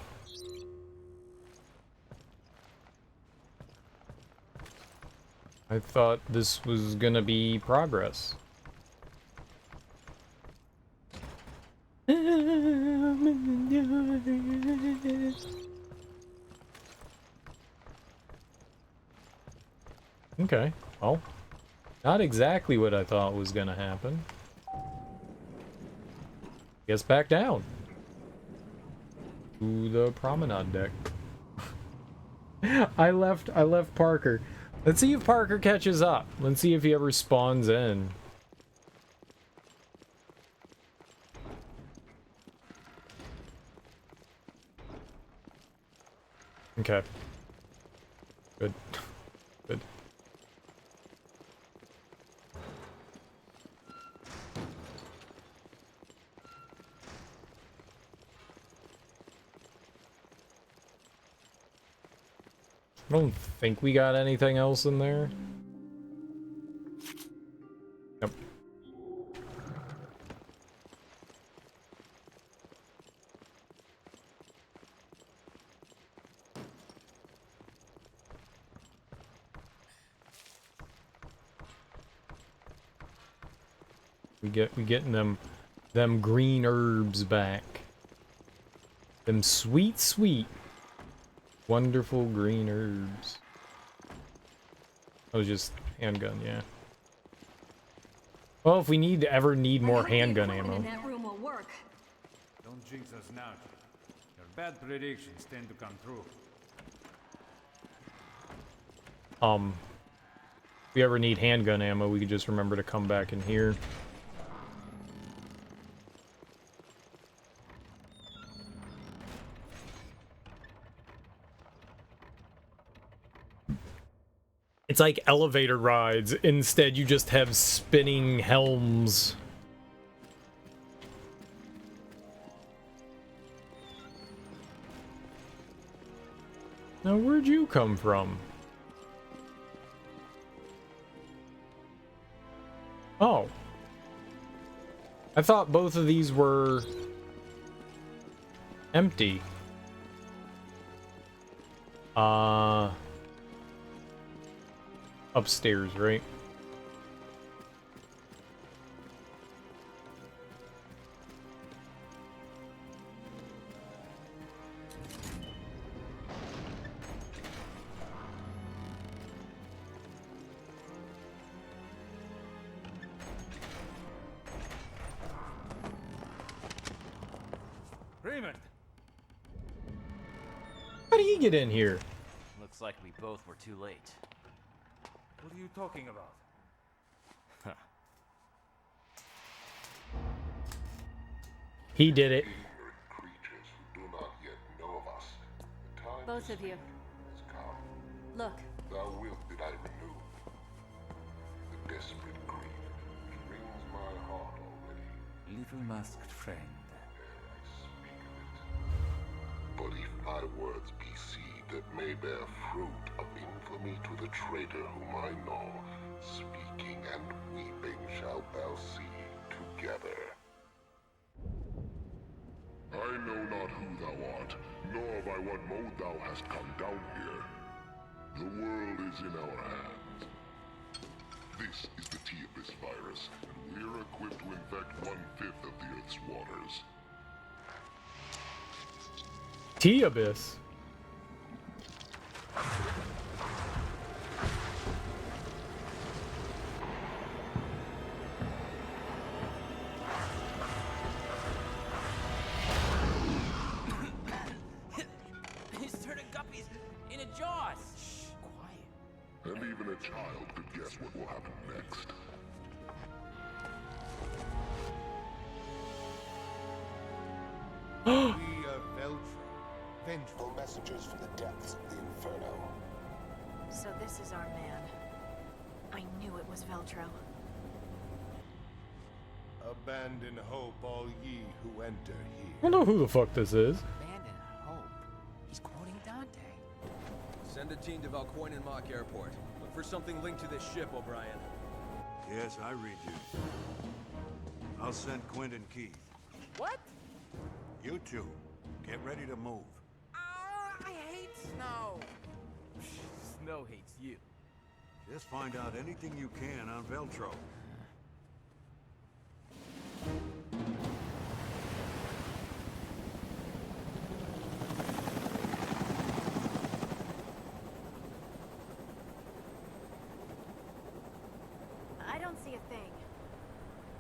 I thought this was gonna be progress. Okay, well, not exactly what I thought was gonna happen. Guess back down to the promenade deck. I left Parker. Let's see if Parker catches up. Let's see if he ever spawns in. Okay. Good. Good. I don't think we got anything else in there. Nope. We getting them green herbs back. Them sweet, wonderful green herbs. Oh, just handgun, yeah. Well, if we ever need more handgun ammo. That room will work. Don't jinx us now, Jim. Your bad predictions tend to come true. If we ever need handgun ammo, we could just remember to come back in here. It's like elevator rides. Instead, you just have spinning helms. Now, where'd you come from? Oh. I thought both of these were empty. Upstairs, right? How did he get in here? Looks like we both were too late. What are you talking about? He did it. Creatures who do not yet know of us. The time Both of you. has come. Look. Thou wilt that I remove the desperate grief which wrings my heart already. Little masked friend. But if thy words be seed that may bear fruit of infamy to the traitor whom I know, speaking and weeping shalt thou see together. I know not who thou art, nor by what mode thou hast come down here. The world is in our hands. This is the T-Abyss virus, and we're equipped to infect 1/5 of the Earth's waters. T-Abyss. He's turning guppies into jaws. Shh, quiet. And even a child could guess what will happen next. We are Veltro. Vengeful messengers from the depths of the Inferno. So this is our man. I knew it was Veltro. Abandon hope, all ye who enter here. I don't know who the fuck this is. Abandon hope. He's quoting Dante. Send a team to Valcoinen Mock Airport. Look for something linked to this ship, O'Brien. Yes, I read you. I'll send Quint and Keith. What? You two, get ready to move. I hate snow. Snow hates you. Just find out anything you can on Veltro. I don't see a thing.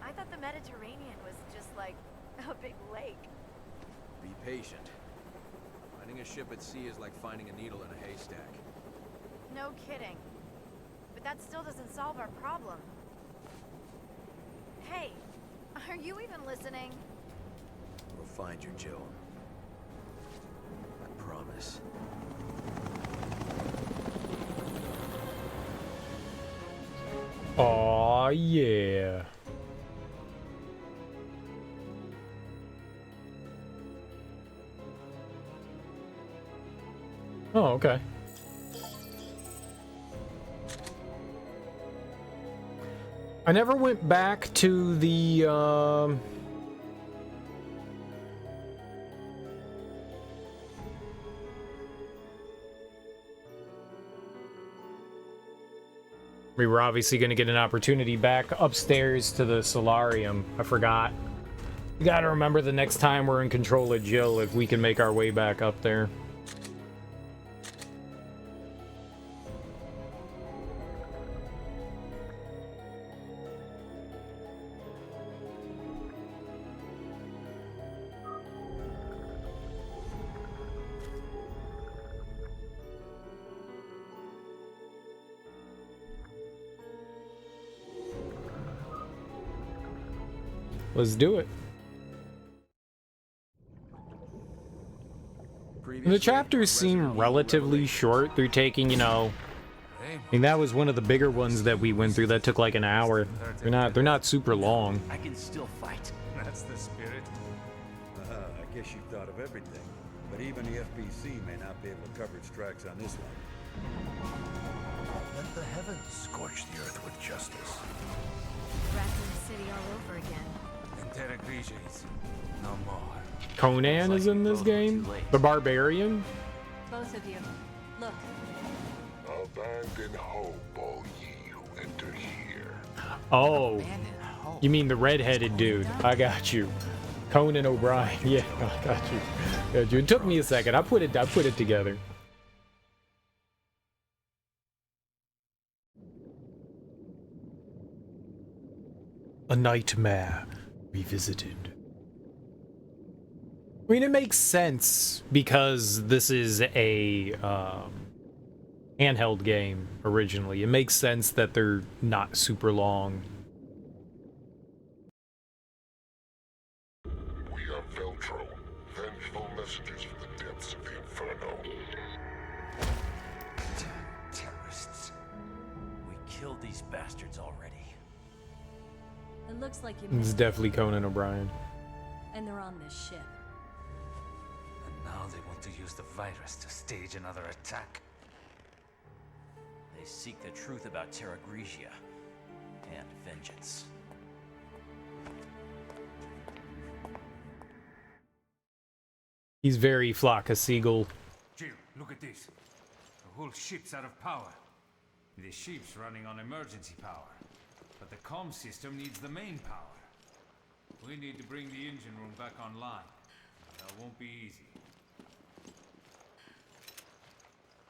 I thought the Mediterranean was just like a big lake. Be patient. Finding a ship at sea is like finding a needle in a haystack. No kidding. But that still doesn't solve our problem. Hey, are you even listening? We'll find you, Jill. I promise. Aw, yeah. Oh, okay. I never went back to the, we were obviously going to get an opportunity back upstairs to the solarium. I forgot. You gotta remember the next time we're in control of Jill if we can make our way back up there. Let's do it. The chapters seem relatively short. They're taking, you know, I mean, that was one of the bigger ones that we went through that took like an hour. They're not super long. I can still fight. That's the spirit. I guess you thought of everything. But even the FBC may not be able to cover its tracks on this one. Let the heavens scorch the earth with justice. Raccoon City all over again. Terra Grigies. No more. Conan is in this game? The Barbarian? Both of you. Look. Abandon hope, all ye who enter here. Oh. You mean the red-headed dude. I got you. Conan O'Brien. Yeah, I got you. Got you. It took me a second. I put it together. A nightmare revisited. I mean, it makes sense because this is a handheld game originally. It makes sense that they're not super long. We are Veltro, vengeful messengers from the depths of the Inferno. Terrorists. We killed these bastards already. It looks like you It's missed definitely Conan O'Brien. and they're on this ship. And now they want to use the virus to stage another attack. They seek the truth about Terra Grigia and vengeance. He's very flock of seagull. Jill, look at this. The whole ship's out of power. The ship's running on emergency power. But the comm system needs the main power. We need to bring the engine room back online. That won't be easy.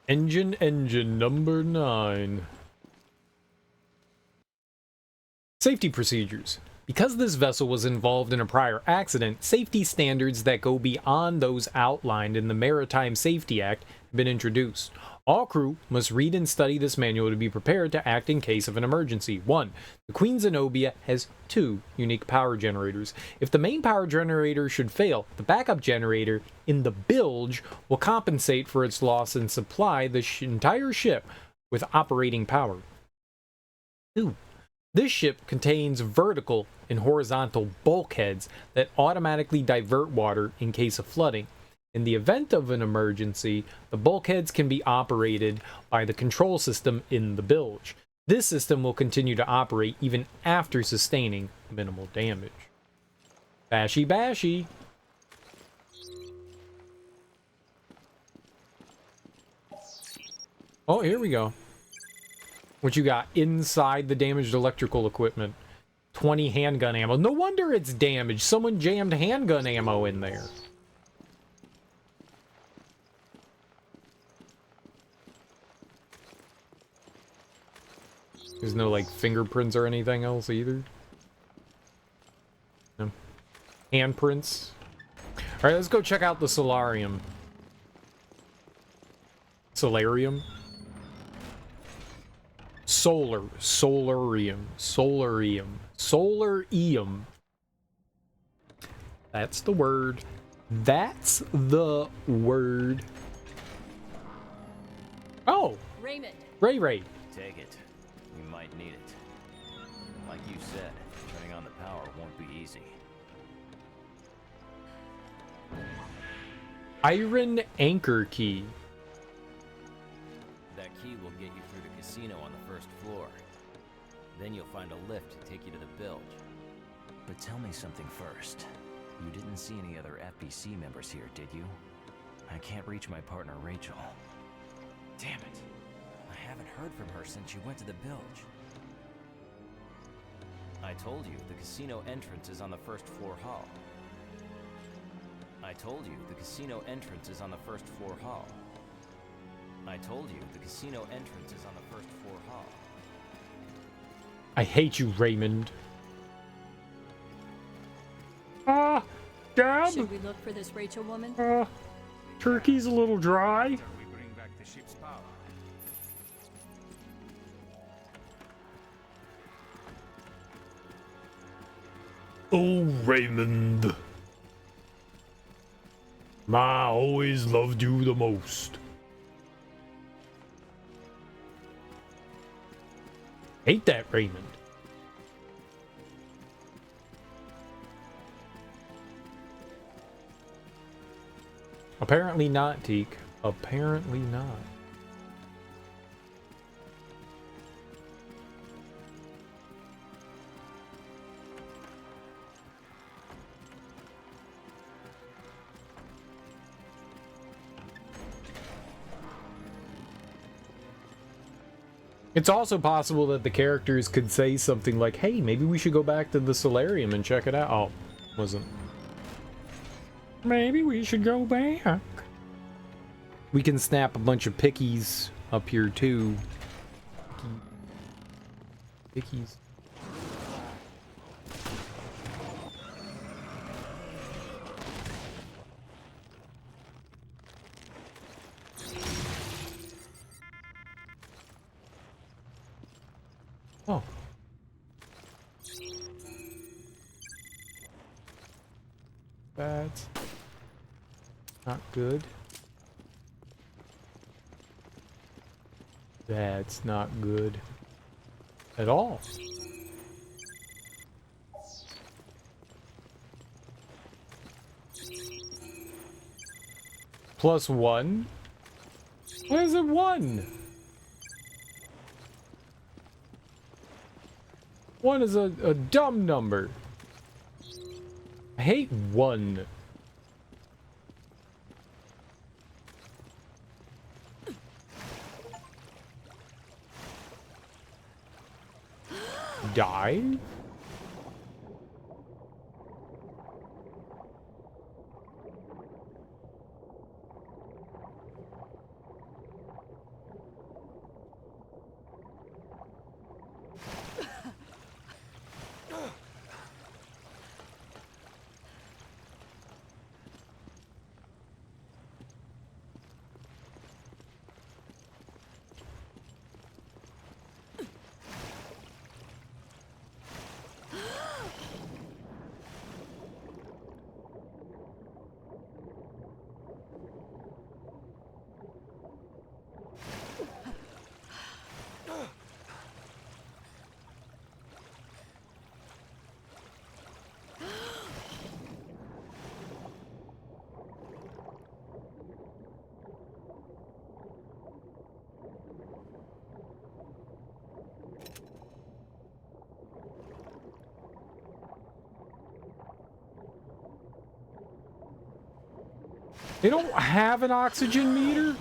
Engine number 9. Safety procedures. Because this vessel was involved in a prior accident, safety standards that go beyond those outlined in the Maritime Safety Act have been introduced. All crew must read and study this manual to be prepared to act in case of an emergency. 1. The Queen Zenobia has 2 unique power generators. If the main power generator should fail, the backup generator in the bilge will compensate for its loss and supply the entire ship with operating power. 2. This ship contains vertical and horizontal bulkheads that automatically divert water in case of flooding. In the event of an emergency, the bulkheads can be operated by the control system in the bilge. This system will continue to operate even after sustaining minimal damage. Bashy bashy. Oh, here we go. What you got inside the damaged electrical equipment? 20 handgun ammo. No wonder it's damaged. Someone jammed handgun ammo in there. There's no, like, fingerprints or anything else either? No. Handprints? Alright, let's go check out the solarium. Solarium? Solarium. That's the word. That's the word. Oh! Raymond. Ray. Take it. You might need it. Like you said, turning on the power won't be easy. Iron anchor key. That key will get you through the casino on the first floor. Then you'll find a lift to take you to the bilge. But tell me something first. You didn't see any other FBC members here, did you? I can't reach my partner, Rachel. Damn it. I haven't heard from her since she went to the bilge. I told you the casino entrance is on the first floor hall. I told you the casino entrance is on the first floor hall. I told you the casino entrance is on the first floor hall. I hate you, Raymond. Dad? Should we look for this Rachel woman? Turkey's a little dry. We bring back the ship's power. Oh, Raymond. Ma always loved you the most. Hate that, Raymond. Apparently not, Teak. Apparently not. It's also possible that the characters could say something like, hey, maybe we should go back to the solarium and check it out. Oh, wasn't. Maybe we should go back. We can snap a bunch of pickies up here too. Pickies. Oh. That's not good. That's not good at all. +1? Why is it 1? 1 is a dumb number. I hate 1. Die? They don't have an oxygen meter?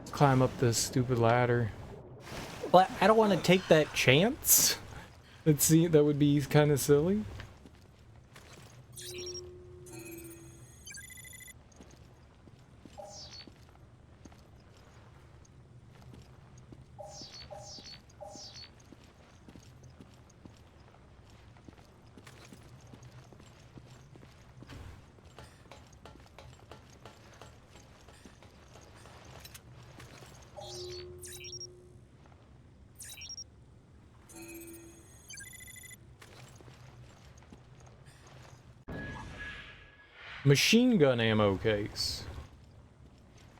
Let's climb up this stupid ladder. But I don't want to take that chance. Let's see, that would be kind of silly. Machine gun ammo case.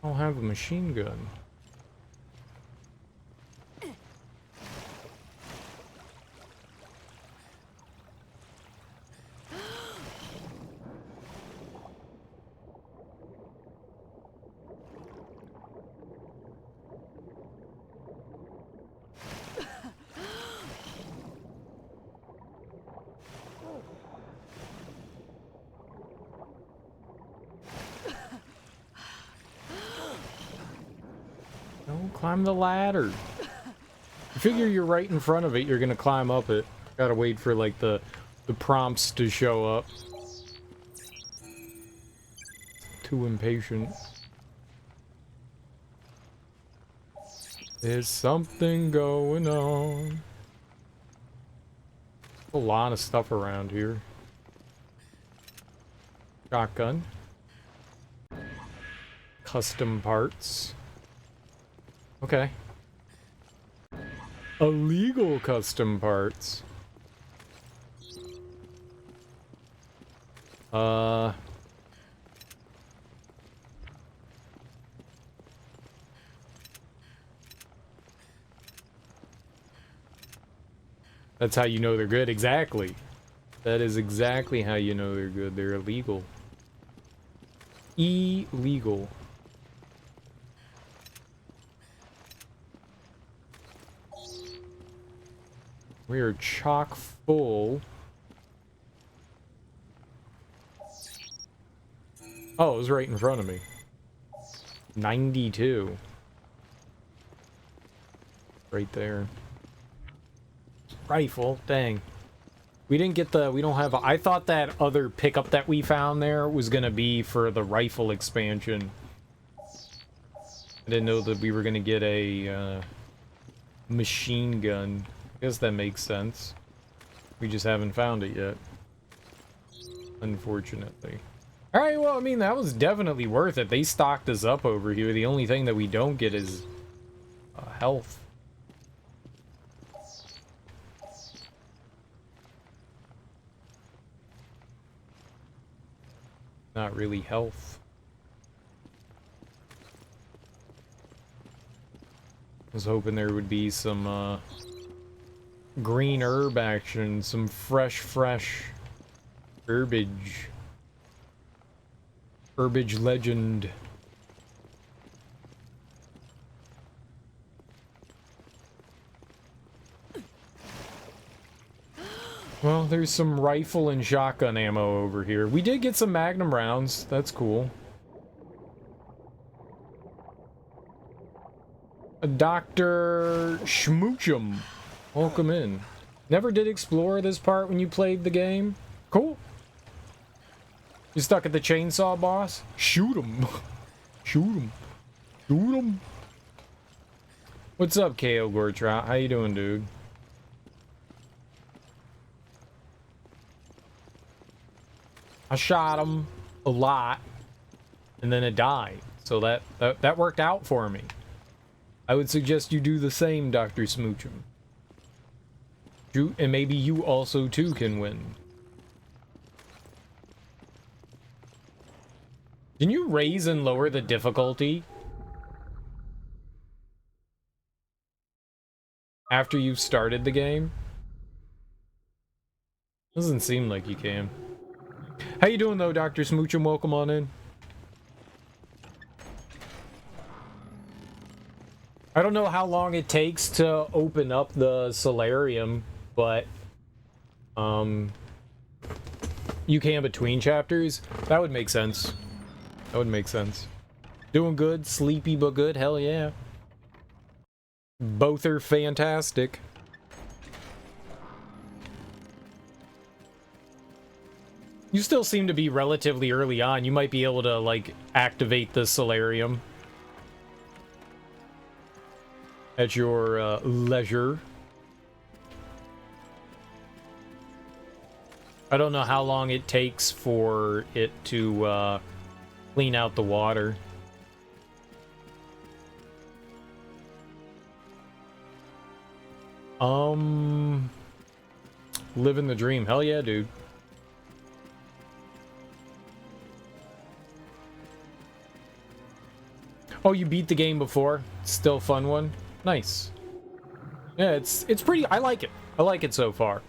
I don't have a machine gun. Climb the ladder. You figure you're right in front of it, you're gonna climb up it. Gotta wait for like the prompts to show up. Too impatient. There's something going on. A lot of stuff around here. Shotgun. Custom parts. Okay. Illegal custom parts. That's how you know they're good. Exactly. That is exactly how you know they're good. They're illegal. Illegal. We are chock full. Oh, it was right in front of me. 92. Right there. Rifle, dang. We didn't get the, we don't have, I thought that other pickup that we found there was gonna be for the rifle expansion. I didn't know that we were gonna get a machine gun. I guess that makes sense. We just haven't found it yet. Unfortunately. Alright, well, I mean, that was definitely worth it. They stocked us up over here. The only thing that we don't get is health. Not really health. I was hoping there would be some green herb action, some fresh herbage. Herbage legend. Well, there's some rifle and shotgun ammo over here. We did get some magnum rounds. That's cool. Dr. Schmoochum. Welcome in. Never did explore this part when you played the game? Cool. You stuck at the chainsaw boss? Shoot him. Shoot him. Shoot him. What's up, KO Gortrout? How you doing, dude? I shot him a lot, and then it died. So that worked out for me. I would suggest you do the same, Dr. Smoochum. And maybe you also, too, can win. Can you raise and lower the difficulty after you've started the game? Doesn't seem like you can. How you doing, though, Dr. Smoochum? Welcome on in. I don't know how long it takes to open up the solarium, but you can between chapters. That would make sense. That would make sense. Doing good, sleepy but good. Hell yeah. Both are fantastic. You still seem to be relatively early on. You might be able to, like, activate the solarium at your leisure. I don't know how long it takes for it to clean out the water. Living the dream. Hell yeah, dude. Oh, you beat the game before? Still a fun one? Nice. Yeah, it's pretty... I like it. I like it so far.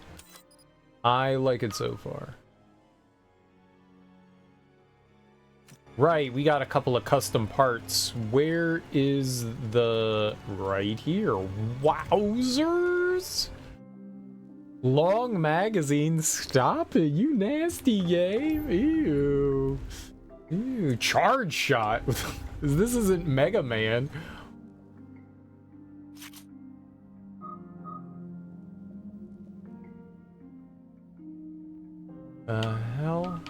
I like it so far. Right, we got a couple of custom parts. Where is the... Right here. Wowzers! Long magazine. Stop it, you nasty game. Ew. Ew. Charge shot. This isn't Mega Man. Hell?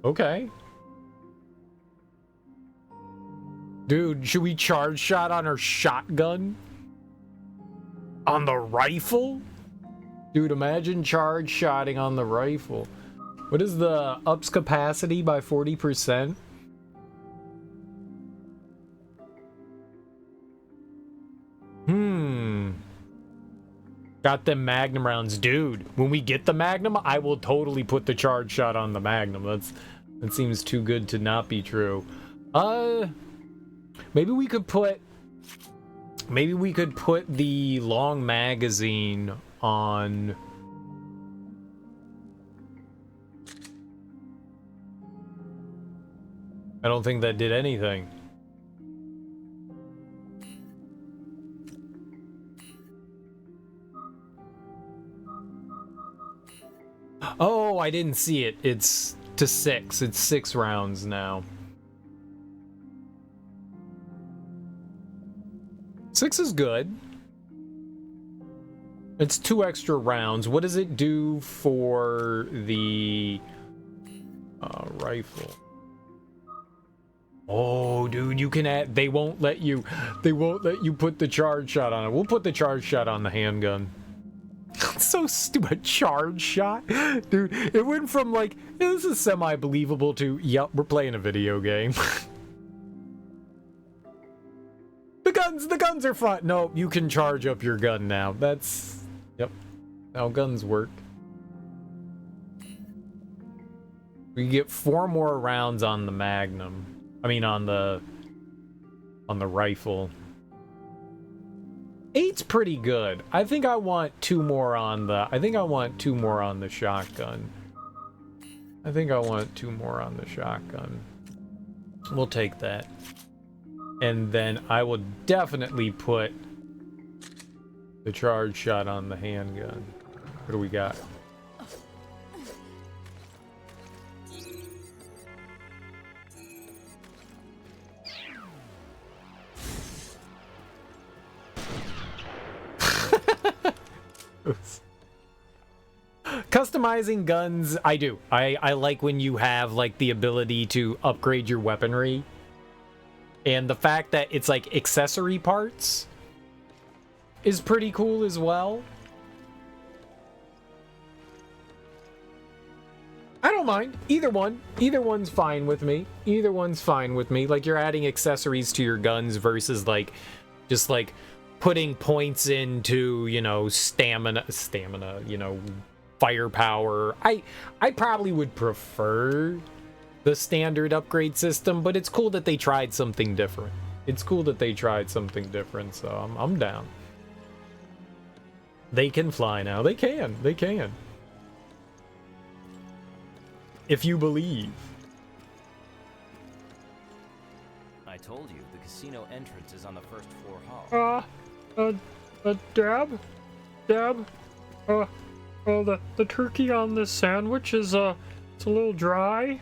Okay. Dude, should we charge shot on our shotgun? On the rifle? Dude, imagine charge shotting on the rifle. What is the ups capacity by 40%? Got them Magnum rounds. Dude, when we get the Magnum, I will totally put the charge shot on the Magnum. That seems too good to not be true. Maybe we could put the long magazine on... I don't think that did anything. Oh, I didn't see it. It's to 6. It's 6 rounds now. 6 is good. It's 2 extra rounds. What does it do for the rifle? Oh, dude, you can add... They won't let you put the charge shot on it. We'll put the charge shot on the handgun. So stupid. Charge shot? Dude, it went from like, yeah, this is semi-believable to, yep, we're playing a video game. The guns are fun. No, you can charge up your gun now. That's, yep, how guns work. We get 4 more rounds on the Magnum. I mean, on the rifle. 8's pretty good. I think I want 2 more on the. I think I want 2 more on the shotgun. I think I want 2 more on the shotgun. We'll take that. And then I will definitely put the charge shot on the handgun. What do we got? Customizing guns, I do. I like when you have like the ability to upgrade your weaponry. And the fact that it's like accessory parts is pretty cool as well. I don't mind. Either one. Either one's fine with me. Either one's fine with me. Like, you're adding accessories to your guns versus like just like putting points into, you know, stamina, you know, firepower. I probably would prefer the standard upgrade system, but it's cool that they tried something different. It's cool that they tried something different, so I'm down. They can fly now. They can. They can. If you believe. I told you, the casino entrance is on the first floor hall. Dab? The turkey on this sandwich is, it's a little dry.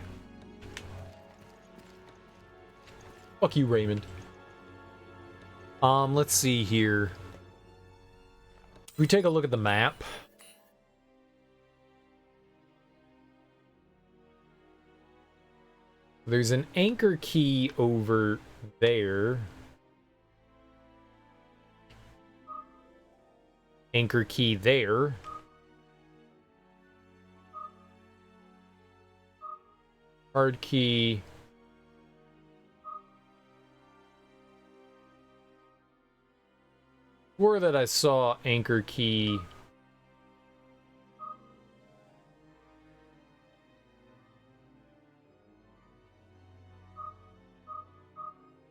Fuck you, Raymond. Let's see here. We take a look at the map. There's an anchor key over there. Anchor key there. Hard key. Swore that I saw anchor key.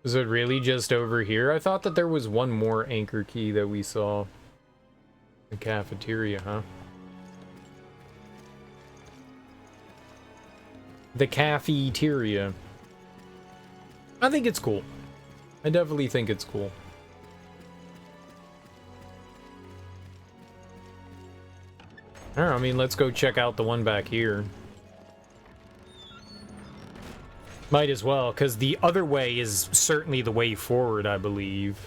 Is it really just over here? I thought that there was one more anchor key that we saw. The cafeteria, huh? The cafeteria. I think it's cool. I definitely think it's cool. Alright, I mean, let's go check out the one back here. Might as well, because the other way is certainly the way forward, I believe.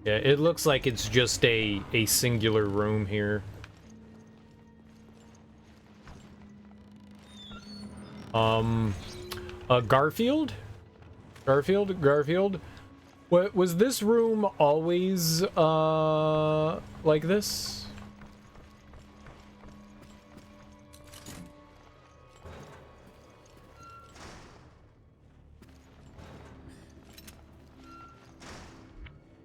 Yeah, it looks like it's just a singular room here. Garfield? Garfield? What, was this room always, like this?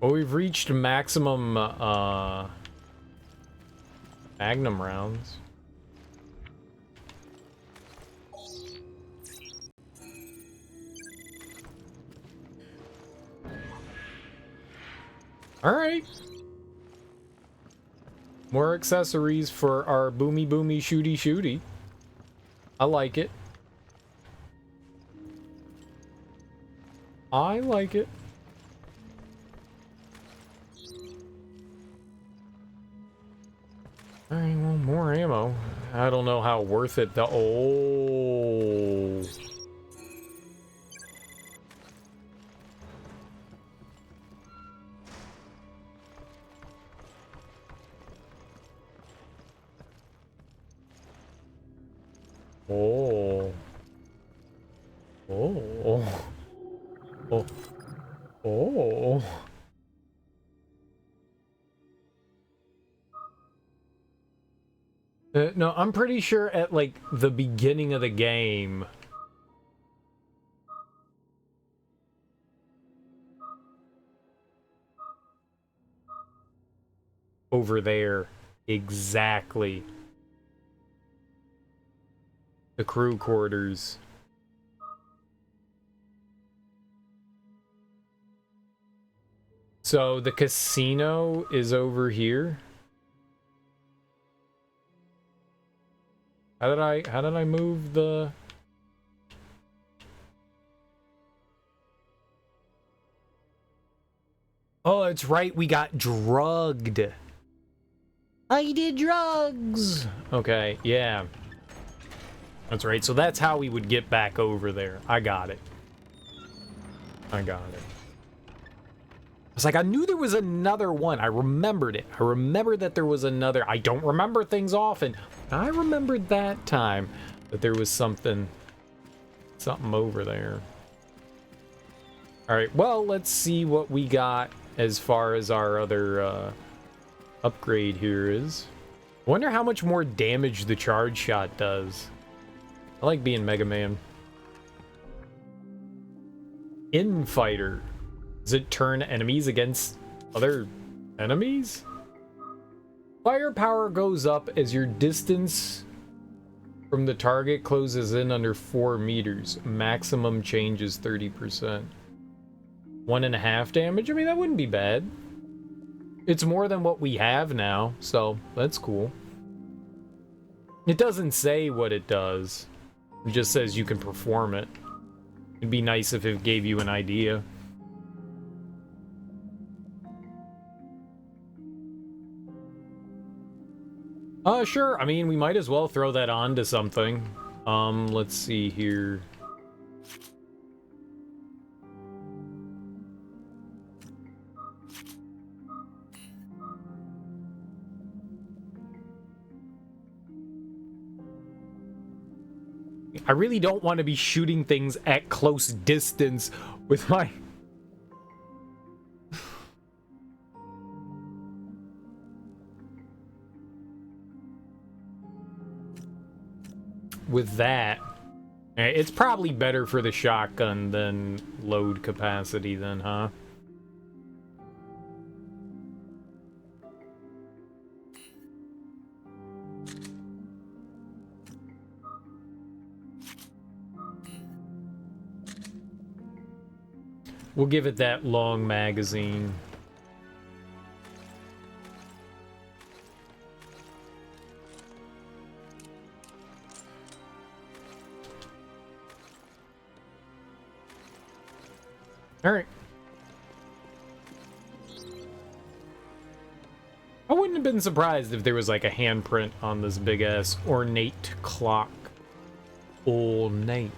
Well, we've reached maximum, Magnum rounds. Alright. More accessories for our boomy shooty. I like it. I like it. Alright, well, more ammo. I don't know how worth it. Oh. Oh. Oh. Oh. Oh. No, I'm pretty sure at, like, the beginning of the game... over there, Exactly. The crew quarters. So the casino is over here. How did I move the... Oh, it's right, we got drugged. I did drugs. Okay, yeah. That's right, so that's how we would get back over there. I got it. I got it. I was like, I knew there was another one. I remembered it. I remembered that there was another. I don't remember things often. I remembered that time that there was something over there. All right, well, let's see what we got as far as our other upgrade here is. I wonder how much more damage the charge shot does. I like being Mega Man. Infighter. Does it turn enemies against other enemies? Firepower goes up as your distance from the target closes in under 4 meters. Maximum change is 30%. 1.5 damage? I mean, that wouldn't be bad. It's more than what we have now, so that's cool. It doesn't say what it does. It just says you can perform it. It'd be nice if it gave you an idea. Sure. I mean, we might as well throw that on to something. Let's see here. I really don't want to be shooting things at close distance with my... with that. It's probably better for the shotgun than load capacity then, huh? We'll give it that long magazine. All right. I wouldn't have been surprised if there was like a handprint on this big ass ornate clock. Ornate.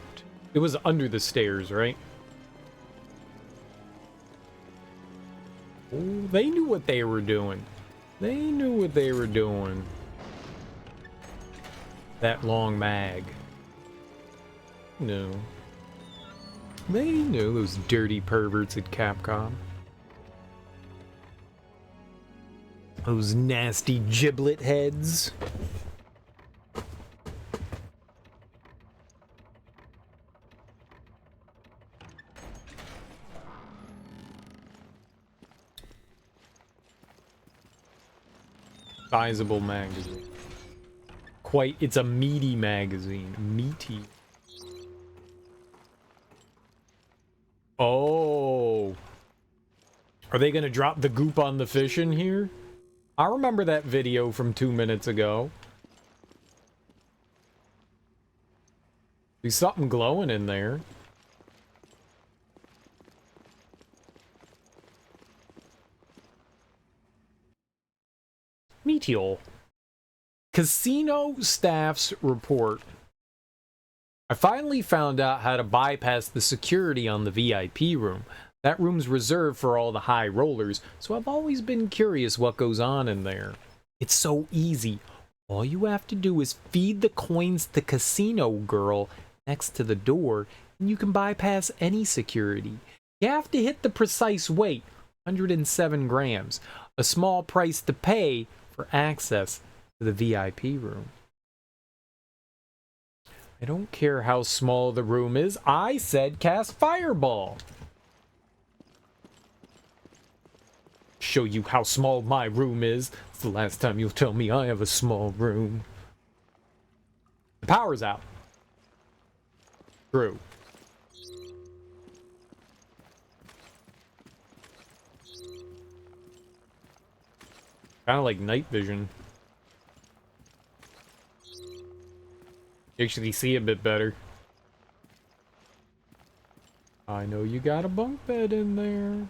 It was under the stairs, right? Oh, they knew what they were doing. They knew what they were doing. That long mag. No. They knew, those dirty perverts at Capcom. Those nasty giblet heads. Sizable magazine. Quite, it's a meaty magazine. Meaty. Oh. Are they gonna drop the goop on the fish in here? I remember that video from 2 minutes ago. There's something glowing in there. Meteor. Casino staff's report. I finally found out how to bypass the security on the VIP room. That room's reserved for all the high rollers, so I've always been curious what goes on in there. It's so easy. All you have to do is feed the coins to Casino Girl next to the door, and you can bypass any security. You have to hit the precise weight, 107 grams, a small price to pay for access to the VIP room. I don't care how small the room is. I said cast Fireball. Show you how small my room is. It's the last time you'll tell me I have a small room. The power's out. True. Kind of like night vision. You actually see a bit better. I know you got a bunk bed in there.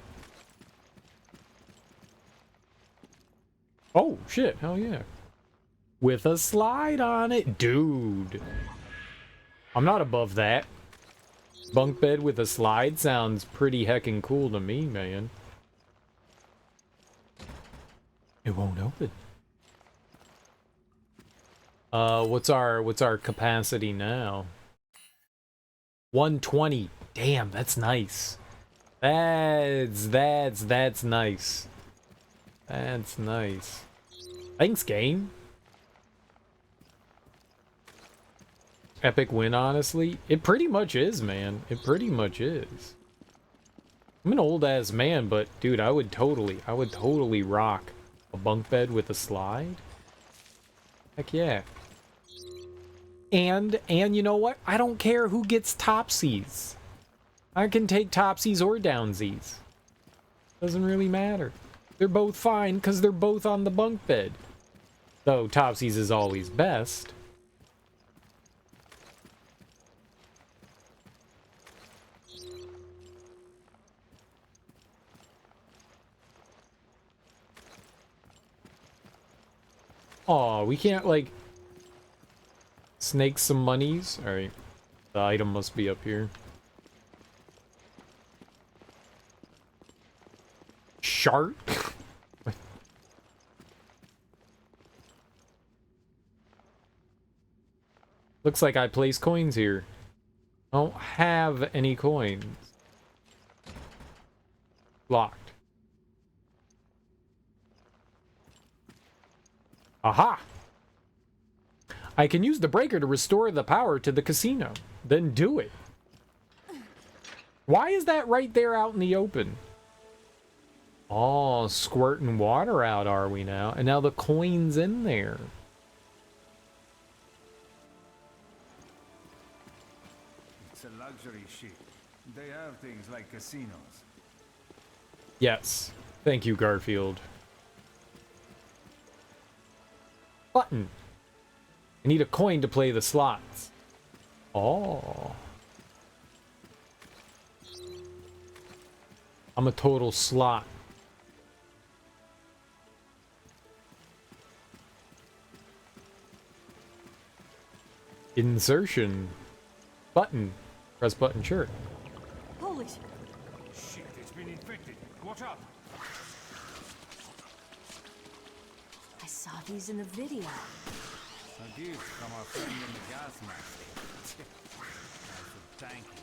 Oh, shit. Hell yeah. With a slide on it. Dude. I'm not above that. Bunk bed with a slide sounds pretty heckin' cool to me, man. It won't open. What's our capacity now? 120. Damn, that's nice. That's nice. That's nice. Thanks, game. Epic win, honestly. It pretty much is, man. It pretty much is. I'm an old ass man, but dude, I would totally rock a bunk bed with a slide. Heck yeah. And you know what? I don't care who gets topsies. I can take topsies or downsies. Doesn't really matter. They're both fine because they're both on the bunk bed. Though topsies is always best. Aw, we can't, like, snake some monies? Alright. The item must be up here. Shark? Looks like I place coins here. I don't have any coins. Locked. Aha! I can use the breaker to restore the power to the casino. Then do it. Why is that right there out in the open? Oh, squirting water out are we now? And now the coin's in there. It's a luxury ship. They have things like casinos. Yes. Thank you, Garfield. Button. I need a coin to play the slots. Oh. I'm a total slot. Insertion. Button. Press button, sure. Holy shit. Shit, it's been infected. Watch out. I saw these in the video. A gift from our friend in the gas mask. That's a tanky.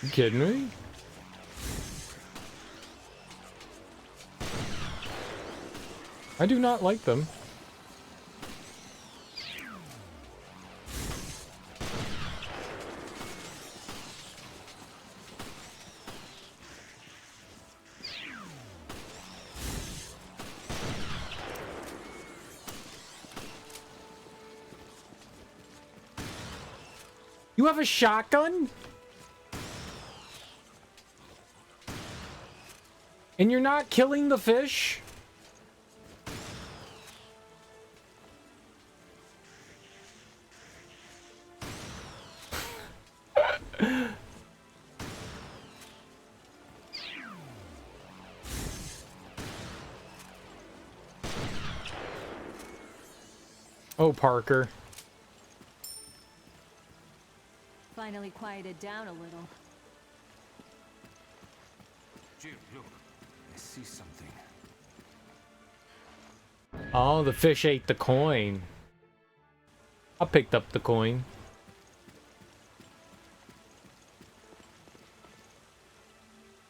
You kidding me? I do not like them. You have a shotgun? And you're not killing the fish? Oh, Parker. Finally quieted down a little. Jim, look. I see something. Oh, the fish ate the coin. I picked up the coin.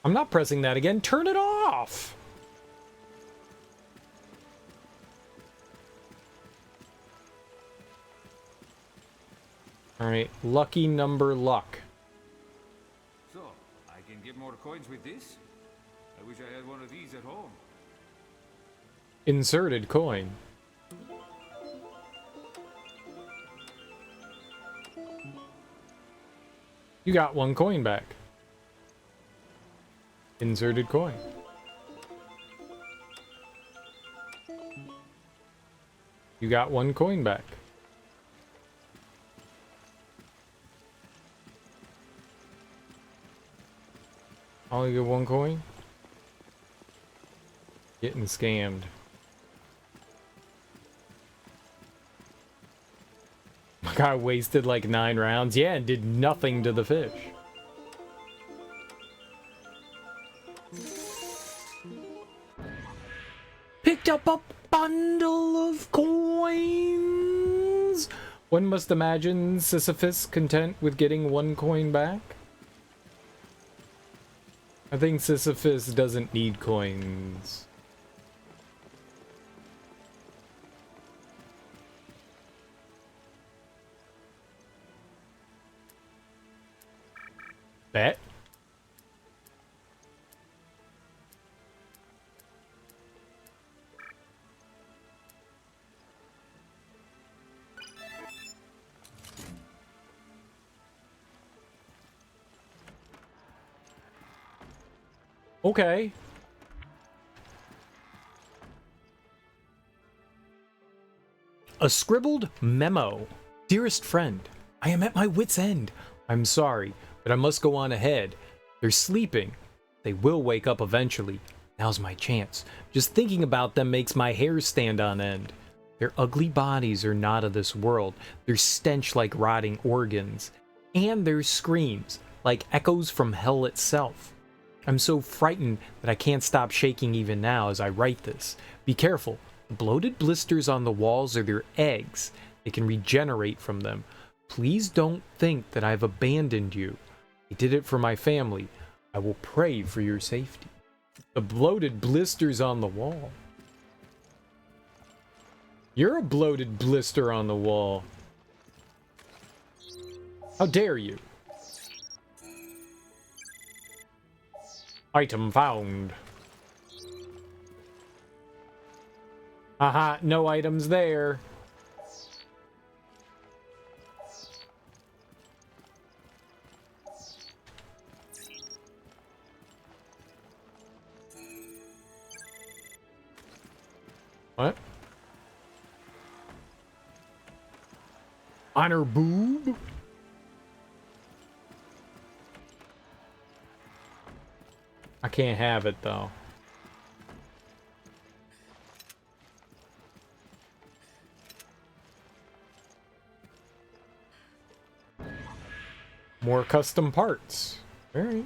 I'm not pressing that again. Turn it off! Alright, lucky number luck. So, I can get more coins with this? I wish I had one of these at home. Inserted coin. You got 1 coin back. Inserted coin. You got 1 coin back. Only get 1 coin? Getting scammed. My guy wasted like 9 rounds. Yeah, and did nothing to the fish. Picked up a bundle of coins. One must imagine Sisyphus content with getting 1 coin back. I think Sisyphus doesn't need coins. Bet. Okay. A scribbled memo. Dearest friend, I am at my wit's end. I'm sorry, but I must go on ahead. They're sleeping. They will wake up eventually. Now's my chance. Just thinking about them makes my hair stand on end. Their ugly bodies are not of this world. Their stench like rotting organs. And their screams, like echoes from hell itself. I'm so frightened that I can't stop shaking even now as I write this. Be careful. The bloated blisters on the walls are their eggs. They can regenerate from them. Please don't think that I've abandoned you. I did it for my family. I will pray for your safety. The bloated blisters on the wall. You're a bloated blister on the wall. How dare you? Item found. Haha, no items there. What? Honor boob? I can't have it though. More custom parts. Alright.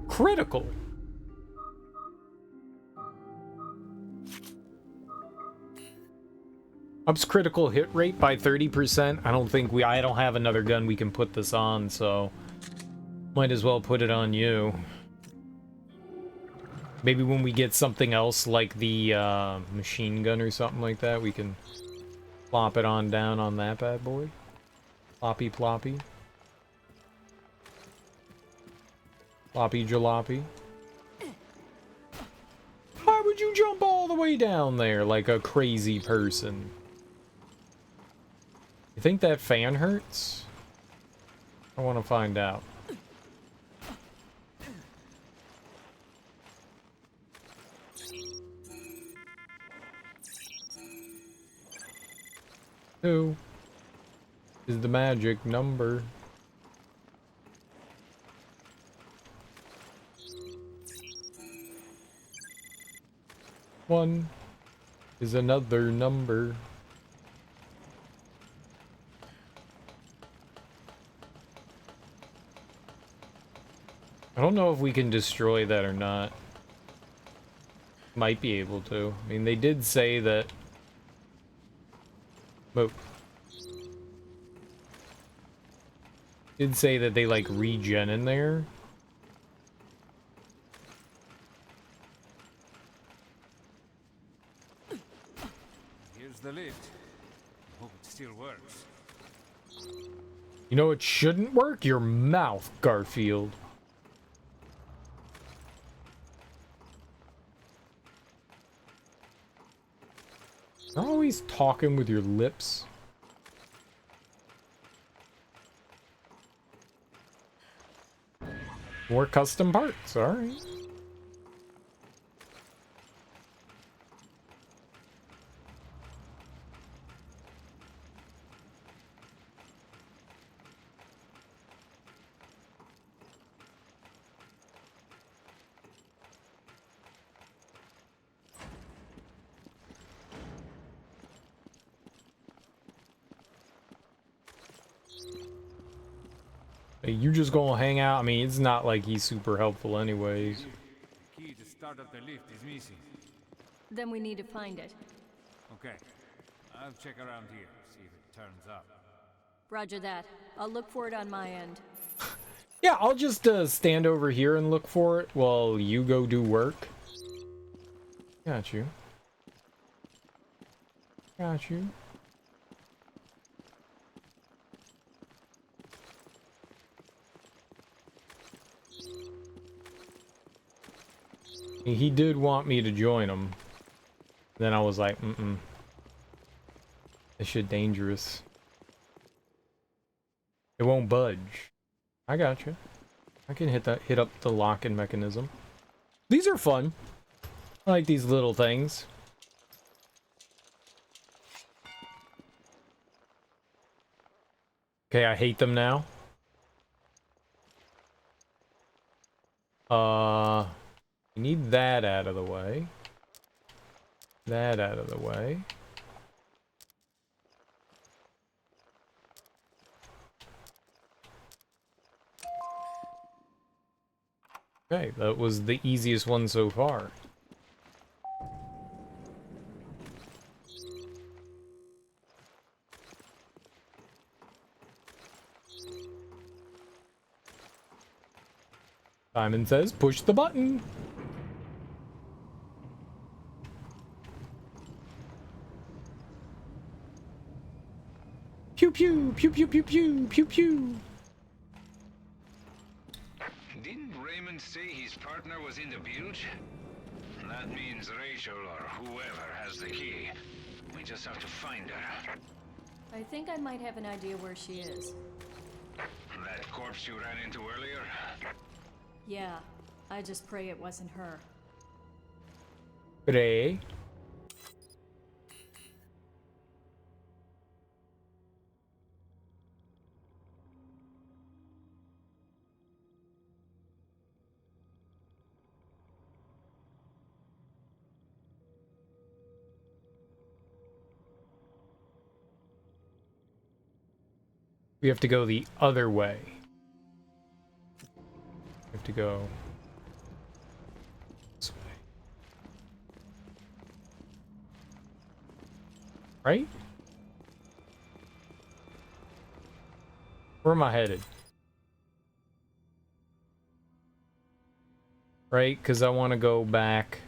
Critical. Ups critical hit rate by 30%. I don't have another gun we can put this on, so might as well put it on you. Maybe when we get something else like the machine gun or something like that, we can plop it on down on that bad boy. Ploppy ploppy. Ploppy jalopy. Why would you jump all the way down there like a crazy person? You think that fan hurts? I want to find out. Two is the magic number. One is another number. I don't know if we can destroy that or not. Might be able to. I mean, they did say that... Move. Did say that they, like, regen in there. Here's the lift. Hope it's still works. You know it shouldn't work? Your mouth, Garfield. You're always talking with your lips. More custom parts, alright. Hey, you just gonna hang out? I mean, it's not like he's super helpful anyways. The key to start up the lift is missing. Then we need to find it. Okay. I'll check around here, see if it turns up. Roger that. I'll look for it on my end. Yeah, I'll just stand over here and look for it while you go do work. Got you. Got you. He did want me to join him. Then I was like, this shit dangerous. It won't budge. I got you. I can hit up the locking mechanism. These are fun. I like these little things. Okay, I hate them now. We need that out of the way. That out of the way. Okay, that was the easiest one so far. Simon says, push the button. Pew pew, pew pew pew pew, pew pew. Didn't Raymond say his partner was in the bilge? That means Rachel or whoever has the key. We just have to find her. I think I might have an idea where she is. That corpse you ran into earlier? Yeah, I just pray it wasn't her. Pray. We have to go the other way. We have to go this way. Right? Where am I headed? Right? Because I want to go back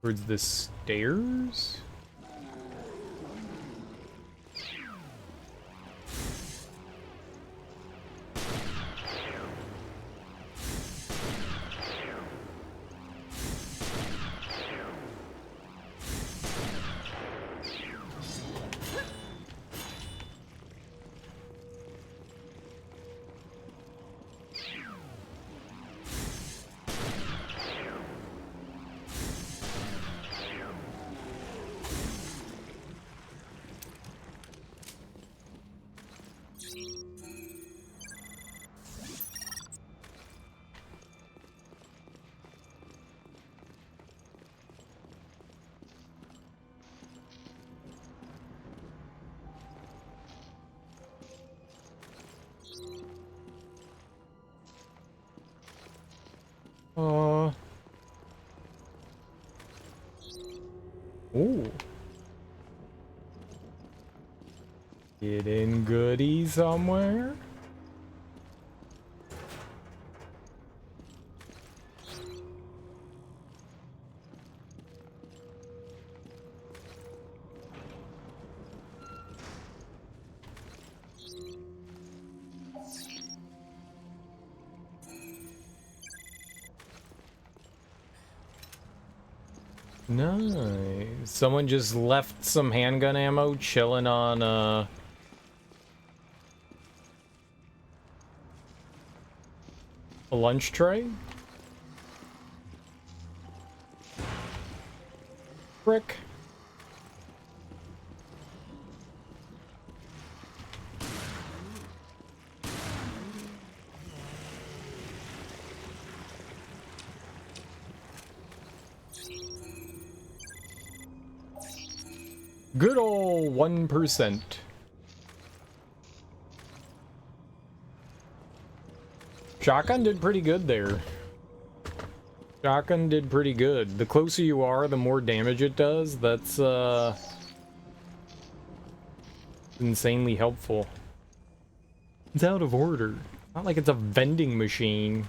towards the stairs? Ooh. Getting goody somewhere? Nice. Someone just left some handgun ammo chilling on a lunch tray. Frick. Good ol' 1%. Shotgun did pretty good there. Shotgun did pretty good. The closer you are, the more damage it does. That's insanely helpful. It's out of order. Not like it's a vending machine.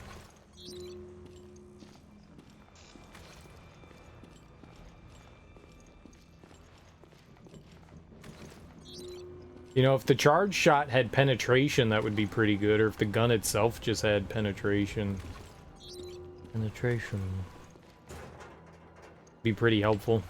You know, if the charge shot had penetration, that would be pretty good. Or if the gun itself just had penetration. Penetration. Be pretty helpful.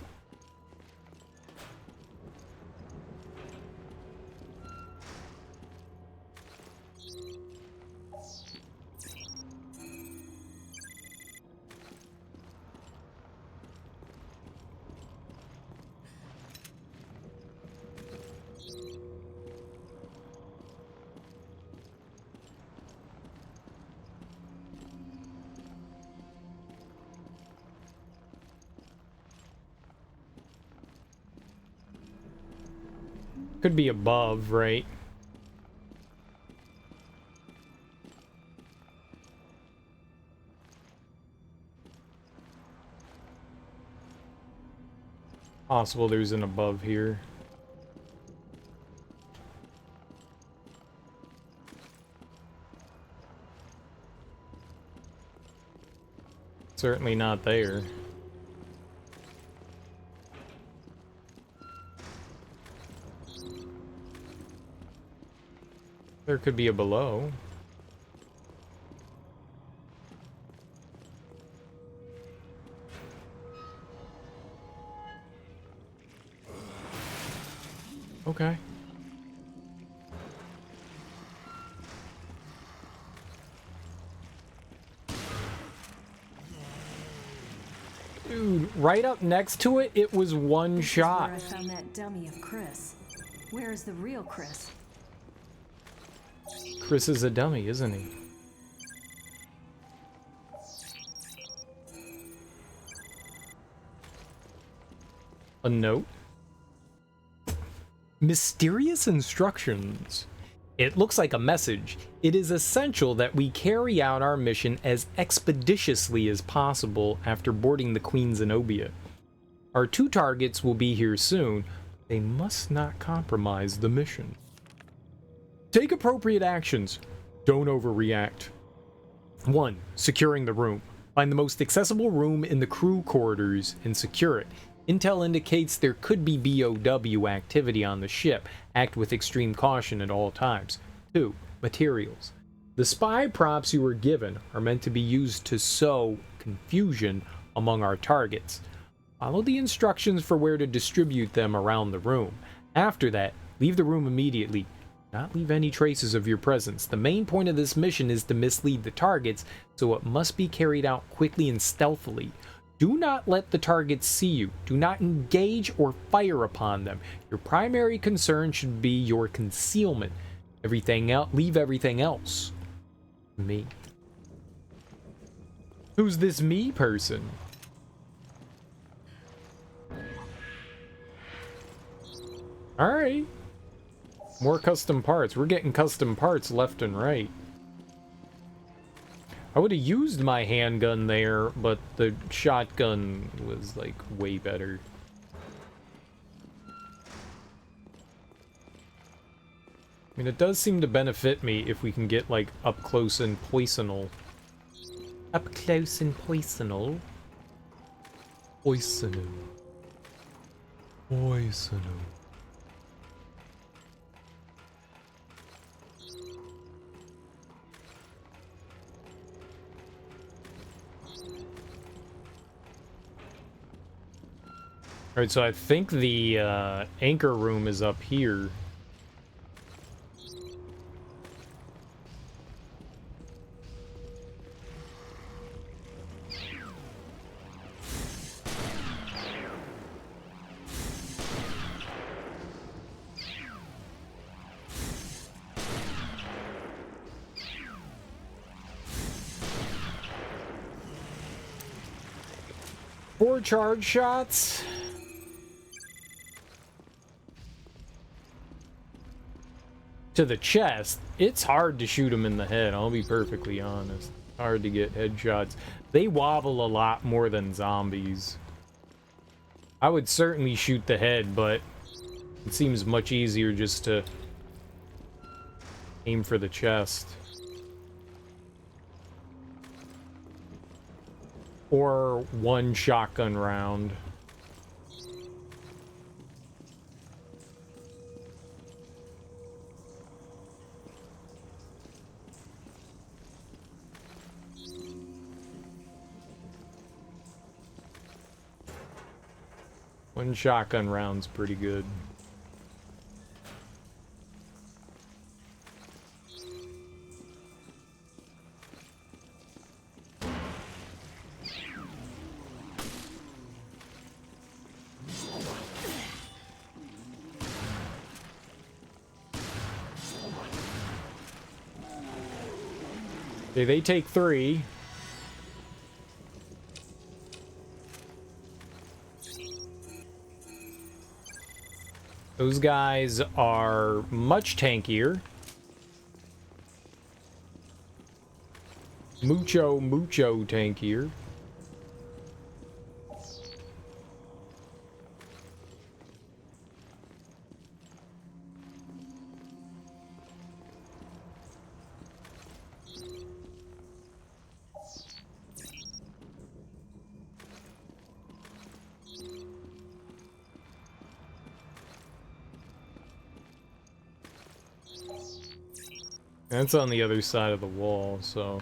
Could be above, right? Possible there's an above here. Certainly not there. There could be a below. Okay. Dude, right up next to it, it was one shot. This is where I found that dummy of Chris. Where is the real Chris? Chris is a dummy, isn't he? A note? Mysterious instructions. It looks like a message. It is essential that we carry out our mission as expeditiously as possible after boarding the Queen Zenobia. Our 2 targets will be here soon. They must not compromise the mission. Take appropriate actions. Don't overreact. 1. Securing the room. Find the most accessible room in the crew quarters and secure it. Intel indicates there could be BOW activity on the ship. Act with extreme caution at all times. 2. Materials. The spy props you were given are meant to be used to sow confusion among our targets. Follow the instructions for where to distribute them around the room. After that, leave the room immediately. Not leave any traces of your presence. The main point of this mission is to mislead the targets, so it must be carried out quickly and stealthily. Do not let the targets see you. Do not engage or fire upon them. Your primary concern should be your concealment. Everything else, leave everything else. Me. Who's this me person? All right. More custom parts. We're getting custom parts left and right. I would have used my handgun there, but the shotgun was, like, way better. I mean, it does seem to benefit me if we can get, like, up close and poisonal. Up close and poisonal. Poisonal. Poisonal. Alright, so I think the anchor room is up here. Four charge shots. To the chest. It's hard to shoot him in the head, I'll be perfectly honest. Hard to get headshots. They wobble a lot more than zombies. I would certainly shoot the head, but it seems much easier just to aim for the chest. Or one shotgun round. One shotgun round's pretty good. Okay, they take 3. Those guys are much tankier. Mucho tankier. That's on the other side of the wall, so...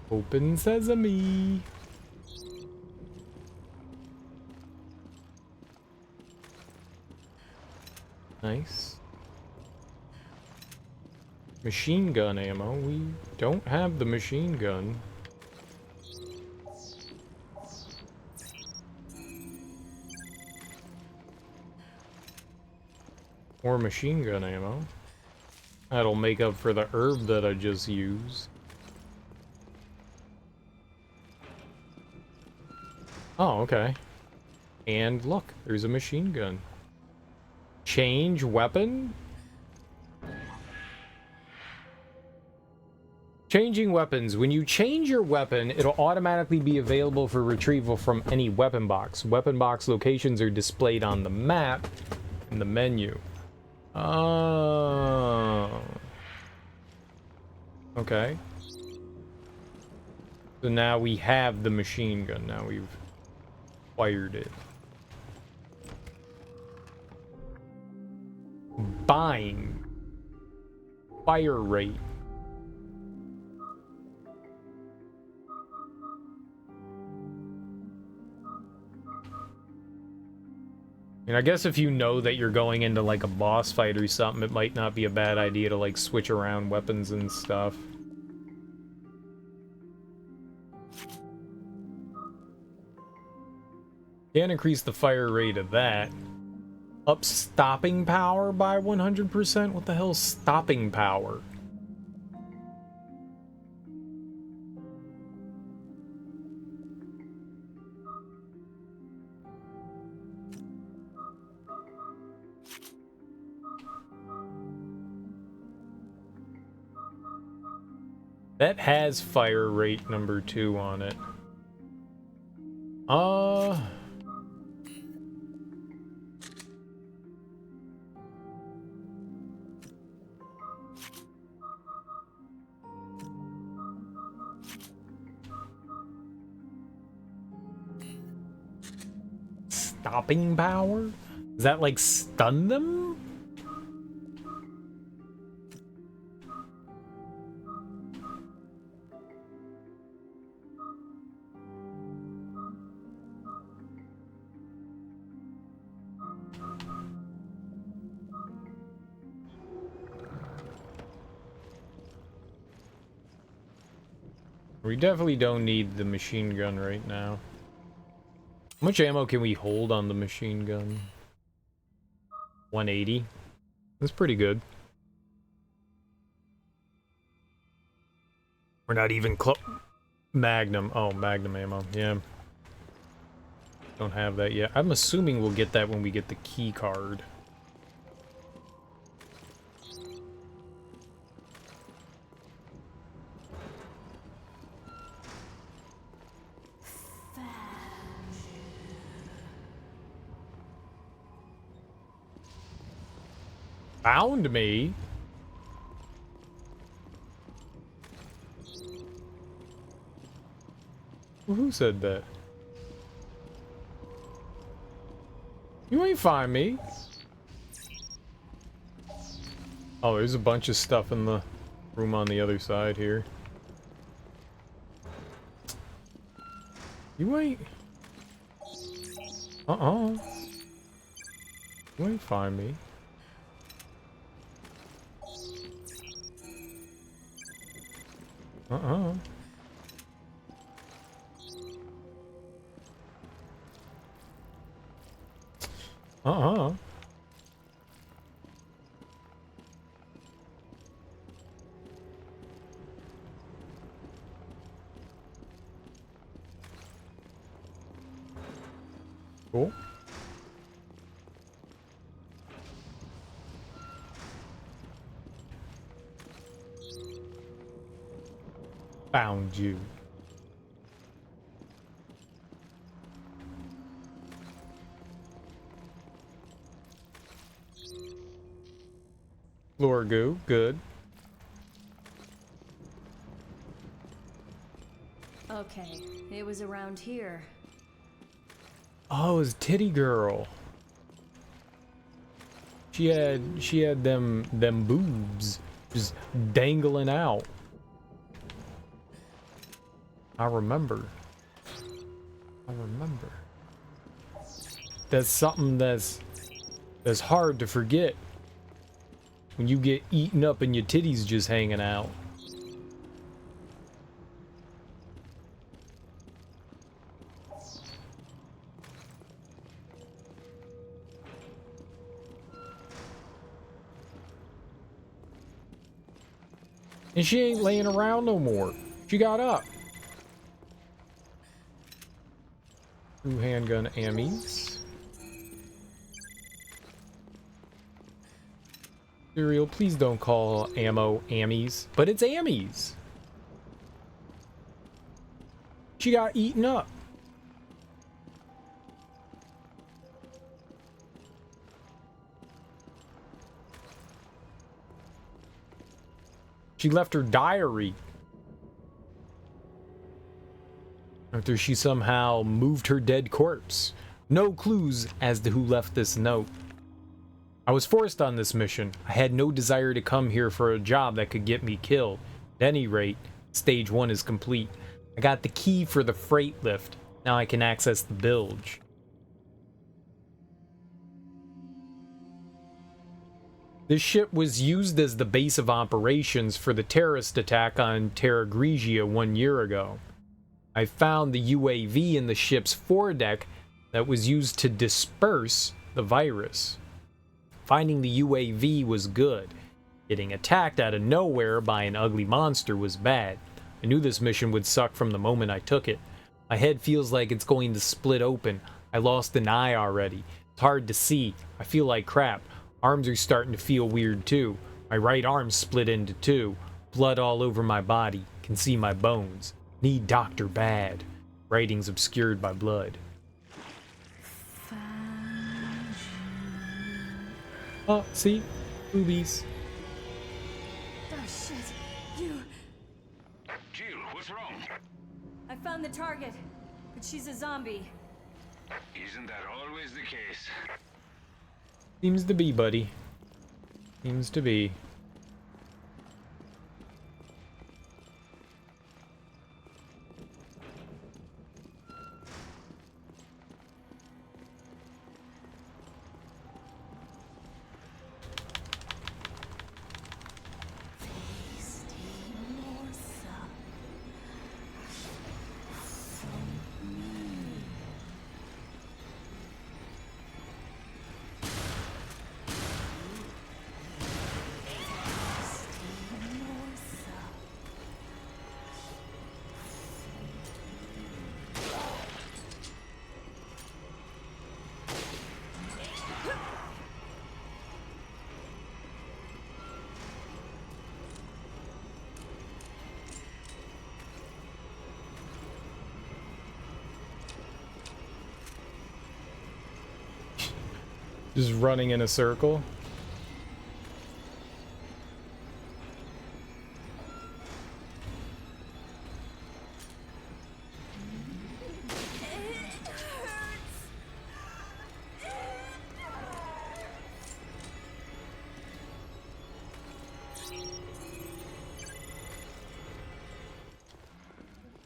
Open sesame! Nice. Machine gun ammo. We don't have the machine gun. More machine gun ammo. That'll make up for the herb that I just used. Oh, okay. And look, there's a machine gun. Change weapon? Changing weapons. When you change your weapon, it'll automatically be available for retrieval from any weapon box. Weapon box locations are displayed on the map in the menu. Oh. Okay. So now we have the machine gun. Now we've fired it. Buying. Fire rate. And I guess if you know that you're going into like a boss fight or something, it might not be a bad idea to like switch around weapons and stuff. Can't increase the fire rate of that. Up stopping power by 100%? What the hell's stopping power? That has fire rate number 2 on it. Stopping power? Does that like stun them? We definitely don't need the machine gun right now. How much ammo can we hold on the machine gun? 180. That's pretty good. We're not even close. Magnum. Oh, Magnum ammo. Yeah. Don't have that yet. I'm assuming we'll get that when we get the key card. Found me? Who said that? You ain't find me. Oh, there's a bunch of stuff in the room on the other side here. You ain't... You ain't find me. Cool. Found you. Floor goo, good. Okay, it was around here. Oh, it was Titty Girl. She had them boobs just dangling out. I remember. That's something that's hard to forget. When you get eaten up and your titties just hanging out. And she ain't laying around no more. She got up. 2 handgun ammies. Cereal, please don't call ammo ammies. But it's ammies. She got eaten up. She left her diary. After she somehow moved her dead corpse. No clues as to who left this note. I was forced on this mission. I had no desire to come here for a job that could get me killed. At any rate, stage 1 is complete. I got the key for the freight lift. Now I can access the bilge. This ship was used as the base of operations for the terrorist attack on Terra Grigia 1 year ago. I found the UAV in the ship's foredeck that was used to disperse the virus. Finding the UAV was good. Getting attacked out of nowhere by an ugly monster was bad. I knew this mission would suck from the moment I took it. My head feels like it's going to split open. I lost an eye already. It's hard to see. I feel like crap. Arms are starting to feel weird too. My right arm split into 2. Blood all over my body. Can see my bones. Need doctor bad. Writing's obscured by blood. Oh, see? Boobies. Oh shit, you... Jill, what's wrong? I found the target, but she's a zombie. Isn't that always the case? Seems to be, buddy. Seems to be. Just running in a circle.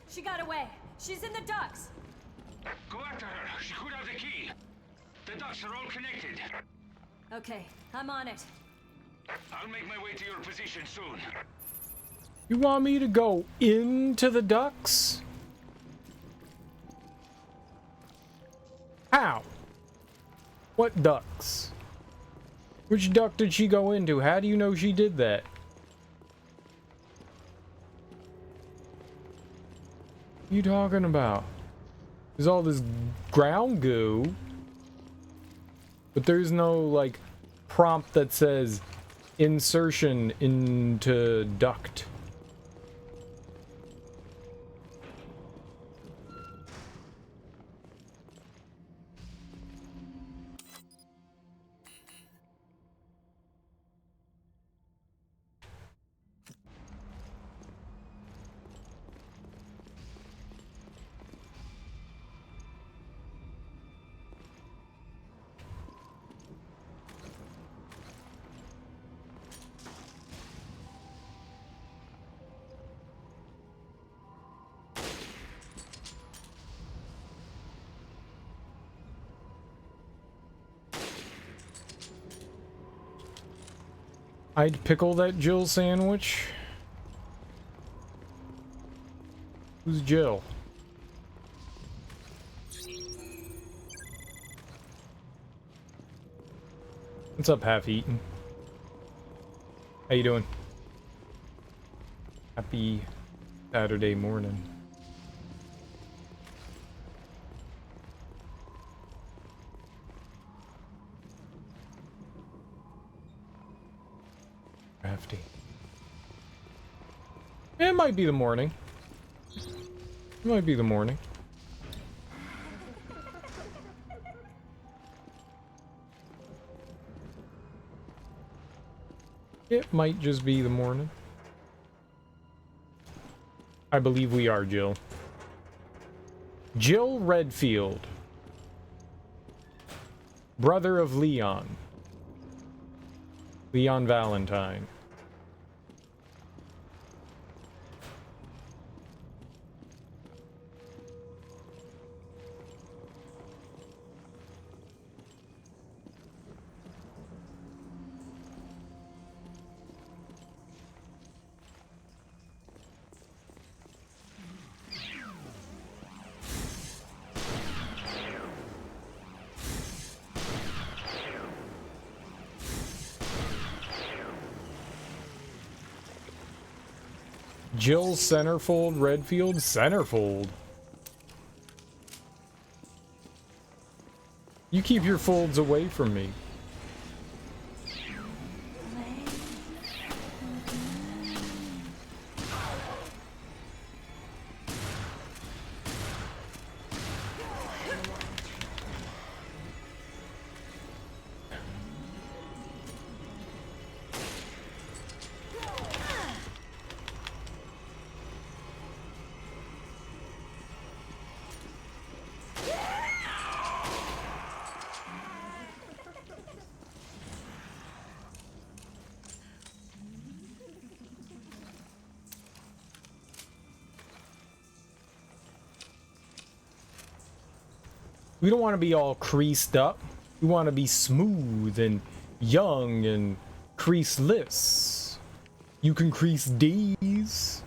She got away. She's in the ducts. Go after her. She could have the key. The ducts are all connected. Okay, I'm on it. I'll make my way to your position soon. You want me to go into the ducts? How? What ducts? Which duct did she go into? How do you know she did that? What are you talking about? There's all this ground goo. But there's no, like, prompt that says insertion into duct. I'd pickle that Jill sandwich. Who's Jill? What's up, half-eaten? How you doing? Happy Saturday morning. Crafty. It might be the morning. It might be the morning. It might just be the morning. I believe we are, Jill. Jill Redfield. Brother of Leon. Leon Valentine. Jill Centerfold Redfield? Centerfold? You keep your folds away from me. We don't want to be all creased up. We want to be smooth and young and creaseless. You can crease D's.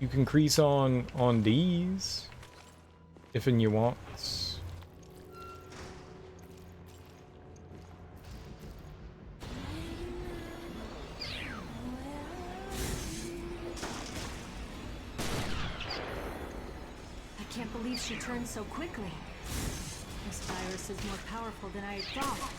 You can crease on D's. If and you want. I can't believe she turned so quickly. This virus is more powerful than I had thought.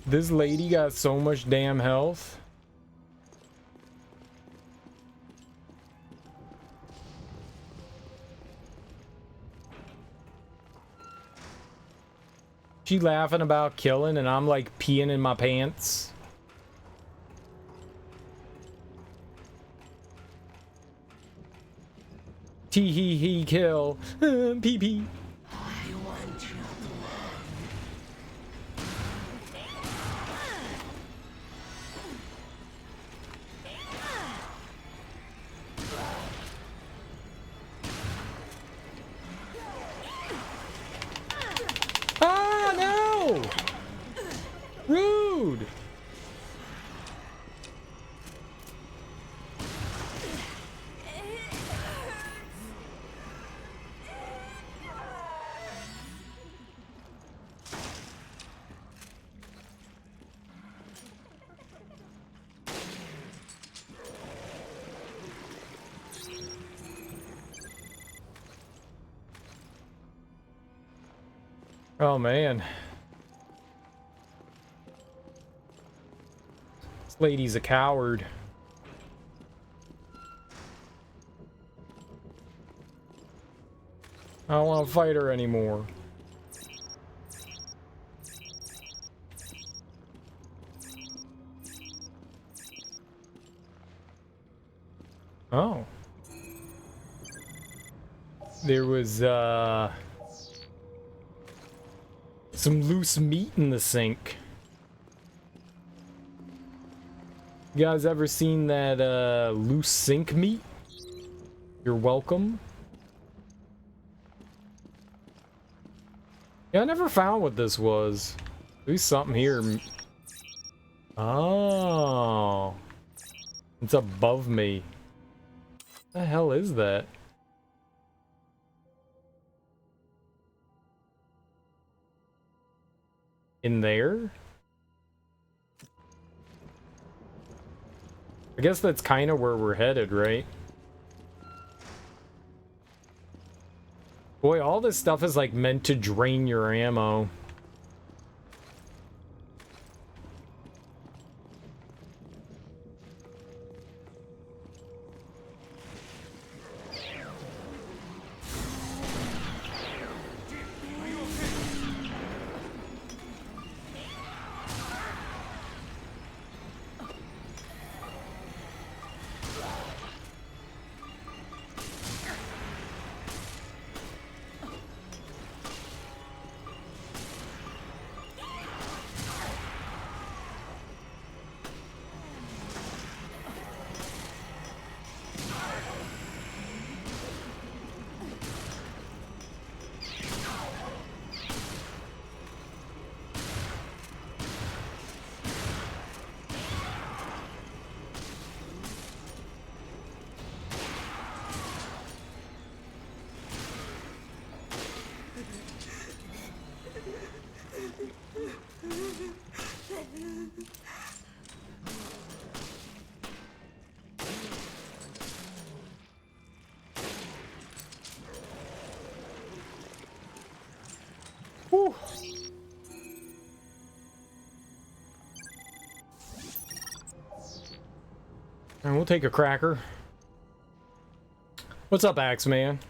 This lady got so much damn health. She laughing about killing and I'm like peeing in my pants. Tee hee hee kill. Pee pee. Ah, no! Rude! Oh man. This lady's a coward. I don't want to fight her anymore. Oh. There was, some loose meat in the sink. You guys ever seen that, loose sink meat? You're welcome. Yeah, I never found what this was. At least something here. Oh. It's above me. What the hell is that? In there? I guess that's kind of where we're headed, right? Boy, all this stuff is like meant to drain your ammo. Whew. And we'll take a cracker. What's up, Axeman?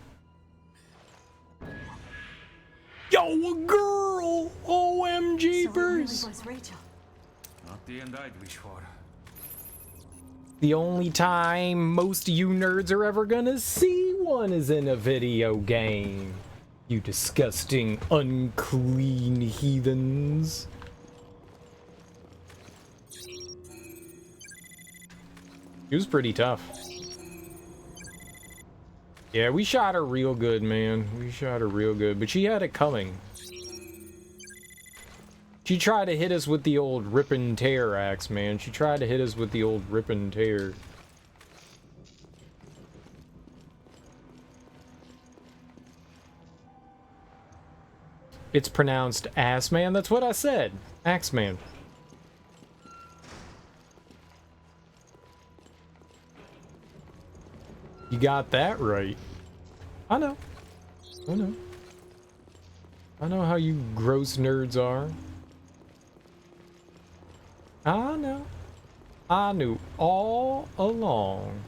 Yo, a girl! OMG burst! So it really was Rachel. Not the end I'd wish for. The only time most of you nerds are ever gonna see one is in a video game. You disgusting, unclean heathens. She was pretty tough. Yeah, we shot her real good, man. We shot her real good, but she had it coming. She tried to hit us with the old rip and tear axe, man. She tried to hit us with the old rip and tear. It's pronounced ass man. That's what I said. Axe man. You got that right. I know. I know. I know how you gross nerds are. I know. I knew all along.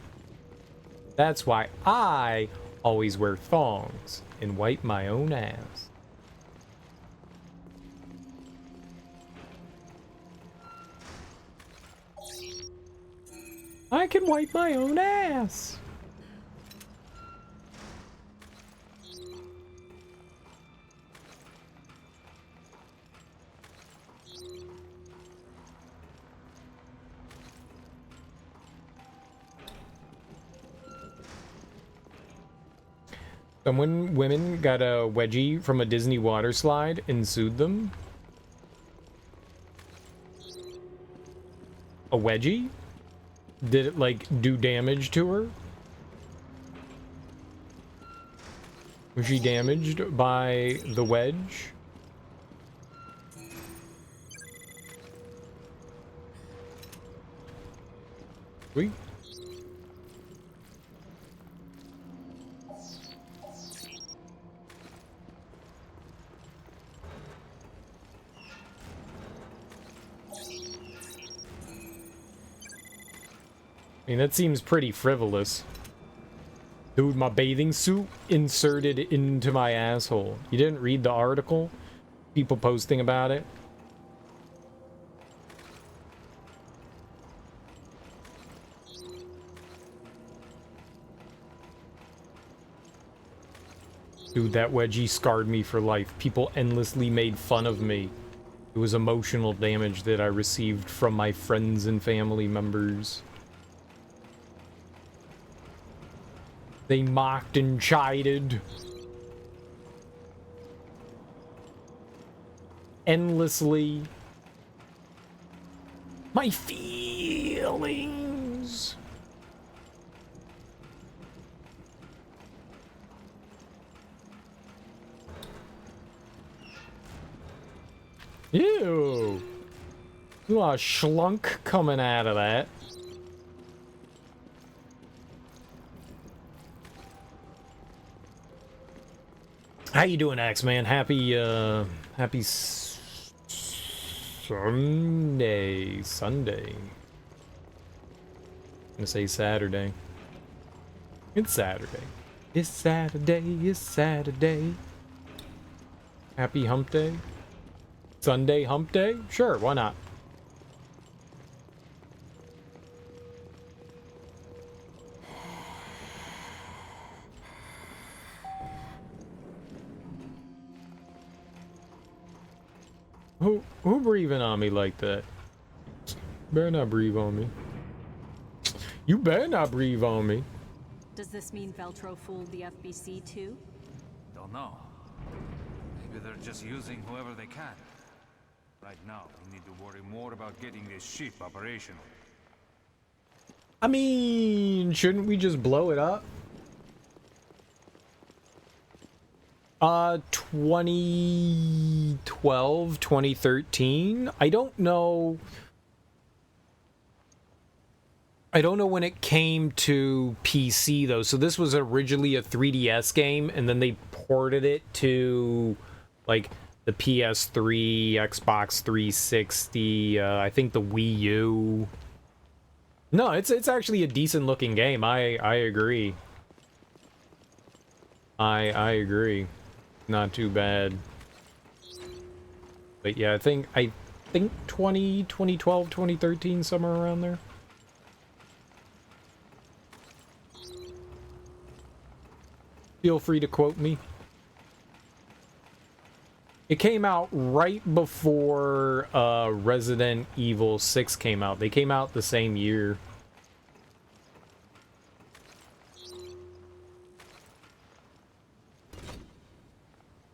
That's why I always wear thongs and wipe my own ass. I can wipe my own ass. Some women got a wedgie from a Disney water slide and sued them. A wedgie? Did it, like, do damage to her? Was she damaged by the wedge? Sweet. I mean, that seems pretty frivolous. Dude, my bathing suit inserted into my asshole. You didn't read the article? People posting about it? Dude, that wedgie scarred me for life. People endlessly made fun of me. It was emotional damage that I received from my friends and family members. They mocked and chided. Endlessly. My feelings. Ew. A lot of schlunk coming out of that. How you doing, Axeman? Happy Sunday. I'm gonna say Saturday. It's Saturday. It's Saturday. It's Saturday. Happy hump day. Sunday hump day? Sure, why not? Who breathing on me like that? Better not breathe on me. You better not breathe on me. Does this mean Veltro fooled the FBC too? Don't know. Maybe they're just using whoever they can. Right now, we need to worry more about getting this ship operational. I mean, shouldn't we just blow it up? 2012, 2013. I don't know when it came to PC though. So this was originally a 3DS game and then they ported it to like the PS3, Xbox 360, I think the Wii U. No, it's actually a decent looking game. I agree. I agree. Not too bad. But yeah, I think 2012, 2013, somewhere around there. Feel free to quote me. It came out right before Resident Evil 6 came out. They came out the same year.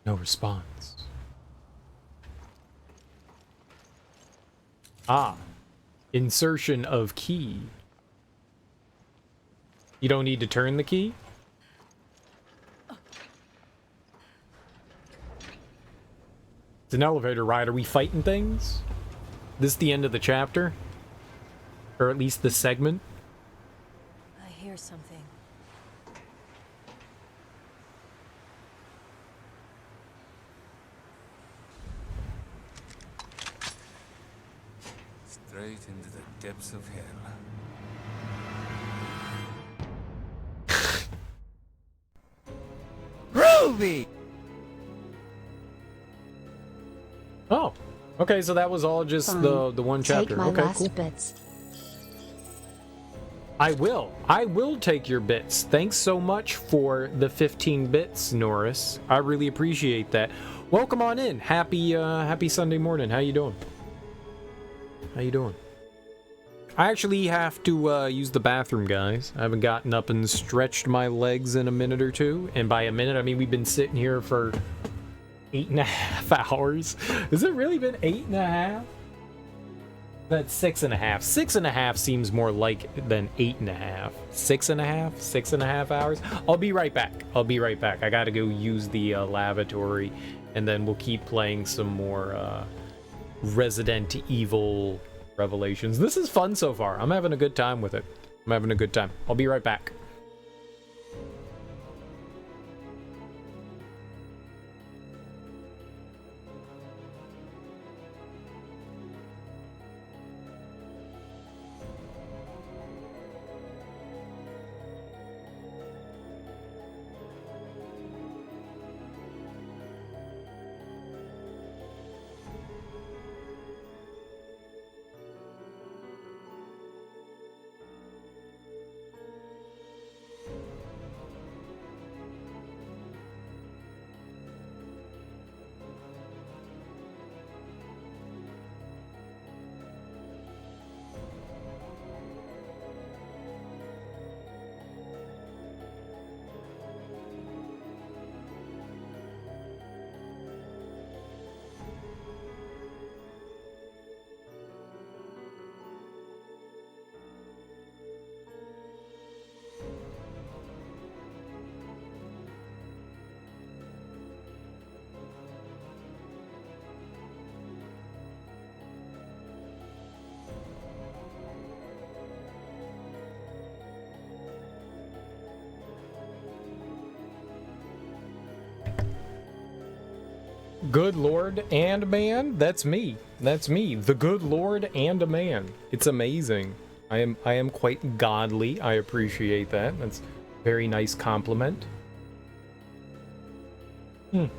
No response. Ah. Insertion of key. You don't need to turn the key? It's an elevator ride. Are we fighting things? This the end of the chapter? Or at least the segment? I hear something. Straight into the depths of hell. Ruby! Oh, okay, so that was all just the one chapter. Take my okay, last cool. bits. I will take your bits. Thanks so much for the 15 bits, Norris. I really appreciate that. Welcome on in. Happy Sunday morning. How you doing? How you doing? I actually have to use the bathroom, guys. I haven't gotten up and stretched my legs in a minute or two. And by a minute, I mean we've been sitting here for 8.5 hours. Has it really been 8.5? That's 6.5. 6.5 seems more like than 8.5. 6.5? 6.5 hours? I'll be right back. I gotta go use the lavatory, and then we'll keep playing some more Resident Evil Revelations. This is fun so far. I'm having a good time with it. I'll be right back. Good Lord and man? That's me. The Good Lord and a man. It's amazing. I am quite godly. I appreciate that. That's a very nice compliment. The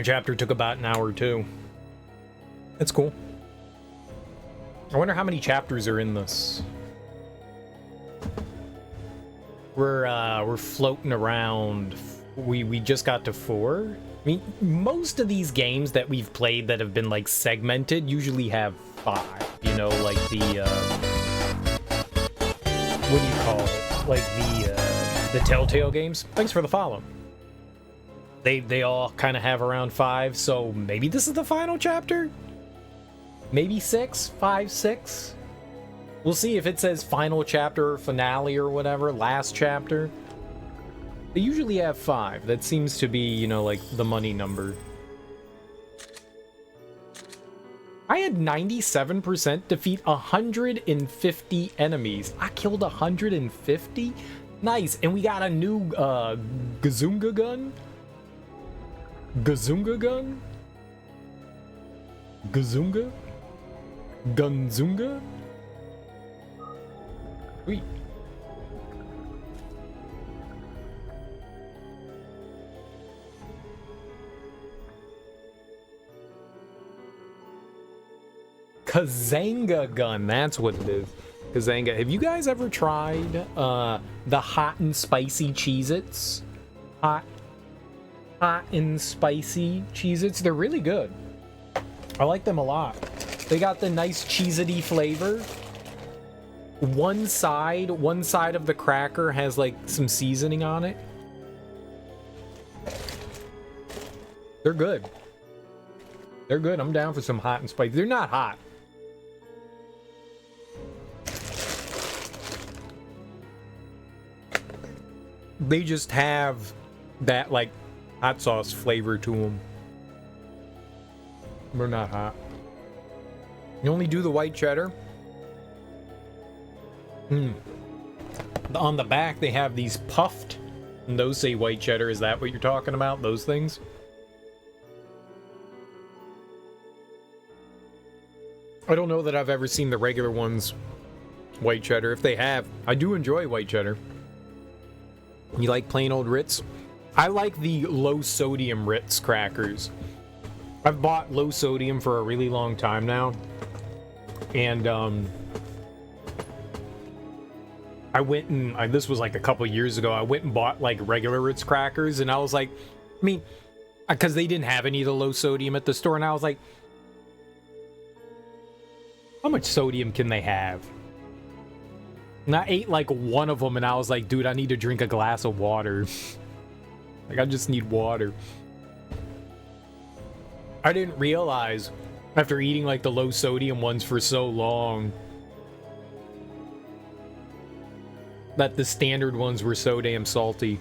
chapter took about an hour too. That's cool. I wonder how many chapters are in this. We're floating around. We just got to 4. I mean, most of these games that we've played that have been like segmented usually have 5. You know, like the what do you call it? Like the Telltale games. Thanks for the follow. They all kind of have around 5. So maybe this is the final chapter. Maybe 6, 5, 6. We'll see if it says final chapter or finale or whatever. Last chapter. They usually have 5. That seems to be, you know, like the money number. I had 97% defeat 150 enemies. I killed 150? Nice. And we got a new Gazunga gun? Gazunga gun? Gazunga? Gunzunga? Sweet. Kazanga gun, that's what it is. Kazanga. Have you guys ever tried the hot and spicy Cheez-Its? Hot and spicy Cheez-Its? They're really good. I like them a lot. They got the nice Cheez-It-y flavor. One side of the cracker has like some seasoning on it. They're good. They're good. I'm down for some hot and spicy. They're not hot. They just have that like hot sauce flavor to them. They're not hot. You only do the white cheddar? On the back they have these puffed, and those say white cheddar. Is that what you're talking about? Those things? I don't know that I've ever seen the regular ones white cheddar. If they have, I do enjoy white cheddar. You like plain old Ritz? I like the low sodium Ritz crackers. I've bought low sodium for a really long time now. And I went and this was like a couple years ago. I went and bought like regular Ritz crackers, and I was like, I mean, because they didn't have any of the low sodium at the store, and I was like, how much sodium can they have? And I ate like one of them, and I was like, dude, I need to drink a glass of water. Like, I just need water. I didn't realize after eating like the low sodium ones for so long that the standard ones were so damn salty.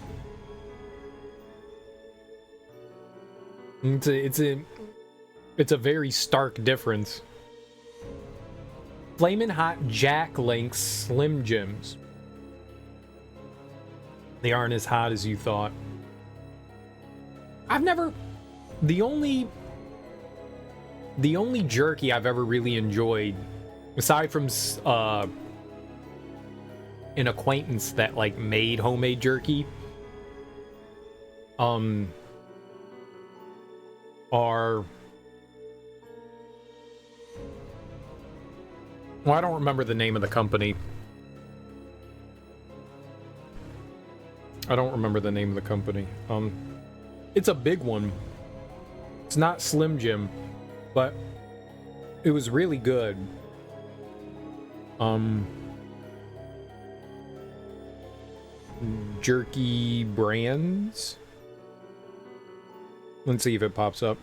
It's a very stark difference. Flamin' Hot Jack Links Slim Jims. They aren't as hot as you thought. I've never... The only jerky I've ever really enjoyed, aside from an acquaintance that like made homemade jerky, are... Well, I don't remember the name of the company. It's a big one. It's not Slim Jim, but it was really good. Jerky Brands. Let's see if it pops up.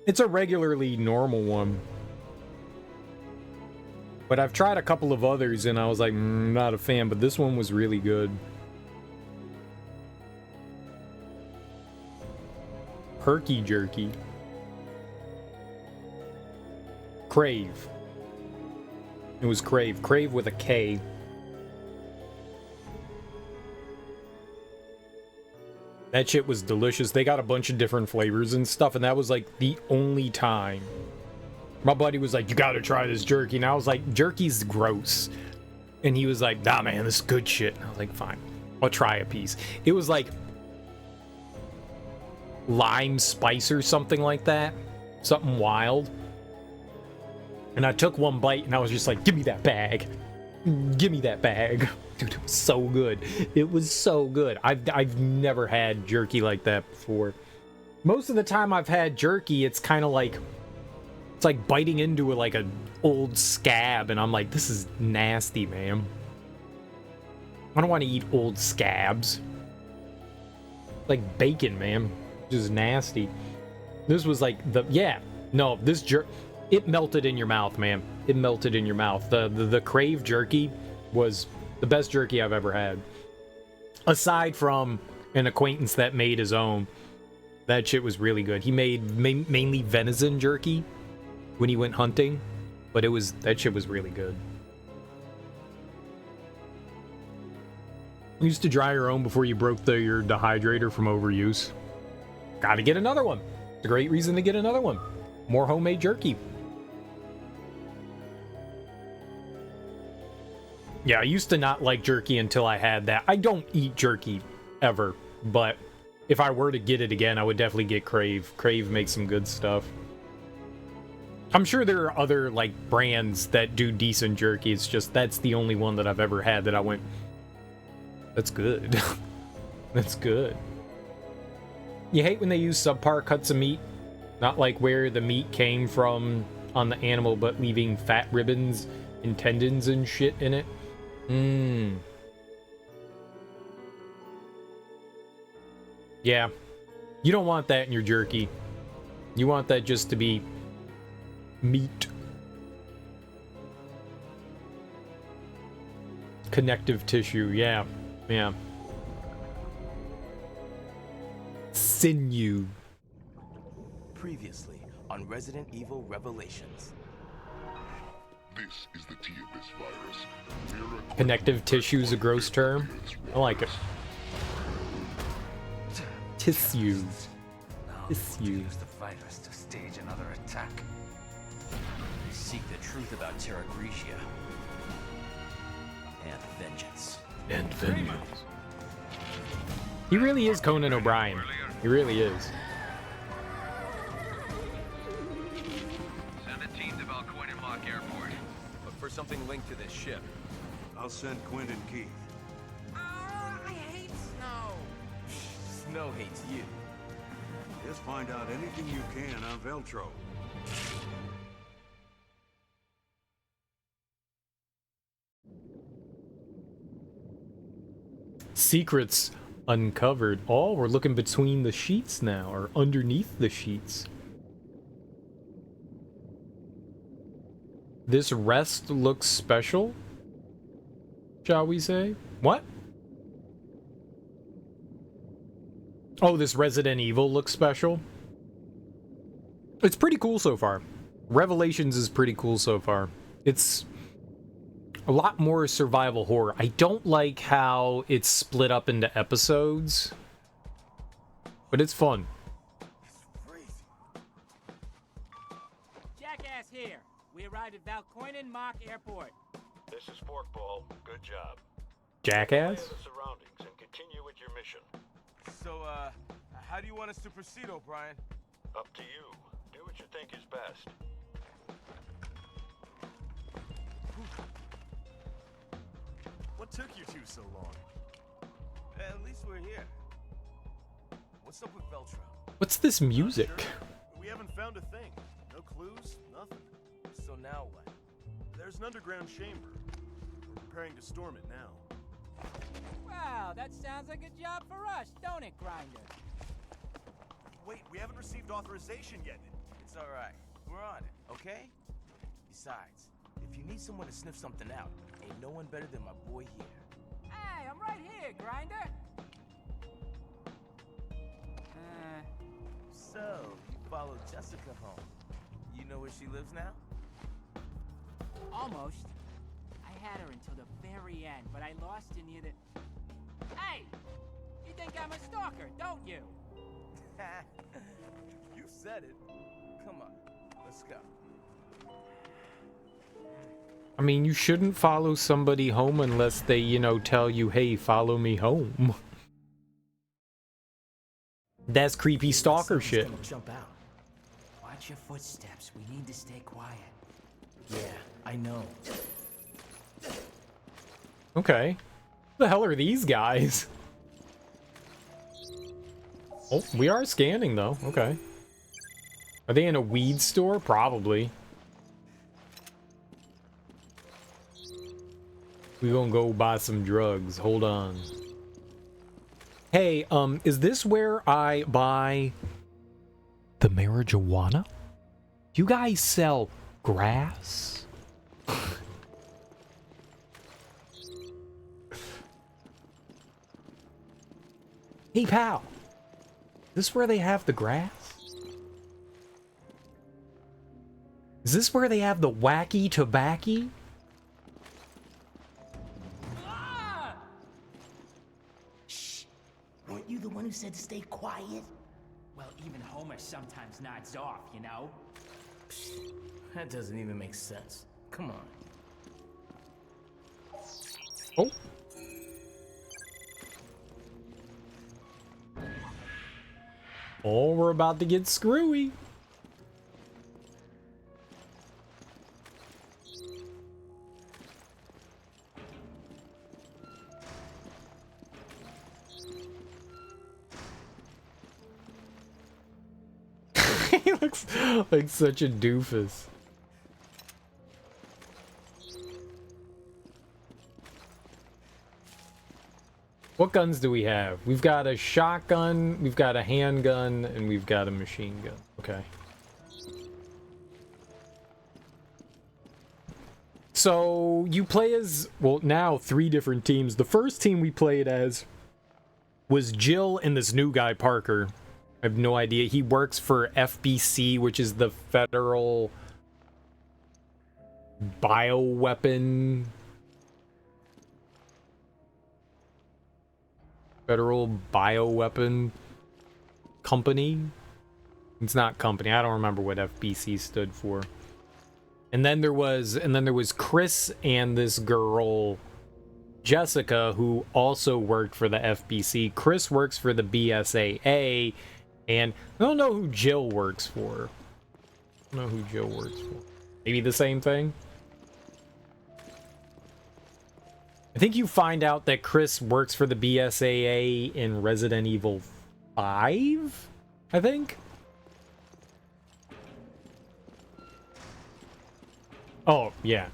It's a regularly normal one. But I've tried a couple of others, and I was like, not a fan, but this one was really good. Herky Jerky. Crave. It was Crave. Crave with a K. That shit was delicious. They got a bunch of different flavors and stuff, and that was like the only time. My buddy was like, you gotta try this jerky. And I was like, jerky's gross. And he was like, nah, man, this is good shit. And I was like, fine, I'll try a piece. It was like lime spice or something like that. Something wild. And I took one bite and I was just like, give me that bag. Give me that bag. Dude, it was so good. It was so good. I've never had jerky like that before. Most of the time I've had jerky, it's kind of like... It's like biting into like an old scab, and I'm like, this is nasty, man. I don't want to eat old scabs. Like bacon, man. Just nasty. This was like it melted in your mouth, man. It melted in your mouth. The Crave jerky was the best jerky I've ever had. Aside from an acquaintance that made his own. That shit was really good. He made mainly venison jerky when he went hunting, but that shit was really good. You used to dry your own before you broke your dehydrator from overuse. Gotta get another one. It's a great reason to get another one. More homemade jerky. Yeah, I used to not like jerky until I had that. I don't eat jerky ever, but if I were to get it again, I would definitely get Crave. Crave makes some good stuff. I'm sure there are other, like, brands that do decent jerky. It's just that's the only one that I've ever had that I went, that's good. That's good. You hate when they use subpar cuts of meat? Not like where the meat came from on the animal, but leaving fat ribbons and tendons and shit in it? Yeah. You don't want that in your jerky. You want that just to be meat. Connective tissue, yeah. Yeah. Sinew. Previously on Resident Evil Revelations. This is the T-Abyss virus. Connective tissue is a gross term. I like it. Tissue. Tissue. Use the virus to stage another attack. They seek the truth about Terra Grigia. And vengeance. And vengeance. He really is Conan O'Brien. He really is. Send a team to Valcoin and Mock Airport. Look for something linked to this ship. I'll send Quint and Keith. I hate snow. Snow hates you. Just find out anything you can on Veltro. Secrets uncovered. Oh, we're looking between the sheets now, or underneath the sheets. This rest looks special, shall we say? What? Oh, this Resident Evil looks special. It's pretty cool so far. Revelations is pretty cool so far. It's a lot more survival horror. I don't like how it's split up into episodes, but it's fun. Jackass here. We arrived at Valcoin Mock Airport. This is Forkball. Good job. Jackass? Play the surroundings and continue with your mission. So, how do you want us to proceed, O'Brien? Up to you. Do what you think is best. What took you two so long? At least we're here. What's up with Veltro? What's this music? We haven't found a thing. No clues, nothing. So now what? There's an underground chamber. We're preparing to storm it now. Wow, that sounds like a job for us, don't it, Grinder? Wait, we haven't received authorization yet. It's alright. We're on it, okay? Besides, if you need someone to sniff something out, ain't no one better than my boy here. Hey, I'm right here, Grinder. So, you followed Jessica home. You know where she lives now? Almost. I had her until the very end, but I lost her near the... Hey! You think I'm a stalker, don't you? You said it. Come on, let's go. I mean, you shouldn't follow somebody home unless they, you know, tell you, hey, follow me home. That's creepy stalker shit. Jump out. Watch your footsteps. We need to stay quiet. Yeah, I know. Okay. Who the hell are these guys? Oh, we are scanning though. Okay. Are they in a weed store? Probably. We gonna go buy some drugs. Hold on. Hey, is this where I buy the marijuana? You guys sell grass? Hey, pal. Is this where they have the grass? Is this where they have the wacky tobacco? Shh! Weren't you the one who said to stay quiet? Well, even Homer sometimes nods off, you know? That doesn't even make sense. Come on. Oh. Oh, we're about to get screwy. He looks like such a doofus. What guns do we have? We've got a shotgun, we've got a handgun, and we've got a machine gun. Okay. So you play as, well, now 3 different teams. The first team we played as was Jill and this new guy, Parker. I have no idea. He works for FBC, which is the Federal Bioweapon... Federal Bioweapon Company. It's not company. I don't remember what FBC stood for. And then there was Chris and this girl Jessica, who also worked for the FBC. Chris works for the BSAA, and I don't know who Jill works for. I don't know who Jill works for. Maybe the same thing. I think you find out that Chris works for the BSAA in Resident Evil 5, I think. Oh, yeah.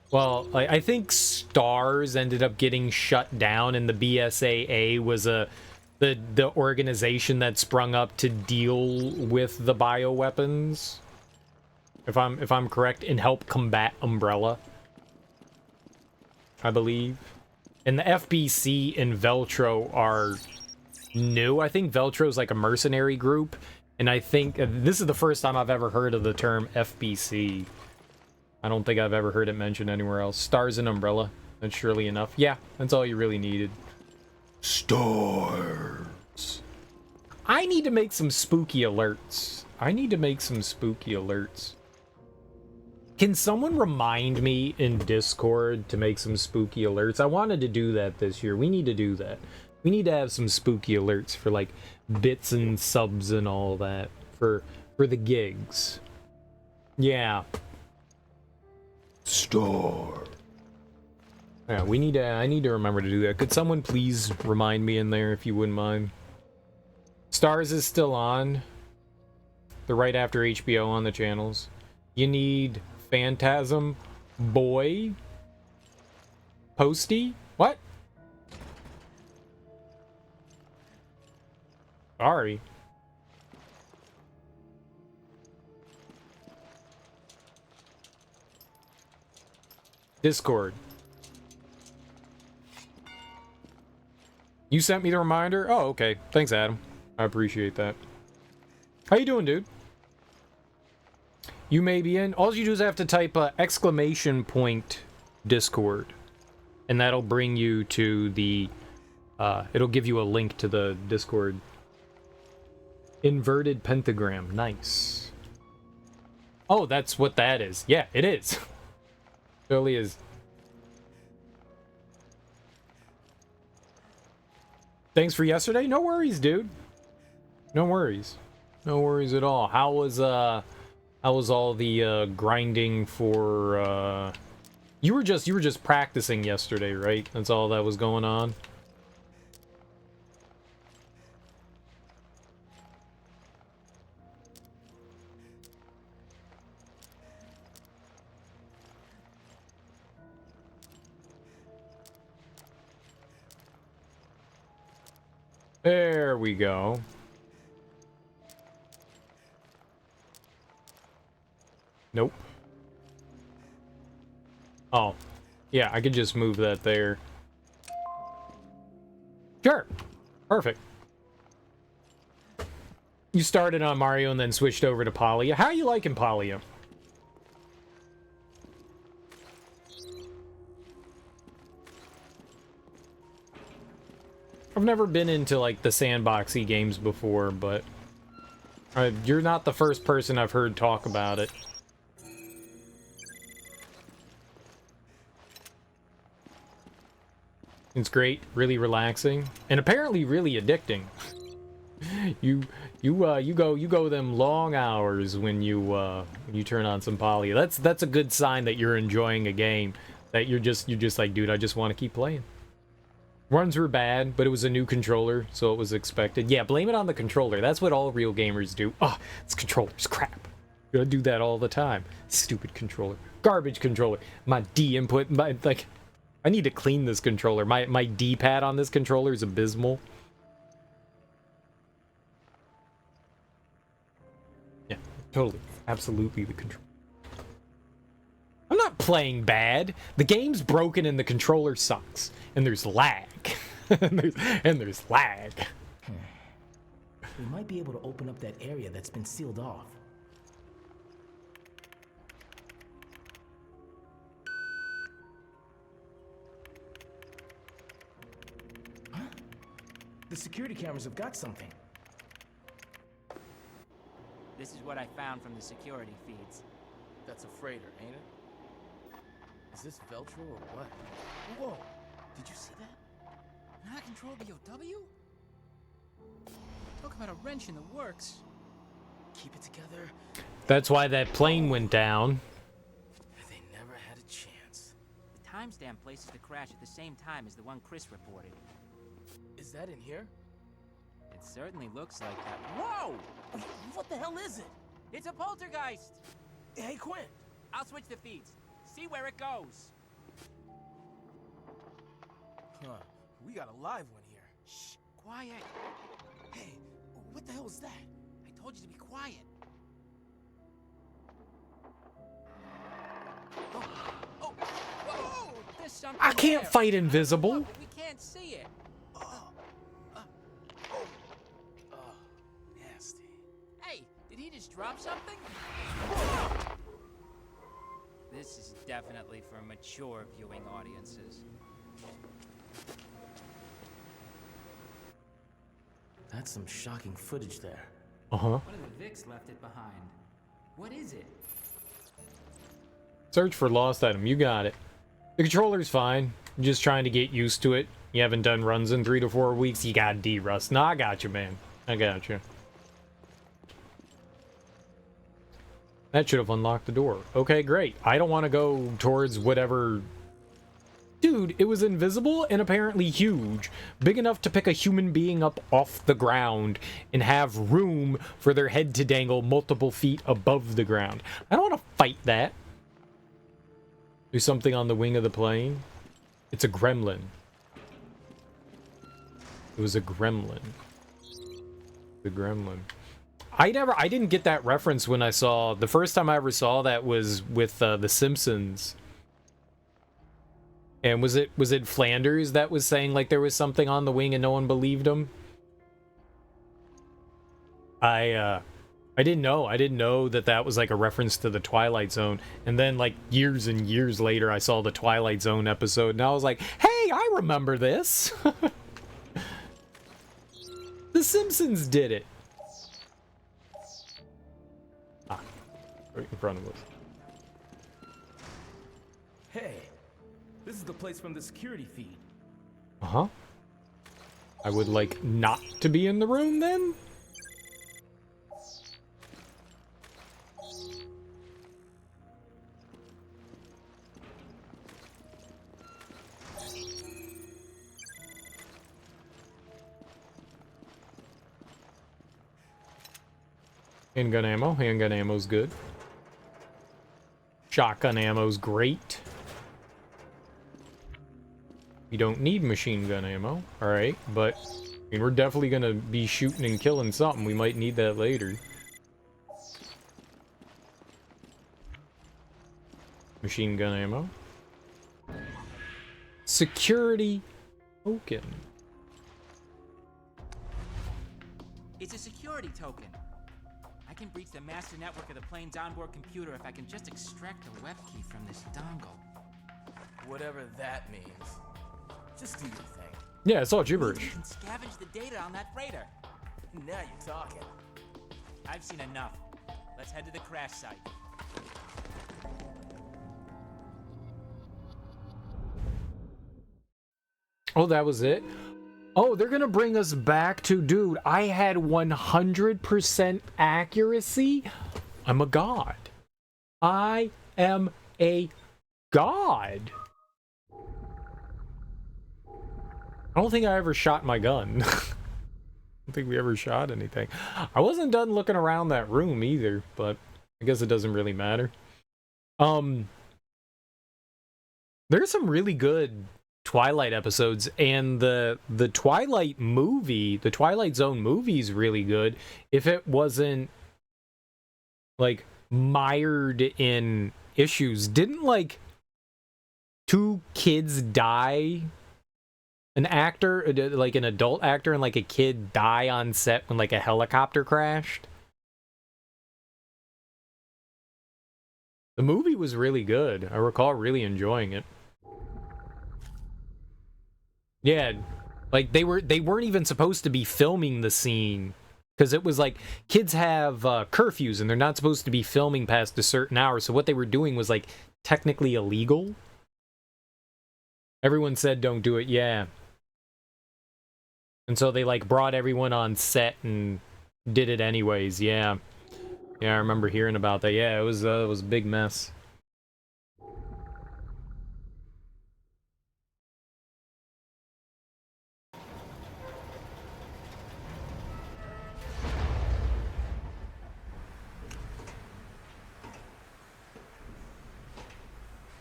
Well, I think STARS ended up getting shut down, and the BSAA was the organization that sprung up to deal with the bioweapons, if I'm correct, and help combat Umbrella, I believe. And the FBC and Veltro are new. I think Veltro's like a mercenary group, and I think this is the first time I've ever heard of the term FBC. I don't think I've ever heard it mentioned anywhere else. Stars and Umbrella. That's surely enough. Yeah, that's all you really needed. Stars. I need to make some spooky alerts. Can someone remind me in Discord to make some spooky alerts? I wanted to do that this year. We need to do that. We need to have some spooky alerts for like bits and subs and all that for the gigs. Yeah. Star. Yeah, I need to remember to do that. Could someone please remind me in there if you wouldn't mind? Stars is still on. They're right after HBO on the channels. You need Phantasm, Boy, Posty? What? Sorry. Discord. You sent me the reminder? Oh, okay. Thanks, Adam. I appreciate that. How you doing, dude? You may be in. All you do is have to type exclamation point Discord, and that'll bring you to the it'll give you a link to the Discord. Inverted pentagram. Nice. Oh, that's what that is. Yeah, it is. It really is. Thanks for yesterday. No worries, dude. No worries. No worries at all. How was all the grinding for you were just practicing yesterday, right? That's all that was going on. There we go. Nope. Oh. Yeah, I could just move that there. Sure. Perfect. You started on Mario and then switched over to Palia. How are you liking Palia? I've never been into, like, the sandboxy games before, but you're not the first person I've heard talk about it. It's great, really relaxing, and apparently really addicting. You go them long hours when you turn on some poly. That's a good sign that you're enjoying a game. That you're just like, dude, I just want to keep playing. Runs were bad, but it was a new controller, so it was expected. Yeah, blame it on the controller. That's what all real gamers do. Oh, this controller's crap. You gotta do that all the time. Stupid controller. Garbage controller. My D input, like, I need to clean this controller. My D-pad on this controller is abysmal. Yeah, totally. Absolutely the controller. I'm not playing bad. The game's broken and the controller sucks. And there's lag. and there's lag. We might be able to open up that area that's been sealed off. Huh? The security cameras have got something. This is what I found from the security feeds. That's a freighter, ain't it? Is this Veltro or what? Whoa! Did you see that? An out-of-control BOW? Talk about a wrench in the works. Keep it together. That's why that plane went down. They never had a chance. The timestamp places the crash at the same time as the one Chris reported. Is that in here? It certainly looks like that. Whoa! What the hell is it? It's a poltergeist! Hey, Quinn! I'll switch the feeds. See where it goes. Huh. We got a live one here. Shh! Quiet! Hey, what the hell is that? I told you to be quiet. Oh! Whoa! There's something I can't there. fight invisible. Look, we can't see it. Nasty. Hey, did he just drop something? This is definitely for mature viewing audiences. That's some shocking footage there. Uh-huh. One of the Vics left it behind. What is it? Search for lost item. You got it. The controller's fine. I'm just trying to get used to it. You haven't done runs in 3 to 4 weeks. You got D-Rust. Nah, I got you, man. I got you. That should have unlocked the door. Okay, great. I don't want to go towards whatever... Dude, it was invisible and apparently huge. Big enough to pick a human being up off the ground and have room for their head to dangle multiple feet above the ground. I don't want to fight that. Do something on the wing of the plane. It's a gremlin. It was a gremlin. The gremlin. I didn't get that reference when I saw... The first time I ever saw that was with The Simpsons. And was it Flanders that was saying like there was something on the wing and no one believed him? I didn't know. I didn't know that was like a reference to the Twilight Zone. And then like years and years later, I saw the Twilight Zone episode and I was like, hey, I remember this. The Simpsons did it. Ah, right in front of us. Hey, this is the place from the security feed. Uh-huh. I would like not to be in the room then? Handgun ammo. Handgun ammo's good. Shotgun ammo's great. You don't need machine gun ammo. Alright, but I mean, we're definitely gonna be shooting and killing something. We might need that later. Machine gun ammo. Security token. It's a security token. I can breach the master network of the plane's onboard computer if I can just extract the web key from this dongle. Whatever that means. Just do your thing. Yeah, it's all gibberish. You can scavenge the data on that freighter. Now you're talking. I've seen enough. Let's head to the crash site. Oh, that was it? Oh, they're gonna bring us back to... Dude, I had 100% accuracy? I'm a god. I am a god. I don't think I ever shot my gun. I don't think we ever shot anything. I wasn't done looking around that room either, but I guess it doesn't really matter. There's some really good Twilight episodes, and the Twilight movie, the Twilight Zone movie is really good if it wasn't like mired in issues. Didn't like 2 kids die? An actor, like an adult actor and like a kid die on set when like a helicopter crashed? The movie was really good. I recall really enjoying it. Yeah, like they weren't even supposed to be filming the scene because it was like kids have curfews and they're not supposed to be filming past a certain hour. So what they were doing was like technically illegal. Everyone said don't do it. Yeah. And so they like brought everyone on set and did it anyways. Yeah. Yeah, I remember hearing about that. Yeah, it was a big mess.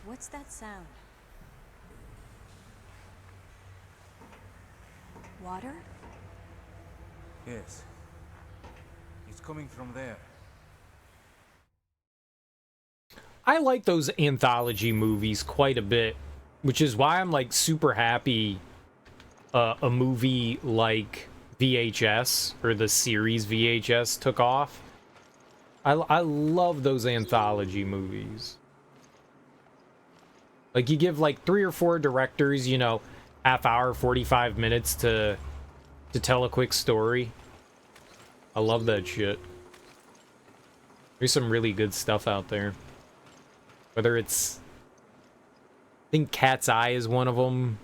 What's that sound? Water? Yes. It's coming from there. I like those anthology movies quite a bit, which is why I'm like super happy a movie like VHS or the series VHS took off. I love those anthology movies. Like you give like 3 or 4 directors, you know, half hour, 45 minutes to tell a quick story. I love that shit. There's some really good stuff out there. Whether it's... I think Cat's Eye is one of them.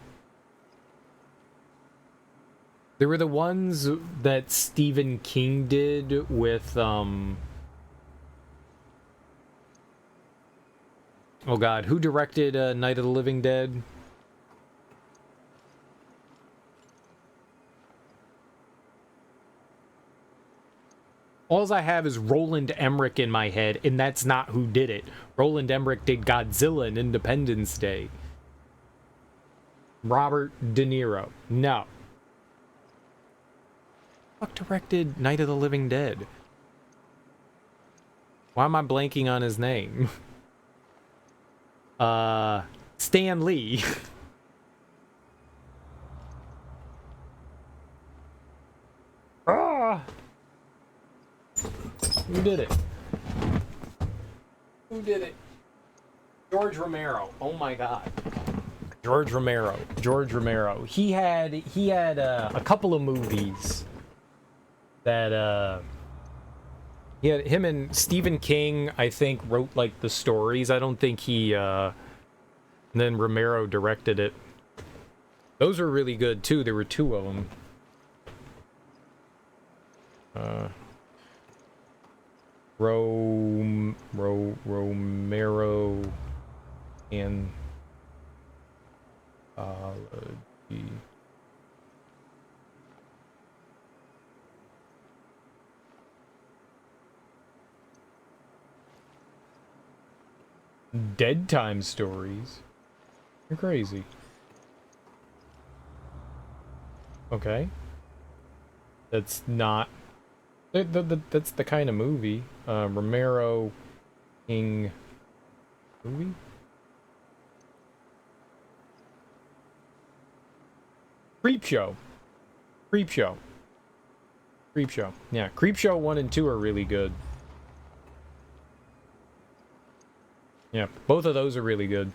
There were the ones that Stephen King did with, oh god, who directed Night of the Living Dead? All I have is Roland Emmerich in my head, and that's not who did it. Roland Emmerich did Godzilla and Independence Day. Robert De Niro. No. Fuck directed Night of the Living Dead? Why am I blanking on his name? Stan Lee. Ah! Who did it? Who did it? George Romero. Oh my god. George Romero. George Romero. He had a couple of movies that he had, him and Stephen King, I think, wrote like the stories. I don't think he and then Romero directed it. Those were really good too. There were 2 of them. Romero and Dead Time Stories. You're crazy. Okay. That's not... That's the kind of movie. Romero King movie? Creepshow. Creepshow. Creepshow. Yeah, Creepshow 1 and 2 are really good. Yeah, both of those are really good.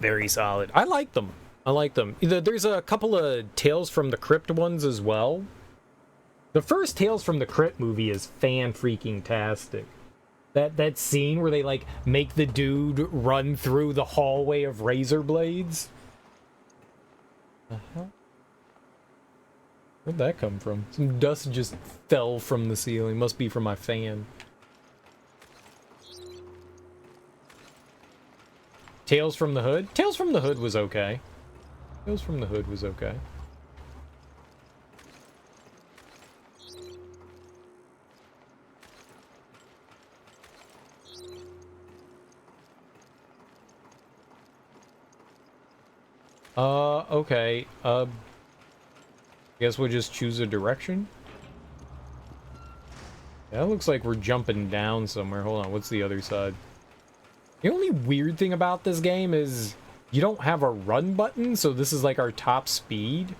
Very solid. I like them. I like them. There's a couple of Tales from the Crypt ones as well. The first Tales from the Crypt movie is fan-freaking-tastic. That scene where they, like, make the dude run through the hallway of razor blades. The hell? Where'd that come from? Some dust just fell from the ceiling. Must be from my fan. Tales from the Hood? Tales from the Hood was okay. Tales from the Hood was okay. Okay. Guess we'll just choose a direction. Yeah, it looks like we're jumping down somewhere. Hold on, what's the other side? The only weird thing about this game is you don't have a run button, so this is like our top speed.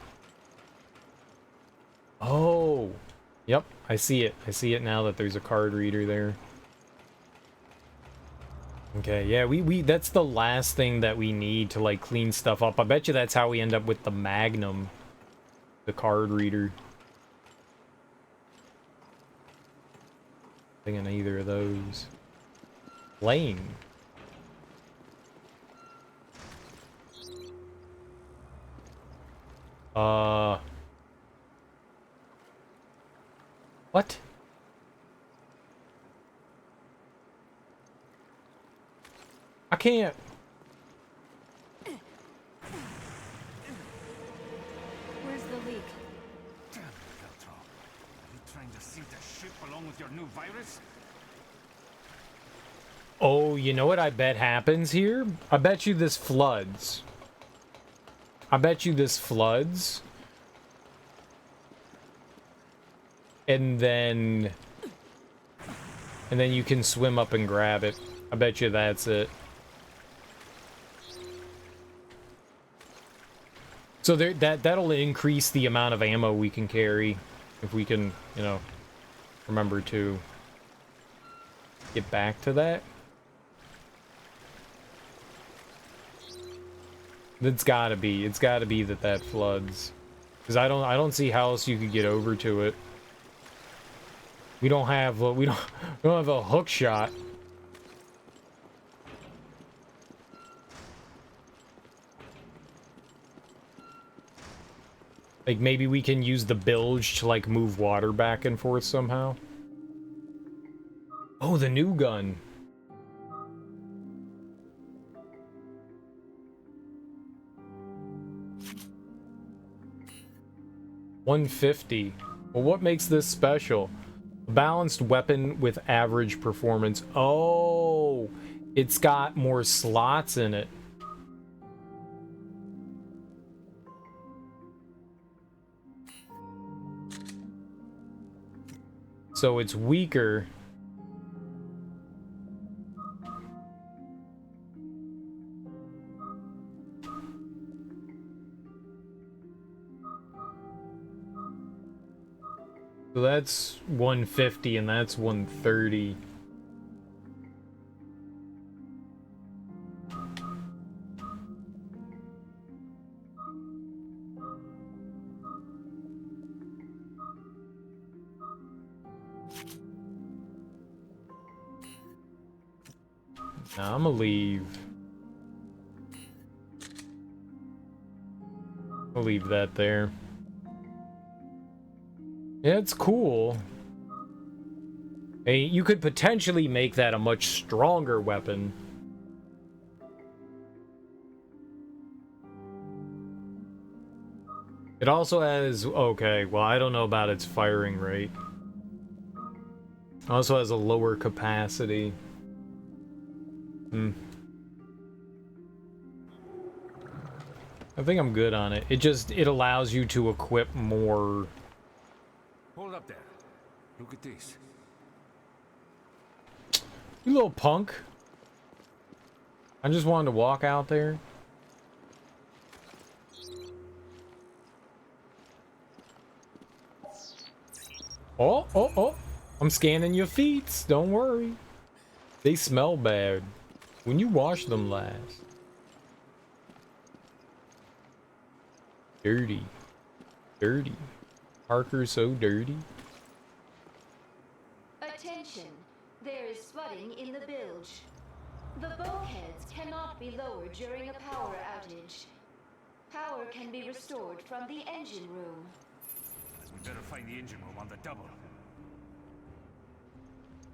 Oh. Yep, I see it. I see it now that there's a card reader there. Okay, yeah, we that's the last thing that we need to like clean stuff up. I bet you that's how we end up with the Magnum, the card reader. Thinking either of those. Lane. What? I can't. Where's the leak? Damn it, Veltro. Are you trying to sink the ship along with your new virus? Oh, you know what I bet happens here? I bet you this floods. I bet you this floods. And then you can swim up and grab it. I bet you that's it. So there, that'll increase the amount of ammo we can carry if we can, you know, remember to get back to that. It's gotta be that floods, because I don't see how else you could get over to it. We don't have a hook shot. Like maybe we can use the bilge to like move water back and forth somehow. Oh, the new gun. $150. Well, what makes this special? A balanced weapon with average performance. Oh, it's got more slots in it. So it's weaker. So that's 150 and that's 130. Now I'm gonna leave. I'll leave that there. Yeah, it's cool. Hey, you could potentially make that a much stronger weapon. It also has... Okay, well, I don't know about its firing rate. It also has a lower capacity. I think I'm good on it. It allows you to equip more... Hold up there. Look at this. You little punk. I just wanted to walk out there. Oh. I'm scanning your feet. Don't worry. They smell bad. When you wash them last. Dirty. Dirty. Parker's so dirty. Attention! There is flooding in the bilge. The bulkheads cannot be lowered during a power outage. Power can be restored from the engine room. We better find the engine room on the double.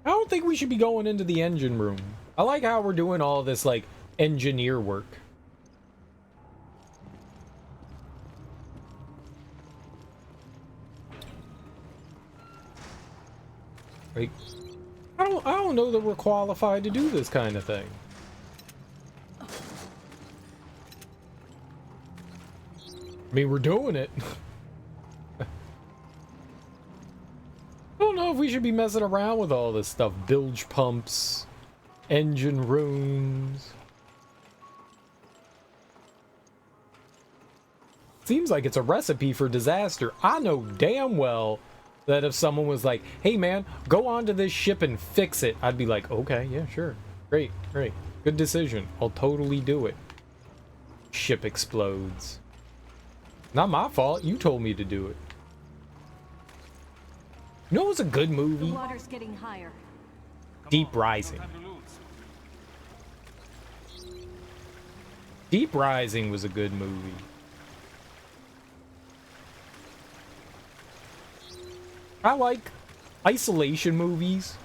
I don't think we should be going into the engine room. I like how we're doing all this, like, engineer work. Like, I don't know that we're qualified to do this kind of thing. I mean, we're doing it. I don't know if we should be messing around with all this stuff. Bilge pumps, engine rooms. Seems like it's a recipe for disaster. I know damn well that if someone was like, hey man, go onto this ship and fix it, I'd be like, okay, yeah, sure. Great, great. Good decision. I'll totally do it. Ship explodes. Not my fault. You told me to do it. You know what's a good movie? The water's getting higher. Deep Rising. Deep Rising was a good movie. I like isolation movies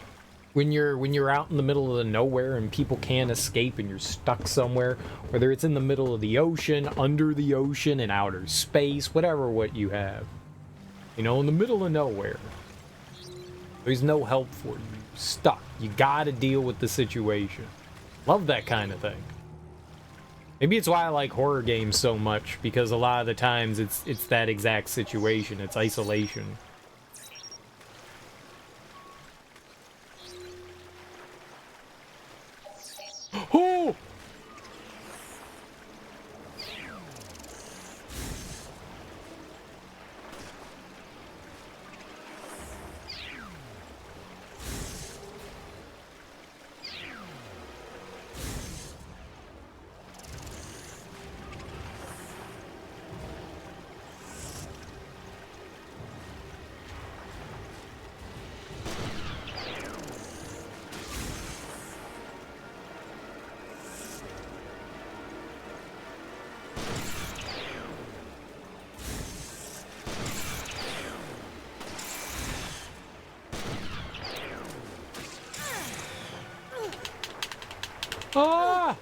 when you're out in the middle of the nowhere and people can't escape and you're stuck somewhere, whether it's in the middle of the ocean, under the ocean, in outer space, whatever what you have. You know, in the middle of nowhere. There's no help for you. You're stuck. You gotta deal with the situation. Love that kind of thing. Maybe it's why I like horror games so much, because a lot of the times it's that exact situation. It's isolation. Oh! Ah!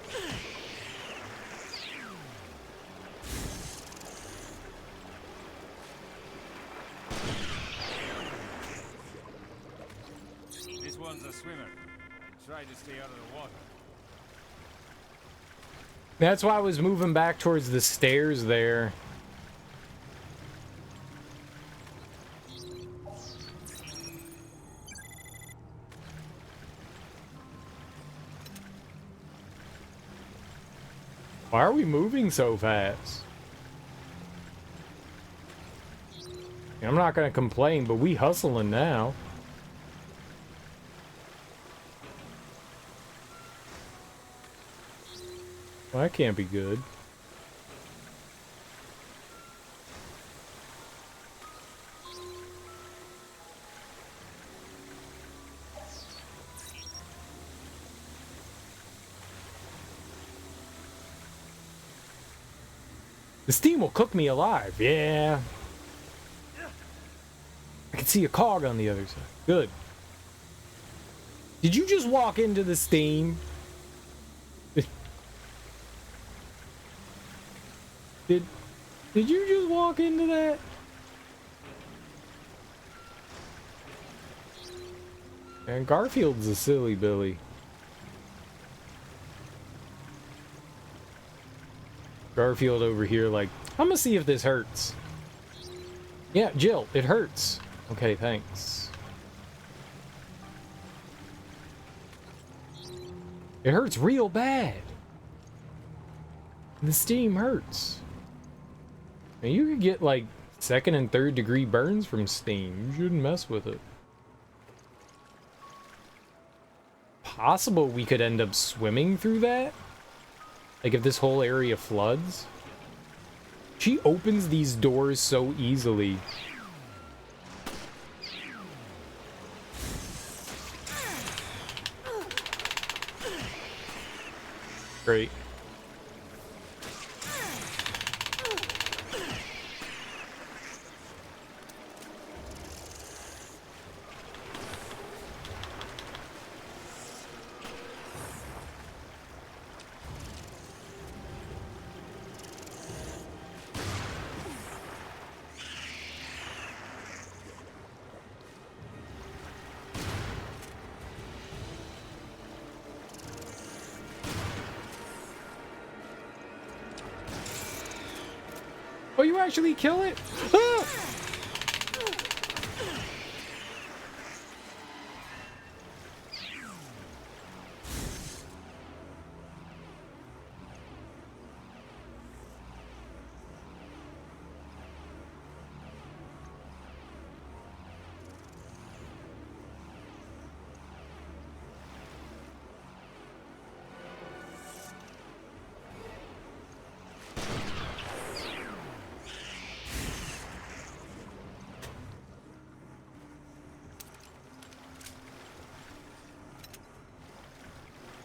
This one's a swimmer. Try to stay out of the water. That's why I was moving back towards the stairs there. Why are we moving so fast? I'm not gonna complain, but we hustling now. Well, that can't be good. The steam will cook me alive. Yeah. I can see a cog on the other side. Good. Did you just walk into the steam? Did you just walk into that? And Garfield's a silly Billy. Garfield over here like, I'm gonna see if this hurts. Yeah, Jill, it hurts. Okay, thanks. It hurts real bad. The steam hurts. Now you could get like 2nd and 3rd degree burns from steam. You shouldn't mess with it. Possible we could end up swimming through that? Like if this whole area floods? She opens these doors so easily. Great. Oh, you actually kill it? Ah!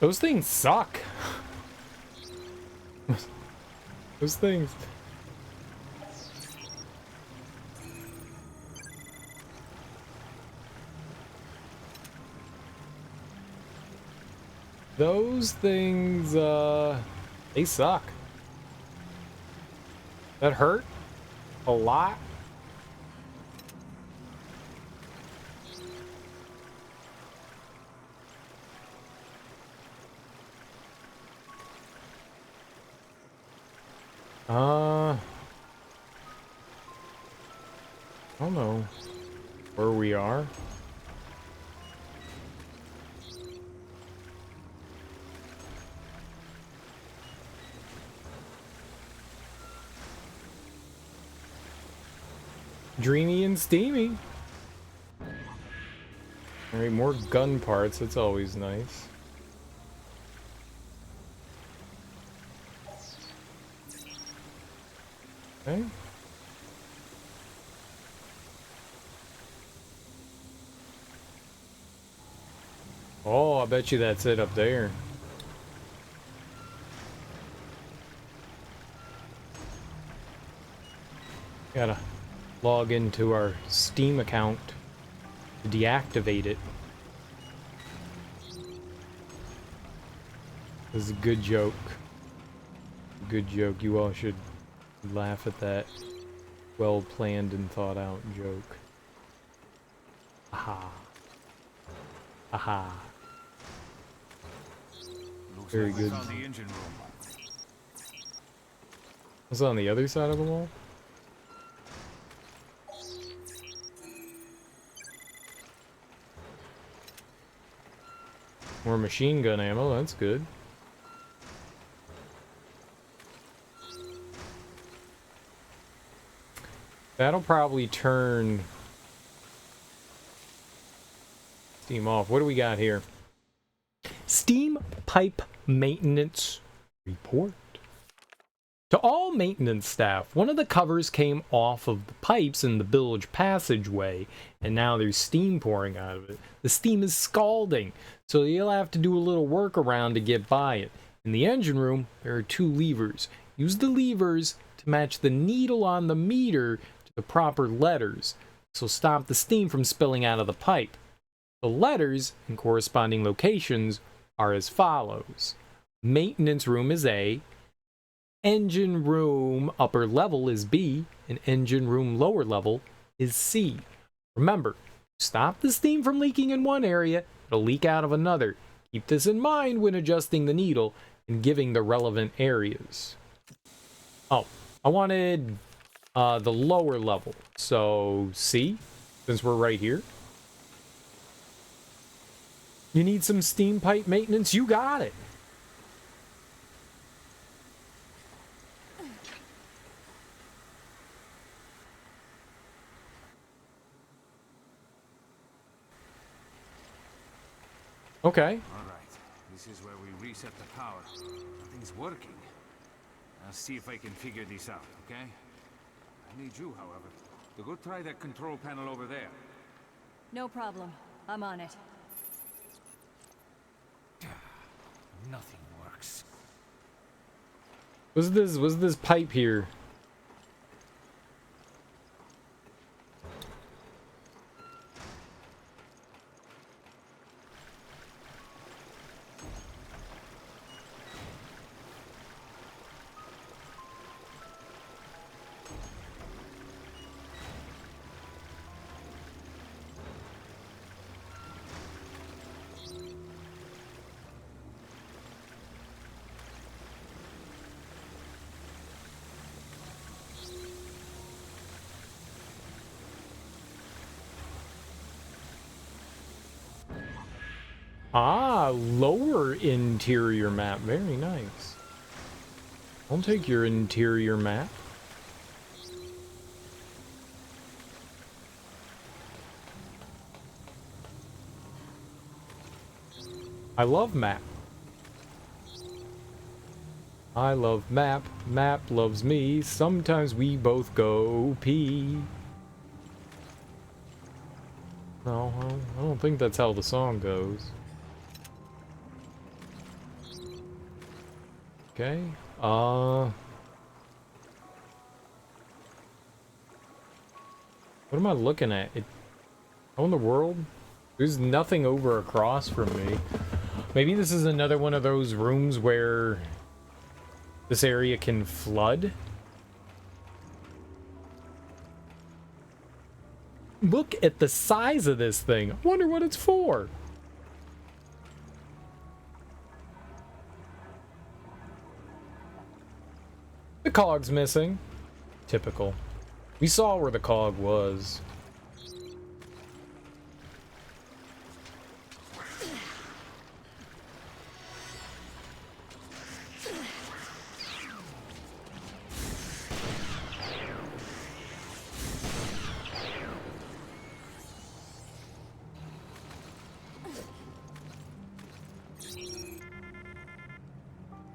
Those things suck. Those things. Those things, they suck. That hurt a lot. I don't know where we are. Dreamy and steamy. Alright, more gun parts. That's always nice. Okay. Oh, I bet you that's it up there. Gotta log into our Steam account to deactivate it. This is a good joke. Good joke. You all should laugh at that well-planned and thought-out joke. Aha. Aha. Very good. What's on the other side of the wall? More machine gun ammo, that's good. That'll probably turn Steam off. What do we got here? Steam pipe maintenance report. To all maintenance staff, one of the covers came off of the pipes in the bilge passageway, and now there's steam pouring out of it. The steam is scalding, so you'll have to do a little workaround to get by it. In the engine room, there are 2 levers. Use the levers to match the needle on the meter to the proper letters, so stop the steam from spilling out of the pipe. The letters in corresponding locations are as follows. Maintenance room is A, engine room upper level is B, and engine room lower level is C. Remember, stop the steam from leaking in one area, it'll leak out of another. Keep this in mind when adjusting the needle and giving the relevant areas. Oh, I wanted the lower level, so C, since we're right here. You need some steam pipe maintenance? You got it. Okay. All right. This is where we reset the power. Nothing's working. I'll see if I can figure this out, okay? I need you, however, to go try that control panel over there. No problem. I'm on it. Nothing works. What's this pipe here? Ah, lower interior map. Very nice. I'll take your interior map. I love map. I love map. Map loves me. Sometimes we both go pee. No, I don't think that's how the song goes. Okay. What am I looking at? How in the world? There's nothing over across from me. Maybe this is another one of those rooms where this area can flood. Look at the size of this thing. I wonder what it's for. The cog's missing. Typical. We saw where the cog was.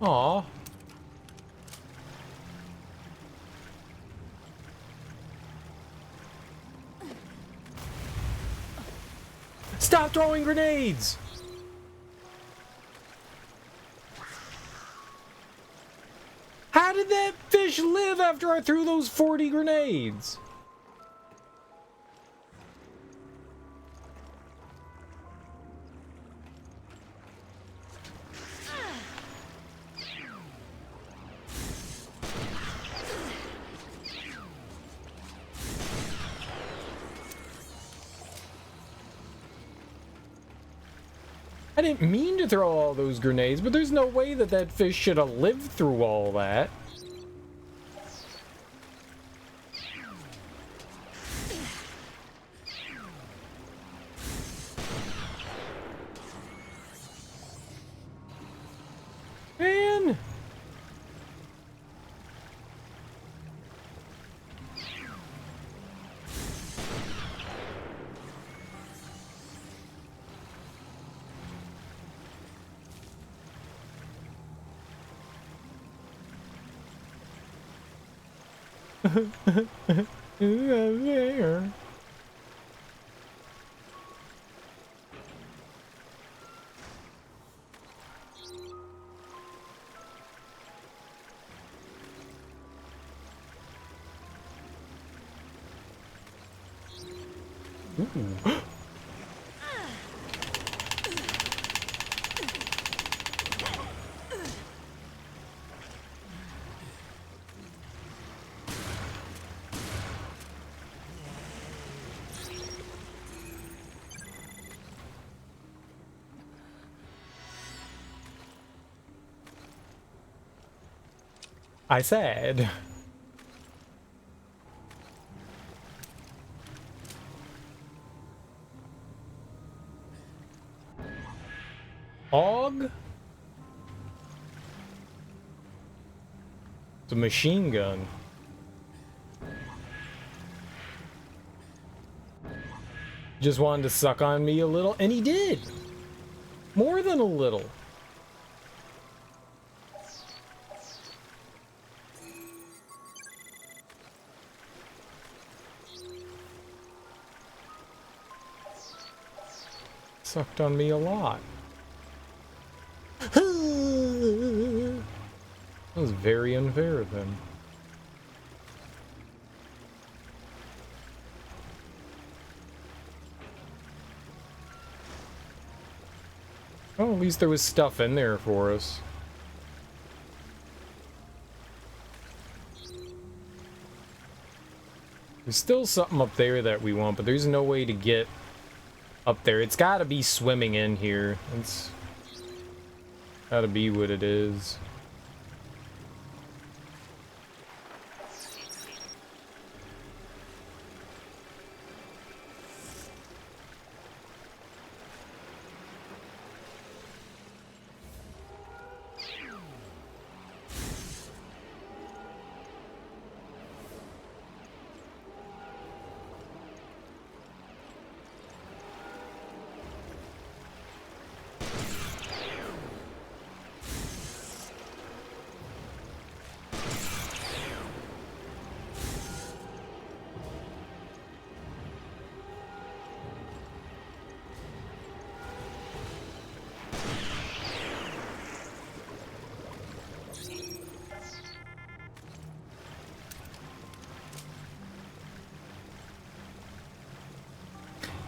Aw. Stop throwing grenades! How did that fish live after I threw those 40 grenades? I didn't mean to throw all those grenades, but there's no way that that fish should have lived through all that. Man! There. Ooh. I said. Og? It's a machine gun. Just wanted to suck on me a little, and he did. More than a little. Sucked on me a lot. That was very unfair of him. Well, at least there was stuff in there for us. There's still something up there that we want, but there's no way to get up there. It's gotta be swimming in here. It's gotta be what it is.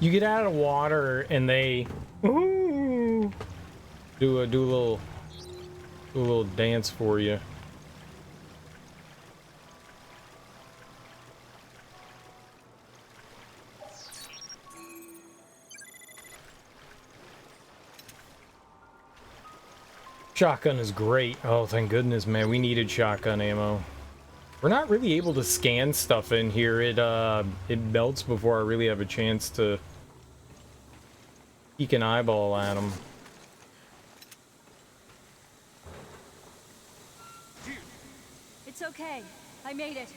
You get out of the water and they do a little dance for you. Shotgun is great. Oh, thank goodness, man. We needed shotgun ammo. We're not really able to scan stuff in here. It melts before I really have a chance to peek an eyeball at them. It's okay. I made it.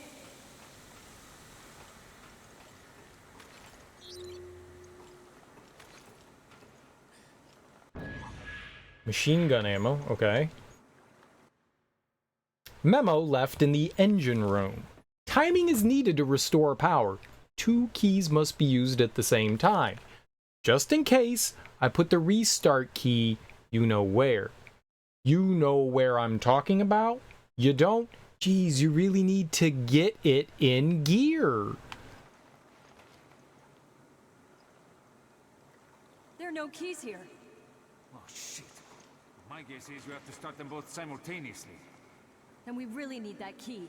Machine gun ammo, okay. Memo left in the engine room. Timing is needed to restore power. 2 keys must be used at the same time. Just in case, I put the restart key, you know where. You know where I'm talking about? You don't? Geez, you really need to get it in gear. There are no keys here. Oh, shit. My guess is you have to start them both simultaneously. And we really need that key.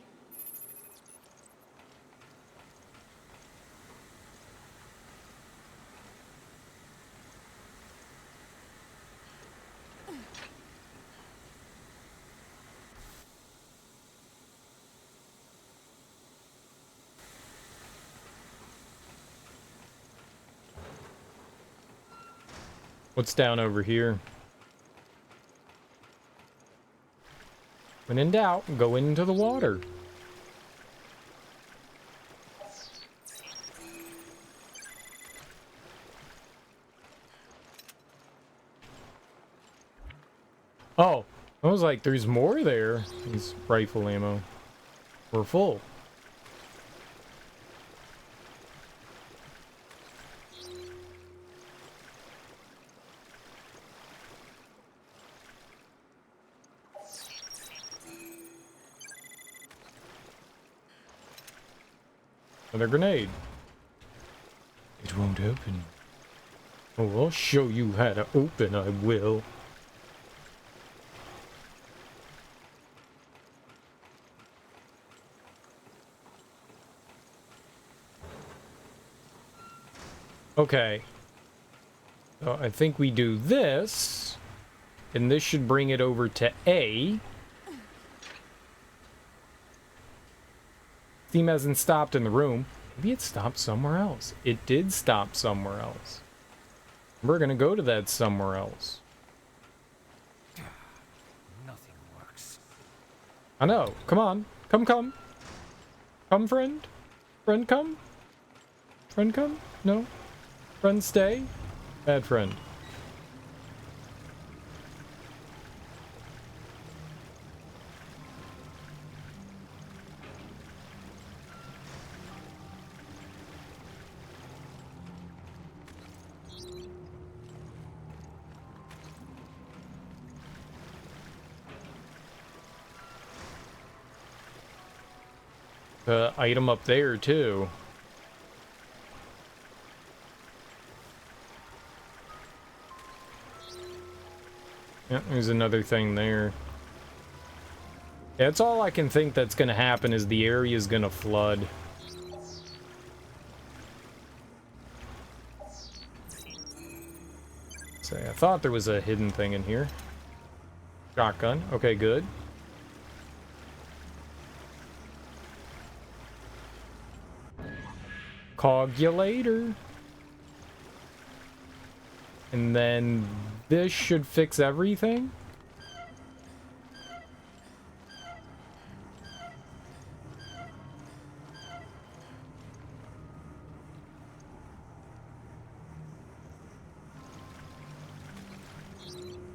What's down over here? When in doubt, go into the water. Oh, I was like, there's more there. These rifle ammo. We're full. Another grenade. It won't open. Oh, I'll show you how to open, I will. Okay. So I think we do this, and this should bring it over to A. Steam hasn't stopped in the room. Maybe it stopped somewhere else. It did stop somewhere else. We're gonna go to that somewhere else. Nothing works. I know. Come on. Come. Come, friend. Friend, come. Friend, come. No. Friend, stay. Bad friend. Item up there too. Yeah, there's another thing there. Yeah, that's all I can think that's gonna happen is the area is gonna flood. So I thought there was a hidden thing in here. Shotgun. Okay, good. Cogulator. And then this should fix everything.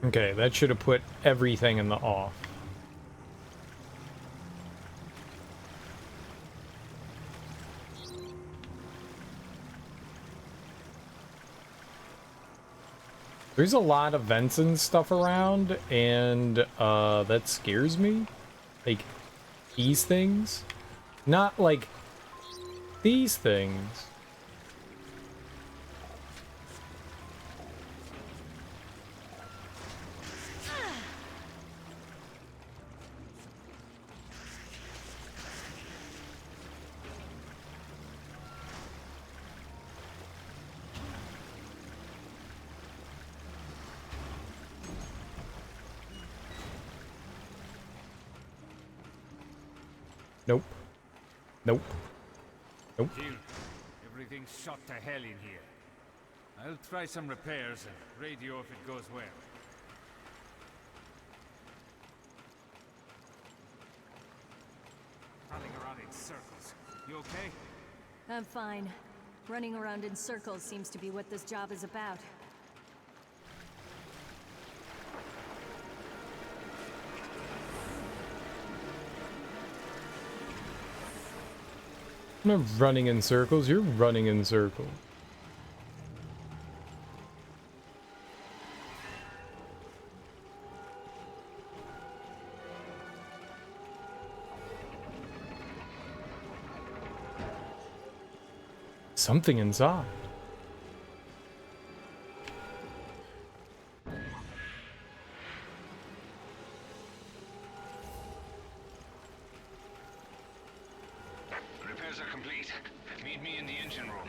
Okay, that should have put everything in the off. There's a lot of vents and stuff around, and that scares me. Like, these things. Not like these things. Nope. Nope. Nope. Jill, everything's shot to hell in here. I'll try some repairs and radio if it goes well. Running around in circles. You okay? I'm fine. Running around in circles seems to be what this job is about. I'm not running in circles, you're running in circles. Something inside. Repairs are complete. Meet me in the engine room.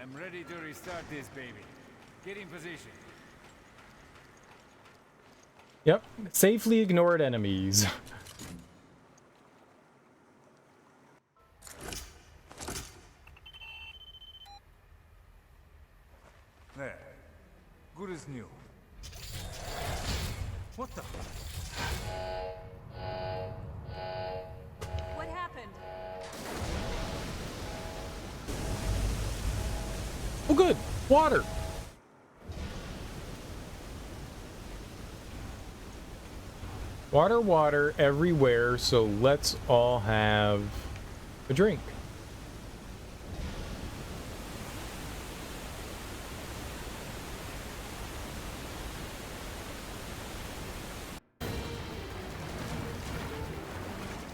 I'm ready to restart this baby. Get in position. Yep. Safely ignored enemies. There. Good as new. What the? What happened? Oh good! Water! Water, water everywhere, so let's all have a drink.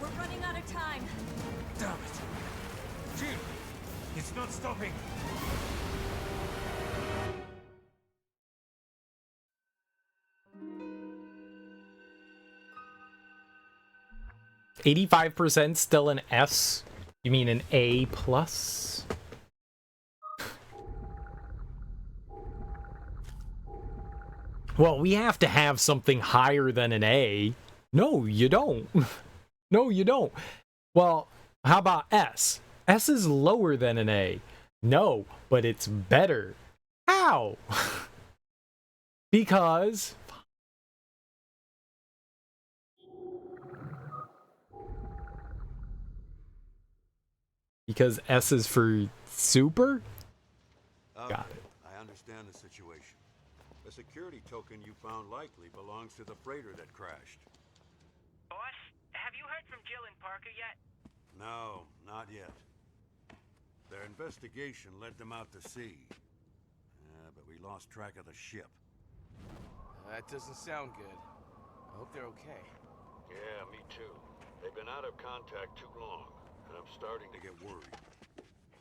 We're running out of time. Damn it! Jill! It's not stopping! 85% still an S? You mean an A plus? Well, we have to have something higher than an A. No, you don't. No, you don't. Well, how about S? S is lower than an A. No, but it's better. How? Because... Because S is for super? Got it. I understand the situation. The security token you found likely belongs to the freighter that crashed. Boss, have you heard from Jill and Parker yet? No, not yet. Their investigation led them out to sea. But we lost track of the ship. That doesn't sound good. I hope they're okay. Yeah, me too. They've been out of contact too long, and I'm starting to get worried.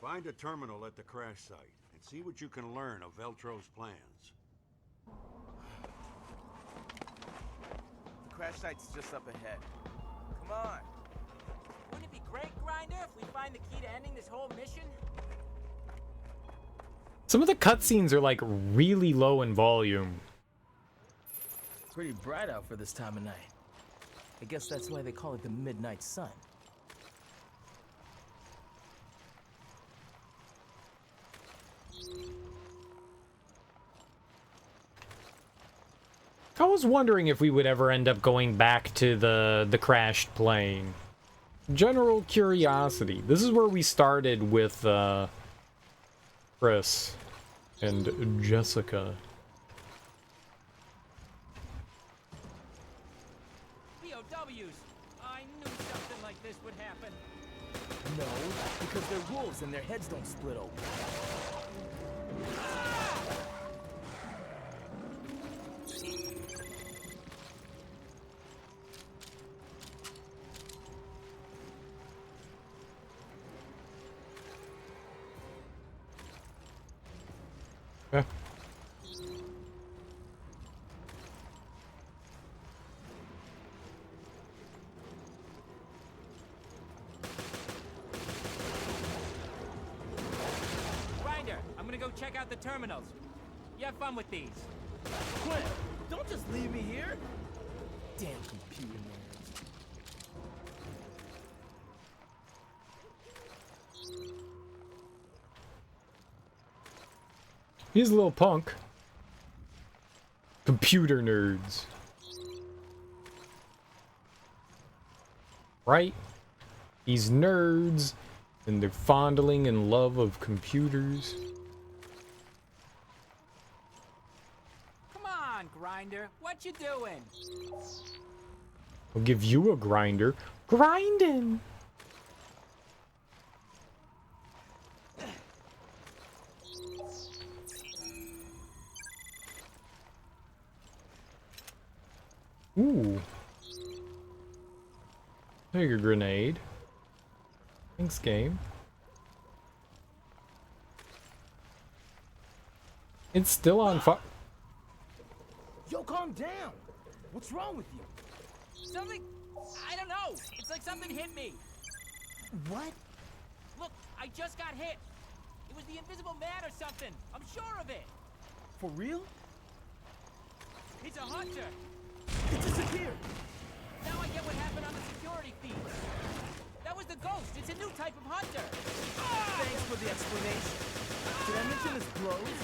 Find a terminal at the crash site, and see what you can learn of Veltro's plans. The crash site's just up ahead. Come on. Wouldn't it be great, Grinder, if we find the key to ending this whole mission? Some of the cutscenes are like really low in volume. Pretty bright out for this time of night. I guess that's why they call it the Midnight Sun. I was wondering if we would ever end up going back to the crashed plane. General curiosity. This is where we started with Chris and Jessica. POWs! I knew something like this would happen. No, because they're wolves and their heads don't split open. check out the terminals. You have fun with these. Quinn, don't just leave me here. Damn computer nerds. He's a little punk. Computer nerds. Right? These nerds and their fondling and love of computers. Come on, Grinder. What you doing? I'll give you a grinder. Grinding! Ooh. Take a grenade. Thanks, game. It's still on fire. Yo, calm down. What's wrong with you? Something... I don't know. It's like something hit me. What? Look, I just got hit. It was the invisible man or something. I'm sure of it. For real? He's a hunter. It disappeared. Now I get what happened on the security feed. That was the ghost. It's a new type of hunter. Thanks for the explanation. Did I mention his blows?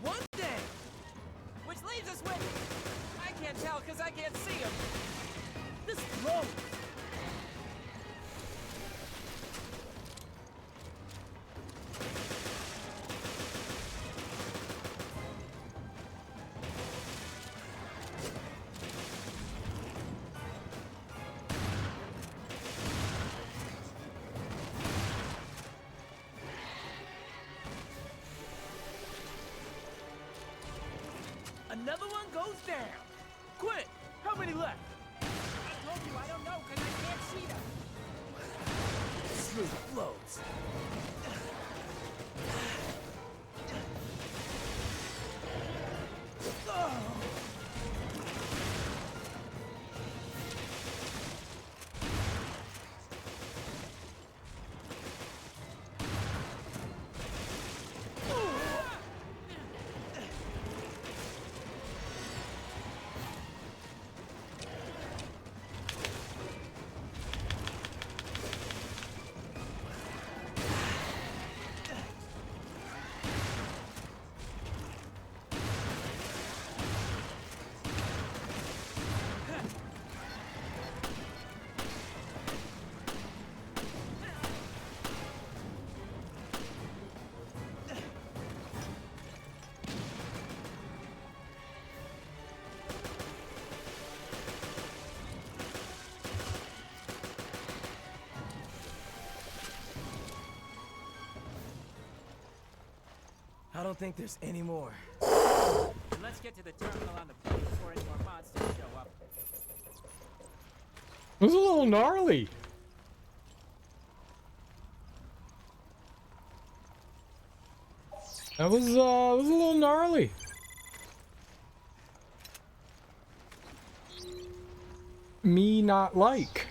One thing. Which leaves us with... I can't tell because I can't see him. This blows. Another one goes down. Quit. How many left? I told you I don't know because I can't see them. Smooth blows. I don't think there's any more. Let's get to the terminal on the plane before any more monsters show up. It was a little gnarly. That was a little gnarly. Me not like.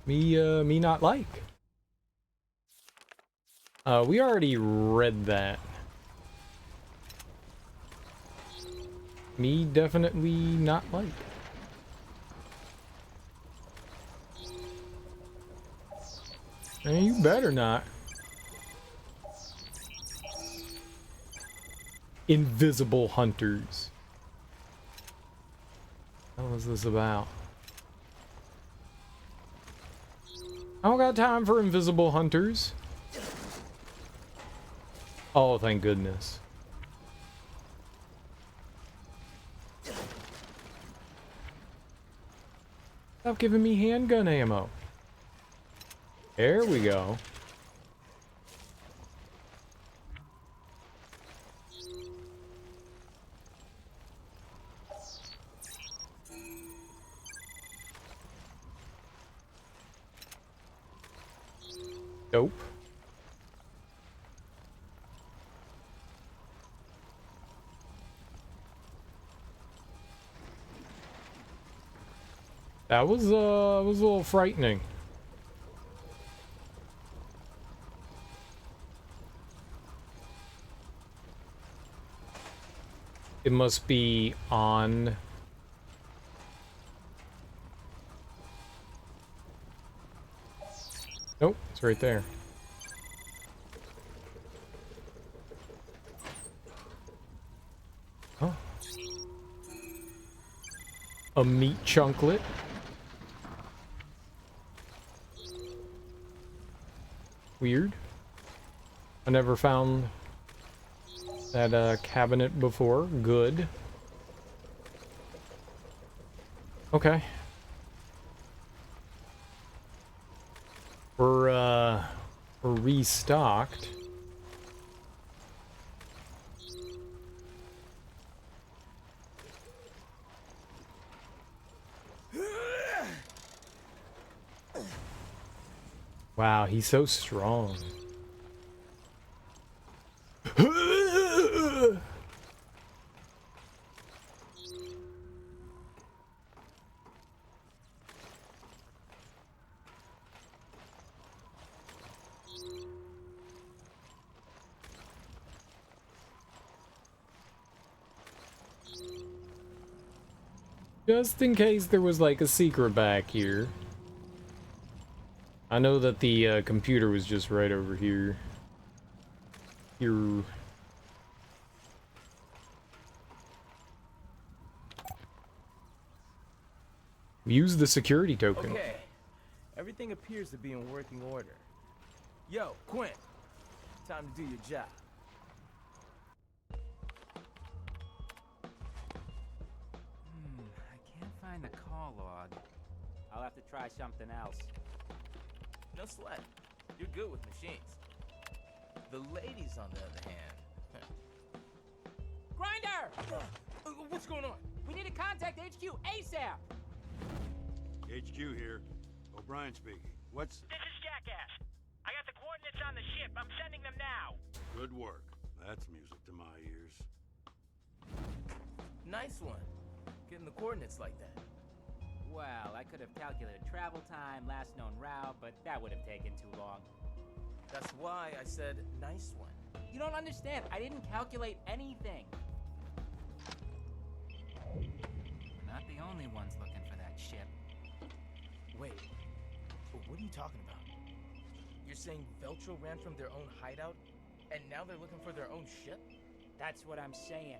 Me not like. We already read that. Me definitely not like. You better not. Invisible hunters. What was this about? I don't got time for invisible hunters. Oh, thank goodness. Stop giving me handgun ammo. There we go. Dope. That was a little frightening. It must be on. Nope, it's right there. Oh. A meat chunklet. Weird. I never found that cabinet before. Good. Okay. We're restocked. Wow, he's so strong. Just in case there was like a secret back here. I know that the computer was just right over here. Here. Use the security token. Okay. Everything appears to be in working order. Yo, Quint. Time to do your job. I can't find the call log. I'll have to try something else. No sweat. You're good with machines. The ladies, on the other hand. Grinder! What's going on? We need to contact HQ ASAP! HQ here. O'Brien speaking. What's... This is Jackass. I got the coordinates on the ship. I'm sending them now. Good work. That's music to my ears. Nice one. Getting the coordinates like that. Well, I could have calculated travel time, last known route, but that would have taken too long. That's why I said nice one. You don't understand. I didn't calculate anything. We're not the only ones looking for that ship. Wait, what are you talking about? You're saying Veltro ran from their own hideout, and now they're looking for their own ship? That's what I'm saying.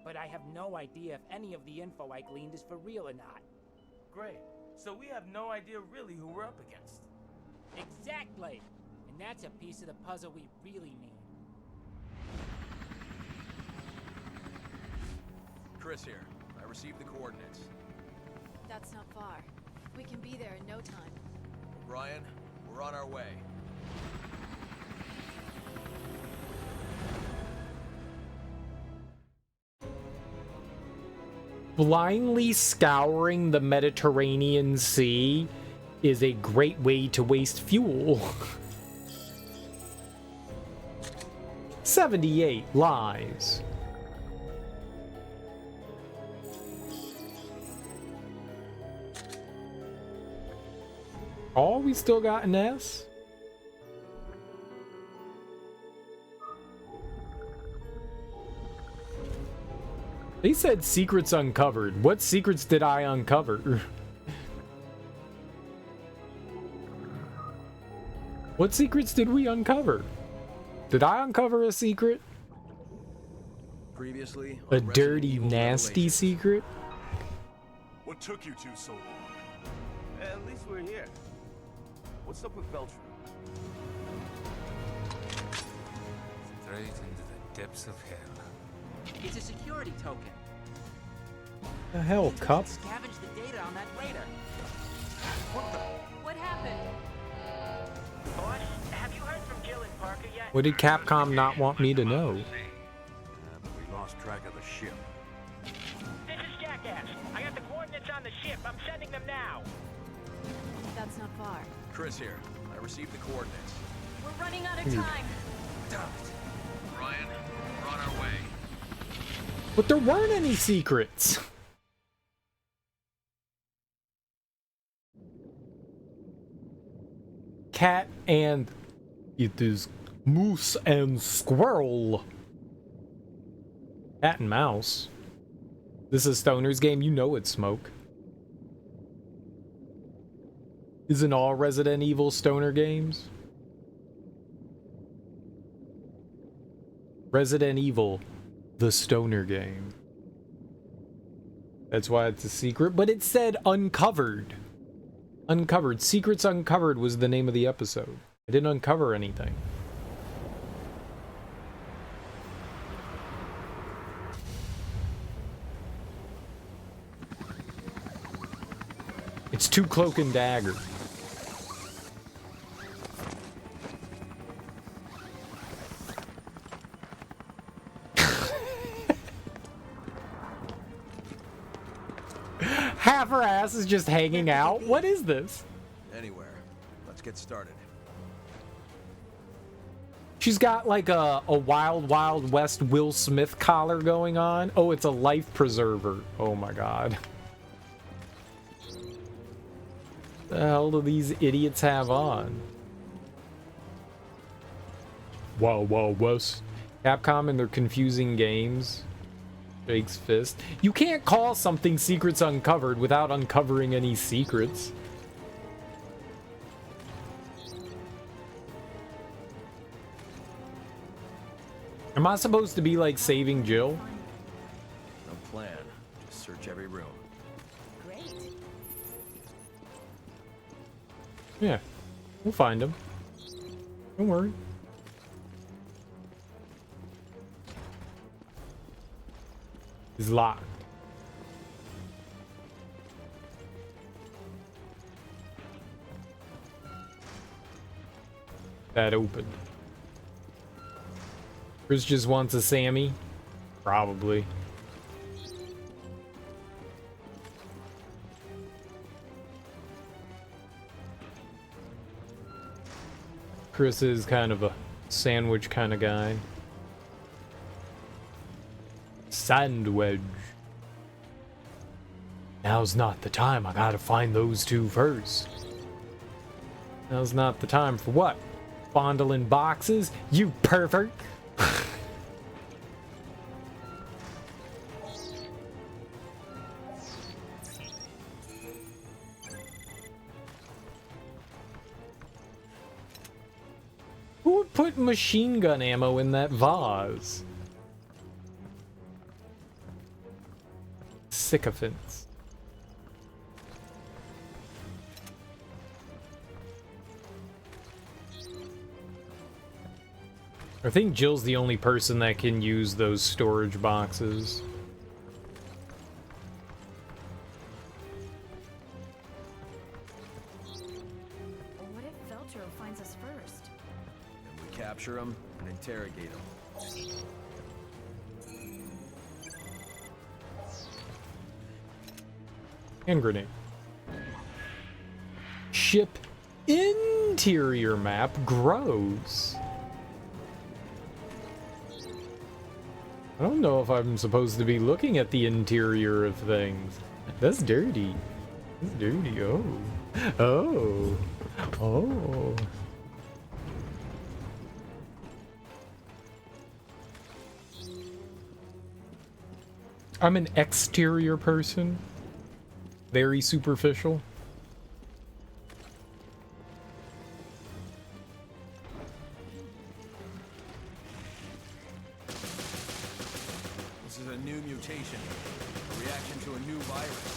But I have no idea if any of the info I gleaned is for real or not. Great. So we have no idea really who we're up against. Exactly. And that's a piece of the puzzle we really need. Chris here. I received the coordinates. That's not far. We can be there in no time. O'Brien, we're on our way. Blindly scouring the Mediterranean Sea is a great way to waste fuel. 78 lives. Oh, we still got an S? They said secrets uncovered. What secrets did I uncover? What secrets did we uncover? Did I uncover a secret? Previously, A dirty, nasty secret? What took you two so long? At least we're here. What's up with Veltro? Straight into the depths of hell. It's a security token. The hell, Cup? Scavenge the data on that radar. What happened? Boss, have you heard from Jill and Parker yet? What did Capcom not want me to know? But we lost track of the ship. This is Jackass. I got the coordinates on the ship. I'm sending them now. That's not far. Chris here. I received the coordinates. We're running out of time. Brian, we're on our way. But there weren't any secrets. cat and... It is moose and squirrel. Cat and mouse. This is Stoner's game. You know it's smoke. Isn't all Resident Evil Stoner games? Resident Evil, the Stoner game. That's why it's a secret, but it said uncovered. Uncovered. Secrets Uncovered was the name of the episode. I didn't uncover anything. It's two cloak and dagger. Half her ass is just hanging out. What is this? Anywhere. Let's get started. She's got like a Wild Wild West Will Smith collar going on. Oh, it's a life preserver. Oh my god. The hell do these idiots have on? Wild Wild West. Capcom and their confusing games. Jake's fist. You can't call something Secrets Uncovered without uncovering any secrets. Am I supposed to be like saving Jill? No plan. Just search every room. Great. Yeah, we'll find him. Don't worry. He's locked. That opened. Chris just wants a Sammy? Probably. Chris is kind of a sandwich kind of guy. Sandwich. Now's not the time. I gotta find those two first. Now's not the time for what? Fondling boxes? You pervert! Who would put machine gun ammo in that vase? Sycophants. I think Jill's the only person that can use those storage boxes. What if Veltro finds us first? And we capture him and interrogate him. Hand grenade. Ship interior map grows. I don't know if I'm supposed to be looking at the interior of things. That's dirty. That's dirty. Oh. Oh. Oh. I'm an exterior person. Very superficial. This is a new mutation. A reaction to a new virus.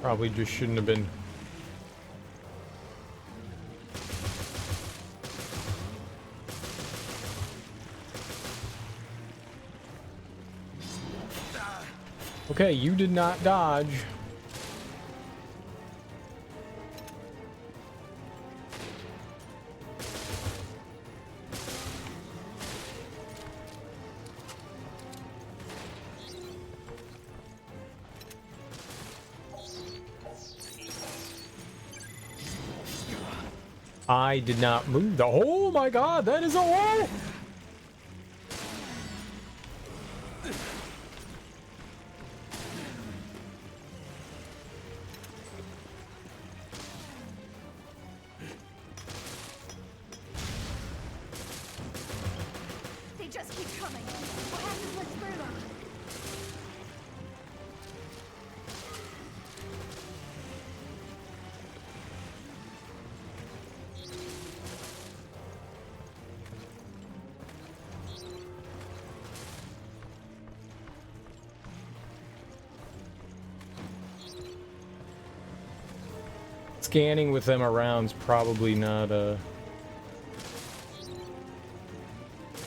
Probably just shouldn't have been. Okay, you did not dodge. I did not move the. Oh my god, that is a wall! They just keep coming. We'll have to push through them. Scanning with them around's probably not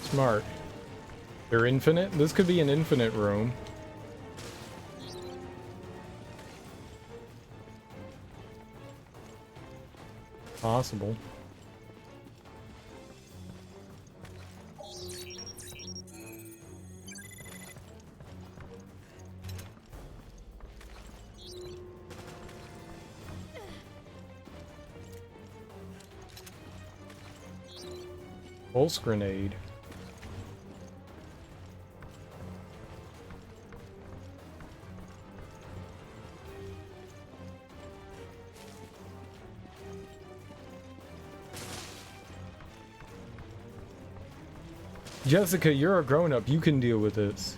smart. They're infinite? This could be an infinite room. Possible. Pulse grenade. Jessica, you're a grown-up. You can deal with this.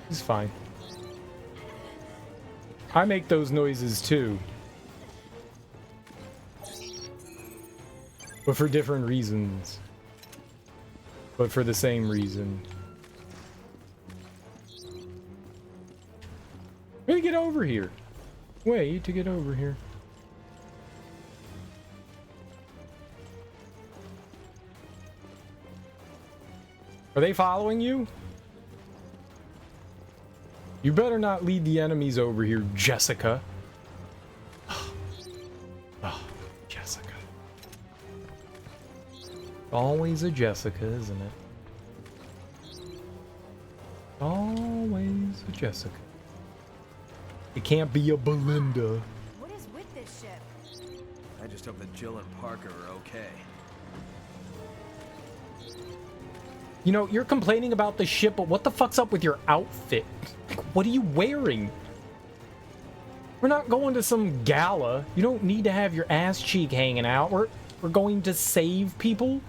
It's fine. I make those noises too. But for different reasons. But for the same reason. Way to get over here. Way to get over here. Are they following you? You better not lead the enemies over here, Jessica. Oh, Jessica. Always a Jessica, isn't it? Always a Jessica. It can't be a Belinda. What is with this ship? I just hope that Jill and Parker are okay. You know, you're complaining about the ship, but what the fuck's up with your outfit? What are you wearing? We're not going to some gala. You don't need to have your ass cheek hanging out. We're going to save people.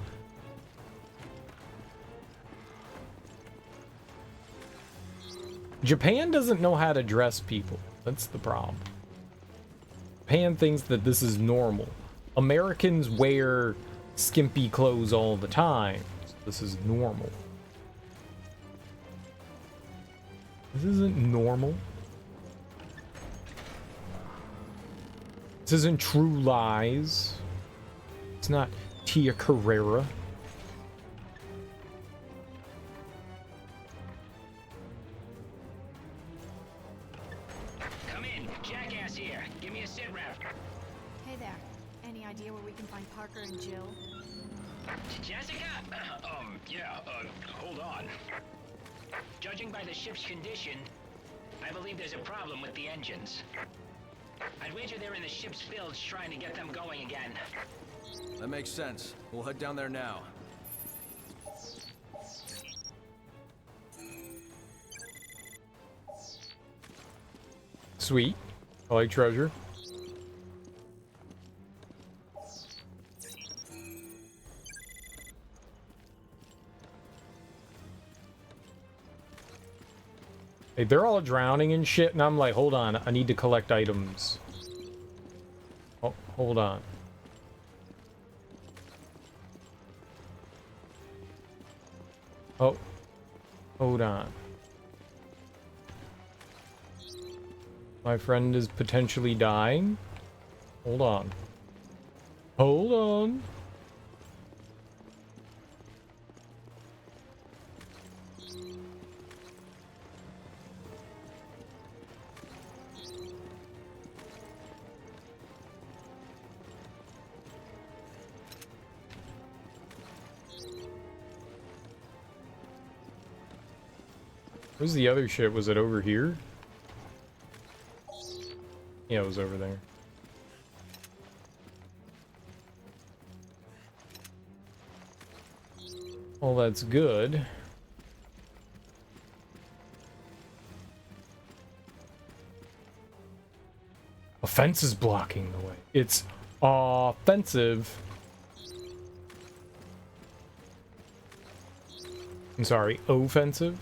Japan doesn't know how to dress people. That's the problem. Japan thinks that this is normal. Americans wear skimpy clothes all the time. This is normal. This isn't normal. This isn't True Lies. It's not Tia Carrera. Come in, Jackass here. Give me a sit rep. Hey there. Any idea where we can find Parker and Jill? Jessica? Hold on. Judging by the ship's condition, I believe there's a problem with the engines. I'd wager they're in the ship's bilge trying to get them going again. That makes sense. We'll head down there now. Sweet. I like treasure. Hey, they're all drowning and shit, and I'm like, hold on, I need to collect items. Oh, hold on. Oh, hold on. My friend is potentially dying. Hold on. Hold on. Where's the other shit? Was it over here? Yeah, it was over there. Well, that's good. A fence is blocking the way. It's offensive. I'm sorry, offensive.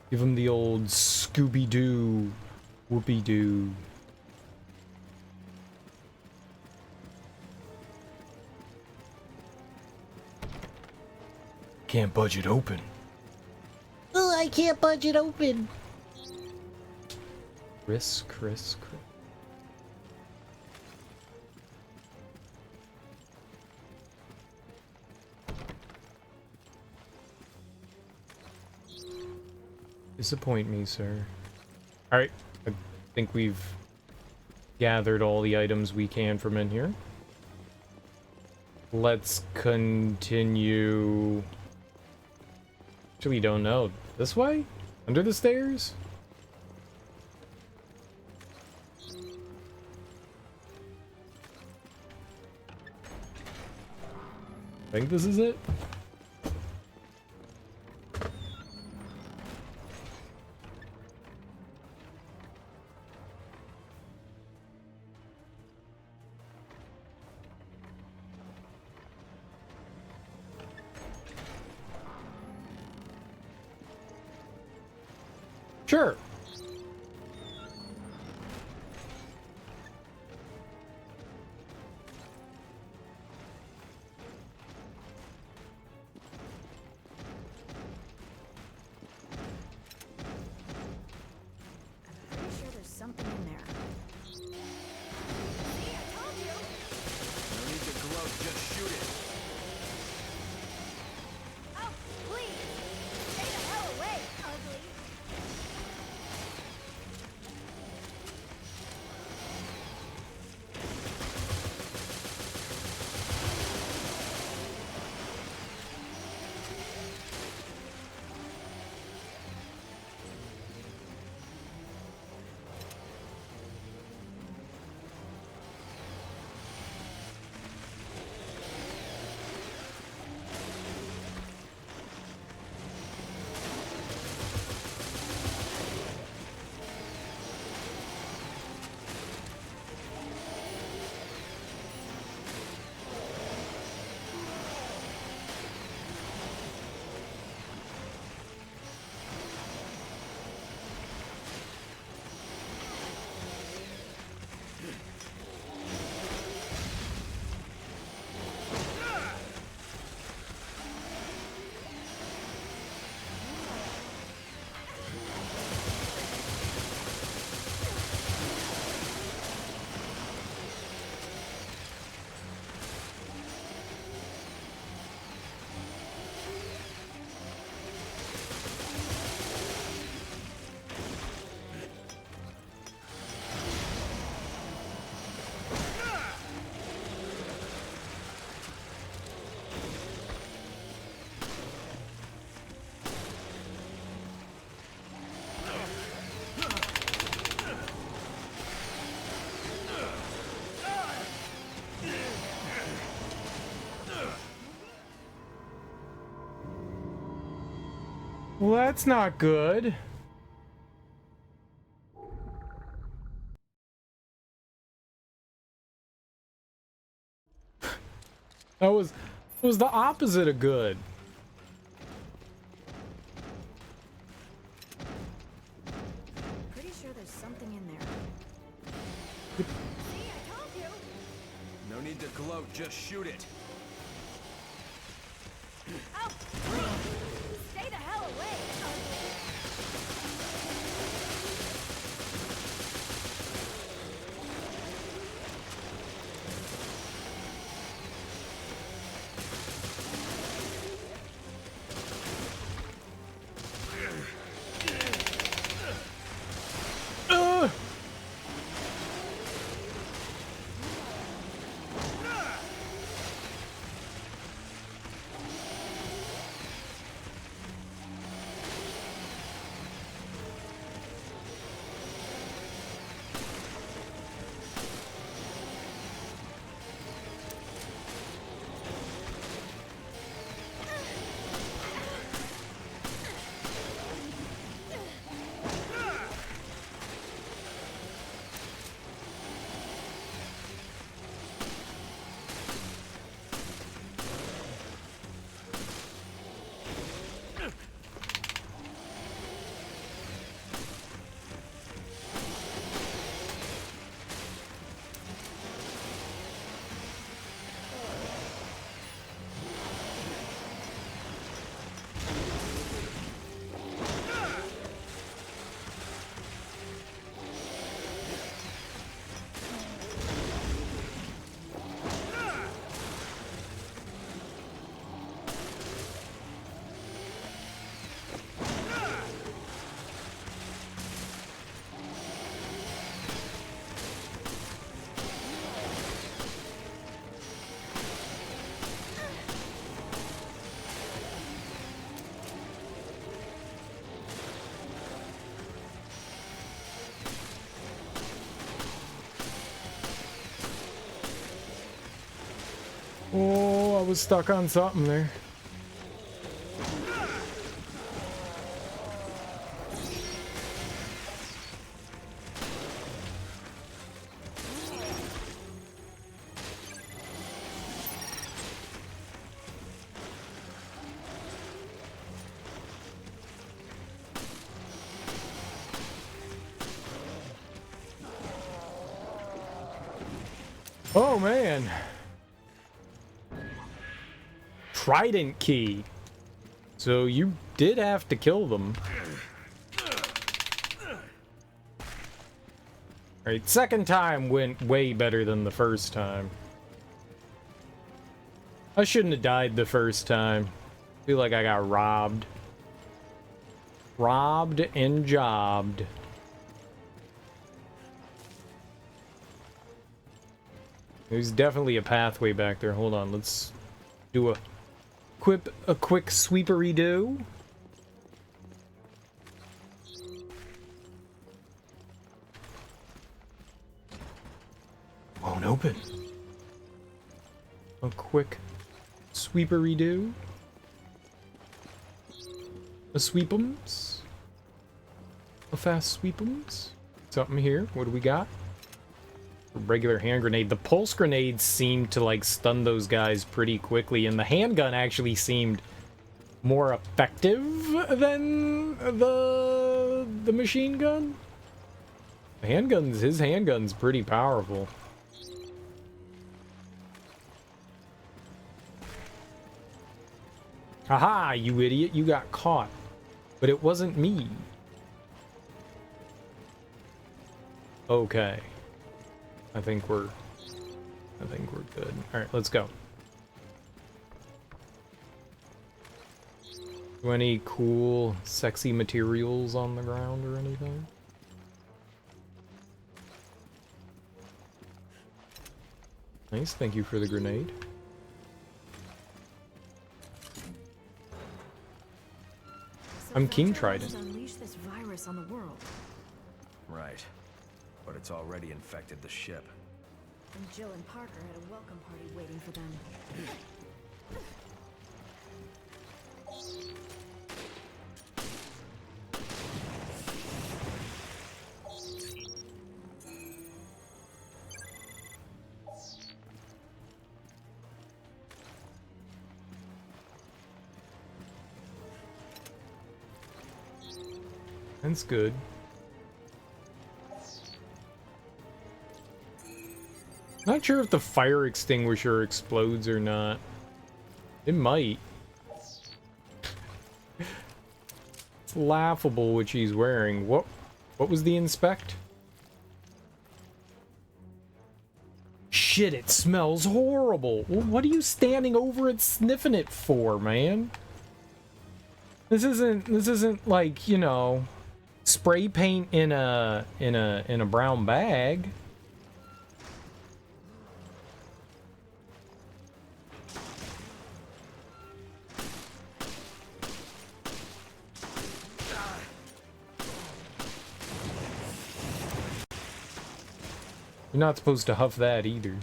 Give him the old Scooby-Doo, whoopie-doo. Can't budge it open. Oh, I can't budge it open. Chris. Disappoint me, sir. Alright, I think we've gathered all the items we can from in here. Let's continue. Actually, don't know. This way? Under the stairs? I think this is it. Sure. Pretty sure there's something in there. See, I told you. No need to gloat, just shoot it. Oh, please. Stay the hell away, ugly. Well, that's not good. That was the opposite of good. Pretty sure there's something in there. See, I told you. No need to gloat, just shoot it. Oh, please. Stay the hell away, ugly. was stuck on something there. Oh man. Trident key. So you did have to kill them. Alright, second time went way better than the first time. I shouldn't have died the first time. I feel like I got robbed. Robbed and jobbed. There's definitely a pathway back there. Hold on, let's do a quick sweepery-do. Won't open. A quick sweepery-do. A sweep'ems. A fast sweep'ems. Something here. What do we got? Regular hand grenade. The pulse grenades seemed to like stun those guys pretty quickly, and the handgun actually seemed more effective than the machine gun. His handgun's pretty powerful. Haha, you idiot, you got caught. But it wasn't me. Okay. I think we're good. All right, let's go. Do any cool, sexy materials on the ground or anything? Nice, thank you for the grenade. I'm King Trident. Unleash this virus on the world. Right. But it's already infected the ship. And Jill and Parker had a welcome party waiting for them. That's good. Not sure if the fire extinguisher explodes or not. It might. It's laughable what she's wearing. What was the inspect? Shit, it smells horrible. Well, what are you standing over it sniffing it for, man? This isn't like, you know, spray paint in a brown bag. You're not supposed to huff that either.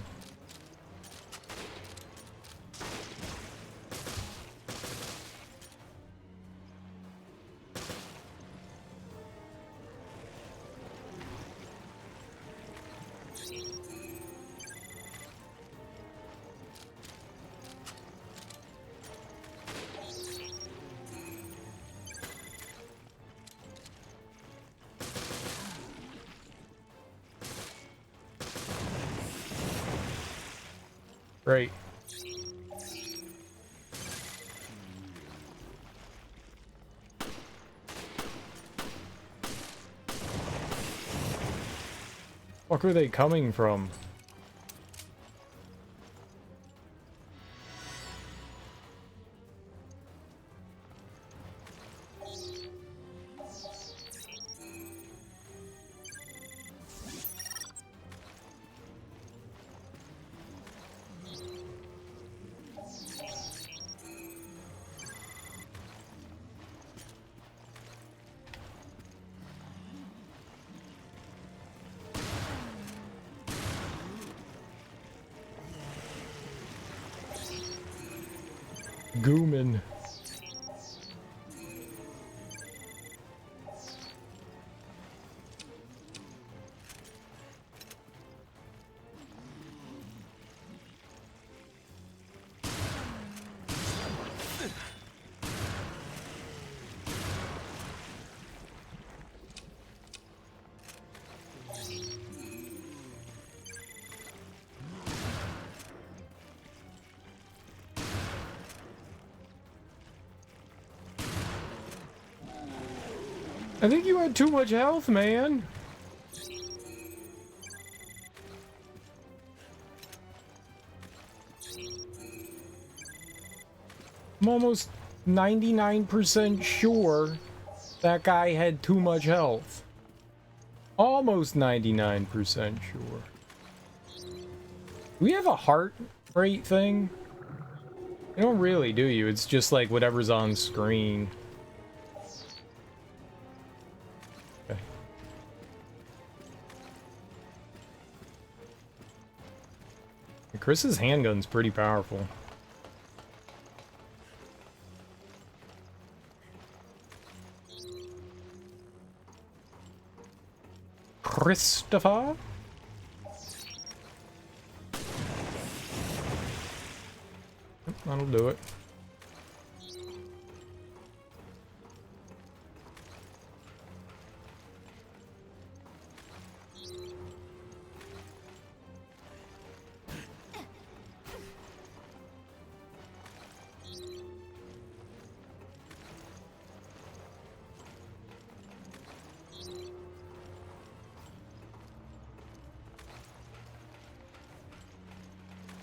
Right. Fuck are they coming from? goomin'. I think you had too much health, man. I'm almost 99% sure that guy had too much health. Almost 99% sure. We have a heart rate thing? You don't really, do you? It's just like whatever's on screen. Chris's handgun's pretty powerful. Christopher? That'll do it.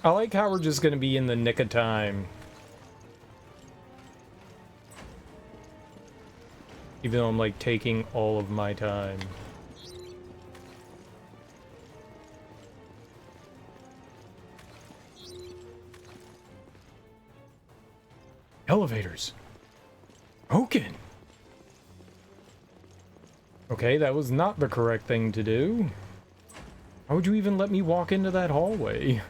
I like how we're just gonna be in the nick of time. Even though I'm like taking all of my time. Elevators. Broken. Okay, that was not the correct thing to do. How would you even let me walk into that hallway?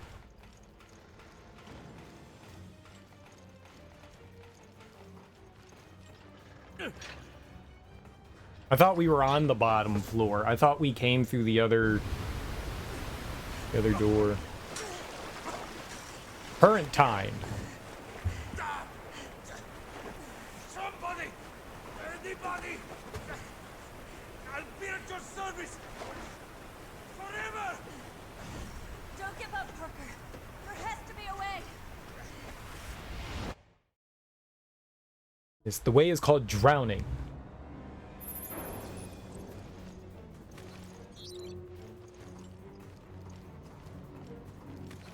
I thought we were on the bottom floor. I thought we came through the other door. Current time. Somebody! Anybody! I'll be at your service! Forever! Don't give up, Parker. There has to be a way. The way is called drowning.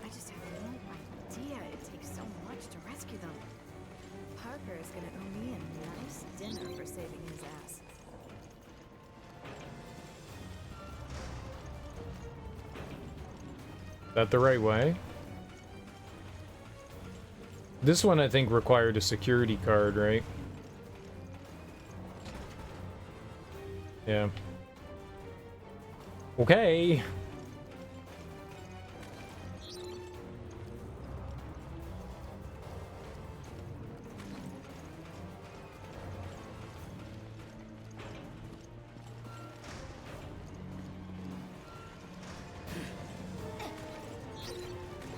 I just have no idea it takes so much to rescue them. Parker is gonna owe me a nice dinner for saving his ass. Is that the right way? This one I think required a security card, right? Yeah. Okay.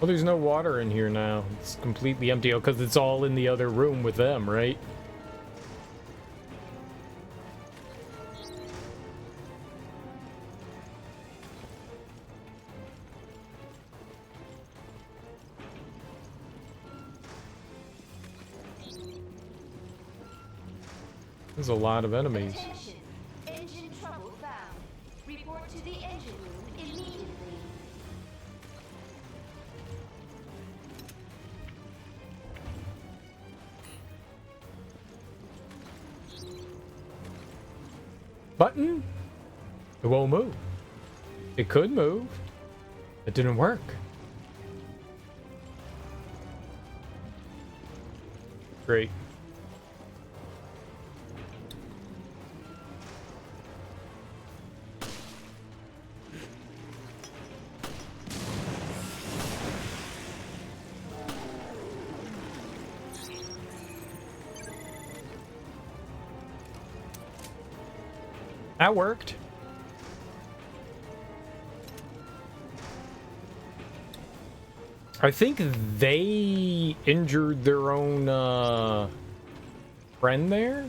Well, there's no water in here now. It's completely empty because it's all in the other room with them, right? There's a lot of enemies. Attention. Engine trouble found. Report to the engine room immediately. Button? It won't move. It could move. It didn't work. Great. That worked. I think they injured their own friend there.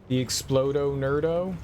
The Explodo Nerdo.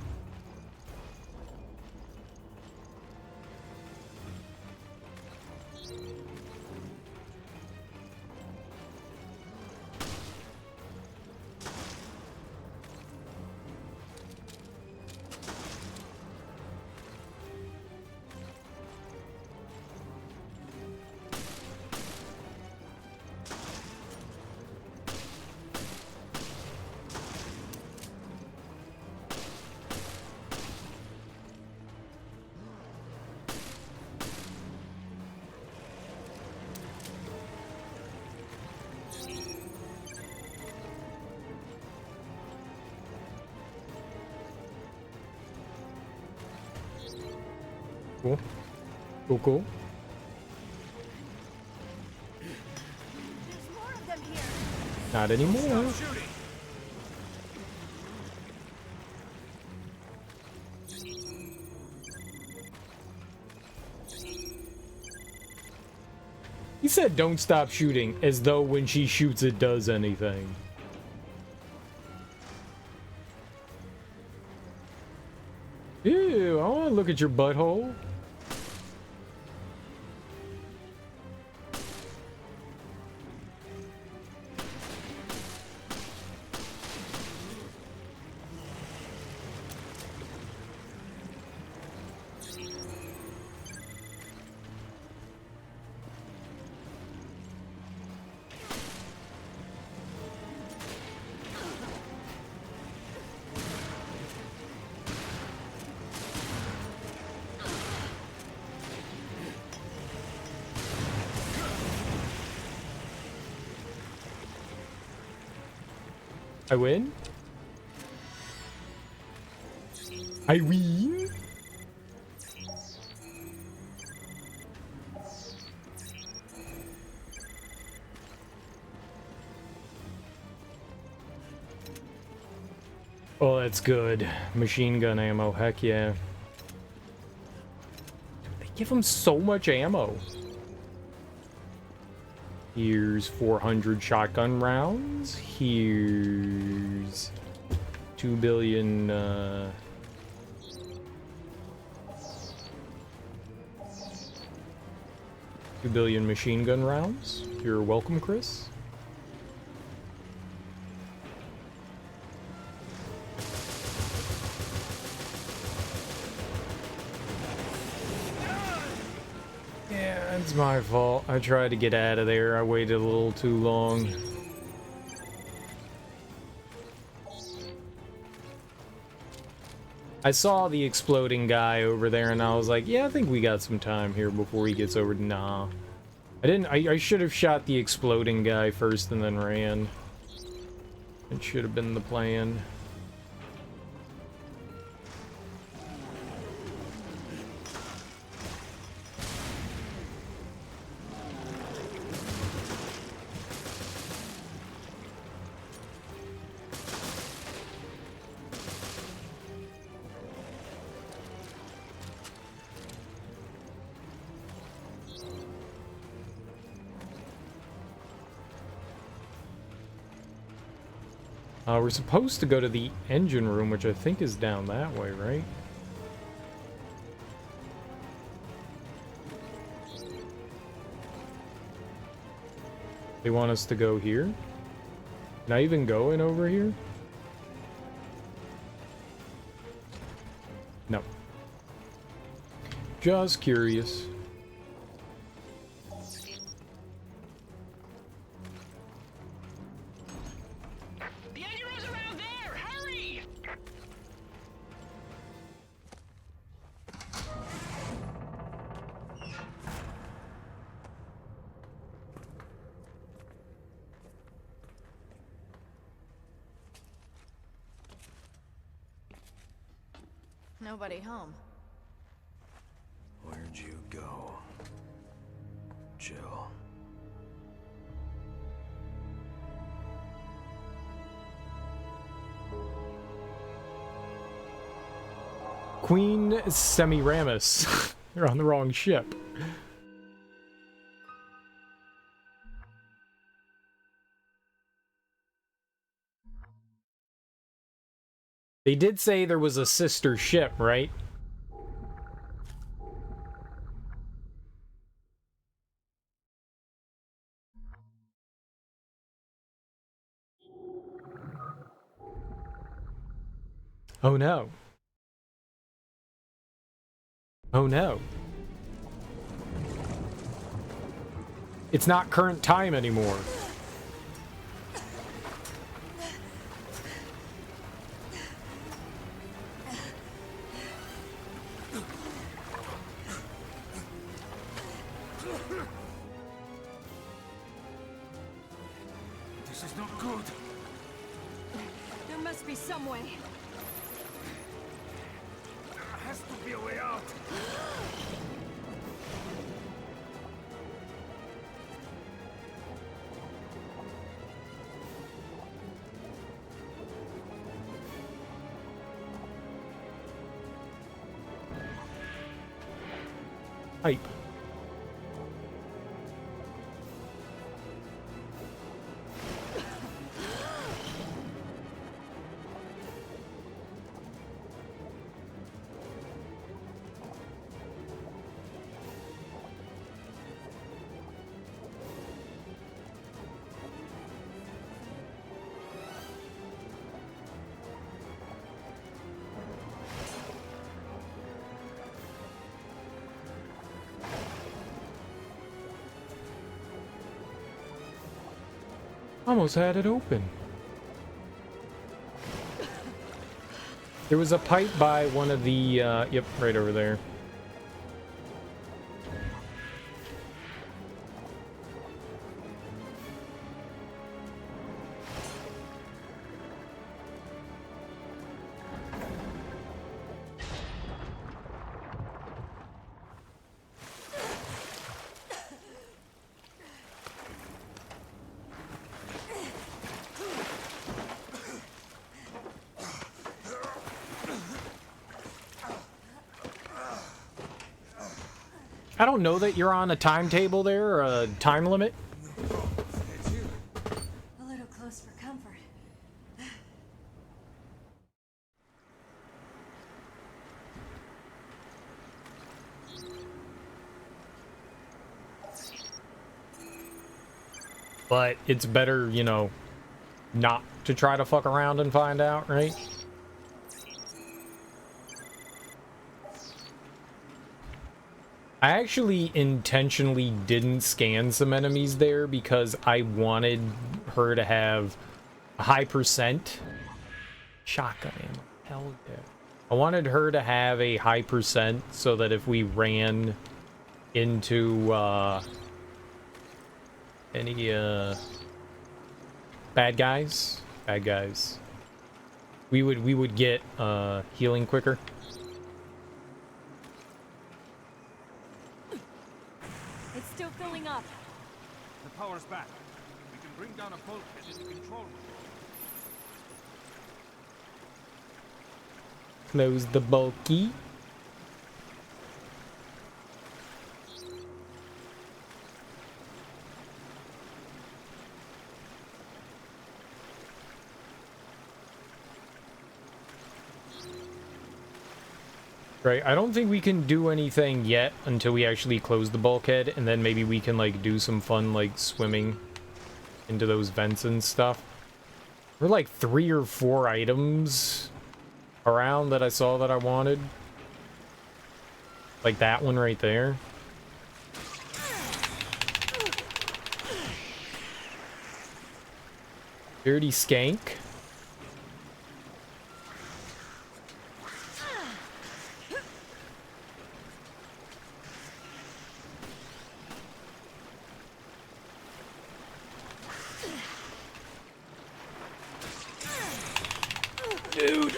Cool. Cool, cool. There's more of them here. Not anymore. He said don't stop shooting, as though when she shoots it does anything. Ew, I want to look at your butthole. I win? I win? Oh, that's good. Machine gun ammo, heck yeah. They give him so much ammo. Here's 400 shotgun rounds. Here's 2 billion, 2 billion machine gun rounds. You're welcome, Chris. It's my fault. I tried to get out of there. I waited a little too long. I saw the exploding guy over there and I was like, yeah, I think we got some time here before he gets over. Nah. I didn't. I should have shot the exploding guy first and then ran. It should have been the plan. We're supposed to go to the engine room, which I think is down that way, right? They want us to go here? Can I even go in over here? No. Just curious. Nobody home. Where'd you go? Jill. Queen Semiramis. You're on the wrong ship. They did say there was a sister ship, right? Oh no. Oh no. It's not current time anymore. This is not good. There must be some way. There has to be a way out. Hype. Almost had it open. There was a pipe by one of the, yep, right over there. I don't know that you're on a timetable there, or a time limit. A little close for comfort. But it's better, you know, not to try to fuck around and find out, right? I actually intentionally didn't scan some enemies there because I wanted her to have a high percent shotgun ammo. Hell yeah. I wanted her to have a high percent so that if we ran into any bad guys, we would get healing quicker. It's still filling up. The power's back. We can bring down a bulkhead in the control room. Close the bulky. Right, I don't think we can do anything yet until we actually close the bulkhead, and then maybe we can, like, do some fun, like, swimming into those vents and stuff. There were, like, 3 or 4 items around that I saw that I wanted. Like that one right there. Dirty skank. Dude.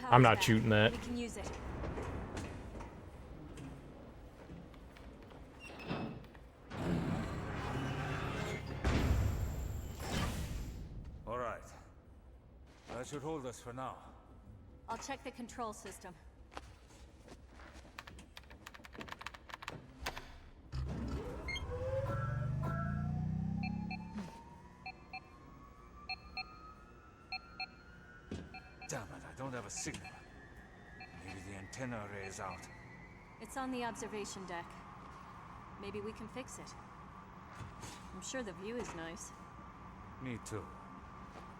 I'm not shooting that. We can use it. All right. That should hold us for now. I'll check the control system. Damn it, I don't have a signal. Maybe the antenna array is out. It's on the observation deck. Maybe we can fix it. I'm sure the view is nice. Me too.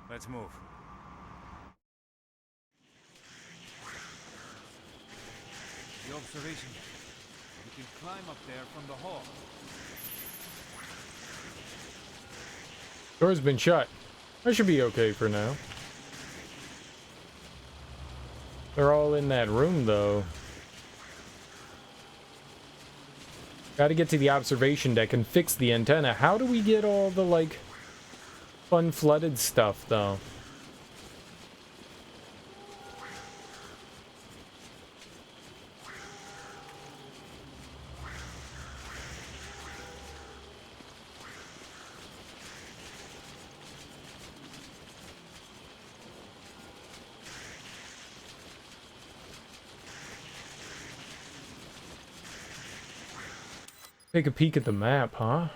Let's move. The observation deck. We can climb up there from the hall. Door's been shut. I should be okay for now. They're all in that room, though. Gotta get to the observation deck and fix the antenna. How do we get all the, like, fun flooded stuff, though? Take a peek at the map, huh?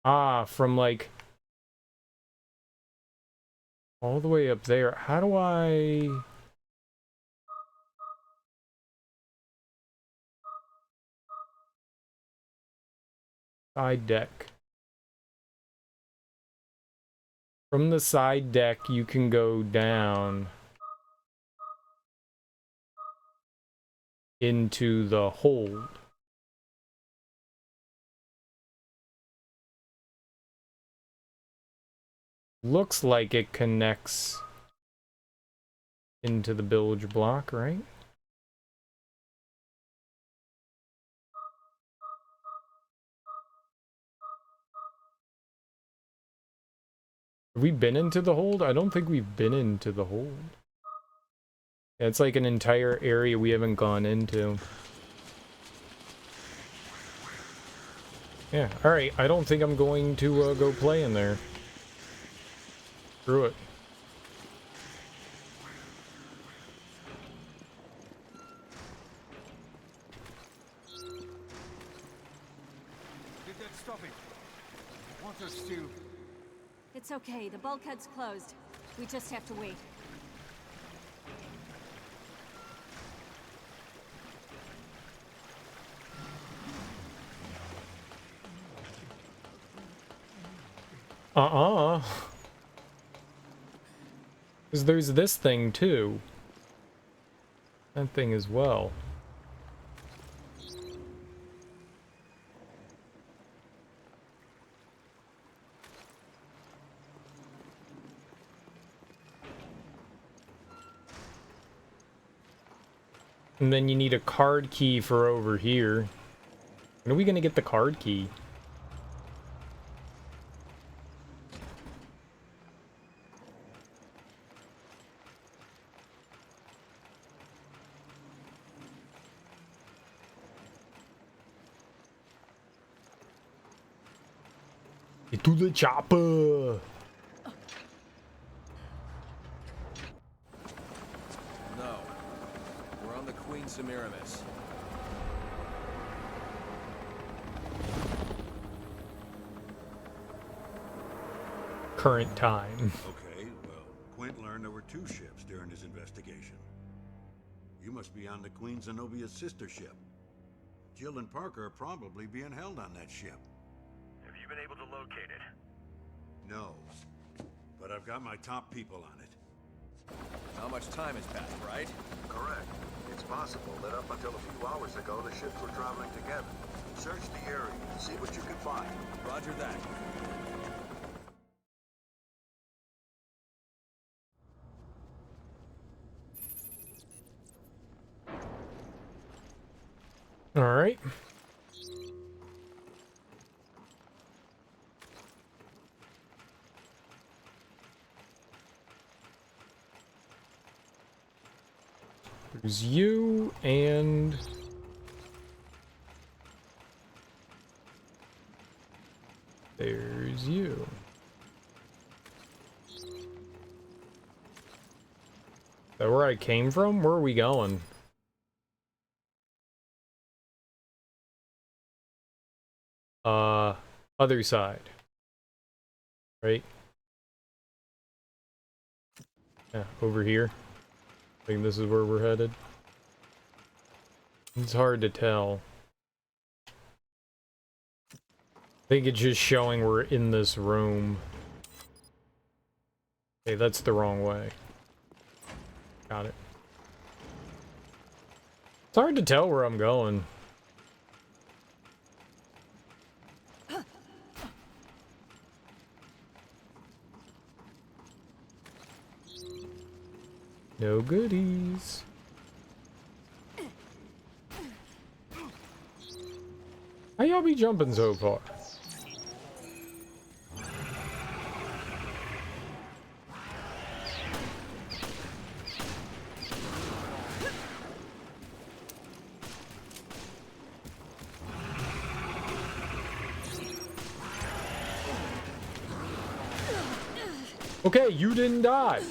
Ah, from like all the way up there. How do I... Side deck. From the side deck, you can go down into the hold. Looks like it connects into the bilge block, right? Have we been into the hold? I don't think we've been into the hold. Yeah, it's like an entire area we haven't gone into. Yeah, alright. I don't think I'm going to go play in there. Screw it. Did that stop it? I want us to... It's okay. The bulkhead's closed. We just have to wait. Because there's this thing, too. That thing as well. And then you need a card key for over here. When are we gonna get the card key? Get to the chopper! No. We're on the Queen Semiramis. Current time. Okay, well, Quint learned there were 2 ships during his investigation. You must be on the Queen Zenobia's sister ship. Jill and Parker are probably being held on that ship. Have you been able to locate it? No, but I've got my top people on it. Not much time has passed, right? Correct. It's possible that up until a few hours ago, the ships were traveling together. Search the area and see what you can find. Roger that. All right. There's you and... there's you. Is that where I came from? Where are we going? Other side. Right? Yeah, over here. I think this is where we're headed. It's hard to tell. I think it's just showing we're in this room. Okay, that's the wrong way. Got it. It's hard to tell where I'm going. No goodies. How y'all be jumping so far? Okay, you didn't dodge.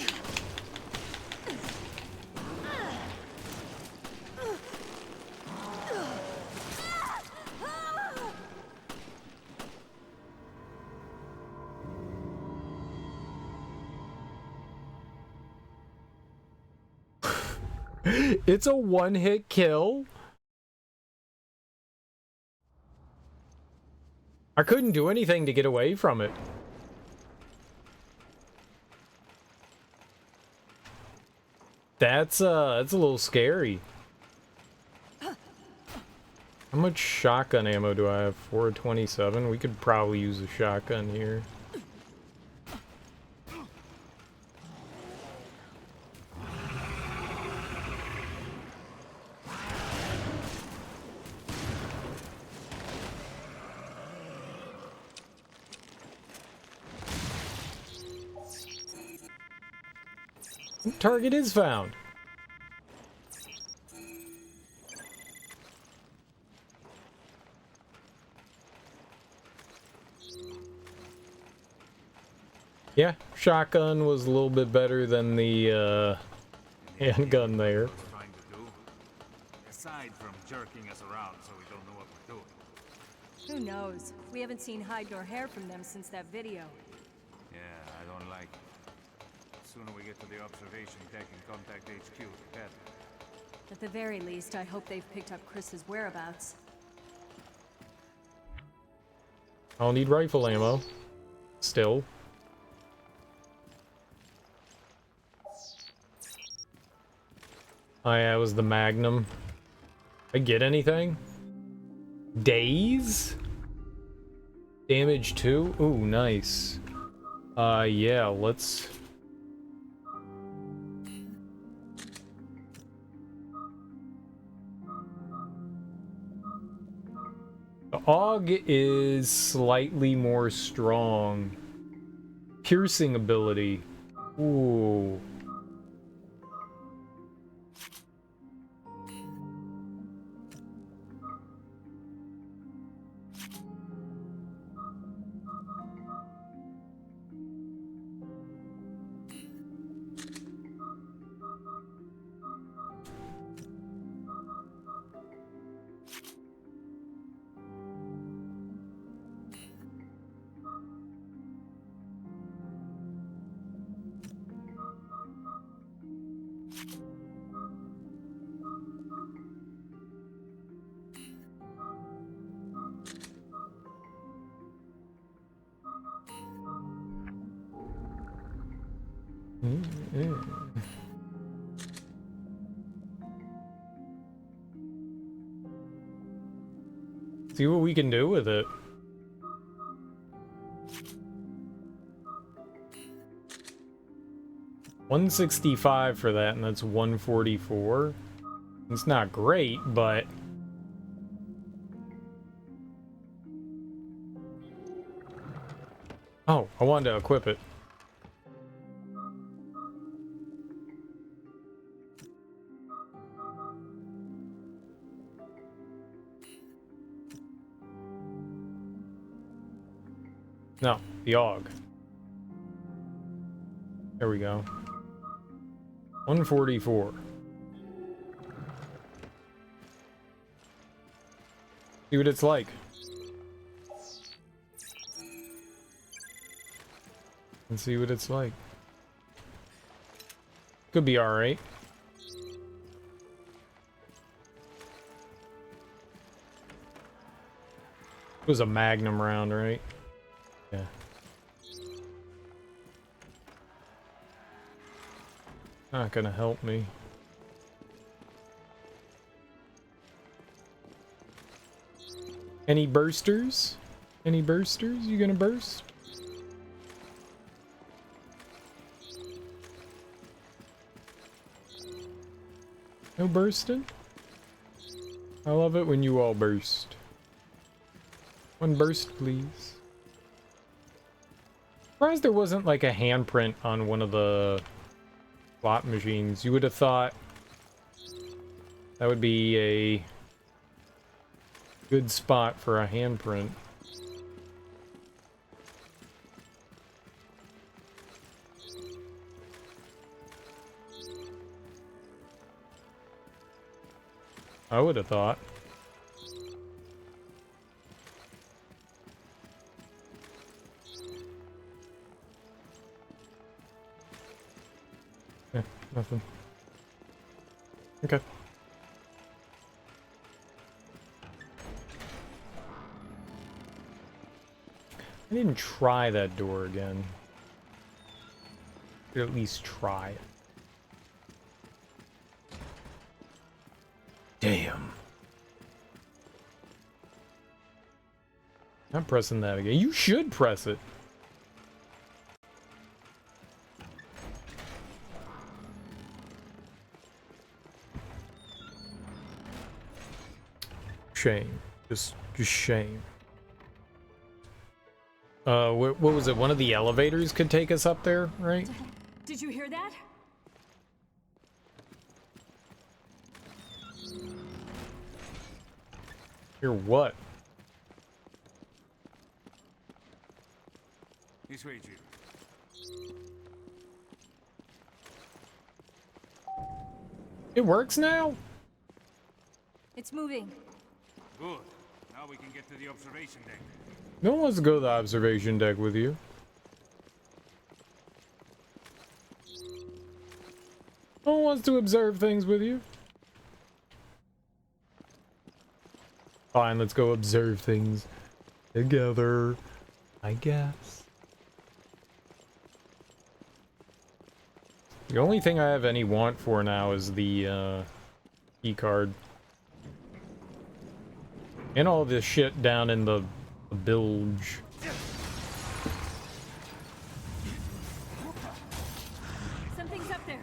It's a one-hit kill. I couldn't do anything to get away from it. That's a little scary. How much shotgun ammo do I have? 427? We could probably use a shotgun here. Target is found. Yeah, shotgun was a little bit better than the handgun there. Trying to do, aside from jerking us around so we don't know what we're doing. Who knows? We haven't seen hide nor hair from them since that video. Yeah, I don't like it. The sooner we get to the observation deck and contact HQ, the better. At the very least, I hope they've picked up Chris's whereabouts. I'll need rifle ammo. Still. Oh yeah, it was the Magnum. I get anything? Days? Damage 2? Ooh, nice. Yeah, let's... The AUG is slightly more strong. Piercing ability. Ooh. See what we can do with it. $165 for that, and that's $144. It's not great, but oh, I wanted to equip it. No, the AUG. There we go. 144. See what it's like. And see what it's like. Could be alright. It was a Magnum round, right? Yeah. Not gonna help me. Any bursters? Any bursters? You gonna burst? No bursting? I love it when you all burst. One burst, please. Surprised there wasn't like a handprint on one of the slot machines. You would have thought that would be a good spot for a handprint. I would have thought. Yeah, nothing. Okay. I didn't try that door again. Or at least try it. Damn. I'm pressing that again. You should press it. Shame. Just shame. What was it? One of the elevators could take us up there, right? Did you hear that? Hear what? This way, Jill. It works now? It's moving. Good. Now we can get to the observation deck. No one wants to go to the observation deck with you. No one wants to observe things with you. Fine, let's go observe things together, I guess. The only thing I have any want for now is the key card. And all this shit down in the bilge. Something's up there.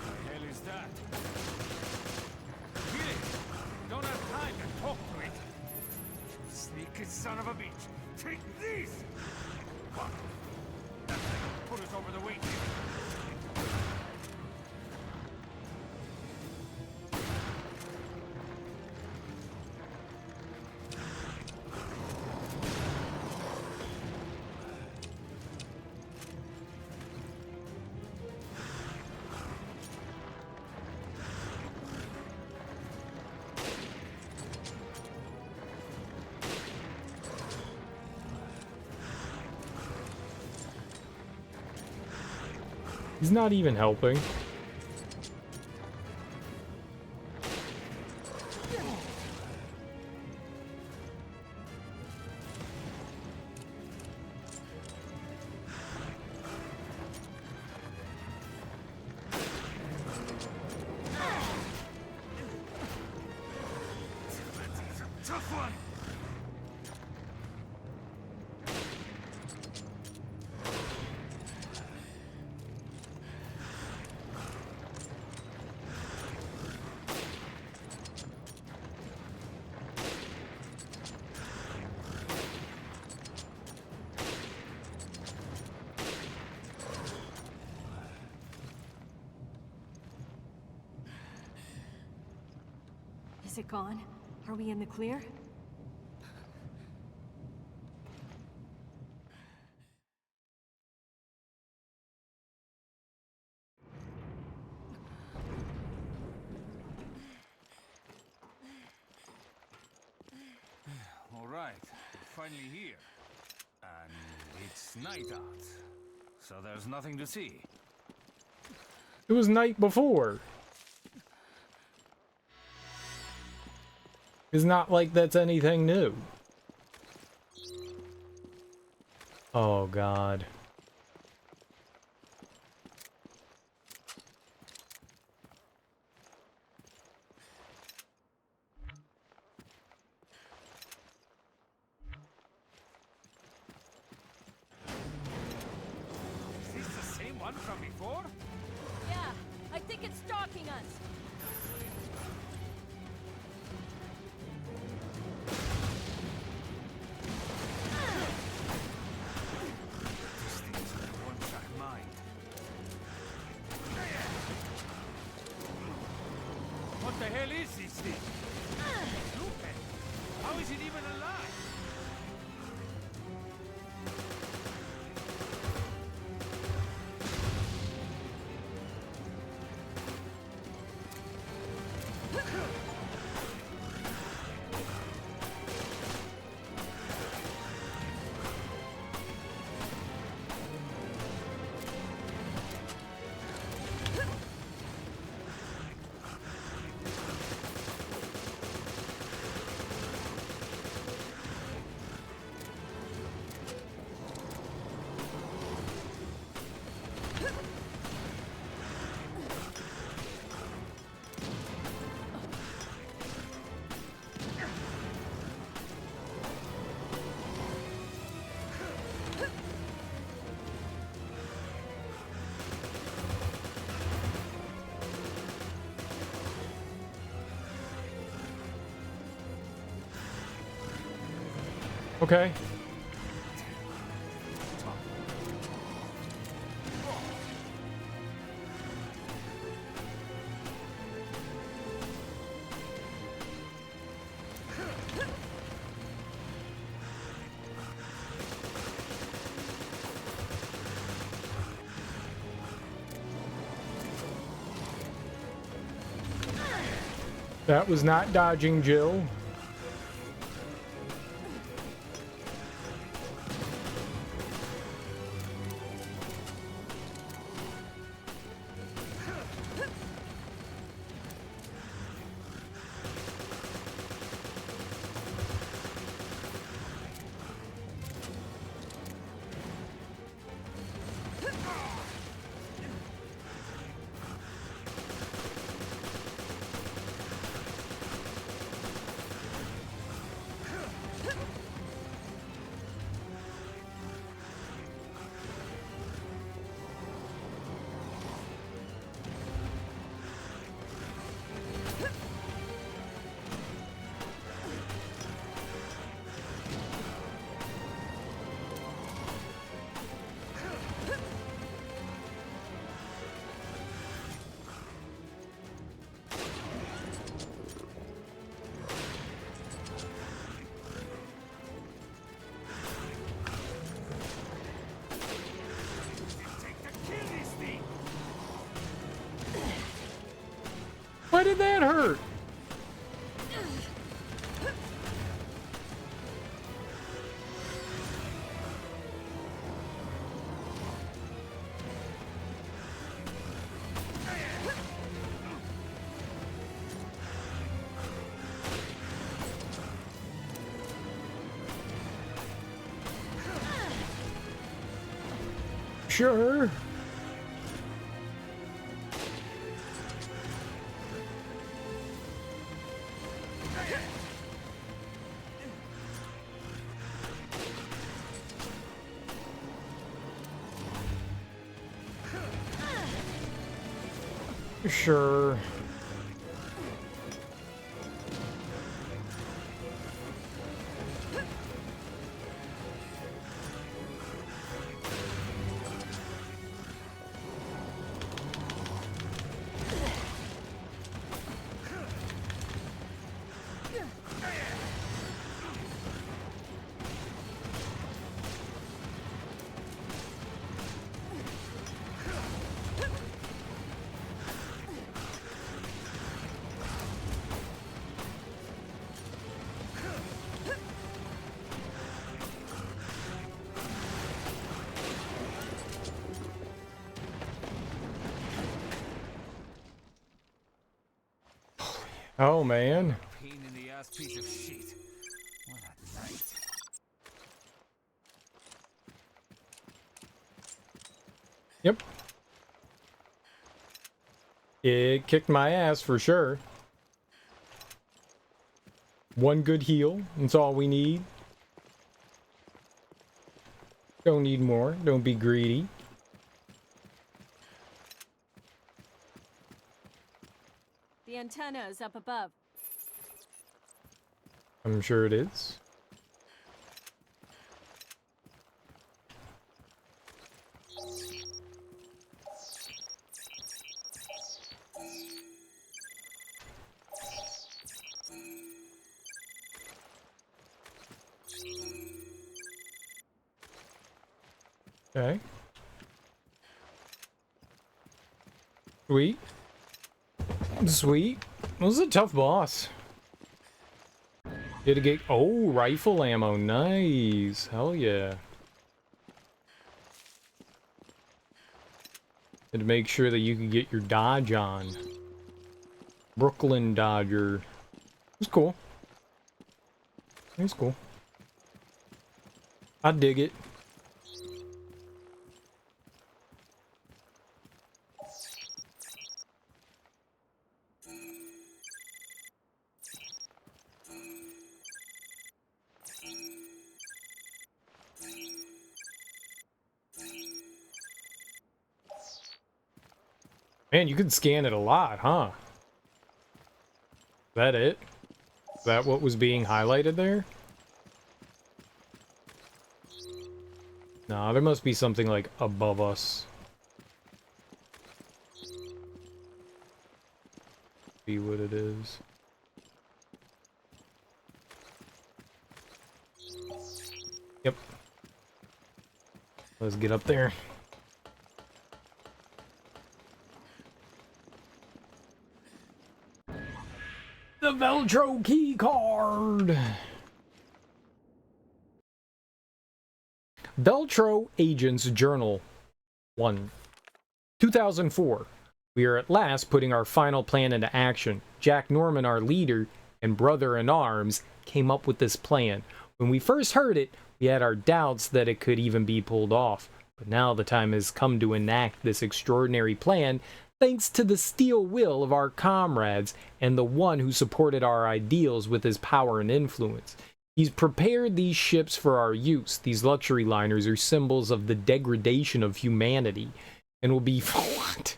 What the hell is that? Get it! Don't have time to talk to it! Sneaky son of a bitch! Take this! What? That's like put us over the weight. He's not even helping. Tough one! What's it gone? Are we in the clear? All right, finally here. And it's night out, so there's nothing to see. It was night before. It's not like that's anything new. Oh, God. Is this the same one from before? Yeah, I think it's stalking us. This thing's got a one-track mind. What the hell is this thing? Look at it. How is it even alive? Okay. That was not dodging, Jill. Why did that hurt? Sure. Sure. Oh, man. Pain in the ass piece of shit. What a night. Yep. It kicked my ass for sure. One good heal. That's all we need. Don't need more. Don't be greedy. The antenna is up above. I'm sure it is. Okay. Sweet. Sweet. That was a tough boss. Did it get... Oh, rifle ammo. Nice. Hell yeah. And to make sure that you could get your dodge on. Brooklyn Dodger. It was cool. It was cool. I dig it. Man, you can scan it a lot, huh? Is that it? Is that what was being highlighted there? Nah, there must be something like above us. See what it is. Yep. Let's get up there. The Veltro key card. Veltro Agent's Journal 1. 2004. We are at last putting our final plan into action. Jack Norman, our leader and brother-in-arms, came up with this plan. When we first heard it, we had our doubts that it could even be pulled off. But now the time has come to enact this extraordinary plan, thanks to the steel will of our comrades and the one who supported our ideals with his power and influence. He's prepared these ships for our use. These luxury liners are symbols of the degradation of humanity and will be what?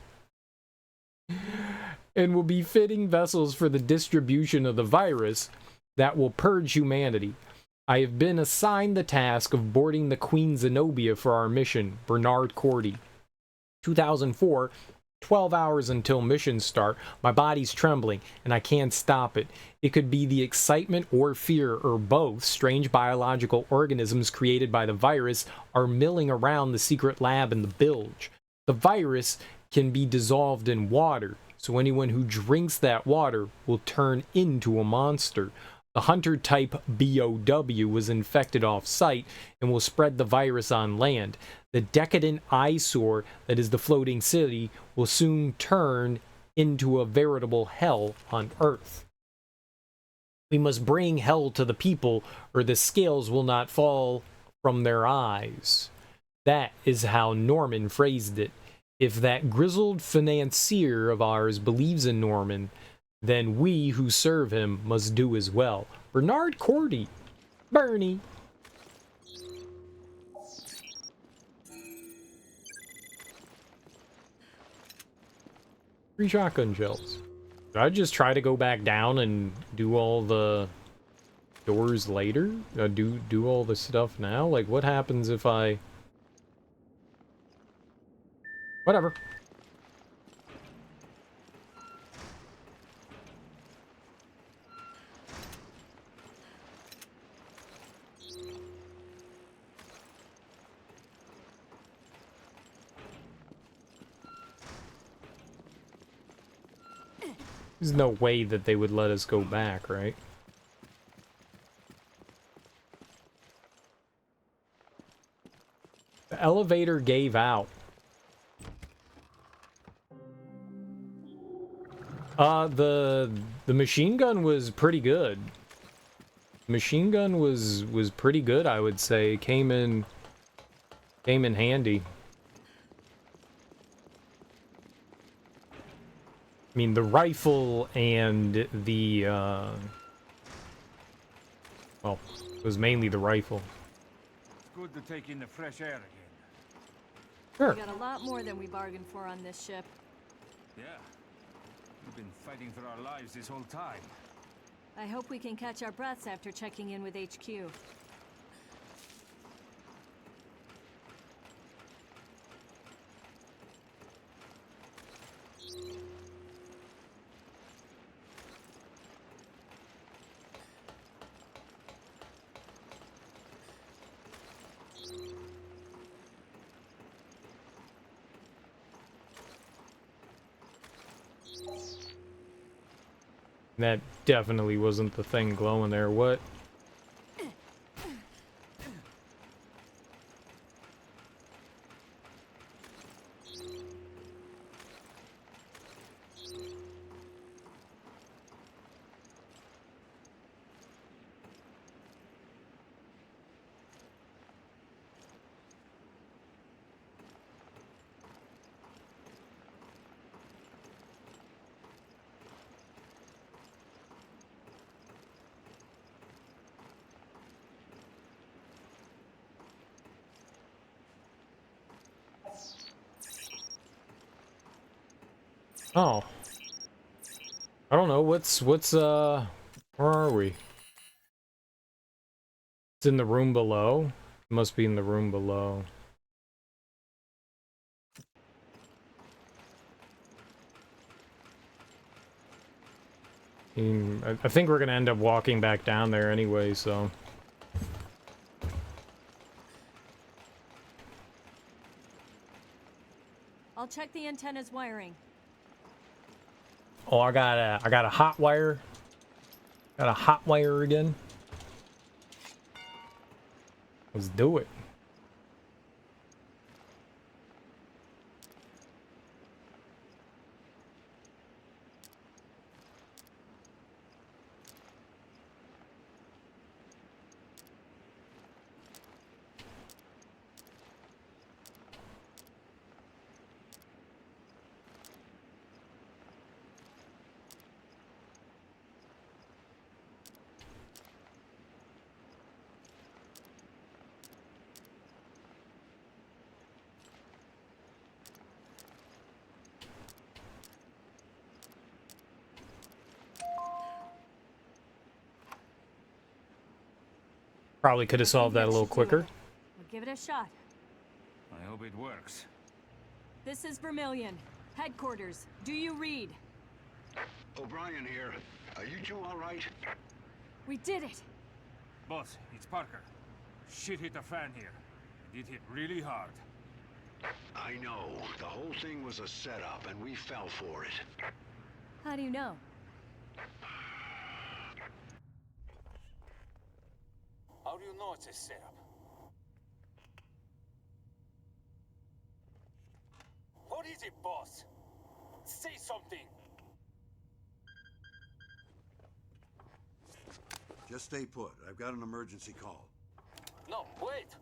And will be fitting vessels for the distribution of the virus that will purge humanity. I have been assigned the task of boarding the Queen Zenobia for our mission. Bernard Cordy. 2004. 12 hours until mission start. My body's trembling, and I can't stop it. It could be the excitement or fear, or both. Strange biological organisms created by the virus are milling around the secret lab in the bilge. The virus can be dissolved in water, so anyone who drinks that water will turn into a monster. The hunter type BOW was infected off-site and will spread the virus on land. The decadent eyesore that is the floating city will soon turn into a veritable hell on Earth. We must bring hell to the people, or the scales will not fall from their eyes. That is how Norman phrased it. If that grizzled financier of ours believes in Norman, then we who serve him must do as well. Bernard Cordy. Bernie. Three shotgun shells. Should I just try to go back down and do all the doors later? Do all the stuff now? Like, what happens if I... Whatever. There's no way that they would let us go back, right? The elevator gave out. The machine gun was pretty good. Machine gun was pretty good, I would say. Came in handy. I mean, the rifle and the well, it was mainly the rifle. It's good to take in the fresh air again. Sure. We got a lot more than we bargained for on this ship. Yeah. We've been fighting for our lives this whole time. I hope we can catch our breaths after checking in with HQ. That definitely wasn't the thing glowing there. What? Oh. I don't know, what's where are we? It's in the room below? It must be in the room below. I think we're gonna end up walking back down there anyway, so... I'll check the antenna's wiring. Oh, I got a hot wire. Got a hot wire again. Let's do it. Probably could have solved that a little quicker. We'll give it a shot. I hope it works. This is Vermilion. Headquarters. Do you read? O'Brien here. Are you two all right? We did it! Boss, it's Parker. Shit hit the fan here. It hit really hard. I know. The whole thing was a setup, and we fell for it. How do you know? How do you know it's a setup? What is it, boss? Say something! Just stay put. I've got an emergency call. No, wait!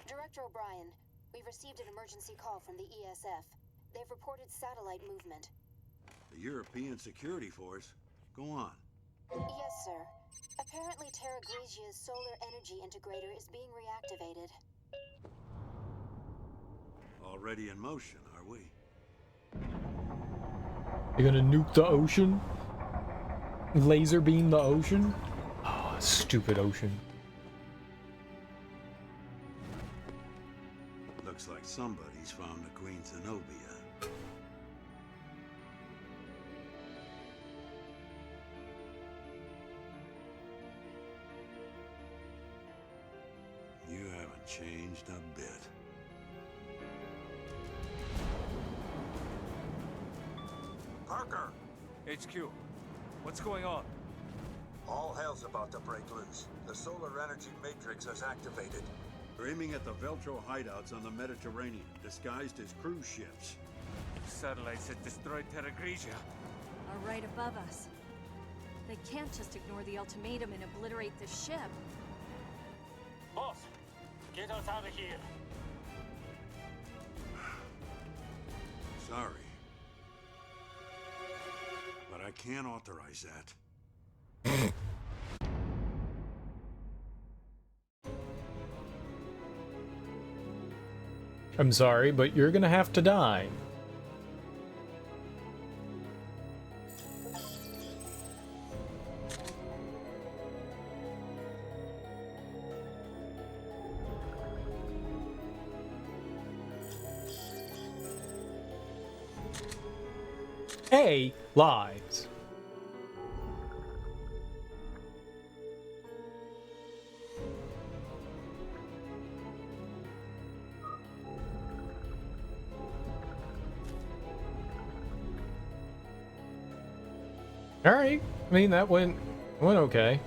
Director O'Brien, we've received an emergency call from the ESF. They've reported satellite movement. The European Security Force? Go on. Yes, sir. Apparently Terra Grigia's solar energy integrator is being reactivated. Already in motion, are we? You gonna nuke the ocean? Laser beam the ocean? Oh, stupid ocean. Looks like somebody's found the Queen Zenobia. You haven't changed a bit. Parker! HQ, what's going on? All hell's about to break loose. The solar energy matrix has activated. They're aiming at the Veltro hideouts on the Mediterranean, disguised as cruise ships. Satellites had destroyed Terra Grigia. are right above us. They can't just ignore the ultimatum and obliterate the ship. Boss, get us out of here. Sorry. But I can't authorize that. I'm sorry, but you're gonna have to die. Hey, lives. All right. I mean, that went okay.